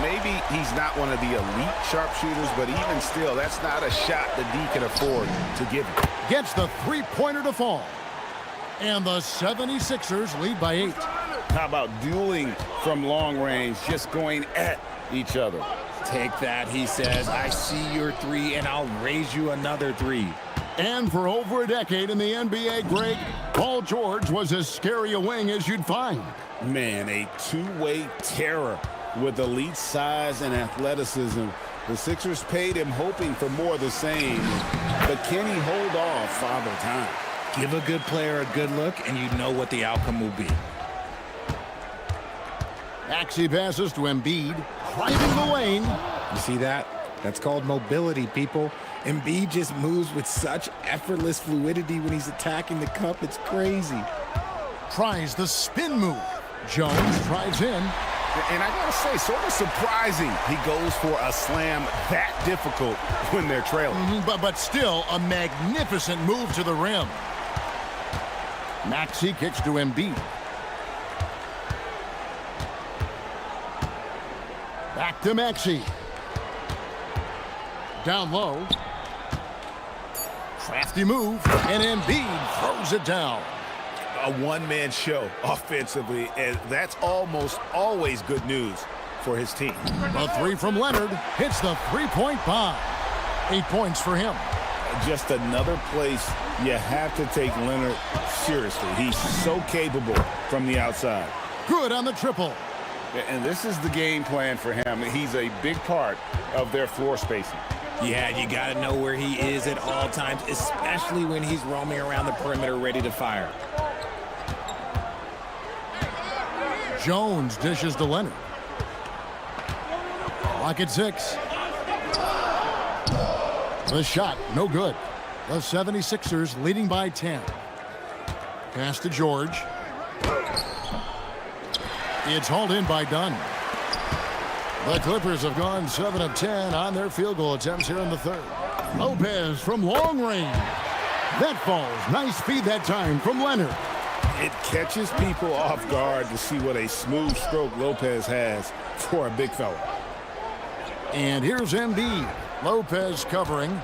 Maybe he's not one of the elite sharpshooters, but even still, that's not a shot that D can afford to give him. Gets the three-pointer to fall. And the 76ers lead by 8. How about dueling from long range, just going at each other? Take that, he says. I see your 3, and I'll raise you another 3. And for over a decade in the NBA, Greg, Paul George was as scary a wing as you'd find. Man, a two-way terror with elite size and athleticism. The Sixers paid him hoping for more of the same, but can he hold off Father Time? Give a good player a good look, and you know what the outcome will be. Maxey passes to Embiid, driving the lane. You see that? That's called mobility, people. Embiid just moves with such effortless fluidity when he's attacking the cup. It's crazy. Tries the spin move. Jones drives in. And I gotta say, sort of surprising he goes for a slam that difficult when they're trailing. But still a magnificent move to the rim. Maxey kicks to Embiid. Back to Maxey. Down low. Crafty move, and Embiid throws it down. A one-man show offensively, and that's almost always good news for his team. The 3 from Leonard hits the three-point bomb. 8 points for him. Just another place you have to take Leonard seriously. He's so capable from the outside. Good on the triple. And this is the game plan for him. He's a big part of their floor spacing. Yeah, you got to know where he is at all times, especially when he's roaming around the perimeter ready to fire. Jones dishes to Leonard. Clock at 6. The shot, no good. The 76ers leading by 10. Pass to George. It's hauled in by Dunn. The Clippers have gone 7 of 10 on their field goal attempts here in the third. Lopez from long range. That falls. Nice feed that time from Leonard. It catches people off guard to see what a smooth stroke Lopez has for a big fella. And here's Embiid. Lopez covering.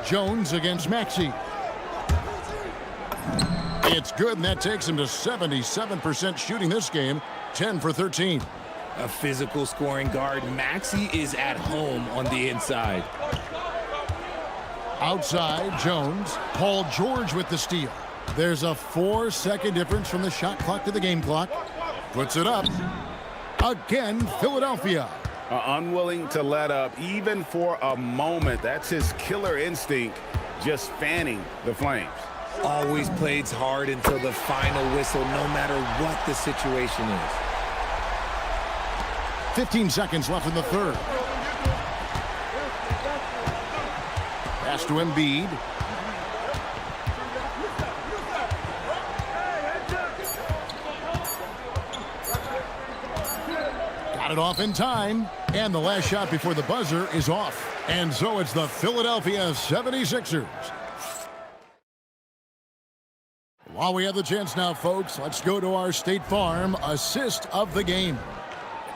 Jones against Maxey. It's good, and that takes him to 77% shooting this game, 10 for 13. A physical scoring guard. Maxey is at home on the inside. Outside, Jones. Paul George with the steal. There's a 4-second difference from the shot clock to the game clock. Puts it up. Again, Philadelphia. Unwilling to let up, even for a moment. That's his killer instinct, just fanning the flames. Always plays hard until the final whistle, no matter what the situation is. 15 seconds left in the third. Pass to Embiid. Got it off in time. And the last shot before the buzzer is off. And so it's the Philadelphia 76ers. While we have the chance now, folks, let's go to our State Farm assist of the game.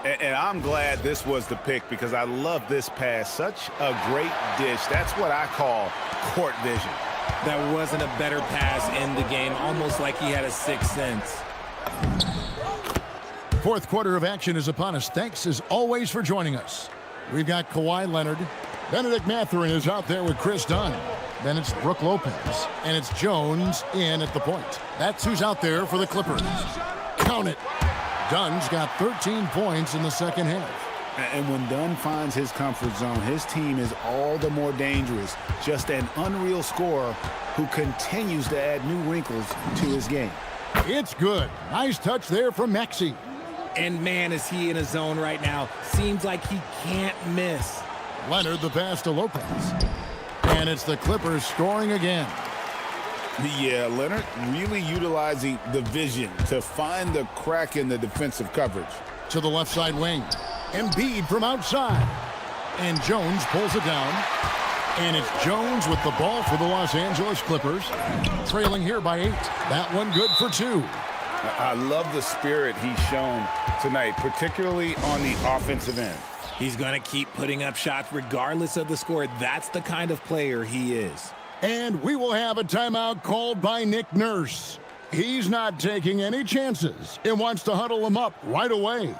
And I'm glad this was the pick because I love this pass. Such a great dish. That's what I call court vision. That wasn't a better pass in the game, almost like he had a sixth sense. Fourth quarter of action is upon us. Thanks, as always, for joining us. We've got Kawhi Leonard. Benedict Mathurin is out there with Chris Dunn. Then it's Brook Lopez. And it's Jones in at the point. That's who's out there for the Clippers. Count it. Dunn's got 13 points in the second half. And when Dunn finds his comfort zone, his team is all the more dangerous. Just an unreal scorer who continues to add new wrinkles to his game. It's good. Nice touch there from Maxey. And man, is he in a zone right now. Seems like he can't miss. Leonard the pass to Lopez. And it's the Clippers scoring again. Yeah, Leonard really utilizing the vision to find the crack in the defensive coverage. To the left side wing. Embiid from outside. And Jones pulls it down. And it's Jones with the ball for the Los Angeles Clippers. Trailing here by 8. That one good for 2. I love the spirit he's shown tonight, particularly on the offensive end. He's going to keep putting up shots regardless of the score. That's the kind of player he is. And we will have a timeout called by Nick Nurse. He's not taking any chances and wants to huddle them up right away.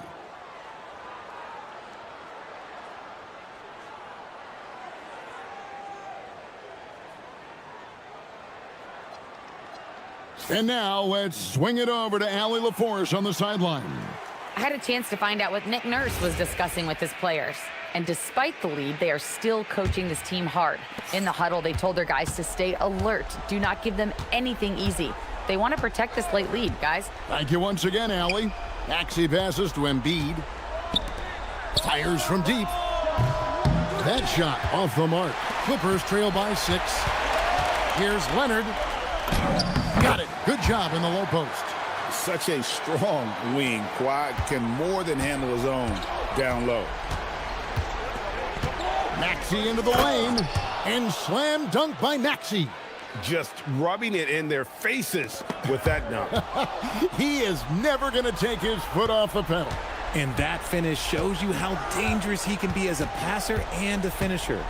And now let's swing it over to Allie LaForce on the sideline. I had a chance to find out what Nick Nurse was discussing with his players. And despite the lead, they are still coaching this team hard. In the huddle, they told their guys to stay alert. Do not give them anything easy. They want to protect this late lead, guys. Thank you once again, Allie. Maxey passes to Embiid. Fires from deep. That shot off the mark. Clippers trail by 6. Here's Leonard. Got it. Good job in the low post. Such a strong wing. Kawhi can more than handle his own down low. Maxey into the lane. And slam dunk by Maxey. Just rubbing it in their faces with that dunk. He is never going to take his foot off the pedal. And that finish shows you how dangerous he can be as a passer and a finisher.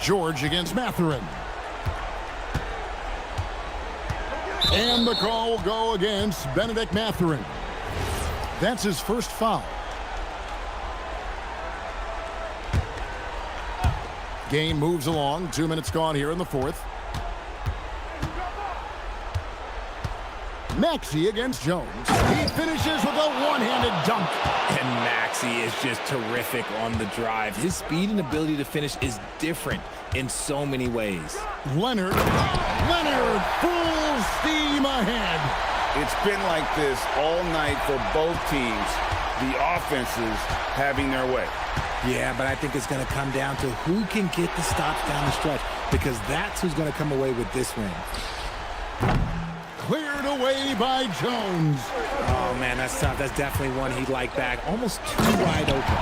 George against Mathurin. And the call will go against Benedict Mathurin. That's his first foul. Game moves along. 2 minutes gone here in the fourth. Maxey against Jones. He finishes with a one-handed dunk. And Maxey is just terrific on the drive. His speed and ability to finish is different in so many ways. Leonard full steam ahead. It's been like this all night for both teams. The offenses having their way. Yeah, but I think it's going to come down to who can get the stops down the stretch, because that's who's going to come away with this win. Cleared away by Jones. Oh, man, that's tough. That's definitely one he'd like back. Almost too wide open.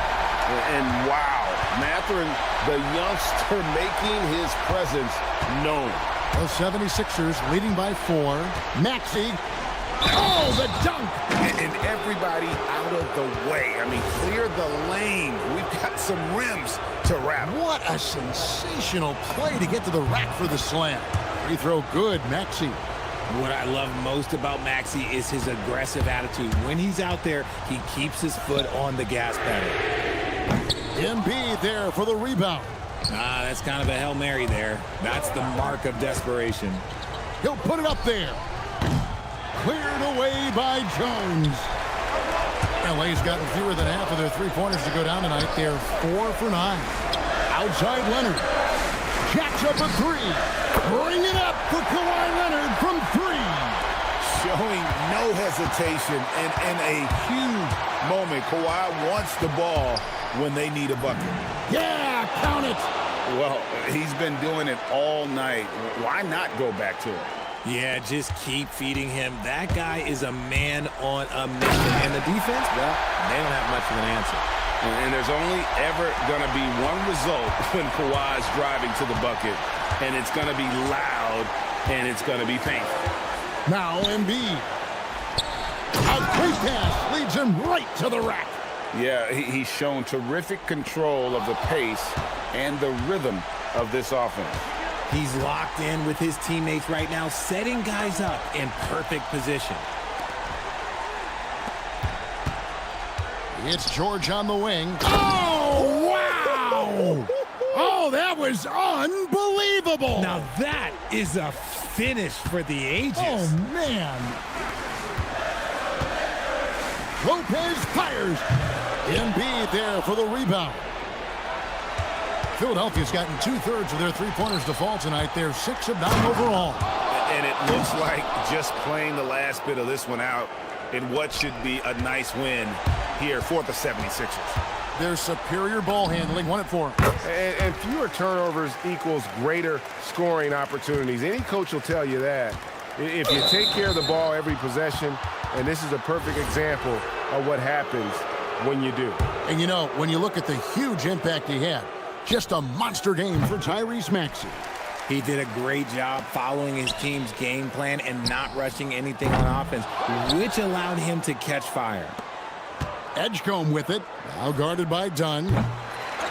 And wow, Mathurin, the youngster, making his presence known. The 76ers leading by 4. Maxey. Oh, the dunk! And everybody out of the way. I mean, clear the lane. We've got some rims to wrap. What a sensational play to get to the rack for the slam. Free throw good, Maxey. What I love most about Maxey is his aggressive attitude. When he's out there, he keeps his foot on the gas pedal. Embiid there for the rebound. That's kind of a Hail Mary there. That's the mark of desperation. He'll put it up there. Cleared away by Jones. LA's gotten fewer than half of their three-pointers to go down tonight. They're 4 for 9. Outside Leonard. Jacks up a 3. Bring it up for Kawhi Leonard from 3. Showing no hesitation and in a huge moment. Kawhi wants the ball when they need a bucket. Yeah, count it. Well, he's been doing it all night. Why not go back to it? Yeah, just keep feeding him. That guy is a man on a mission. And the defense, well, they don't have much of an answer. And there's only ever going to be one result when Kawhi's driving to the bucket, and it's going to be loud, and it's going to be painful. Now Embiid. A quick pass leads him right to the rack. Yeah, he's shown terrific control of the pace and the rhythm of this offense. He's locked in with his teammates right now, setting guys up in perfect position. It's George on the wing. Oh, wow! Oh, that was unbelievable! Now that is a finish for the ages. Oh, man. Lopez fires. Embiid there for the rebound. Philadelphia's gotten 2/3 of their three-pointers to fall tonight. They're 6 of 9 overall. And it looks like just playing the last bit of this one out in what should be a nice win here for the 76ers. Their superior ball handling won it for them. And fewer turnovers equals greater scoring opportunities. Any coach will tell you that. If you take care of the ball every possession, and this is a perfect example of what happens when you do. And you know, when you look at the huge impact he had, just a monster game for Tyrese Maxey. He did a great job following his team's game plan and not rushing anything on offense, which allowed him to catch fire. Edgecombe with it, now guarded by Dunn.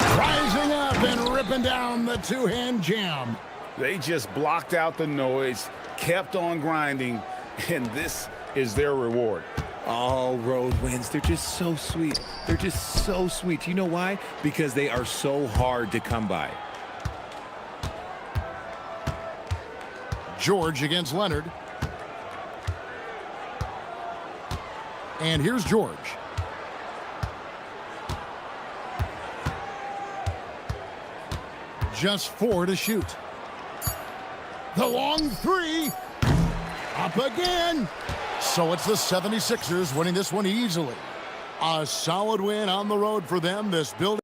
Rising up and ripping down the two-hand jam. They just blocked out the noise, kept on grinding, and this is their reward. Oh, road wins. They're just so sweet. They're just so sweet. You know why? Because they are so hard to come by. George against Leonard. And here's George. Just 4 to shoot. The long three. Up again. So it's the 76ers winning this one easily. A solid win on the road for them. This building.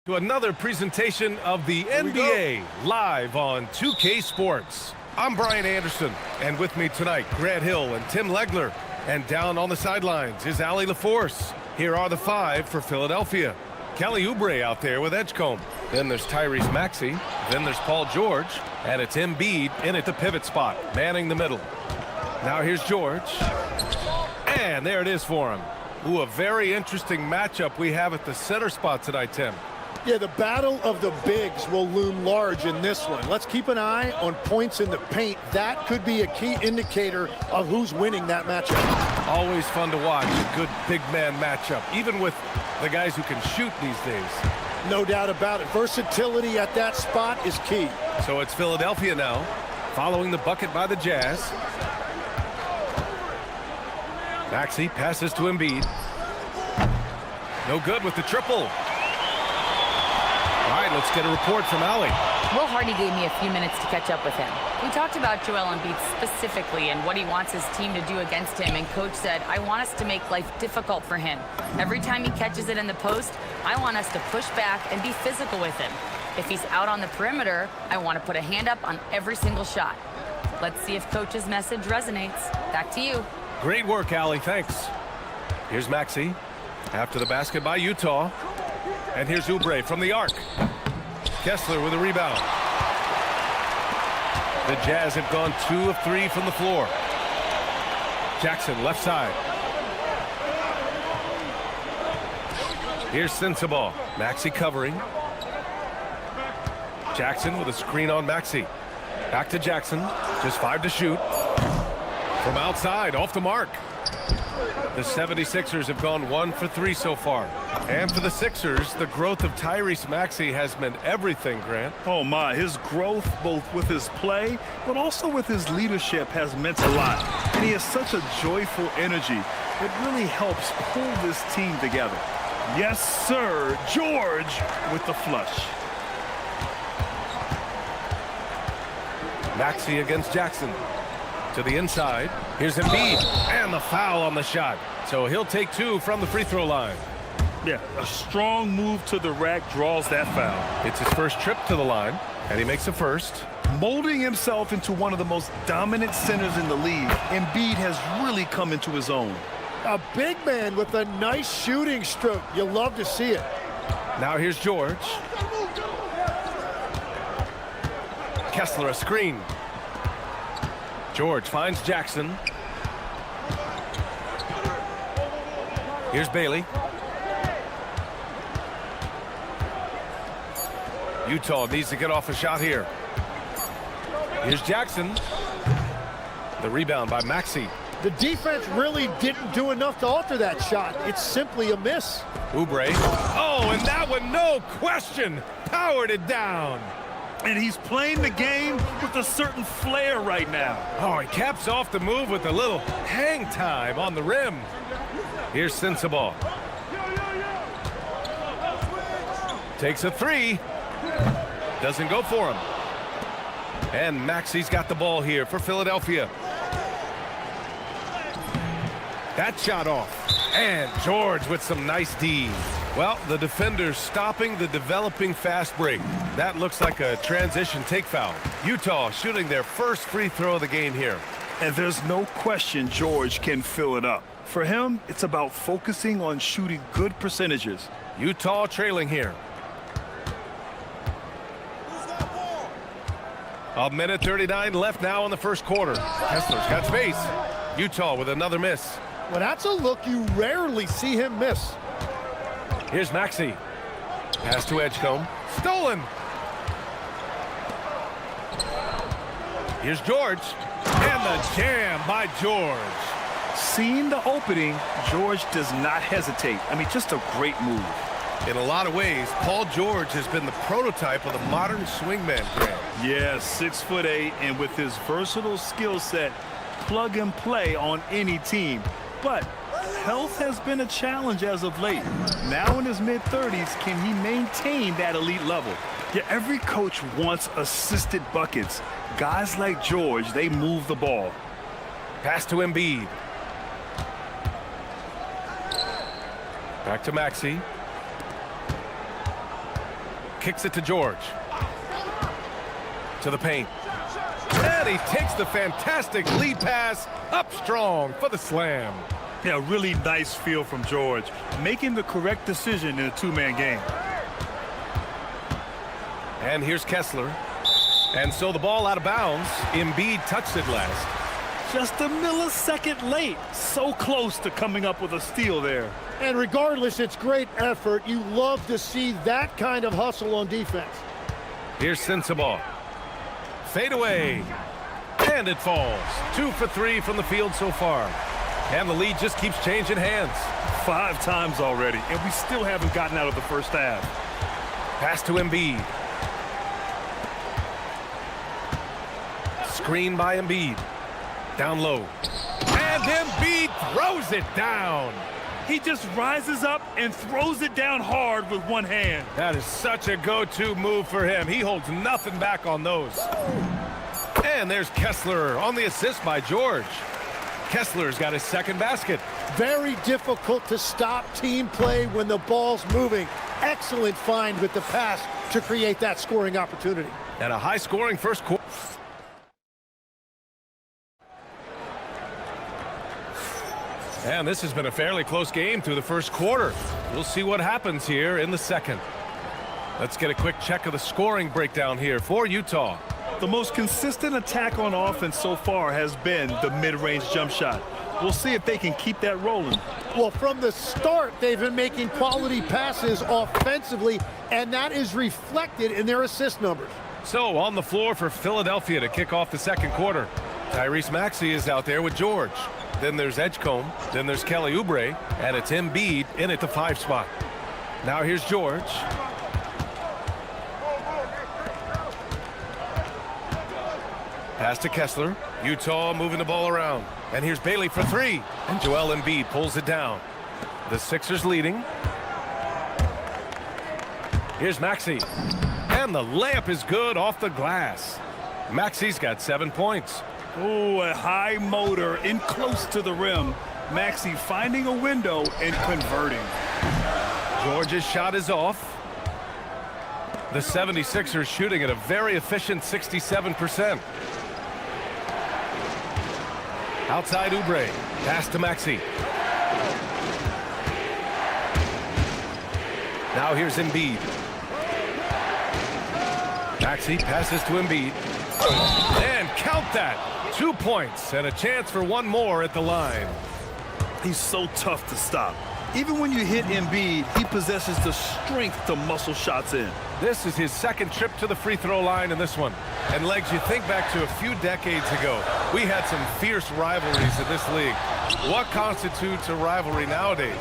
To another presentation of the NBA live on 2K Sports. I'm Brian Anderson, and with me tonight, Grant Hill and Tim Legler. And down on the sidelines is Allie LaForce. Here are the five for Philadelphia. Kelly Oubre out there with Edgecombe. Then there's Tyrese Maxey. Then there's Paul George. And it's Embiid in at the pivot spot, manning the middle. Now here's George. And there it is for him. Ooh, a very interesting matchup we have at the center spot tonight, Tim. Yeah, the battle of the bigs will loom large in this one. Let's keep an eye on points in the paint. That could be a key indicator of who's winning that matchup. Always fun to watch a good big man matchup, even with the guys who can shoot these days. No doubt about it. Versatility at that spot is key. So it's Philadelphia now, following the bucket by the Jazz. Maxey passes to Embiid. No good with the triple. All right, let's get a report from Allie. Will Hardy gave me a few minutes to catch up with him. We talked about Joel Embiid specifically and what he wants his team to do against him, and Coach said, I want us to make life difficult for him. Every time he catches it in the post, I want us to push back and be physical with him. If he's out on the perimeter, I want to put a hand up on every single shot. Let's see if Coach's message resonates. Back to you. Great work, Allie. Thanks. Here's Maxey after the basket by Utah. And here's Oubre from the arc. Kessler with a rebound. The Jazz have gone 2 of 3 from the floor. Jackson left side. Here's Sensabaugh. Maxey covering. Jackson with a screen on Maxey. Back to Jackson. Just 5 to shoot. From outside, off the mark. The 76ers have gone 1 for 3 so far. And for the Sixers, the growth of Tyrese Maxey has meant everything, Grant. Oh my, his growth both with his play, but also with his leadership has meant a lot. And he has such a joyful energy. It really helps pull this team together. Yes, sir, George with the flush. Maxey against Jackson. To the inside. Here's Embiid. And the foul on the shot. So he'll take 2 from the free throw line. Yeah, a strong move to the rack draws that foul. It's his first trip to the line, and he makes the first. Molding himself into one of the most dominant centers in the league, Embiid has really come into his own. A big man with a nice shooting stroke. You love to see it. Now here's George. Kessler a screen. George finds Jackson. Here's Bailey. Utah needs to get off a shot here. Here's Jackson. The rebound by Maxey. The defense really didn't do enough to alter that shot. It's simply a miss. Oubre. Oh, and that one, no question, powered it down. And he's playing the game with a certain flair right now. Oh, he caps off the move with a little hang time on the rim. Here's Sensabaugh. Takes a 3. Doesn't go for him. And Maxey's got the ball here for Philadelphia. That shot off. And George with some nice D. Well, the defender's stopping the developing fast break. That looks like a transition take foul. Utah shooting their first free throw of the game here. And there's no question George can fill it up. For him, it's about focusing on shooting good percentages. Utah trailing here. A minute 39 left now in the first quarter. Kessler's got space. Utah with another miss. Well, that's a look you rarely see him miss. Here's Maxey. Pass to Edgecombe. Stolen. Here's George. And the jam by George. Seeing the opening, George does not hesitate. I mean, just a great move. In a lot of ways, Paul George has been the prototype of the modern swingman, Grant. Yeah, 6'8", and with his versatile skill set, plug and play on any team. But health has been a challenge as of late. Now in his mid-30s, can he maintain that elite level? Yeah, every coach wants assisted buckets. Guys like George, they move the ball. Pass to Embiid. Back to Maxey. kicks it to George. To the paint. And he takes the fantastic lead pass up strong for the slam. Yeah, really nice feel from George, making the correct decision in a two-man game. And here's Kessler. And so the ball out of bounds. Embiid touched it last. Just a millisecond late. So close to coming up with a steal there. And regardless, it's great effort. You love to see that kind of hustle on defense. Here's Sensabaugh. Fade away. And it falls. 2 for 3 from the field so far. And the lead just keeps changing hands. 5 times already, and we still haven't gotten out of the first half. Pass to Embiid. Screen by Embiid. Down low. And Embiid throws it down. He just rises up and throws it down hard with one hand. That is such a go-to move for him. He holds nothing back on those. And there's Kessler on the assist by George. Kessler's got his second basket. Very difficult to stop team play when the ball's moving. Excellent find with the pass to create that scoring opportunity. And a high-scoring first quarter. And this has been a fairly close game through the first quarter. We'll see what happens here in the second. Let's get a quick check of the scoring breakdown here for Utah. The most consistent attack on offense so far has been the mid-range jump shot. We'll see if they can keep that rolling. Well, from the start, they've been making quality passes offensively, and that is reflected in their assist numbers. So on the floor for Philadelphia to kick off the second quarter. Tyrese Maxey is out there with George. Then there's Edgecombe. Then there's Kelly Oubre. And it's Embiid in at the 5 spot. Now here's George. Pass to Kessler. Utah moving the ball around. And here's Bailey for 3. And Joel Embiid pulls it down. The Sixers leading. Here's Maxey. And the layup is good off the glass. Maxey's got 7 points. Oh, a high motor in close to the rim. Maxey finding a window and converting. George's shot is off. The 76ers shooting at a very efficient 67%. Outside Oubre. Pass to Maxey. Now here's Embiid. Maxey passes to Embiid. And count that. 2 points and a chance for one more at the line. He's so tough to stop. Even when you hit Embiid, he possesses the strength to muscle shots in. This is his second trip to the free throw line in this one. And Legs, you think back to a few decades ago, we had some fierce rivalries in this league. What constitutes a rivalry nowadays?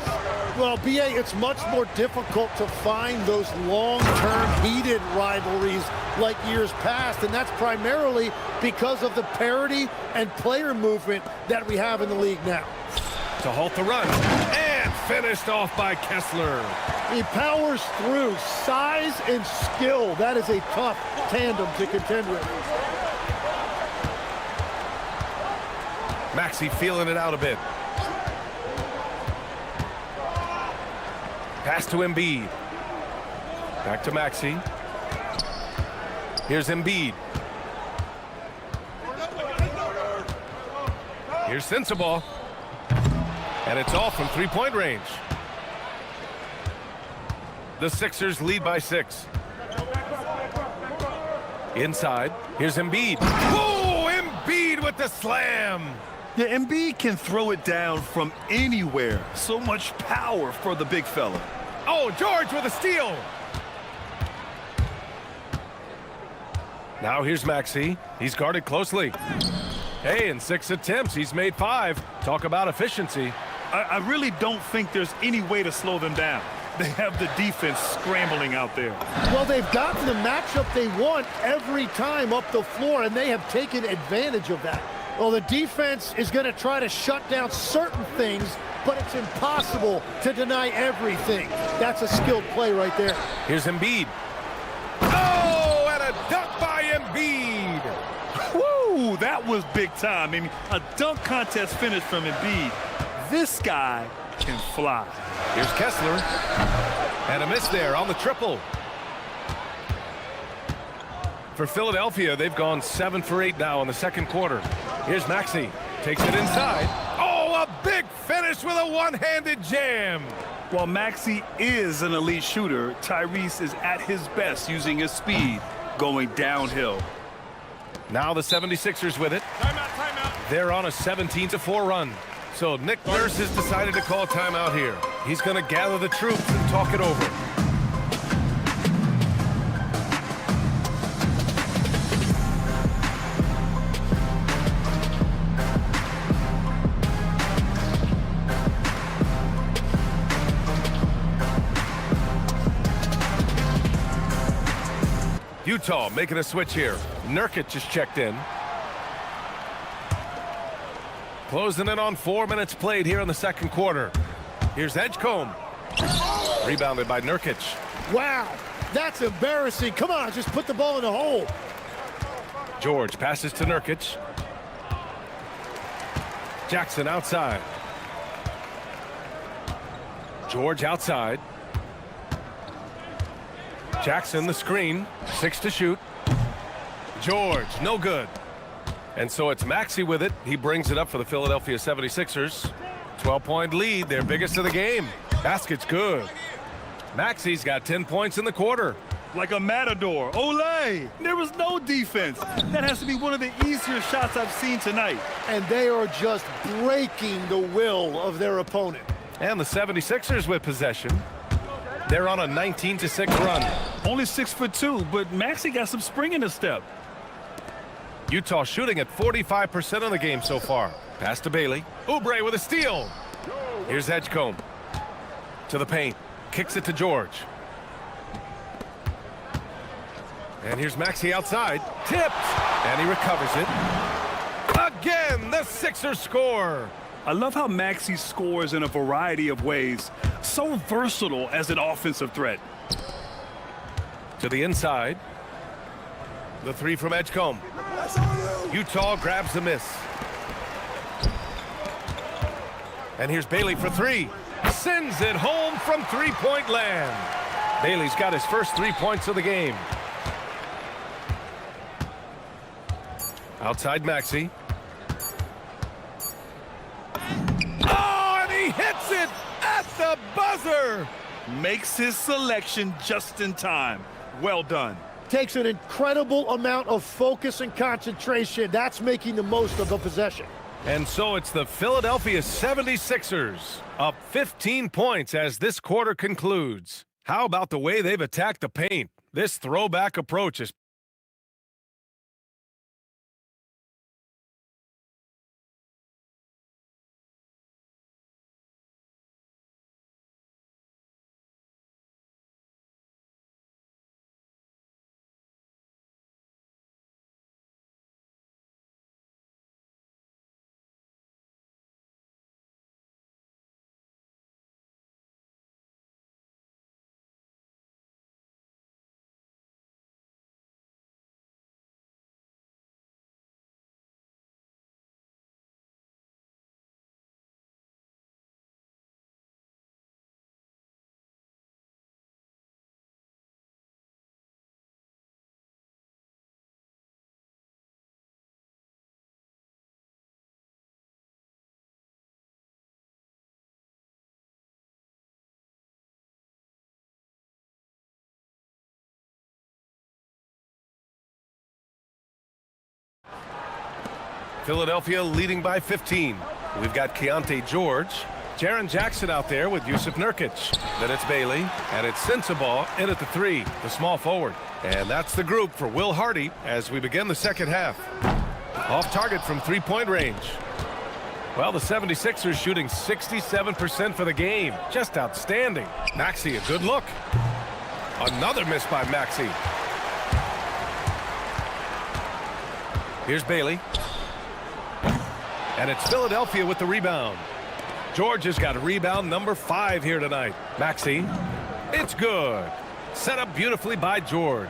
Well, B.A., it's much more difficult to find those long-term heated rivalries like years past, and that's primarily because of the parity and player movement that we have in the league now. To halt the run, and finished off by Kessler. He powers through. Size and skill, that is a tough tandem to contend with. Maxey feeling it out a bit. Pass to Embiid. Back to Maxey. Here's Embiid. Here's Sensabaugh. And it's off from three-point range. The Sixers lead by 6. Inside, here's Embiid. Whoa, Embiid with the slam. Yeah, Embiid can throw it down from anywhere. So much power for the big fella. Oh, George with a steal. Now here's Maxey. He's guarded closely. Hey, in 6 attempts, he's made 5. Talk about efficiency. I really don't think there's any way to slow them down. They have the defense scrambling out there. Well, they've gotten the matchup they want every time up the floor, and they have taken advantage of that. Well, the defense is going to try to shut down certain things, but it's impossible to deny everything. That's a skilled play right there. Here's Embiid. Oh, and a dunk by Embiid. Woo, that was big time. I mean, a dunk contest finish from Embiid. This guy can fly. Here's Kessler. And a miss there on the triple. For Philadelphia, they've gone 7 for 8 now in the second quarter. Here's Maxey. Takes it inside. Oh, a big finish with a one-handed jam. While Maxey is an elite shooter, Tyrese is at his best using his speed going downhill. Now the 76ers with it. They're on a 17-4 run. So Nick Nurse has decided to call timeout here. He's going to gather the troops and talk it over. Utah making a switch here. Nurkic just checked in. Closing in on 4 minutes played here in the second quarter. Here's Edgecombe. Rebounded by Nurkic. Wow, that's embarrassing. Come on, just put the ball in the hole. George passes to Nurkic. Jackson outside. George outside. Jackson the screen. 6 to shoot. George, no good. And so it's Maxey with it. He brings it up for the Philadelphia 76ers. 12-point lead, their biggest of the game. Basket's good. Maxey's got 10 points in the quarter. Like a matador. Olay! There was no defense. That has to be one of the easier shots I've seen tonight. And they are just breaking the will of their opponent. And the 76ers with possession. They're on a 19-6 run. Only 6'2", but Maxey got some spring in his step. Utah shooting at 45% of the game so far. Pass to Bailey. Oubre with a steal. Here's Edgecombe. To the paint. Kicks it to George. And here's Maxey outside. Tipped. And he recovers it. Again, the Sixers score. I love how Maxey scores in a variety of ways. So versatile as an offensive threat. To the inside. The three from Edgecombe. Utah grabs the miss. And here's Bailey for three. Sends it home from three-point land. Bailey's got his first 3 points of the game. Outside Maxey. Oh, and he hits it at the buzzer. Makes his selection just in time. Well done. Takes an incredible amount of focus and concentration. That's making the most of the possession. And so it's the Philadelphia 76ers up 15 points as this quarter concludes. How about the way they've attacked the paint? This throwback approach is Philadelphia leading by 15. We've got Keontae George. Jaren Jackson out there with Yusuf Nurkic. Then it's Bailey, and it's Sensabaugh in at the three, the small forward. And that's the group for Will Hardy as we begin the second half. Off target from three-point range. Well, the 76ers shooting 67% for the game. Just outstanding. Maxey, a good look. Another miss by Maxey. Here's Bailey. And it's Philadelphia with the rebound. George has got rebound number 5 here tonight. Maxey. It's good. Set up beautifully by George.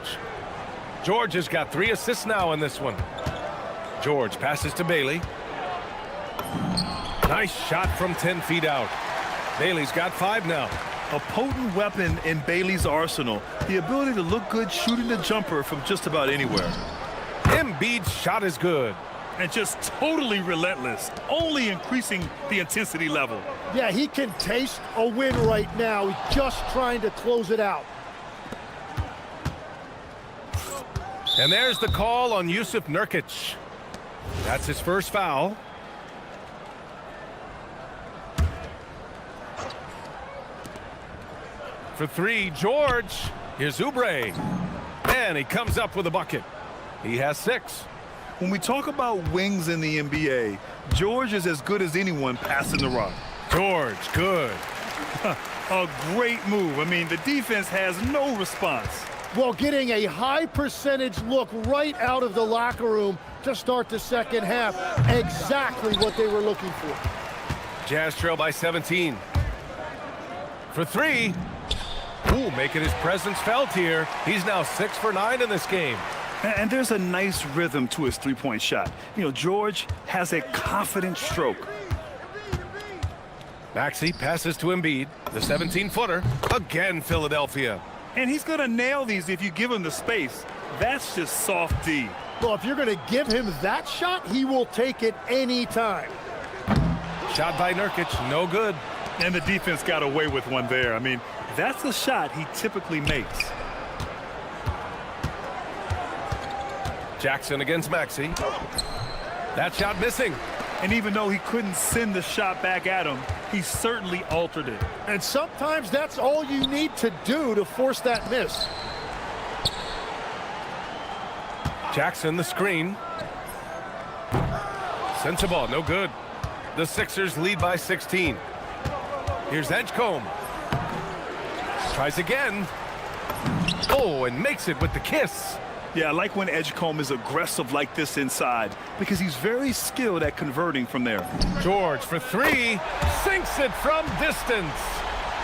George has got 3 assists now in this one. George passes to Bailey. Nice shot from 10 feet out. Bailey's got 5 now. A potent weapon in Bailey's arsenal, the ability to look good shooting the jumper from just about anywhere. Embiid's shot is good. And just totally relentless, only increasing the intensity level. Yeah, he can taste a win right now. He's just trying to close it out. And there's the call on Jusuf Nurkic. That's his first foul. For three, George. Here's Oubre. And he comes up with a bucket. He has 6. When we talk about wings in the NBA, George is as good as anyone passing the rock. George, good. A great move. I mean, the defense has no response. Well, getting a high percentage look right out of the locker room to start the second half. Exactly what they were looking for. Jazz trail by 17. For three. Ooh, making his presence felt here. He's now 6 for 9 in this game. And there's a nice rhythm to his three-point shot. You know, George has a confident stroke. Maxey passes to Embiid, the 17-footer. Again, Philadelphia. And he's going to nail these if you give him the space. That's just soft D. Well, if you're going to give him that shot, he will take it any time. Shot by Nurkic, no good. And the defense got away with one there. I mean, that's the shot he typically makes. Jackson against Maxey. That shot missing. And even though he couldn't send the shot back at him, he certainly altered it. And sometimes that's all you need to do to force that miss. Jackson, the screen. Sends the ball, no good. The Sixers lead by 16. Here's Edgecombe. Tries again. Oh, and makes it with the kiss. Yeah, I like when Edgecombe is aggressive like this inside because he's very skilled at converting from there. George for three. Sinks it from distance.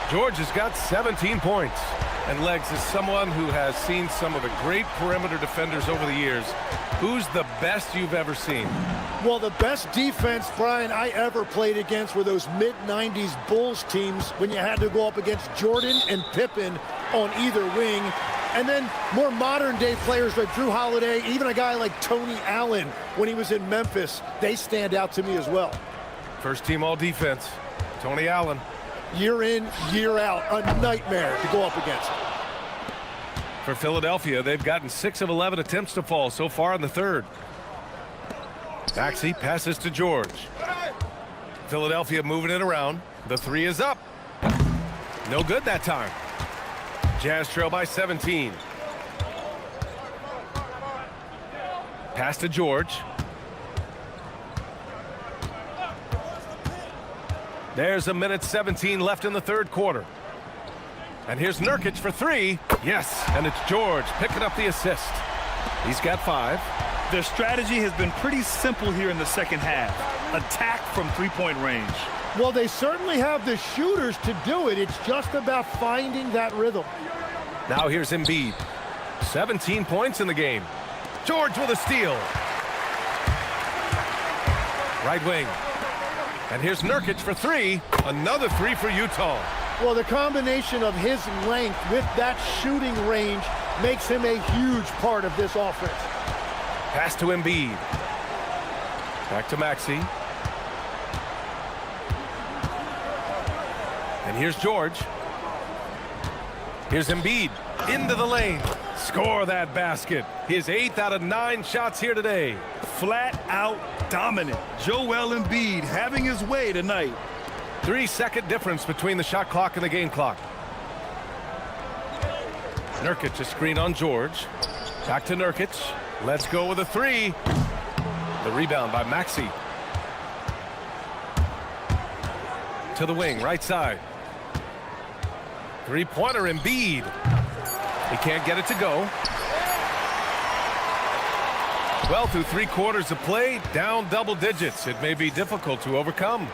George has got 17 points. And Legs is someone who has seen some of the great perimeter defenders over the years. Who's the best you've ever seen? Well, the best defense, Brian, I ever played against were those mid-90s Bulls teams when you had to go up against Jordan and Pippen on either wing. And then more modern-day players like Drew Holiday, even a guy like Tony Allen when he was in Memphis, they stand out to me as well. First team all-defense, Tony Allen. Year in, year out, a nightmare to go up against. For Philadelphia, they've gotten 6 of 11 attempts to fall so far in the third. Maxey passes to George. Philadelphia moving it around. The three is up. No good that time. Jazz trail by 17. Pass to George. There's 1:17 left in the third quarter. And here's Nurkic for three. Yes, and it's George picking up the assist. He's got 5. Their strategy has been pretty simple here in the second half. Attack from three-point range. Well, they certainly have the shooters to do it. It's just about finding that rhythm. Now here's Embiid. 17 points in the game. George with a steal. Right wing. And here's Nurkic for three. Another three for Utah. Well, the combination of his length with that shooting range makes him a huge part of this offense. Pass to Embiid. Back to Maxey. And here's George. Here's Embiid. Into the lane. Score that basket. His 8th out of 9 shots here today. Flat out dominant. Joel Embiid having his way tonight. 3-second difference between the shot clock and the game clock. Nurkic a screen on George. Back to Nurkic. Let's go with a three. The rebound by Maxey. To the wing, right side. Three-pointer Embiid. He can't get it to go. Well, through 3 quarters of play, down double digits. It may be difficult to overcome.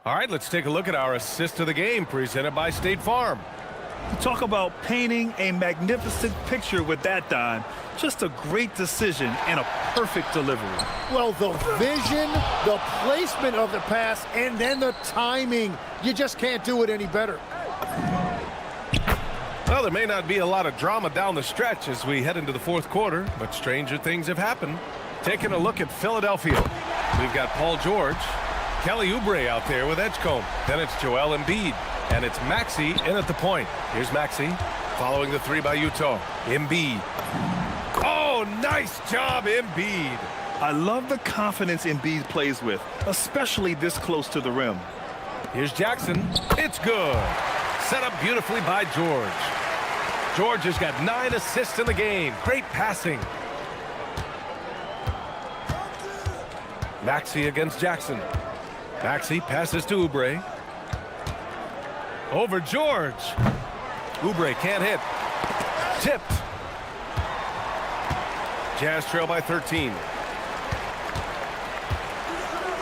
All right, let's take a look at our assist of the game presented by State Farm. Talk about painting a magnificent picture with that, Don. Just a great decision and a perfect delivery. Well, the vision, the placement of the pass, and then the timing. You just can't do it any better. Well, there may not be a lot of drama down the stretch as we head into the fourth quarter, but stranger things have happened. Taking a look at Philadelphia, we've got Paul George, Kelly Oubre out there with Edgecombe. Then it's Joel Embiid, and it's Maxey in at the point. Here's Maxey, following the three by Utah. Embiid. Oh, nice job, Embiid. I love the confidence Embiid plays with, especially this close to the rim. Here's Jackson. It's good. Set up beautifully by George. George has got 9 assists in the game. Great passing. Maxey against Jackson. Maxey passes to Oubre. Over George. Oubre can't hit. Tipped. Jazz trail by 13.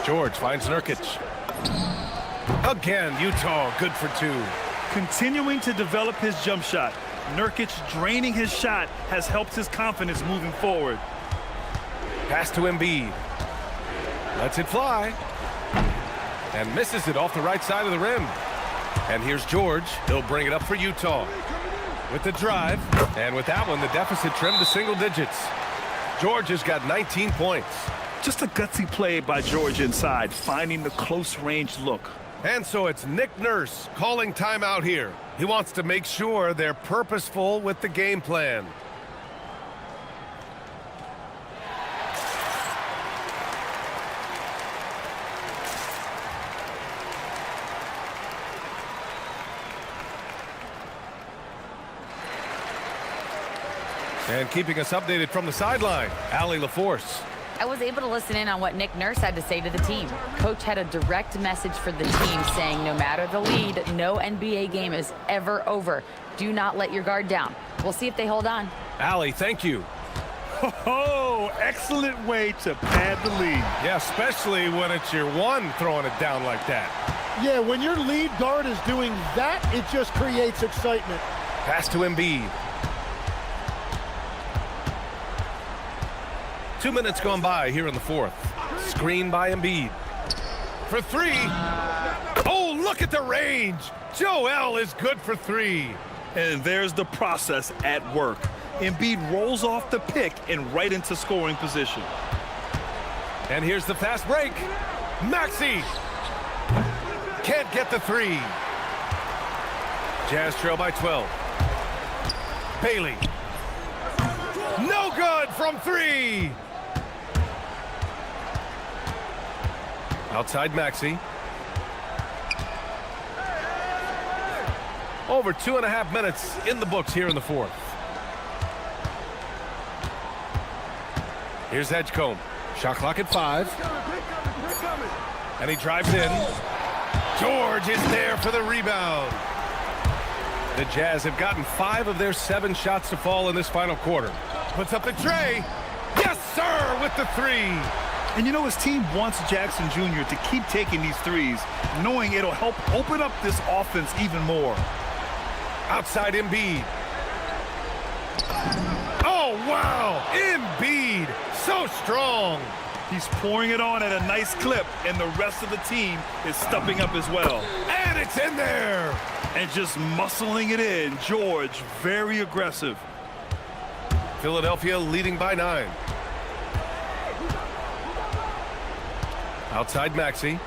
George finds Nurkic. Again, Utah good for 2. Continuing to develop his jump shot. Nurkic draining his shot has helped his confidence moving forward. Pass to Embiid. Lets it fly. And misses it off the right side of the rim. And here's George. He'll bring it up for Utah. With the drive. And with that one, the deficit trimmed to single digits. George has got 19 points. Just a gutsy play by George inside, finding the close-range look. And so it's Nick Nurse calling timeout here. He wants to make sure they're purposeful with the game plan. And keeping us updated from the sideline, Allie LaForce. I was able to listen in on what Nick Nurse had to say to the team. Coach had a direct message for the team saying no matter the lead, no NBA game is ever over. Do not let your guard down. We'll see if they hold on. Allie, thank you. Oh, excellent way to pad the lead. Yeah, especially when it's your one throwing it down like that. Yeah, when your lead guard is doing that, it just creates excitement. Pass to Embiid. 2 minutes gone by here in the fourth. Screen by Embiid. For 3. Oh, look at the range. Joel is good for 3. And there's the process at work. Embiid rolls off the pick and right into scoring position. And here's the fast break. Maxey can't get the 3. Jazz trail by 12. Bailey. No good from 3. Outside Maxey. Over 2.5 minutes in the books here in the fourth. Here's Edgecombe. Shot clock at 5. And he drives in. George is there for the rebound. The Jazz have gotten 5 of their 7 shots to fall in this final quarter. Puts up the tray. Yes, sir, with the 3. And you know, his team wants Jackson Jr. to keep taking these threes, knowing it'll help open up this offense even more. Outside Embiid. Oh, wow! Embiid, so strong. He's pouring it on at a nice clip, and the rest of the team is stepping up as well. And it's in there! And just muscling it in. George, very aggressive. Philadelphia leading by 9. Outside Maxey.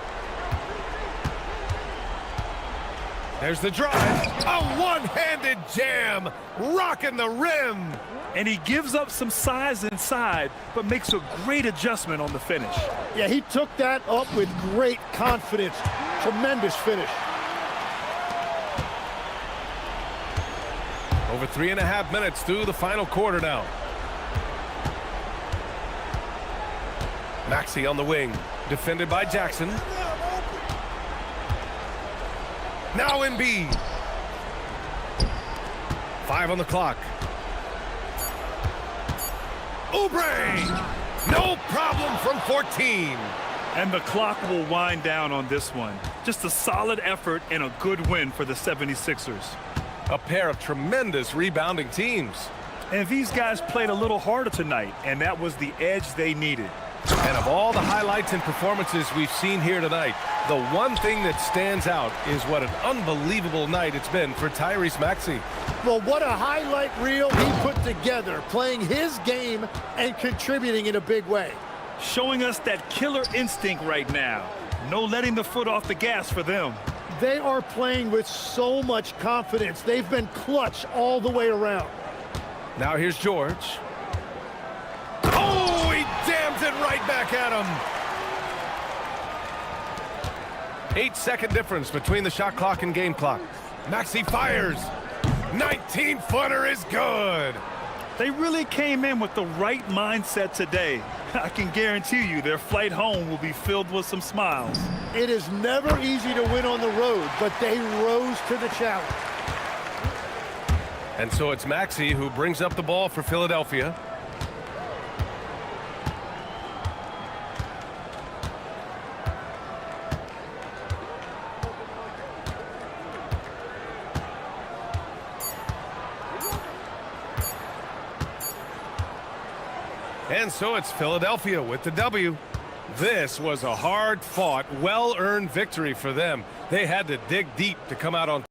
There's the drive. A one-handed jam, rocking the rim. And he gives up some size inside, but makes a great adjustment on the finish. Yeah, he took that up with great confidence. Tremendous finish. Over 3.5 minutes through the final quarter now. Maxey on the wing, defended by Jackson. Now Embiid. 5 on the clock. Oubre! No problem from 14. And the clock will wind down on this one. Just a solid effort and a good win for the 76ers. A pair of tremendous rebounding teams. And these guys played a little harder tonight, and that was the edge they needed. And of all the highlights and performances we've seen here tonight, the one thing that stands out is what an unbelievable night it's been for Tyrese Maxey. Well, what a highlight reel he put together, playing his game and contributing in a big way. Showing us that killer instinct right now. No letting the foot off the gas for them. They are playing with so much confidence. They've been clutch all the way around. Now here's George. Oh, he dams it right back at him. 8-second difference between the shot clock and game clock. Maxey fires. 19-footer is good. They really came in with the right mindset today. I can guarantee you their flight home will be filled with some smiles. It is never easy to win on the road, but they rose to the challenge. And so it's Maxey who brings up the ball for Philadelphia. And so it's Philadelphia with the W. This was a hard-fought, well-earned victory for them. They had to dig deep to come out on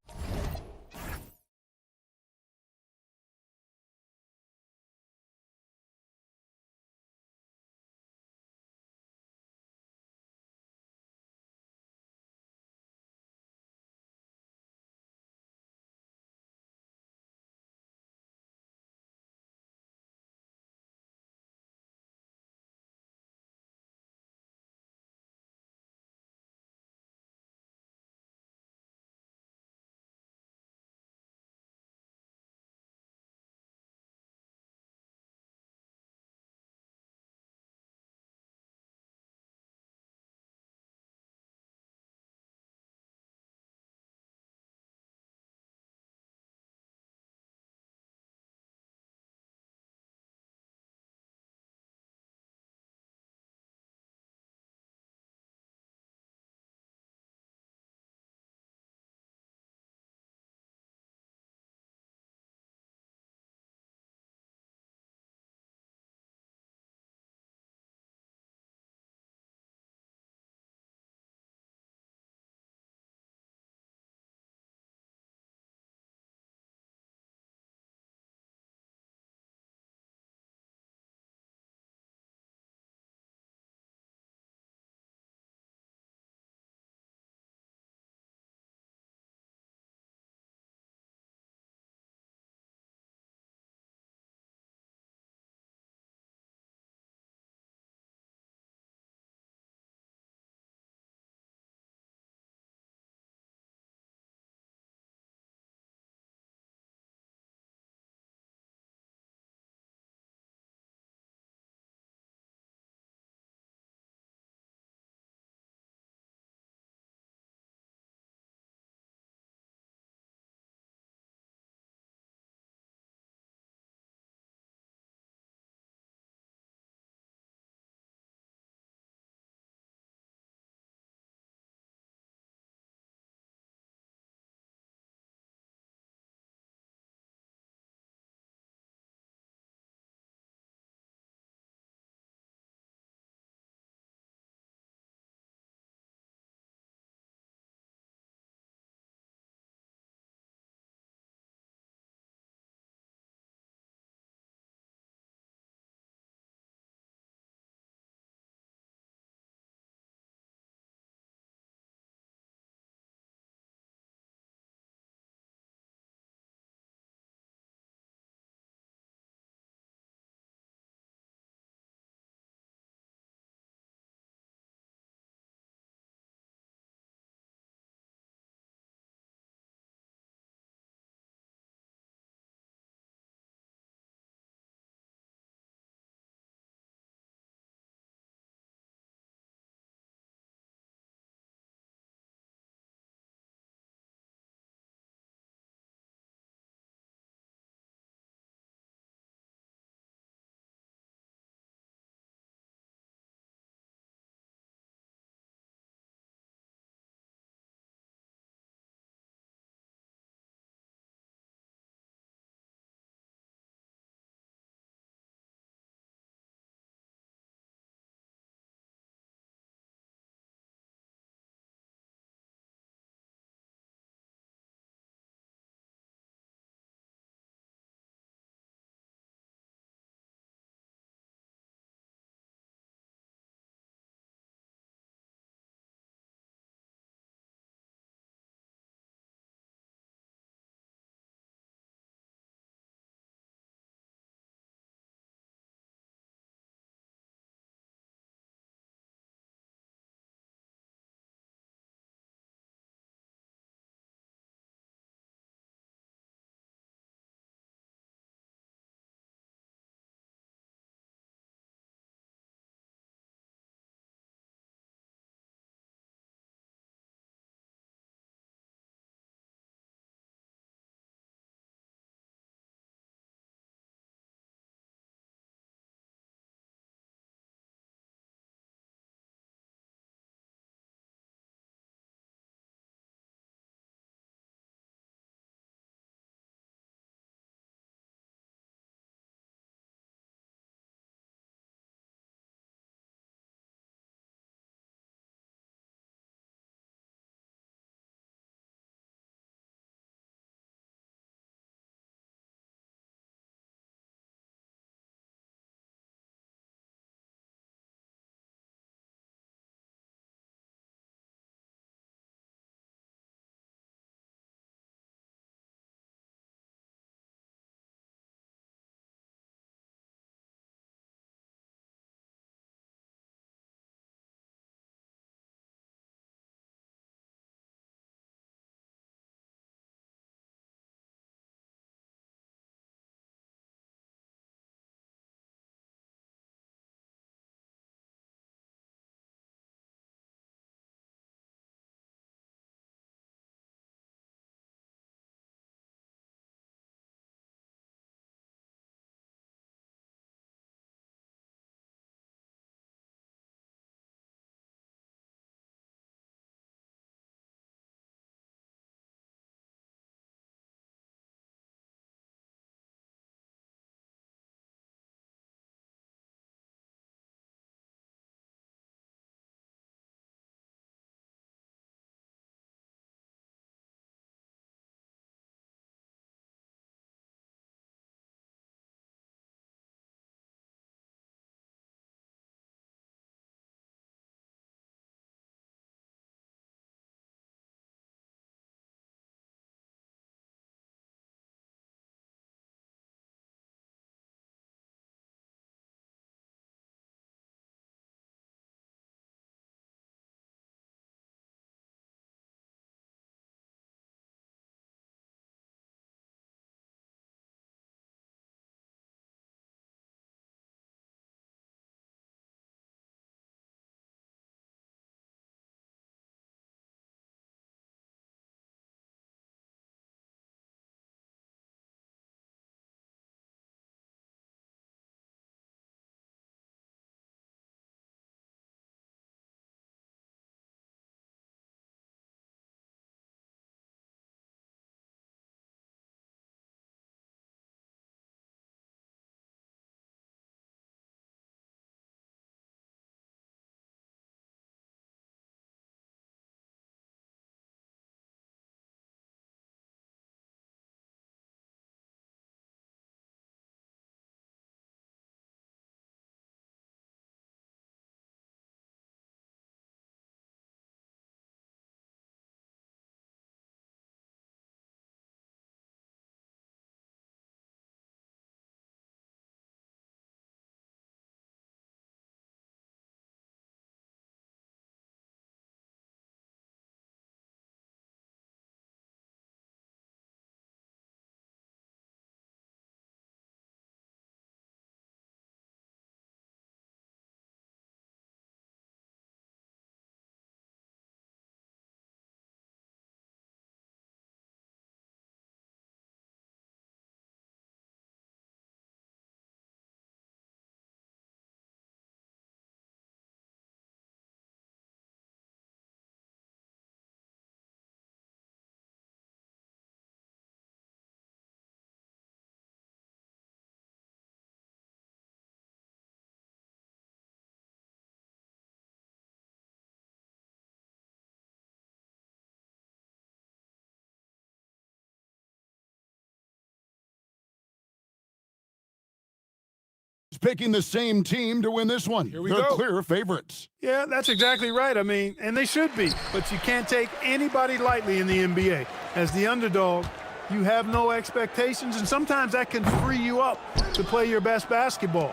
picking the same team to win this one. Here we the go. clear favorites. Yeah, that's exactly right. I mean, and they should be. But you can't take anybody lightly in the NBA. As the underdog, you have no expectations, and sometimes that can free you up to play your best basketball,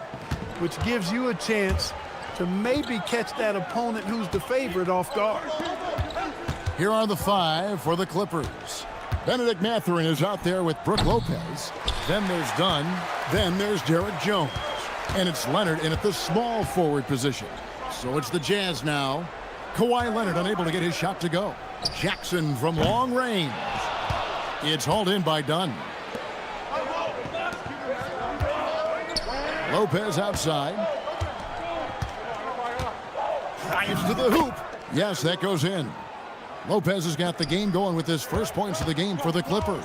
which gives you a chance to maybe catch that opponent who's the favorite off guard. Here are the 5 for the Clippers. Benedict Mathurin is out there with Brook Lopez. Then there's Dunn. Then there's Derek Jones. And it's Leonard in at the small forward position. So it's the Jazz now. Kawhi Leonard unable to get his shot to go. Jackson from long range. It's hauled in by Dunn. Lopez outside. Drives to the hoop. Yes, that goes in. Lopez has got the game going with his first points of the game for the Clippers.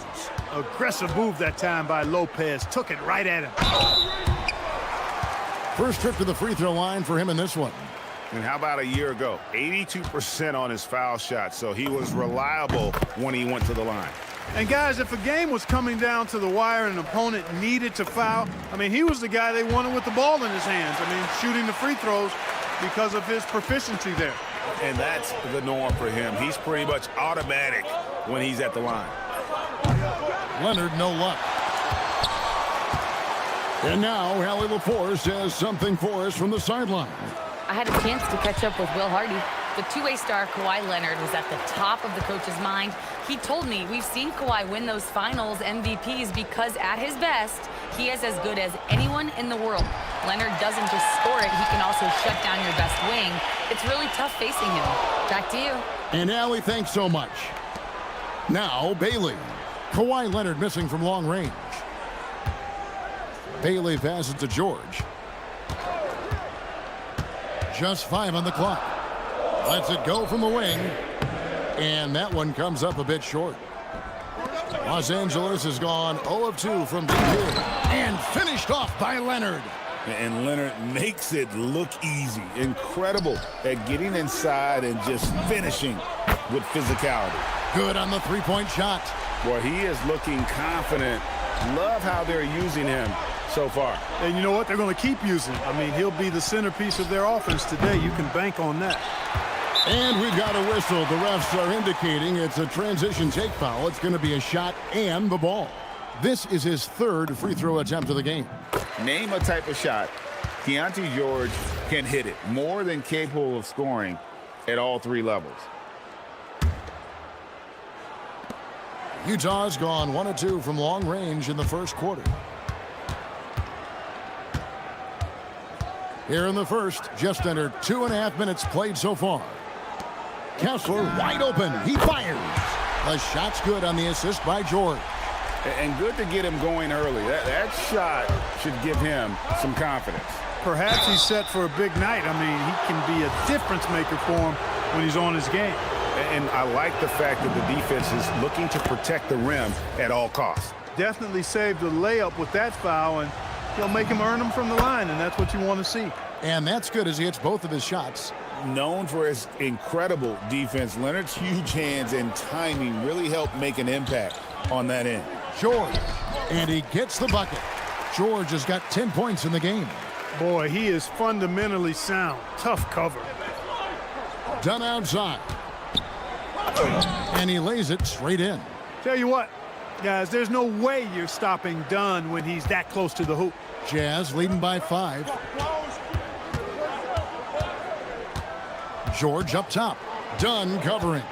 Aggressive move that time by Lopez. Took it right at him. First trip to the free throw line for him in this one. And how about a year ago? 82% on his foul shot, so he was reliable when he went to the line. And guys, if a game was coming down to the wire and an opponent needed to foul, I mean, he was the guy they wanted with the ball in his hands. I mean, shooting the free throws because of his proficiency there. And that's the norm for him. He's pretty much automatic when he's at the line. Leonard, no luck. And now, Hallie LaForce has something for us from the sideline. I had a chance to catch up with Will Hardy. The two-way star Kawhi Leonard was at the top of the coach's mind. He told me we've seen Kawhi win those finals MVPs because at his best, he is as good as anyone in the world. Leonard doesn't just score it, he can also shut down your best wing. It's really tough facing him. Back to you. And Allie, thanks so much. Now, Bailey. Kawhi Leonard missing from long range. Bailey passes to George. Just 5 on the clock. Lets it go from the wing. And that one comes up a bit short. Los Angeles has gone 0 of 2 from deep here. And finished off by Leonard. And Leonard makes it look easy. Incredible at getting inside and just finishing with physicality. Good on the three-point shot. Boy, he is looking confident. Love how they're using him so far. And you know what? They're going to keep using him. I mean, he'll be the centerpiece of their offense today. You can bank on that. And we've got a whistle. The refs are indicating it's a transition take foul. It's going to be a shot and the ball. This is his 3rd free throw attempt of the game. Name a type of shot Keontae George can hit it, more than capable of scoring at all 3 levels. Utah's gone 1 of 2 from long range in the first quarter. Here in the first, just under 2.5 minutes played so far. Kessler wide open. He fires. The shot's good on the assist by George. And good to get him going early. That shot should give him some confidence. Perhaps he's set for a big night. I mean, he can be a difference maker for him when he's on his game. And I like the fact that the defense is looking to protect the rim at all costs. Definitely saved the layup with that foul, and he'll make him earn them from the line, and that's what you want to see. And that's good as he hits both of his shots. Known for his incredible defense, Leonard's huge hands and timing really helped make an impact on that end. George, and he gets the bucket. George has got 10 points in the game. Boy, he is fundamentally sound. Tough cover. Dunn outside. And he lays it straight in. Tell you what, guys, there's no way you're stopping Dunn when he's that close to the hoop. Jazz leading by 5. George up top. Dunn covering.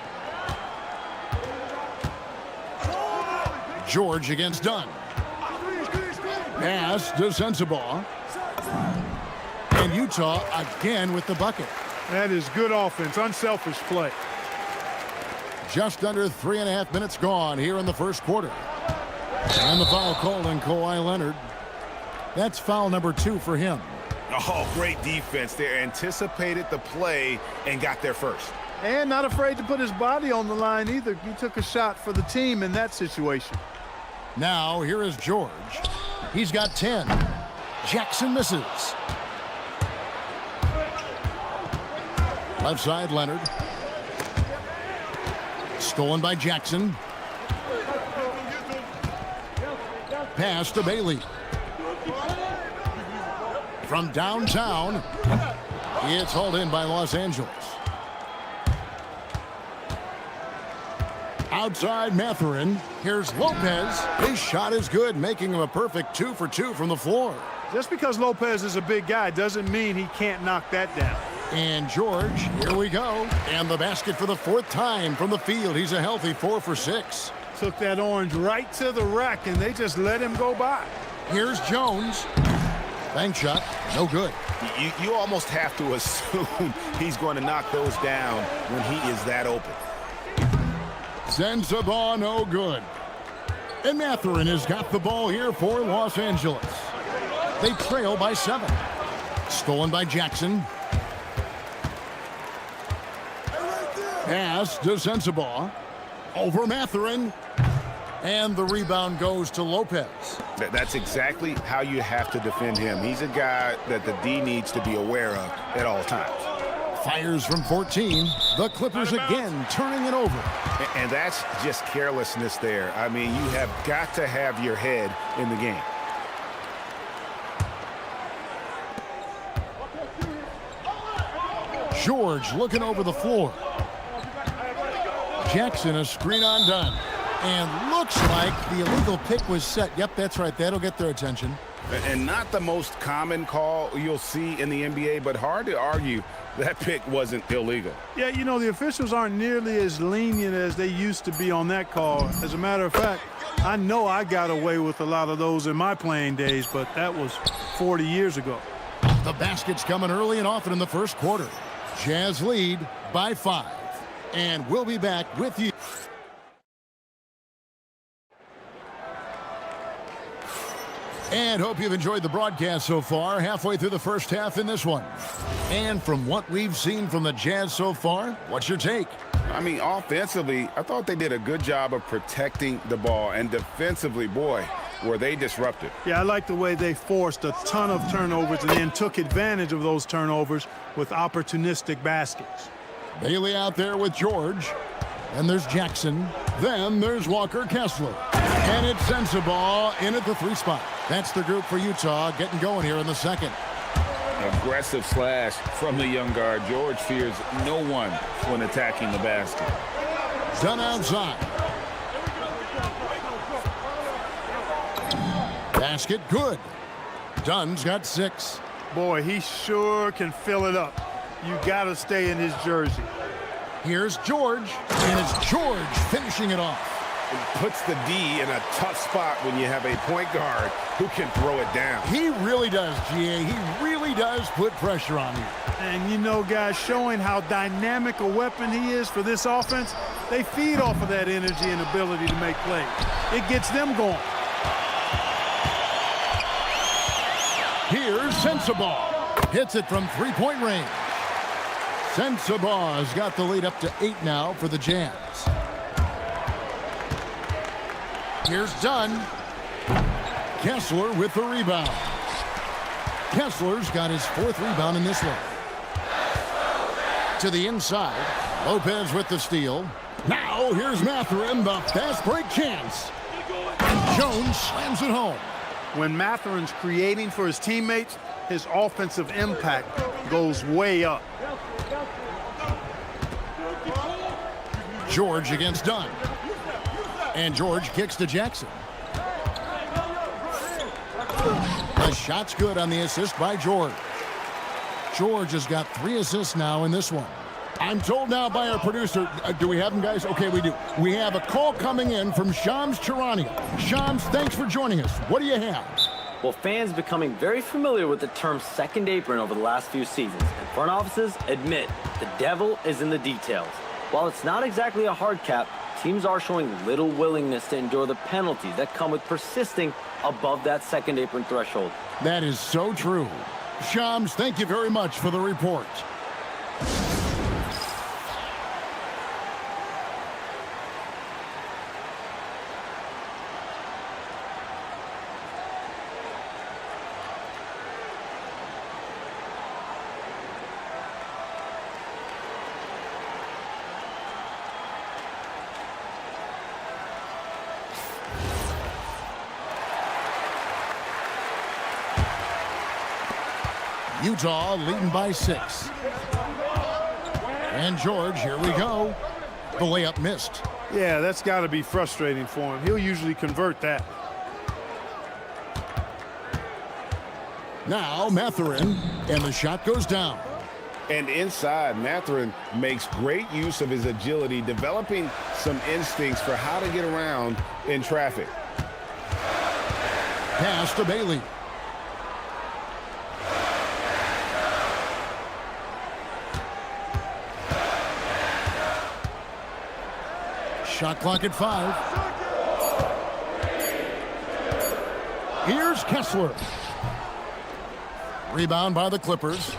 George against Dunn. Pass to Sensabaugh. And Utah again with the bucket. That is good offense, unselfish play. Just under 3.5 minutes gone here in the first quarter. And the foul called on Kawhi Leonard. That's foul number 2 for him. Oh, great defense there. Anticipated the play and got there first. And not afraid to put his body on the line either. He took a shot for the team in that situation. Now here is George. He's got 10. Jackson misses. Left side, Leonard. Stolen by Jackson. Pass to Bailey. From downtown, it's hauled in by Los Angeles. Outside Matherin, here's Lopez. His shot is good, making him a perfect 2 for 2 from the floor. Just because Lopez is a big guy doesn't mean he can't knock that down. And George, here we go. And the basket for the 4th time from the field. He's a healthy 4 for 6. Took that orange right to the rack, and they just let him go by. Here's Jones. Bank shot, no good. You almost have to assume he's going to knock those down when he is that open. Sends the ball, no good. And Matherin has got the ball here for Los Angeles. They trail by 7. Stolen by Jackson. Pass to Sensabaugh. Over Matherin. And the rebound goes to Lopez. That's exactly how you have to defend him. He's a guy that the D needs to be aware of at all times. Fires from 14. The Clippers again turning it over. And that's just carelessness there. I mean, you have got to have your head in the game. George looking over the floor. Jackson, a screen on Dunn. And looks like the illegal pick was set. Yep, that's right. That'll get their attention. And not the most common call you'll see in the NBA, but hard to argue that pick wasn't illegal. Yeah, you know, the officials aren't nearly as lenient as they used to be on that call. As a matter of fact, I know I got away with a lot of those in my playing days, but that was 40 years ago. The basket's coming early and often in the first quarter. Jazz lead by 5. And we'll be back with you. And hope you've enjoyed the broadcast so far, halfway through the first half in this one. And from what we've seen from the Jazz so far, what's your take? I mean, offensively, I thought they did a good job of protecting the ball. And defensively, boy, were they disruptive. Yeah, I like the way they forced a ton of turnovers and then took advantage of those turnovers with opportunistic baskets. Bailey out there with George. And there's Jackson. Then there's Walker Kessler. And it's Sensabaugh in at the 3 spot. That's the group for Utah getting going here in the second. Aggressive slash from the young guard. George fears no one when attacking the basket. Dunn outside. Basket good. Dunn's got 6. Boy, he sure can fill it up. You got to stay in his jersey. Here's George, and it's George finishing it off. It puts the D in a tough spot when you have a point guard who can throw it down. He really does, GA. He really does put pressure on you. And you know, guys, showing how dynamic a weapon he is for this offense, they feed off of that energy and ability to make plays. It gets them going. Here's Sensabaugh. Hits it from 3-point range. Sensabaugh's got the lead up to 8 now for the Jazz. Here's Dunn. Kessler with the rebound. Kessler's got his 4th rebound in this one. To the inside. Lopez with the steal. Now here's Matherin, the fast break chance. And Jones slams it home. When Matherin's creating for his teammates, his offensive impact goes way up. George against Dunn. And George kicks to Jackson. The shot's good on the assist by George. George has got 3 assists now in this one. I'm told now by our producer, do we have them, guys? Okay, we do. We have a call coming in from Shams Charania. Shams, thanks for joining us. What do you have? Well, fans becoming very familiar with the term second apron over the last few seasons, and front offices admit the devil is in the details. While it's not exactly a hard cap, teams are showing little willingness to endure the penalties that come with persisting above that second apron threshold. That is so true. Shams, thank you very much for the report. Utah leading by 6. And George, here we go. The layup missed. Yeah, that's got to be frustrating for him. He'll usually convert that. Now Mathurin, and the shot goes down. And inside, Mathurin makes great use of his agility, developing some instincts for how to get around in traffic. Pass to Bailey. Shot clock at 5. Here's Kessler. Rebound by the Clippers.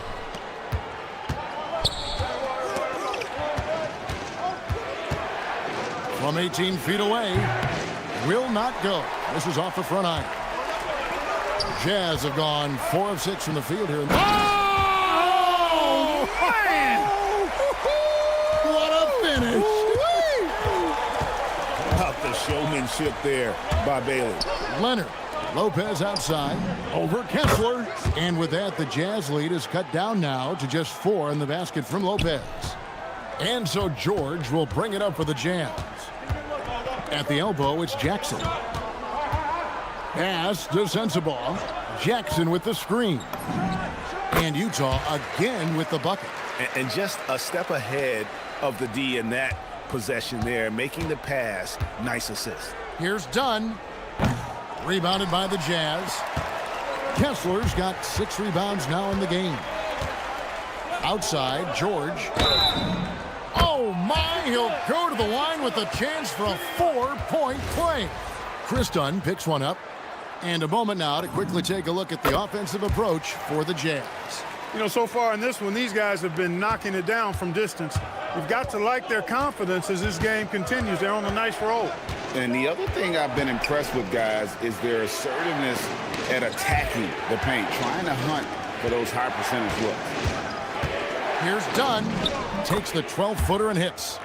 From 18 feet away. Will not go. This is off the front iron. Jazz have gone 4 of 6 from the field here. Oh, man! What a finish! About the showmanship there by Bailey. Leonard. Lopez outside. Over Kessler. And with that, the Jazz lead is cut down now to just 4 in the basket from Lopez. And so George will bring it up for the Jazz. At the elbow, it's Jackson. Pass to Sensabaugh. Jackson with the screen. And Utah again with the bucket. And just a step ahead of the D in that possession there, making the pass. Nice assist. Here's Dunn. Rebounded by the Jazz. Kessler's got 6 rebounds now in the game. Outside, George. Oh, my! He'll go to the line with a chance for a 4-point play. Chris Dunn picks one up. And a moment now to quickly take a look at the offensive approach for the Jazz. You know, so far in this one, these guys have been knocking it down from distance. You've got to like their confidence as this game continues. They're on a nice roll. And the other thing I've been impressed with, guys, is their assertiveness at attacking the paint, trying to hunt for those high percentage looks. Here's Dunn. Takes the 12-footer and hits.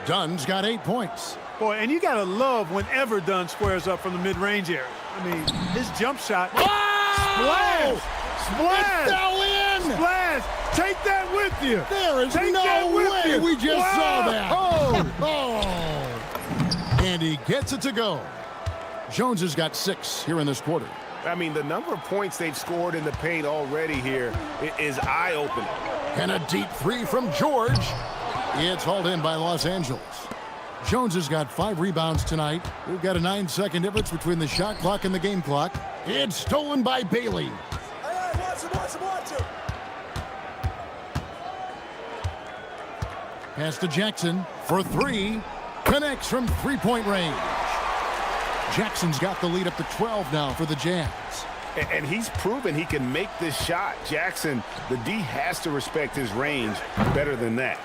Dunn's got 8 points. Boy, and you got to love whenever Dunn squares up from the mid-range area. I mean, his jump shot. Oh! Splash! Splash! It fell in! Splash! Take that with you! There is Take no that with way you. we just Wow. saw that. Oh! And he gets it to go. Jones has got 6 here in this quarter. I mean, the number of points they've scored in the paint already here is eye-opening. And a deep 3 from George. It's hauled in by Los Angeles. Jones has got 5 rebounds tonight. We've got a 9-second difference between the shot clock and the game clock. It's stolen by Bailey. Pass to Jackson for 3. Connects from 3-point range. Jackson's got the lead up to 12 now for the Jazz. And he's proven he can make this shot. Jackson, the D has to respect his range better than that.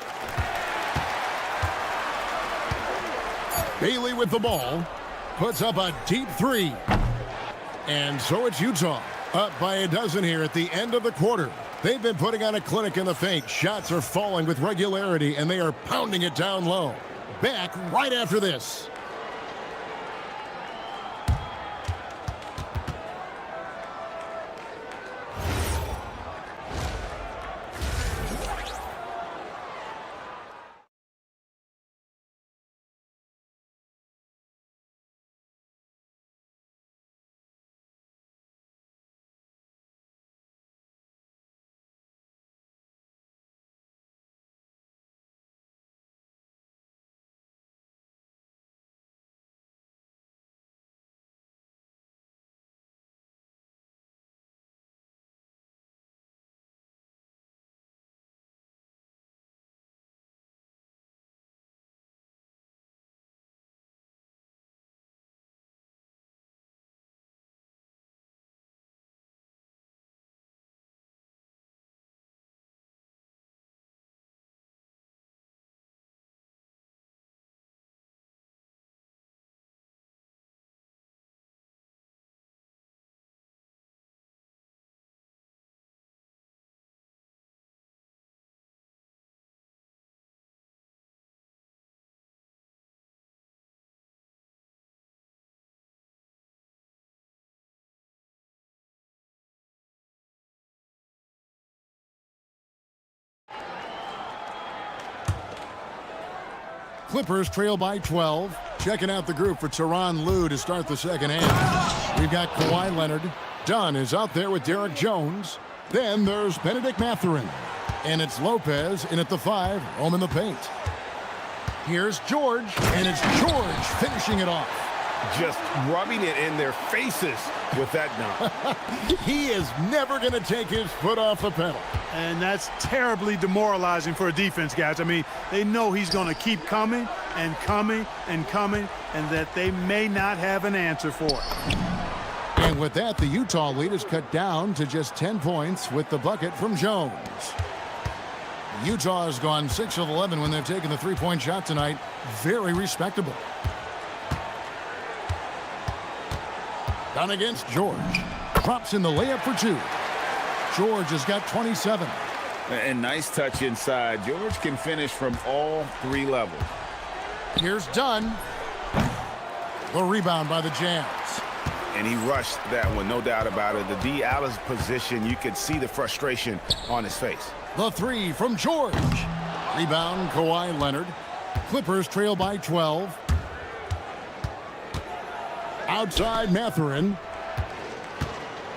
Bailey with the ball. Puts up a deep 3. And so it's Utah. Up by a dozen here at the end of the quarter. They've been putting on a clinic in the paint. Shots are falling with regularity, and they are pounding it down low. Back right after this. Clippers trail by 12. Checking out the group for Tyronn Lue to start the second half. We've got Kawhi Leonard. Dunn is out there with Derek Jones. Then there's Benedict Mathurin. And it's Lopez in at the 5, home in the paint. Here's George, and it's George finishing it off. Just rubbing it in their faces with that dunk. He is never going to take his foot off the pedal. And that's terribly demoralizing for a defense, guys. I mean, they know he's going to keep coming and coming and coming, and that they may not have an answer for it. And with that, the Utah lead is cut down to just 10 points with the bucket from Jones. Utah has gone 6 of 11 when they've taken the three-point shot tonight. Very respectable. Down against George. Drops in the layup for 2. George has got 27. And nice touch inside. George can finish from all 3 levels. Here's Dunn. The rebound by the Jazz. And he rushed that one, no doubt about it. The D out of position, you could see the frustration on his face. The 3 from George. Rebound, Kawhi Leonard. Clippers trail by 12. Outside, Mathurin.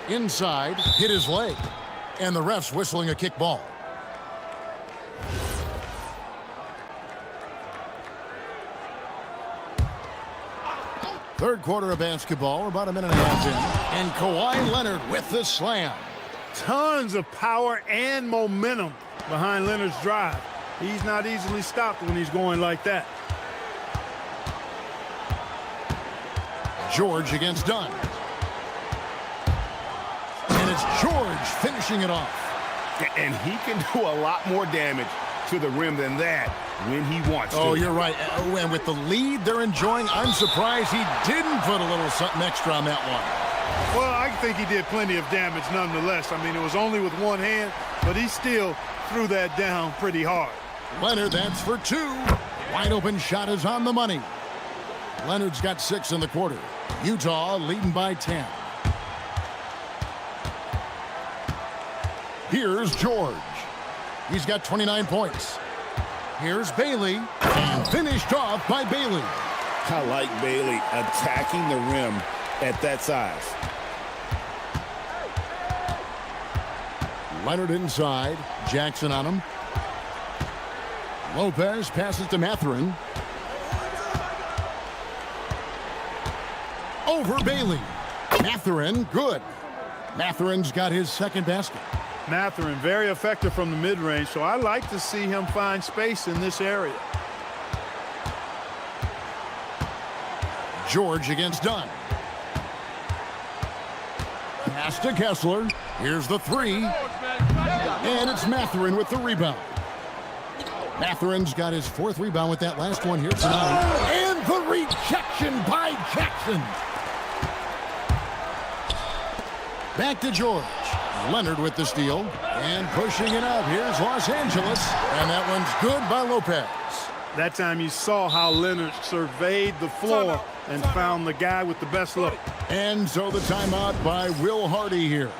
Inside, hit his leg. And the ref's whistling a kick ball. Third quarter of basketball, about a minute and a half in. And Kawhi Leonard with the slam. Tons of power and momentum behind Leonard's drive. He's not easily stopped when he's going like that. George against Dunn. And it's George finishing it off. And he can do a lot more damage to the rim than that when he wants to. Oh, you're right. And with the lead they're enjoying, I'm surprised he didn't put a little something extra on that one. Well, I think he did plenty of damage nonetheless. I mean, it was only with one hand, but he still threw that down pretty hard. Leonard, that's for 2. Wide open shot is on the money. Leonard's got 6 in the quarter. Utah leading by 10. Here's George. He's got 29 points. Here's Bailey, and finished off by Bailey. I like Bailey attacking the rim at that size. Leonard inside. Jackson on him. Lopez passes to Mathurin. Over Bailey. Mathurin, good. Mathurin's got his second basket. Mathurin, very effective from the mid-range, so I like to see him find space in this area. George against Dunn. Pass to Kessler. Here's the 3. And it's Mathurin with the rebound. Mathurin's got his 4th rebound with that last one here tonight. And the rejection by Jackson. Back to George. Leonard with the steal. And pushing it up. Here's Los Angeles. And that one's good by Lopez. That time you saw how Leonard surveyed the floor and found the guy with the best look. And so the timeout by Will Hardy here.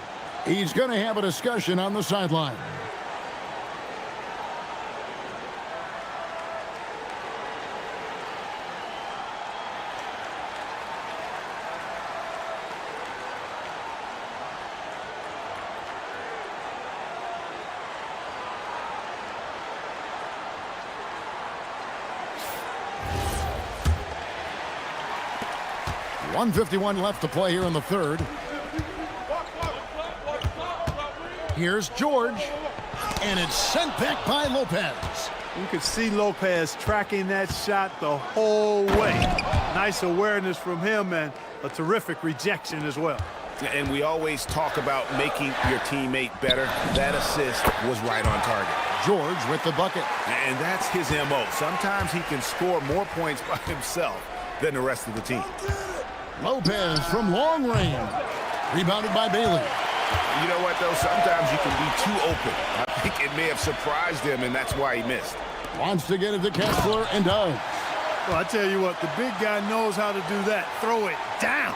He's going to have a discussion on the sideline. .151 left to play here in the third. Here's George, and it's sent back by Lopez. You could see Lopez tracking that shot the whole way. Nice awareness from him and a terrific rejection as well. And we always talk about making your teammate better. That assist was right on target. George with the bucket. And that's his MO. Sometimes he can score more points by himself than the rest of the team. Lopez from long range. Rebounded by Bailey. You know what, though? Sometimes you can be too open. I think it may have surprised him, and that's why he missed. Wants to get it to Kessler and does. Well, I tell you what, the big guy knows how to do that. Throw it down.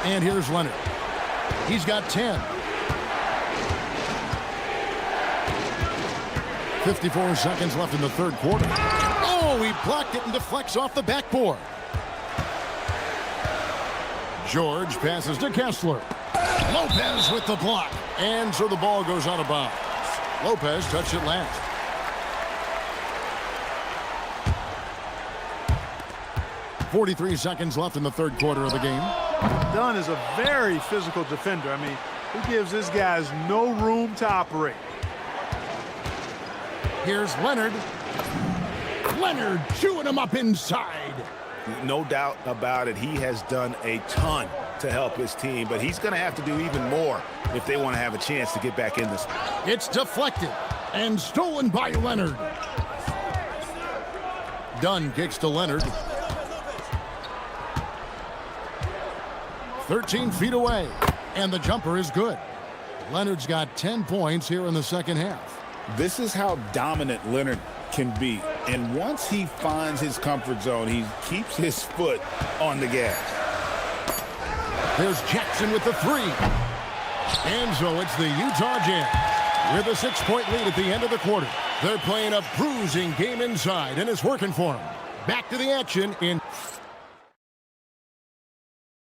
And here's Leonard. He's got 10. 54 seconds left in the third quarter. Oh, he blocked it and deflects off the backboard. George passes to Kessler. Lopez with the block. And so the ball goes out of bounds. Lopez touched it last. .43 seconds left in the third quarter of the game. Dunn is a very physical defender. I mean, he gives his guys no room to operate. Here's Leonard. Leonard chewing him up inside. No doubt about it. He has done a ton to help his team, but he's going to have to do even more if they want to have a chance to get back in this. It's deflected and stolen by Leonard. Dunn kicks to Leonard. 13 feet away, and the jumper is good. Leonard's got 10 points here in the second half. This is how dominant Leonard can be. And once he finds his comfort zone, he keeps his foot on the gas. There's Jackson with the three. And so it's the Utah Jazz with a 6-point lead at the end of the quarter. They're playing a bruising game inside, and it's working for them. Back to the action in...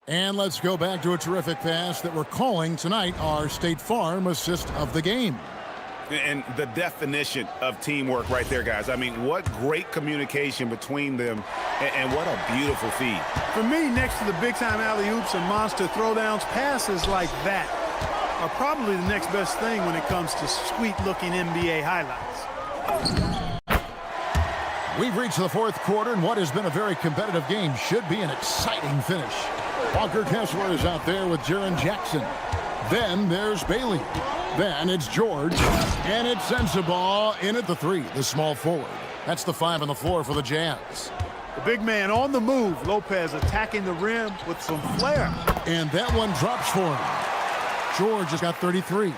And let's go back to a terrific pass that we're calling tonight our State Farm assist of the game. And the definition of teamwork right there, guys. I mean, what great communication between them, and what a beautiful feed. For me, next to the big-time alley-oops and monster throwdowns, passes like that are probably the next best thing when it comes to sweet-looking NBA highlights. We've reached the fourth quarter, and what has been a very competitive game should be an exciting finish. Walker Kessler is out there with Jaren Jackson. Then there's Bailey. Then it's George. And it's Sensabaugh in at the three, the small forward. That's the 5 on the floor for the Jazz. The big man on the move. Lopez attacking the rim with some flair. And that one drops for him. George has got 33.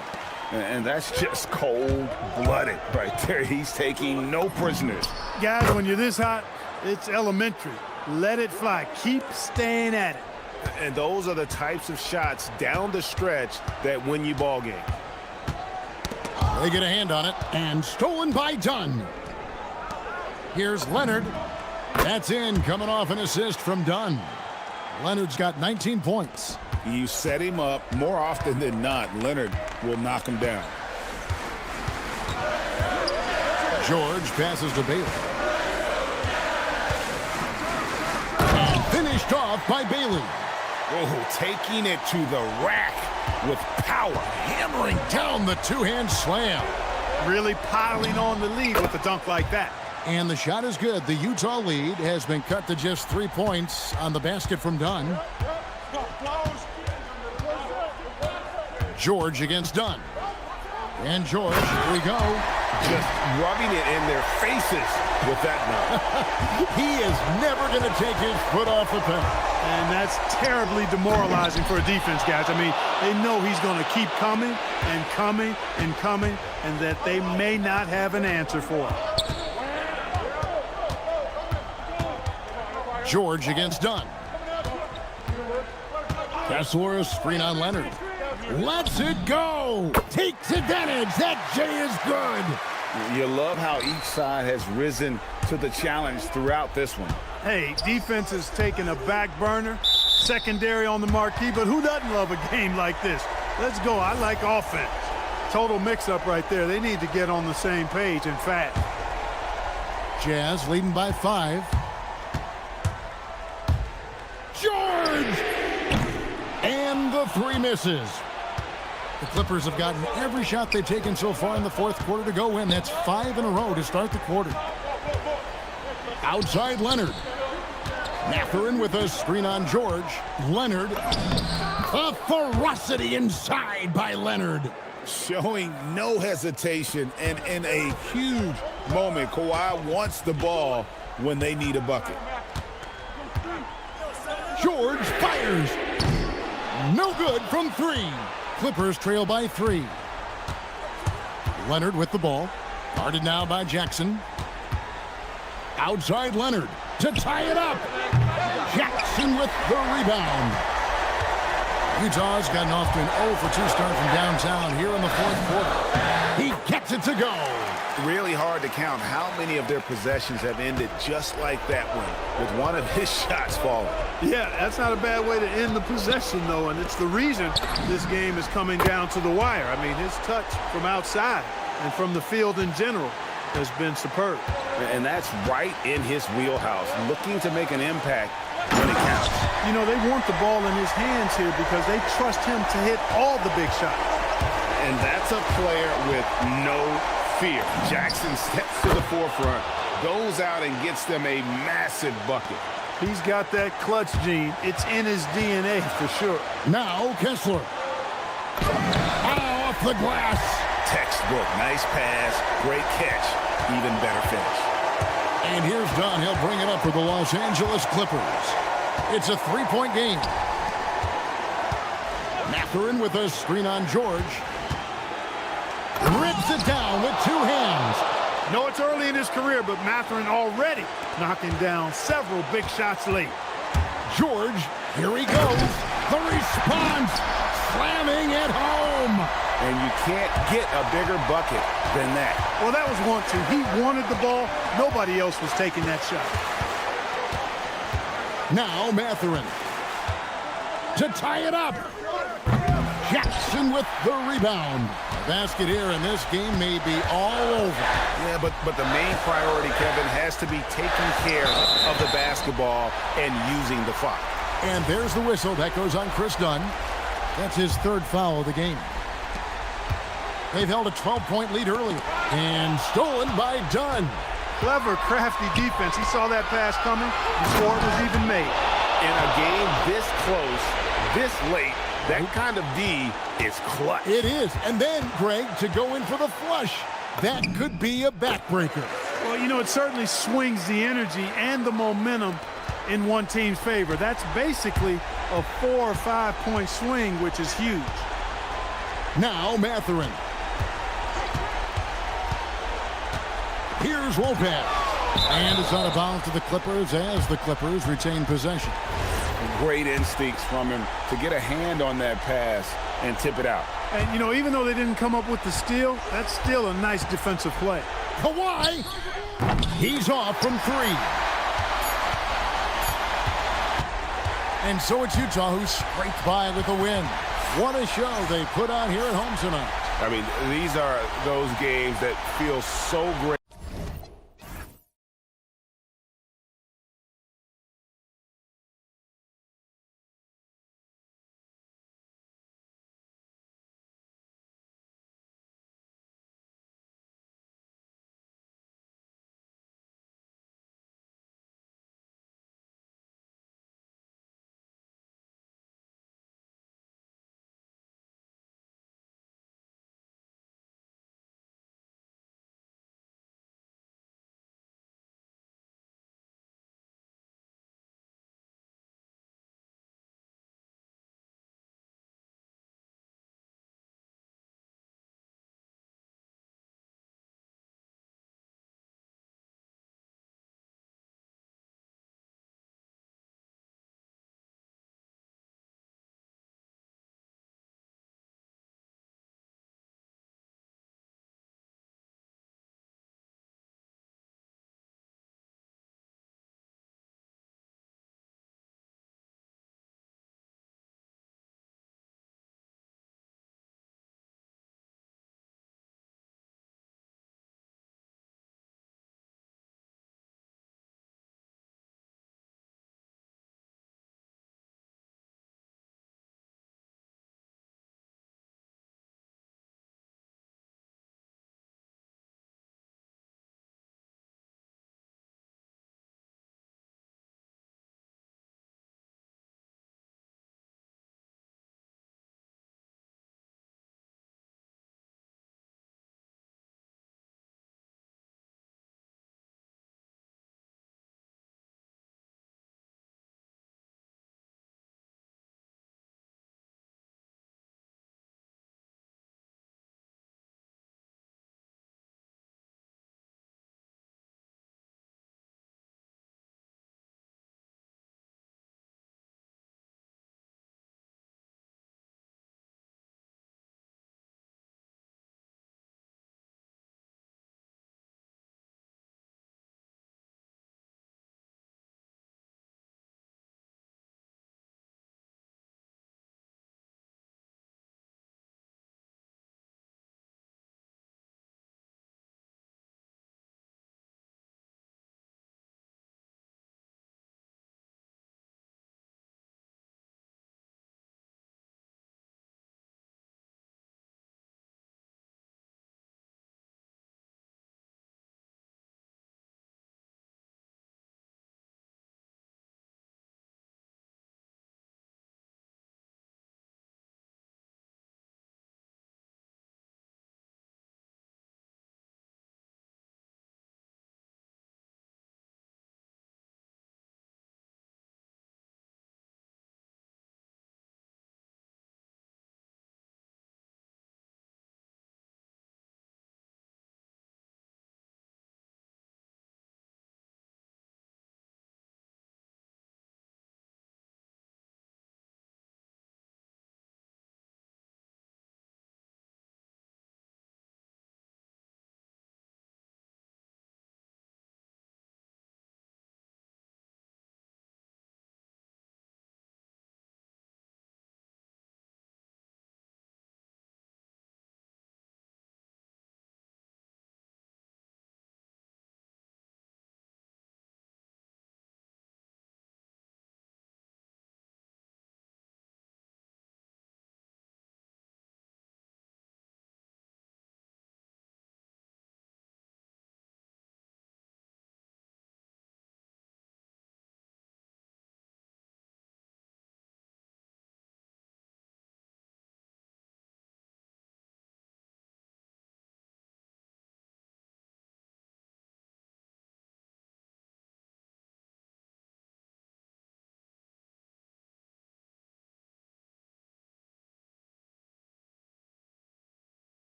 And that's just cold-blooded right there. He's taking no prisoners. Guys, when you're this hot, it's elementary. Let it fly. Keep staying at it. And those are the types of shots down the stretch that win you ball games. They get a hand on it, and stolen by Dunn. Here's Leonard. That's in, coming off an assist from Dunn. Leonard's got 19 points. You set him up, more often than not, Leonard will knock him down. George passes to Bailey. And finished off by Bailey. Oh, taking it to the rack with power. Hammering down the two-hand slam. Really piling on the lead with a dunk like that. And the shot is good. The Utah lead has been cut to just 3 points on the basket from Dunn. George against Dunn. And George, here we go. Just rubbing it in their faces with that dunk. He is never going to take his foot off the pedal. And that's terribly demoralizing for a defense, guys. I mean, they know he's going to keep coming and coming and coming, and that they may not have an answer for it. George against Dunn. Kessler, a screen on Leonard. Lets it go. Takes advantage. That J is good. You love how each side has risen to the challenge throughout this one. Hey, defense is taking a back burner, secondary on the marquee, but who doesn't love a game like this? Let's go. I like offense. Total mix-up right there. They need to get on the same page and fast. Jazz leading by 5. George! And the 3 misses. The Clippers have gotten every shot they've taken so far in the fourth quarter to go in. That's 5 in a row to start the quarter. Outside Leonard. Mathurin with a screen on George. Leonard. A ferocity inside by Leonard. Showing no hesitation, and in a huge moment, Kawhi wants the ball when they need a bucket. George fires. No good from 3. Clippers trail by 3. Leonard with the ball. Guarded now by Jackson. Outside Leonard to tie it up. Jackson with the rebound. Utah's gotten off to an 0 for 2 start from downtown here in the fourth quarter. He gets it to go. Really hard to count how many of their possessions have ended just like that one, with one of his shots falling. Yeah, that's not a bad way to end the possession, though, and it's the reason this game is coming down to the wire. I mean, his touch from outside and from the field in general has been superb. And that's right in his wheelhouse, looking to make an impact when it counts. You know, they want the ball in his hands here because they trust him to hit all the big shots. And that's a player with no fear. Jackson steps to the forefront, goes out and gets them a massive bucket. He's got that clutch gene. It's in his DNA for sure. Now Kessler. Off the glass. Textbook, nice pass, great catch, even better finish. And here's Don. He'll bring it up for the Los Angeles Clippers. It's a three-point game. Mathurin with a screen on George. Rips it down with two hands. No, it's early in his career, but Mathurin already knocking down several big shots late. George, here he goes. The response, slamming it home. And you can't get a bigger bucket than that. Well, that was want to. He wanted the ball. Nobody else was taking that shot. Now Mathurin to tie it up. Jackson with the rebound. The basket here in this game may be all over. Yeah, but the main priority, Kevin, has to be taking care of the basketball and using the clock. And there's the whistle. That goes on Chris Dunn. That's his third foul of the game. They've held a 12-point lead early. And stolen by Dunn. Clever, crafty defense. He saw that pass coming before it was even made. In a game this close, this late, that kind of D is clutch. It is. And then, Greg, to go in for the flush. That could be a backbreaker. Well, you know, it certainly swings the energy and the momentum in one team's favor. That's basically a 4 or 5 point swing, which is huge. Now Mathurin. Here's Lopez. And it's out of bounds to the Clippers as the Clippers retain possession. Great instincts from him to get a hand on that pass and tip it out. And, you know, even though they didn't come up with the steal, that's still a nice defensive play. Kawhi. He's off from three. And so it's Utah who scraped by with a win. What a show they put on here at home tonight. I mean, these are those games that feel so great.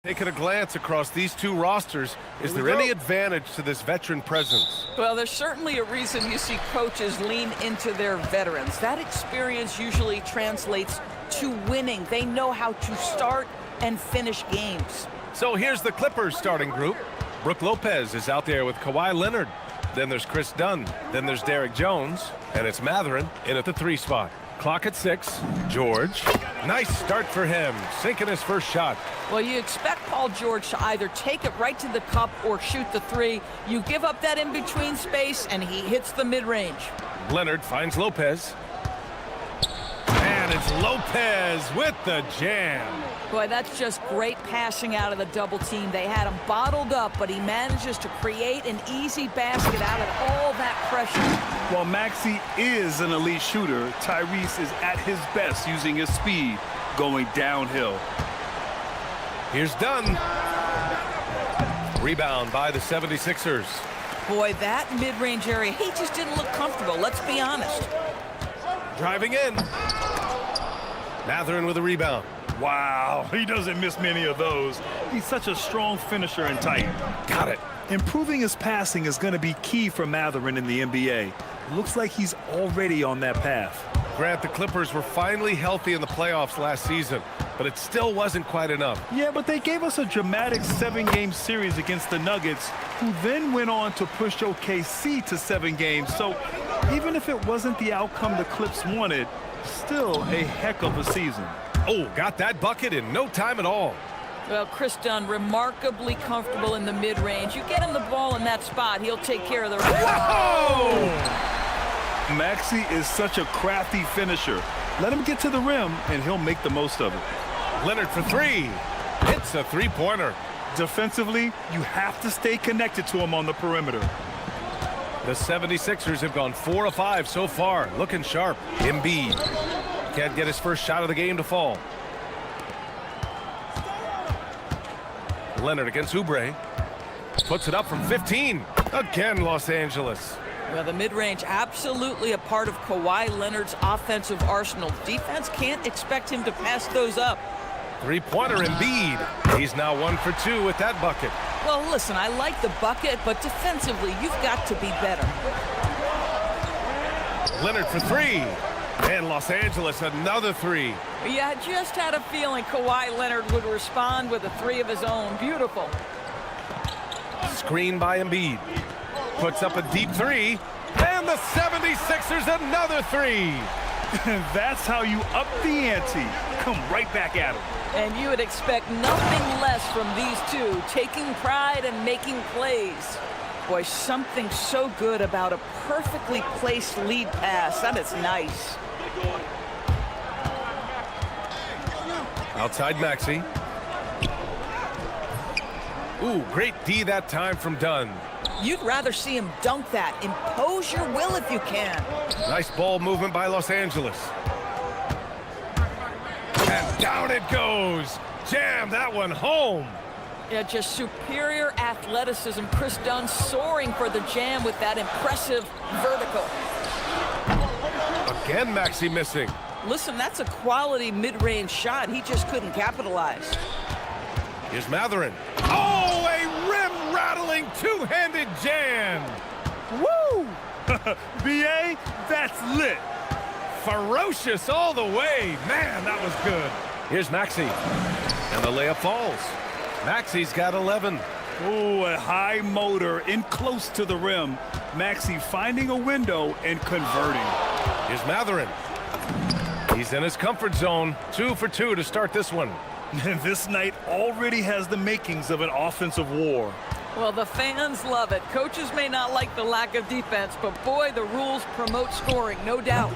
Taking a glance across these two rosters, is there any advantage to this veteran presence? Well, there's certainly a reason you see coaches lean into their veterans. That experience usually translates to winning. They know how to start and finish games. So here's the Clippers starting group. Brook Lopez is out there with Kawhi Leonard. Then there's Chris Dunn. Then there's Derek Jones. And it's Matherin in at the 3 spot. Clock at 6. George. Nice start for him. Sinking his first shot. Well, you expect Paul George to either take it right to the cup or shoot the 3. You give up that in-between space, and he hits the mid-range. Leonard finds Lopez. And it's Lopez with the jam. Boy, that's just great passing out of the double team. They had him bottled up, but he manages to create an easy basket out of all that pressure. While Maxey is an elite shooter, Tyrese is at his best using his speed going downhill. Here's Dunn. Rebound by the 76ers. Boy, that mid-range area, he just didn't look comfortable, let's be honest. Driving in. Matherin with a rebound. Wow, he doesn't miss many of those. He's such a strong finisher and tight. Got it. Improving his passing is going to be key for Matherin in the NBA. Looks like he's already on that path. Grant, the Clippers were finally healthy in the playoffs last season, but it still wasn't quite enough. Yeah, but they gave us a dramatic 7-game series against the Nuggets, who then went on to push OKC to 7 games. So even if it wasn't the outcome the Clips wanted, still a heck of a season. Oh, got that bucket in no time at all. Well, Chris Dunn, remarkably comfortable in the mid-range. You get him the ball in that spot, he'll take care of the rest. Whoa! Maxey is such a crafty finisher. Let him get to the rim, and he'll make the most of it. Leonard for 3. It's a 3-pointer. Defensively, you have to stay connected to him on the perimeter. The 76ers have gone 4 of 5 so far. Looking sharp. Embiid can't get his first shot of the game to fall. Leonard against Oubre. Puts it up from 15. Again, Los Angeles. Well, the mid-range absolutely a part of Kawhi Leonard's offensive arsenal. Defense can't expect him to pass those up. 3-pointer Embiid. He's now 1 for 2 with that bucket. Well, listen, I like the bucket, but defensively, you've got to be better. Leonard for 3. And Los Angeles another 3. Yeah, I just had a feeling Kawhi Leonard would respond with a 3 of his own. Beautiful. Screen by Embiid. Puts up a deep 3. And the 76ers another 3. That's how you up the ante. Come right back at him. And you would expect nothing less from these two, taking pride and making plays. Boy, something so good about a perfectly placed lead pass. That is nice. Outside Maxey. Ooh, great D that time from Dunn. You'd rather see him dunk that. Impose your will if you can. Nice ball movement by Los Angeles. And down it goes. Jam that one home. Yeah, just superior athleticism. Chris Dunn soaring for the jam with that impressive vertical. Again, Maxey missing. Listen, that's a quality mid-range shot. He just couldn't capitalize. Here's Matherin. Oh, a rim-rattling two-handed jam. Woo! BA, that's lit. Ferocious all the way. Man, that was good. Here's Maxey. And the layup falls. Maxey's got 11. Ooh, a high motor in close to the rim. Maxey finding a window and converting. Here's Matherin. He's in his comfort zone. 2 for 2 to start this one. This night already has the makings of an offensive war. Well, the fans love it. Coaches may not like the lack of defense, but boy, the rules promote scoring, no doubt.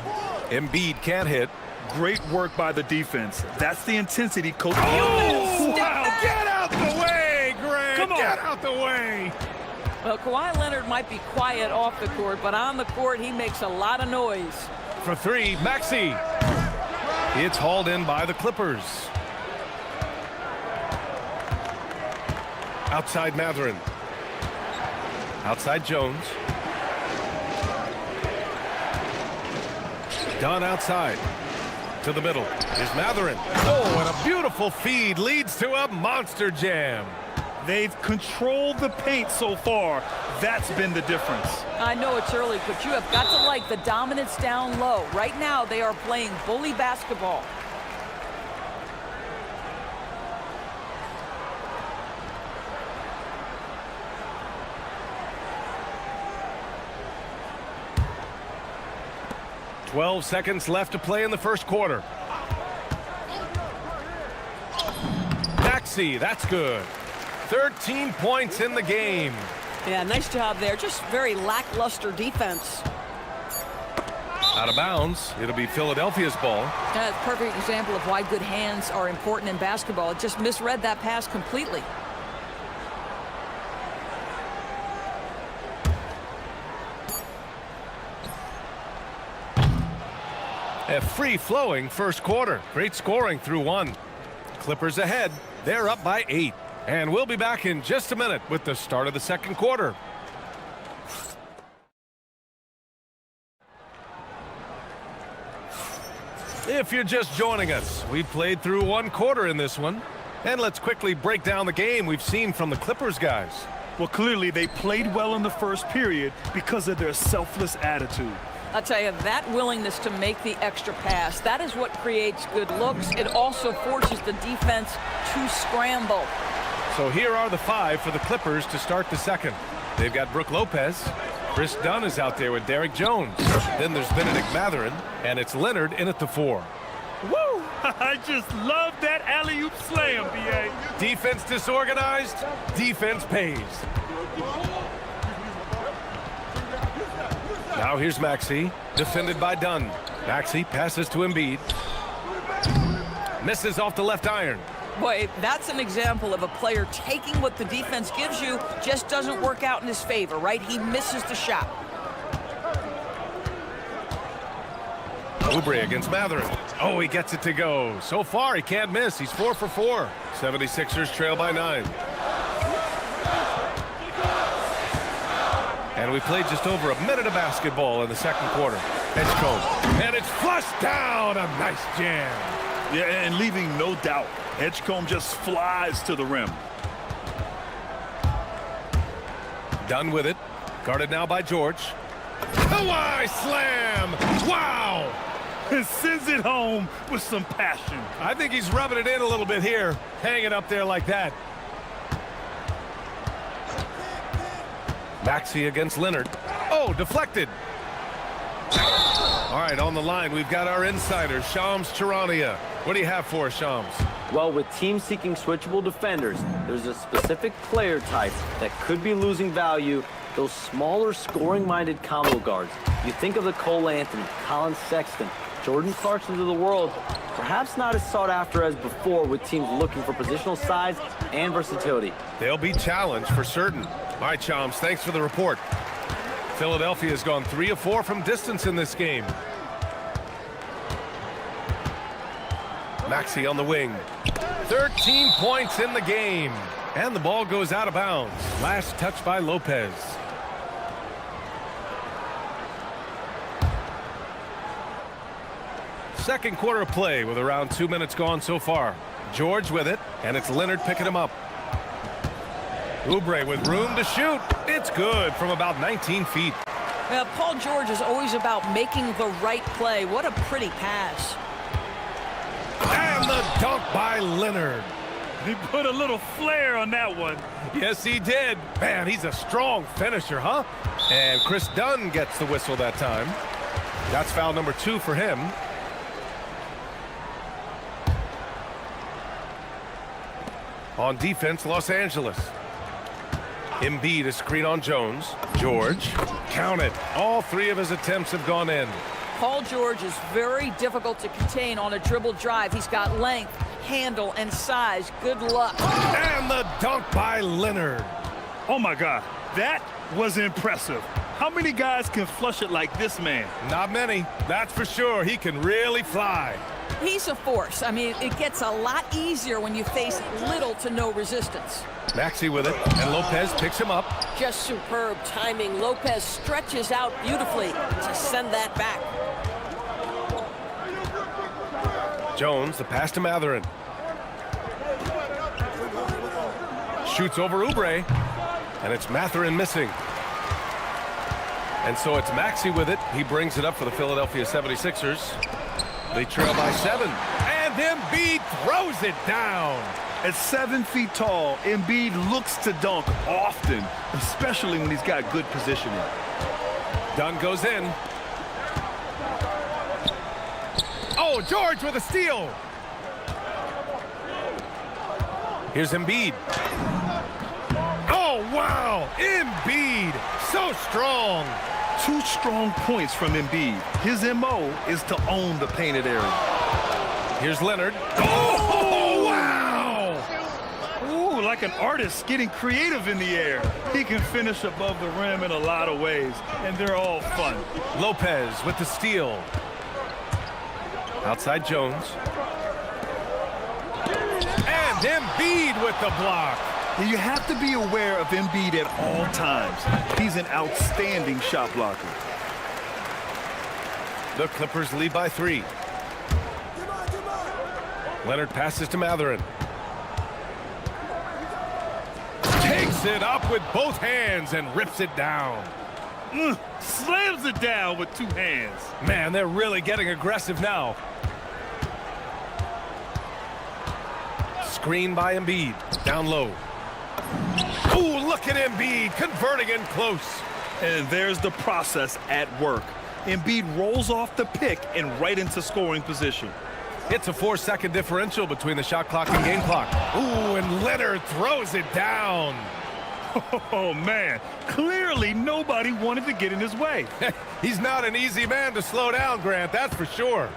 Embiid can't hit. Great work by the defense. That's the intensity coach. Oh, wow. Get out the way, Grant. Come on. Get out the way. Well, Kawhi Leonard might be quiet off the court, but on the court, he makes a lot of noise. For 3, Maxey. It's hauled in by the Clippers. Outside Matherin. Outside Jones. Dunn outside. To the middle. Here's Matherin. Oh, and a beautiful feed leads to a monster jam. They've controlled the paint so far. That's been the difference. I know it's early, but you have got to like the dominance down low. Right now, they are playing bully basketball. "12 seconds left to play in the first quarter. Maxey, that's good. 13 points in the game. Yeah, nice job there. Just very lackluster defense. Out of bounds. It'll be Philadelphia's ball. That's a perfect example of why good hands are important in basketball. It just misread that pass completely. A free-flowing first quarter. Great scoring through one. Clippers ahead. They're up by 8. And we'll be back in just a minute with the start of the second quarter. If you're just joining us, we played through one quarter in this one. And let's quickly break down the game we've seen from the Clippers guys. Well, clearly they played well in the first period because of their selfless attitude. I'll tell you, that willingness to make the extra pass, that is what creates good looks. It also forces the defense to scramble. So here are the 5 for the Clippers to start the second. They've got Brook Lopez. Chris Dunn is out there with Derek Jones. Then there's Benedict Matherin, and it's Leonard in at the 4. Woo! I just love that alley-oop slam, B.A. Defense disorganized, defense pays. Now here's Maxey, defended by Dunn. Maxey passes to Embiid. Misses off the left iron. Boy, that's an example of a player taking what the defense gives you, just doesn't work out in his favor, right? He misses the shot. Oubre against Matherin. Oh, he gets it to go. So far, he can't miss. He's 4 for 4. 76ers trail by 9. And we played just over a minute of basketball in the second quarter. Edgecombe. And it's flushed down. A nice jam. Yeah, and leaving no doubt. Edgecombe just flies to the rim. Done with it. Guarded now by George. Kawhi slam! Wow! And sends it home with some passion. I think he's rubbing it in a little bit here. Hanging up there like that. Maxey against Leonard. Oh, deflected. All right, on the line, we've got our insider, Shams Charania. What do you have for us, Shams? Well, with teams seeking switchable defenders, there's a specific player type that could be losing value, those smaller scoring-minded combo guards. You think of the Cole Anthony, Colin Sexton, Jordan Clarksons of the world, perhaps not as sought after as before with teams looking for positional size and versatility. They'll be challenged for certain. All right, Shams, thanks for the report. Philadelphia has gone 3 of 4 from distance in this game. Maxey on the wing. 13 points in the game. And the ball goes out of bounds. Last touch by Lopez. Second quarter play with around 2 minutes gone so far. George with it, and it's Leonard picking him up. Oubre with room to shoot. It's good from about 19 feet. Now, Paul George is always about making the right play. What a pretty pass. And the dunk by Leonard. He put a little flair on that one. Yes, he did. Man, he's a strong finisher, huh? And Chris Dunn gets the whistle that time. That's foul number 2 for him. On defense, Los Angeles. Embiid a screen on Jones. George, count it. All 3 of his attempts have gone in. Paul George is very difficult to contain on a dribble drive. He's got length, handle, and size. Good luck. And the dunk by Leonard. Oh, my God. That was impressive. How many guys can flush it like this man? Not many. That's for sure. He can really fly. He's a force. I mean, it gets a lot easier when you face little to no resistance. Maxey with it, and Lopez picks him up. Just superb timing. Lopez stretches out beautifully to send that back. Jones, the pass to Matherin. Shoots over Oubre, and it's Matherin missing. And so it's Maxey with it. He brings it up for the Philadelphia 76ers. They trail by 7. And Embiid throws it down. At 7 feet tall, Embiid looks to dunk often, especially when he's got good positioning. Dunn goes in. Oh, George with a steal. Here's Embiid. Oh, wow. Embiid, so strong. 2 strong points from Embiid. His MO is to own the painted area. Here's Leonard. Oh, wow! Ooh, like an artist getting creative in the air. He can finish above the rim in a lot of ways, and they're all fun. Lopez with the steal. Outside Jones. And Embiid with the block. You have to be aware of Embiid at all times. He's an outstanding shot blocker. The Clippers lead by 3. Leonard passes to Matherin. Takes it up with both hands and rips it down. Slams it down with 2 hands. Man, they're really getting aggressive now. Screen by Embiid. Down low. Ooh, look at Embiid converting in close. And there's the process at work. Embiid rolls off the pick and right into scoring position. It's a 4-second differential between the shot clock and game clock. Ooh, and Leonard throws it down. Oh, man. Clearly nobody wanted to get in his way. He's not an easy man to slow down, Grant, that's for sure.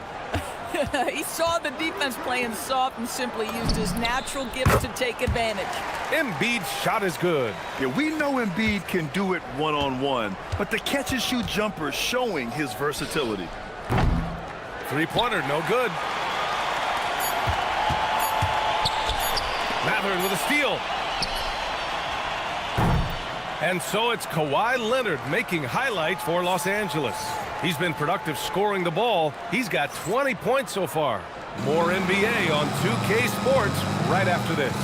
He saw the defense playing soft and simply used his natural gifts to take advantage. Embiid's shot is good. Yeah, we know Embiid can do it one-on-one, but the catch-and-shoot jumper is showing his versatility. Three-pointer, no good. Matherin with a steal. And so it's Kawhi Leonard making highlights for Los Angeles. He's been productive scoring the ball. He's got 20 points so far. More NBA on 2K Sports right after this.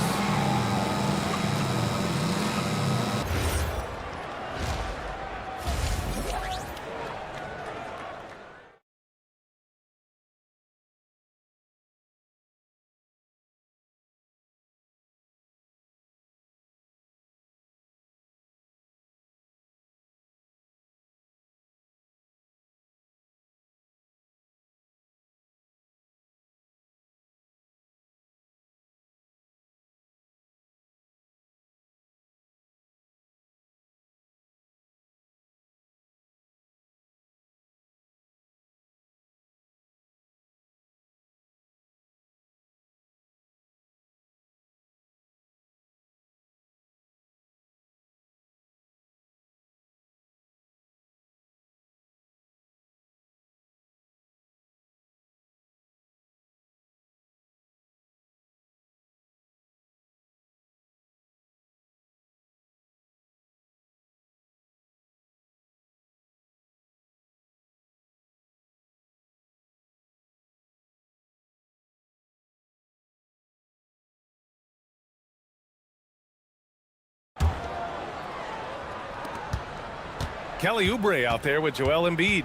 Kelly Oubre out there with Joel Embiid.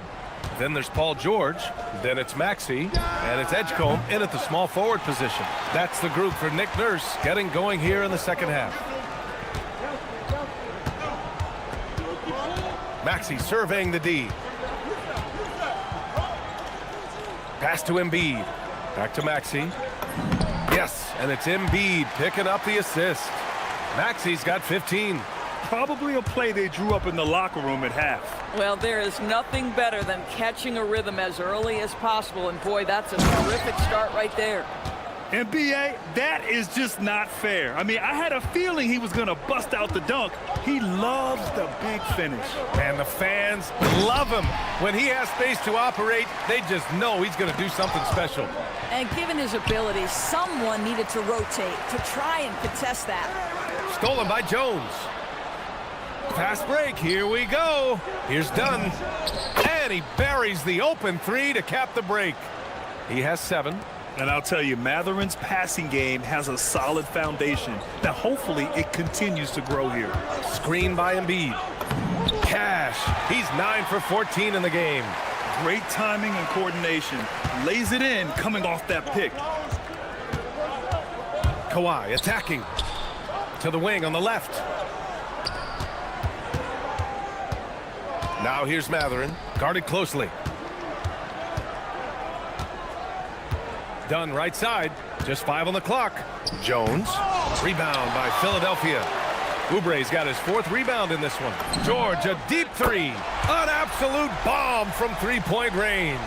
Then there's Paul George. Then it's Maxey. And it's Edgecombe in at the small forward position. That's the group for Nick Nurse getting going here in the second half. Maxey surveying the D. Pass to Embiid. Back to Maxey. Yes, and it's Embiid picking up the assist. Maxey's got 15. Probably a play they drew up in the locker room at half. Well, there is nothing better than catching a rhythm as early as possible, and boy, that's a terrific start right there. NBA, that is just not fair. I mean, I had a feeling he was going to bust out the dunk. He loves the big finish. And the fans love him. When he has space to operate, they just know he's going to do something special. And given his ability, someone needed to rotate to try and contest that. Stolen by Jones. Fast break, here we go. Here's Dunn. And he buries the open 3 to cap the break. He has 7. And I'll tell you, Matherin's passing game has a solid foundation. Now, hopefully, it continues to grow here. Screen by Embiid. Cash. He's 9 for 14 in the game. Great timing and coordination. Lays it in coming off that pick. Kawhi attacking. To the wing on the left. Now here's Matherin. Guarded closely. Dunn right side. Just 5 on the clock. Jones. Rebound by Philadelphia. Oubre's got his 4th rebound in this one. George, a deep 3. An absolute bomb from three-point range.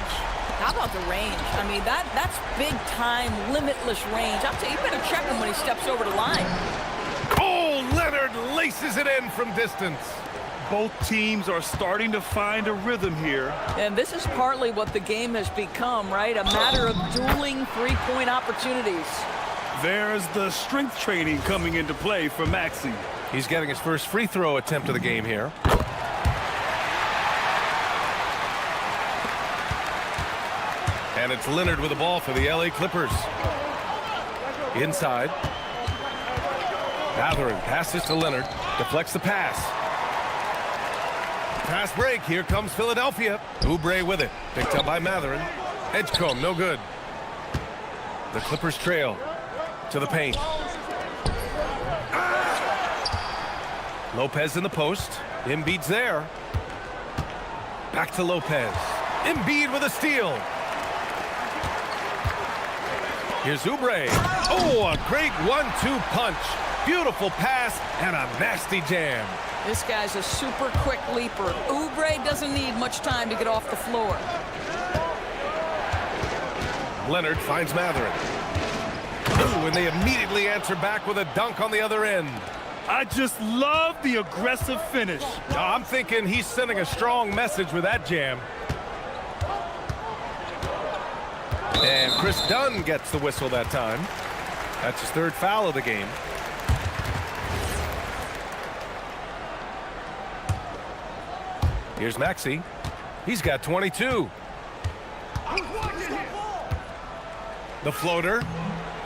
How about the range? I mean, that's big-time, limitless range. I'll tell you, you better check him when he steps over the line. Oh, Leonard laces it in from distance. Both teams are starting to find a rhythm here. And this is partly what the game has become, right? A matter of dueling three-point opportunities. There's the strength training coming into play for Maxey. He's getting his first free throw attempt of the game here. And it's Leonard with the ball for the LA Clippers. Inside. Matherin passes to Leonard. Deflects the pass. Pass break. Here comes Philadelphia. Oubre with it. Picked up by Matherin. Edgecombe, no good. The Clippers trail to the paint. Lopez in the post. Embiid's there. Back to Lopez. Embiid with a steal. Here's Oubre. Oh, a great 1-2 punch. Beautiful pass and a nasty jam. This guy's a super quick leaper. Oubre doesn't need much time to get off the floor. Leonard finds Matherin. Ooh, and they immediately answer back with a dunk on the other end. I just love the aggressive finish. I'm thinking he's sending a strong message with that jam. And Chris Dunn gets the whistle that time. That's his 3rd foul of the game. Here's Maxey. He's got 22. The floater.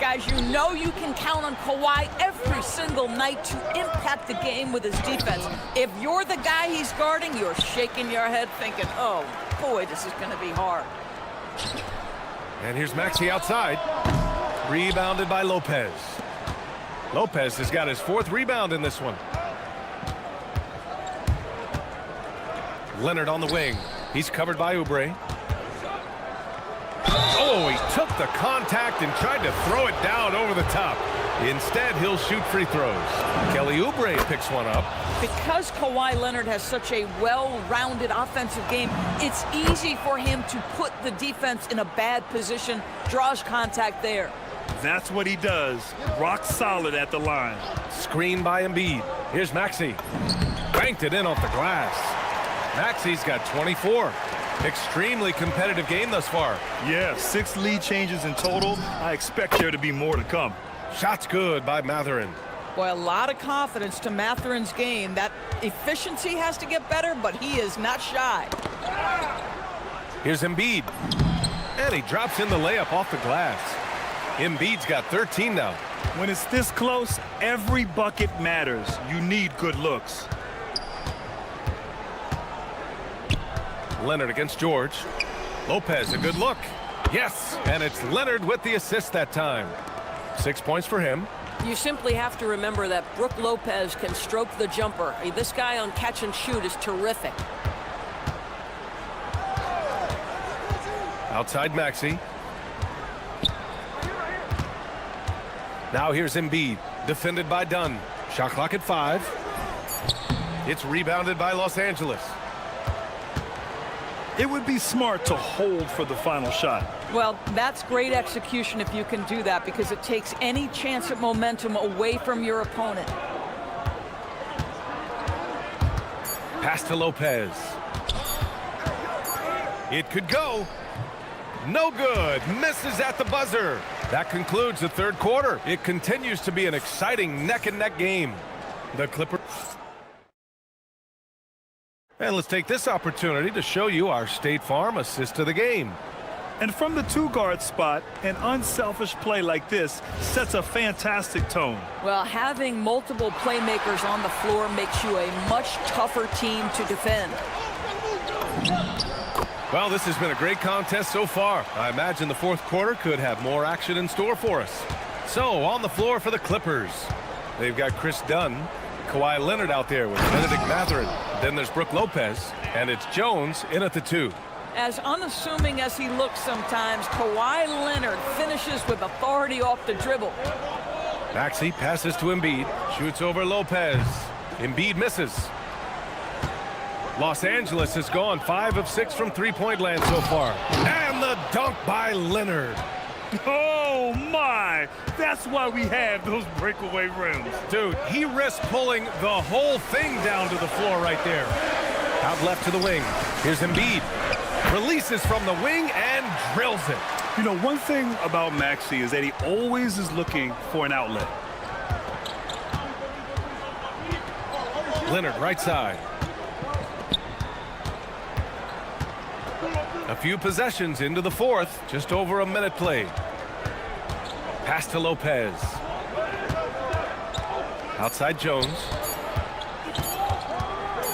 Guys, you know you can count on Kawhi every single night to impact the game with his defense. If you're the guy he's guarding, you're shaking your head thinking, oh, boy, this is going to be hard. And here's Maxey outside. Rebounded by Lopez. Lopez has got his 4th rebound in this one. Leonard on the wing. He's covered by Oubre. Oh, he took the contact and tried to throw it down over the top. Instead, he'll shoot free throws. Kelly Oubre picks one up. Because Kawhi Leonard has such a well-rounded offensive game, it's easy for him to put the defense in a bad position, draws contact there. That's what he does. Rock solid at the line. Screen by Embiid. Here's Maxey. Banked it in off the glass. Maxey's got 24. Extremely competitive game thus far. Yeah, 6 lead changes in total. I expect there to be more to come. Shot's good by Matherin. Boy, a lot of confidence to Matherin's game. That efficiency has to get better, but he is not shy. Here's Embiid. And he drops in the layup off the glass. Embiid's got 13 now. When it's this close, every bucket matters. You need good looks. Leonard against George. Lopez, a good look. Yes, and it's Leonard with the assist that time. 6 points for him. You simply have to remember that Brook Lopez can stroke the jumper. This guy on catch and shoot is terrific. Outside Maxey. Now here's Embiid, defended by Dunn. Shot clock at 5. It's rebounded by Los Angeles. It would be smart to hold for the final shot. Well, that's great execution if you can do that, because it takes any chance at momentum away from your opponent. Pass to Lopez. It could go. No good. Misses at the buzzer. That concludes the 3rd quarter. It continues to be an exciting neck-and-neck game. The Clippers. And let's take this opportunity to show you our State Farm assist of the game. And from the two-guard spot, an unselfish play like this sets a fantastic tone. Well, having multiple playmakers on the floor makes you a much tougher team to defend. Well, this has been a great contest so far. I imagine the fourth quarter could have more action in store for us. So, on the floor for the Clippers, they've got Chris Dunn, Kawhi Leonard out there with Benedict Mathurin. Then there's Brook Lopez, and it's Jones in at the 2. As unassuming as he looks sometimes, Kawhi Leonard finishes with authority off the dribble. Maxey passes to Embiid, shoots over Lopez. Embiid misses. Los Angeles has gone 5 of 6 from three-point land so far. And the dunk by Leonard. Oh, my! That's why we have those breakaway rims. Dude, he risked pulling the whole thing down to the floor right there. Out left to the wing. Here's Embiid. Releases from the wing and drills it. You know, one thing about Maxey is that he always is looking for an outlet. Leonard, right side. A few possessions into the fourth, just over a minute played. Pass to Lopez. Outside Jones.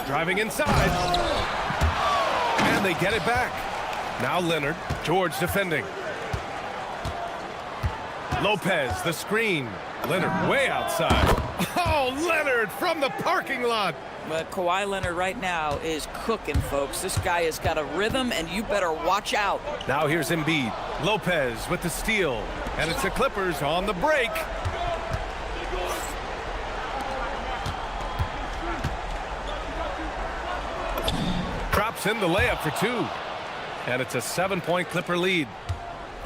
Driving inside. And they get it back. Now Leonard, George defending. Lopez, the screen. Leonard way outside. Oh, Leonard from the parking lot. But Kawhi Leonard right now is cooking, folks. This guy has got a rhythm, and you better watch out. Now here's Embiid. Lopez with the steal. And it's the Clippers on the break. Drops in the layup for 2. And it's a 7-point Clipper lead.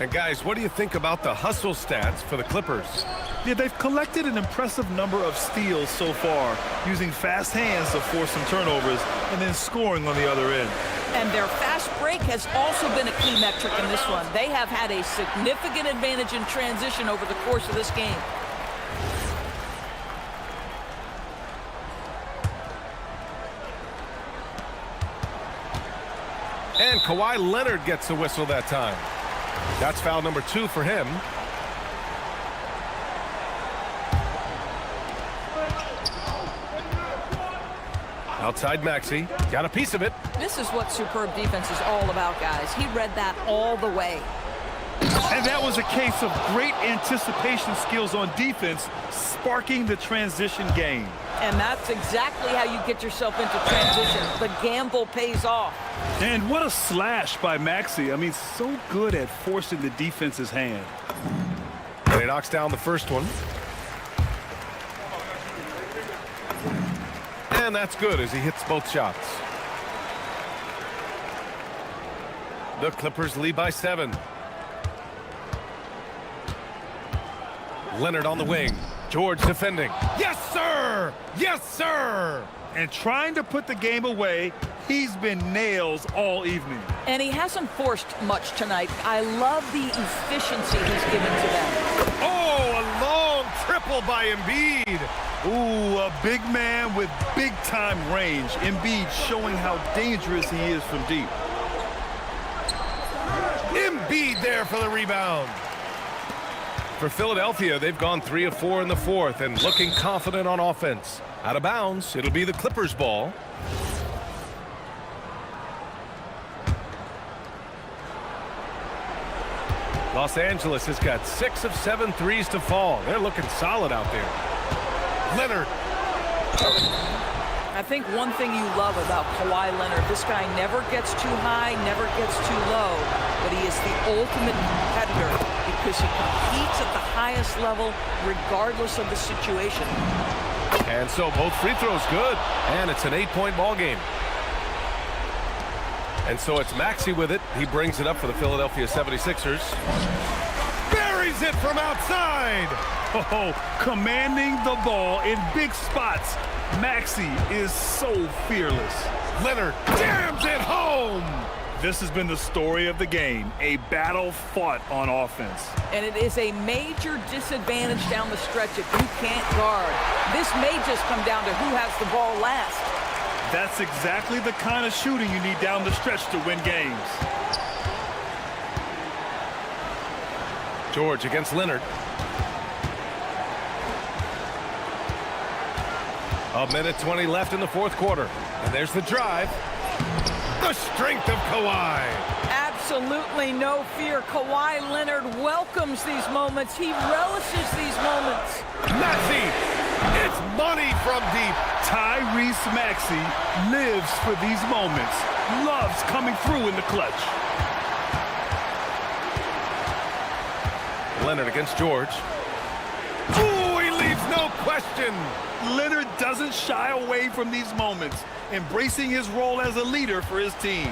And guys, what do you think about the hustle stats for the Clippers? Yeah, they've collected an impressive number of steals so far, using fast hands to force some turnovers and then scoring on the other end. And their fast break has also been a key metric in this one. They have had a significant advantage in transition over the course of this game. And Kawhi Leonard gets the whistle that time. That's foul number 2 for him. Outside Maxey. Got a piece of it. This is what superb defense is all about, guys. He read that all the way. And that was a case of great anticipation skills on defense, sparking the transition game. And that's exactly how you get yourself into transition. The gamble pays off. And what a slash by Maxey. I mean, so good at forcing the defense's hand. And he knocks down the first one. And that's good as he hits both shots. The Clippers lead by 7. Leonard on the wing. George defending. Yes, sir! Yes, sir! And trying to put the game away, he's been nails all evening. And he hasn't forced much tonight. I love the efficiency he's given to them. Oh, a long triple by Embiid. Ooh, a big man with big-time range. Embiid showing how dangerous he is from deep. Embiid there for the rebound. For Philadelphia, they've gone 3 of 4 in the fourth and looking confident on offense. Out of bounds, it'll be the Clippers' ball. Los Angeles has got 6 of 7 threes to fall. They're looking solid out there. Leonard. I think one thing you love about Kawhi Leonard, this guy never gets too high, never gets too low, but he is the ultimate competitor because he competes at the highest level regardless of the situation. And so both free throws good, and it's an 8-point ball game. And so it's Maxey with it. He brings it up for the Philadelphia 76ers. Buries it from outside. Oh, commanding the ball in big spots. Maxey is so fearless. Leonard jams it home. This has been the story of the game, a battle fought on offense. And it is a major disadvantage down the stretch if you can't guard. This may just come down to who has the ball last. That's exactly the kind of shooting you need down the stretch to win games. George against Leonard. A minute 20 left in the fourth quarter. And there's the drive. The strength of Kawhi. Absolutely no fear. Kawhi Leonard welcomes these moments. He relishes these moments. Maxey, it's money from deep. Tyrese Maxey lives for these moments. Loves coming through in the clutch. Leonard against George. Ooh, he leaves no question. Leonard doesn't shy away from these moments, embracing his role as a leader for his team.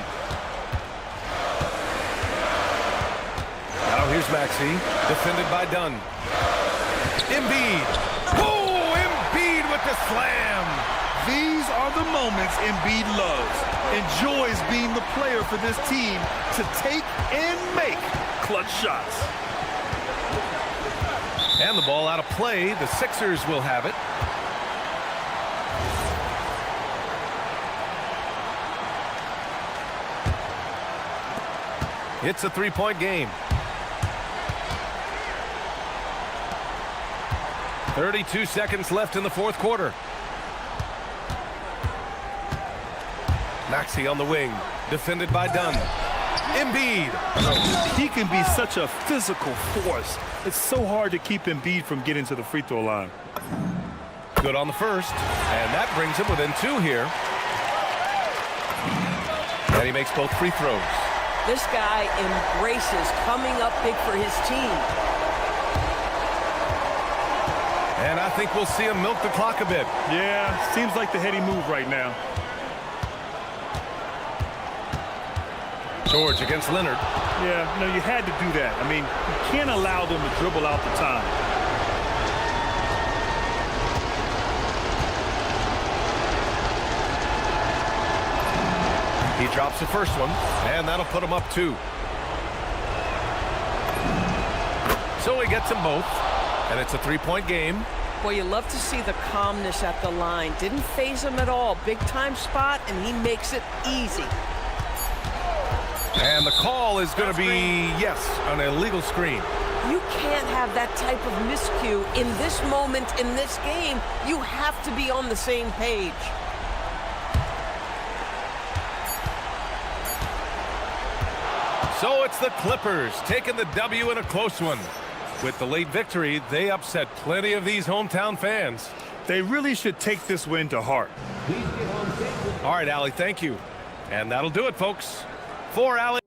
Now here's Maxey, defended by Dunn. Embiid. Oh, Embiid with the slam. These are the moments Embiid loves. Enjoys being the player for this team to take and make clutch shots. And the ball out of play. The Sixers will have it. It's a three-point game. 32 seconds left in the fourth quarter. Maxey on the wing, defended by Dunn. Embiid. He can be such a physical force. It's so hard to keep Embiid from getting to the free throw line. Good on the first, and that brings him within two here. And he makes both free throws. This guy embraces coming up big for his team. And I think we'll see him milk the clock a bit. Yeah, seems like the heady move right now. George against Leonard. Yeah, no, you had to do that. I mean, you can't allow them to dribble out the time. He drops the first one, and that'll put him up two. So he gets them both, and it's a three-point game. Boy, you love to see the calmness at the line. Didn't faze him at all. Big-time spot, and he makes it easy. And the call is going to be, yes, an illegal screen. You can't have that type of miscue in this moment in this game. You have to be on the same page. So it's the Clippers taking the W in a close one. With the late victory, they upset plenty of these hometown fans. They really should take this win to heart. All right, Allie, thank you. And that'll do it, folks. For Allie.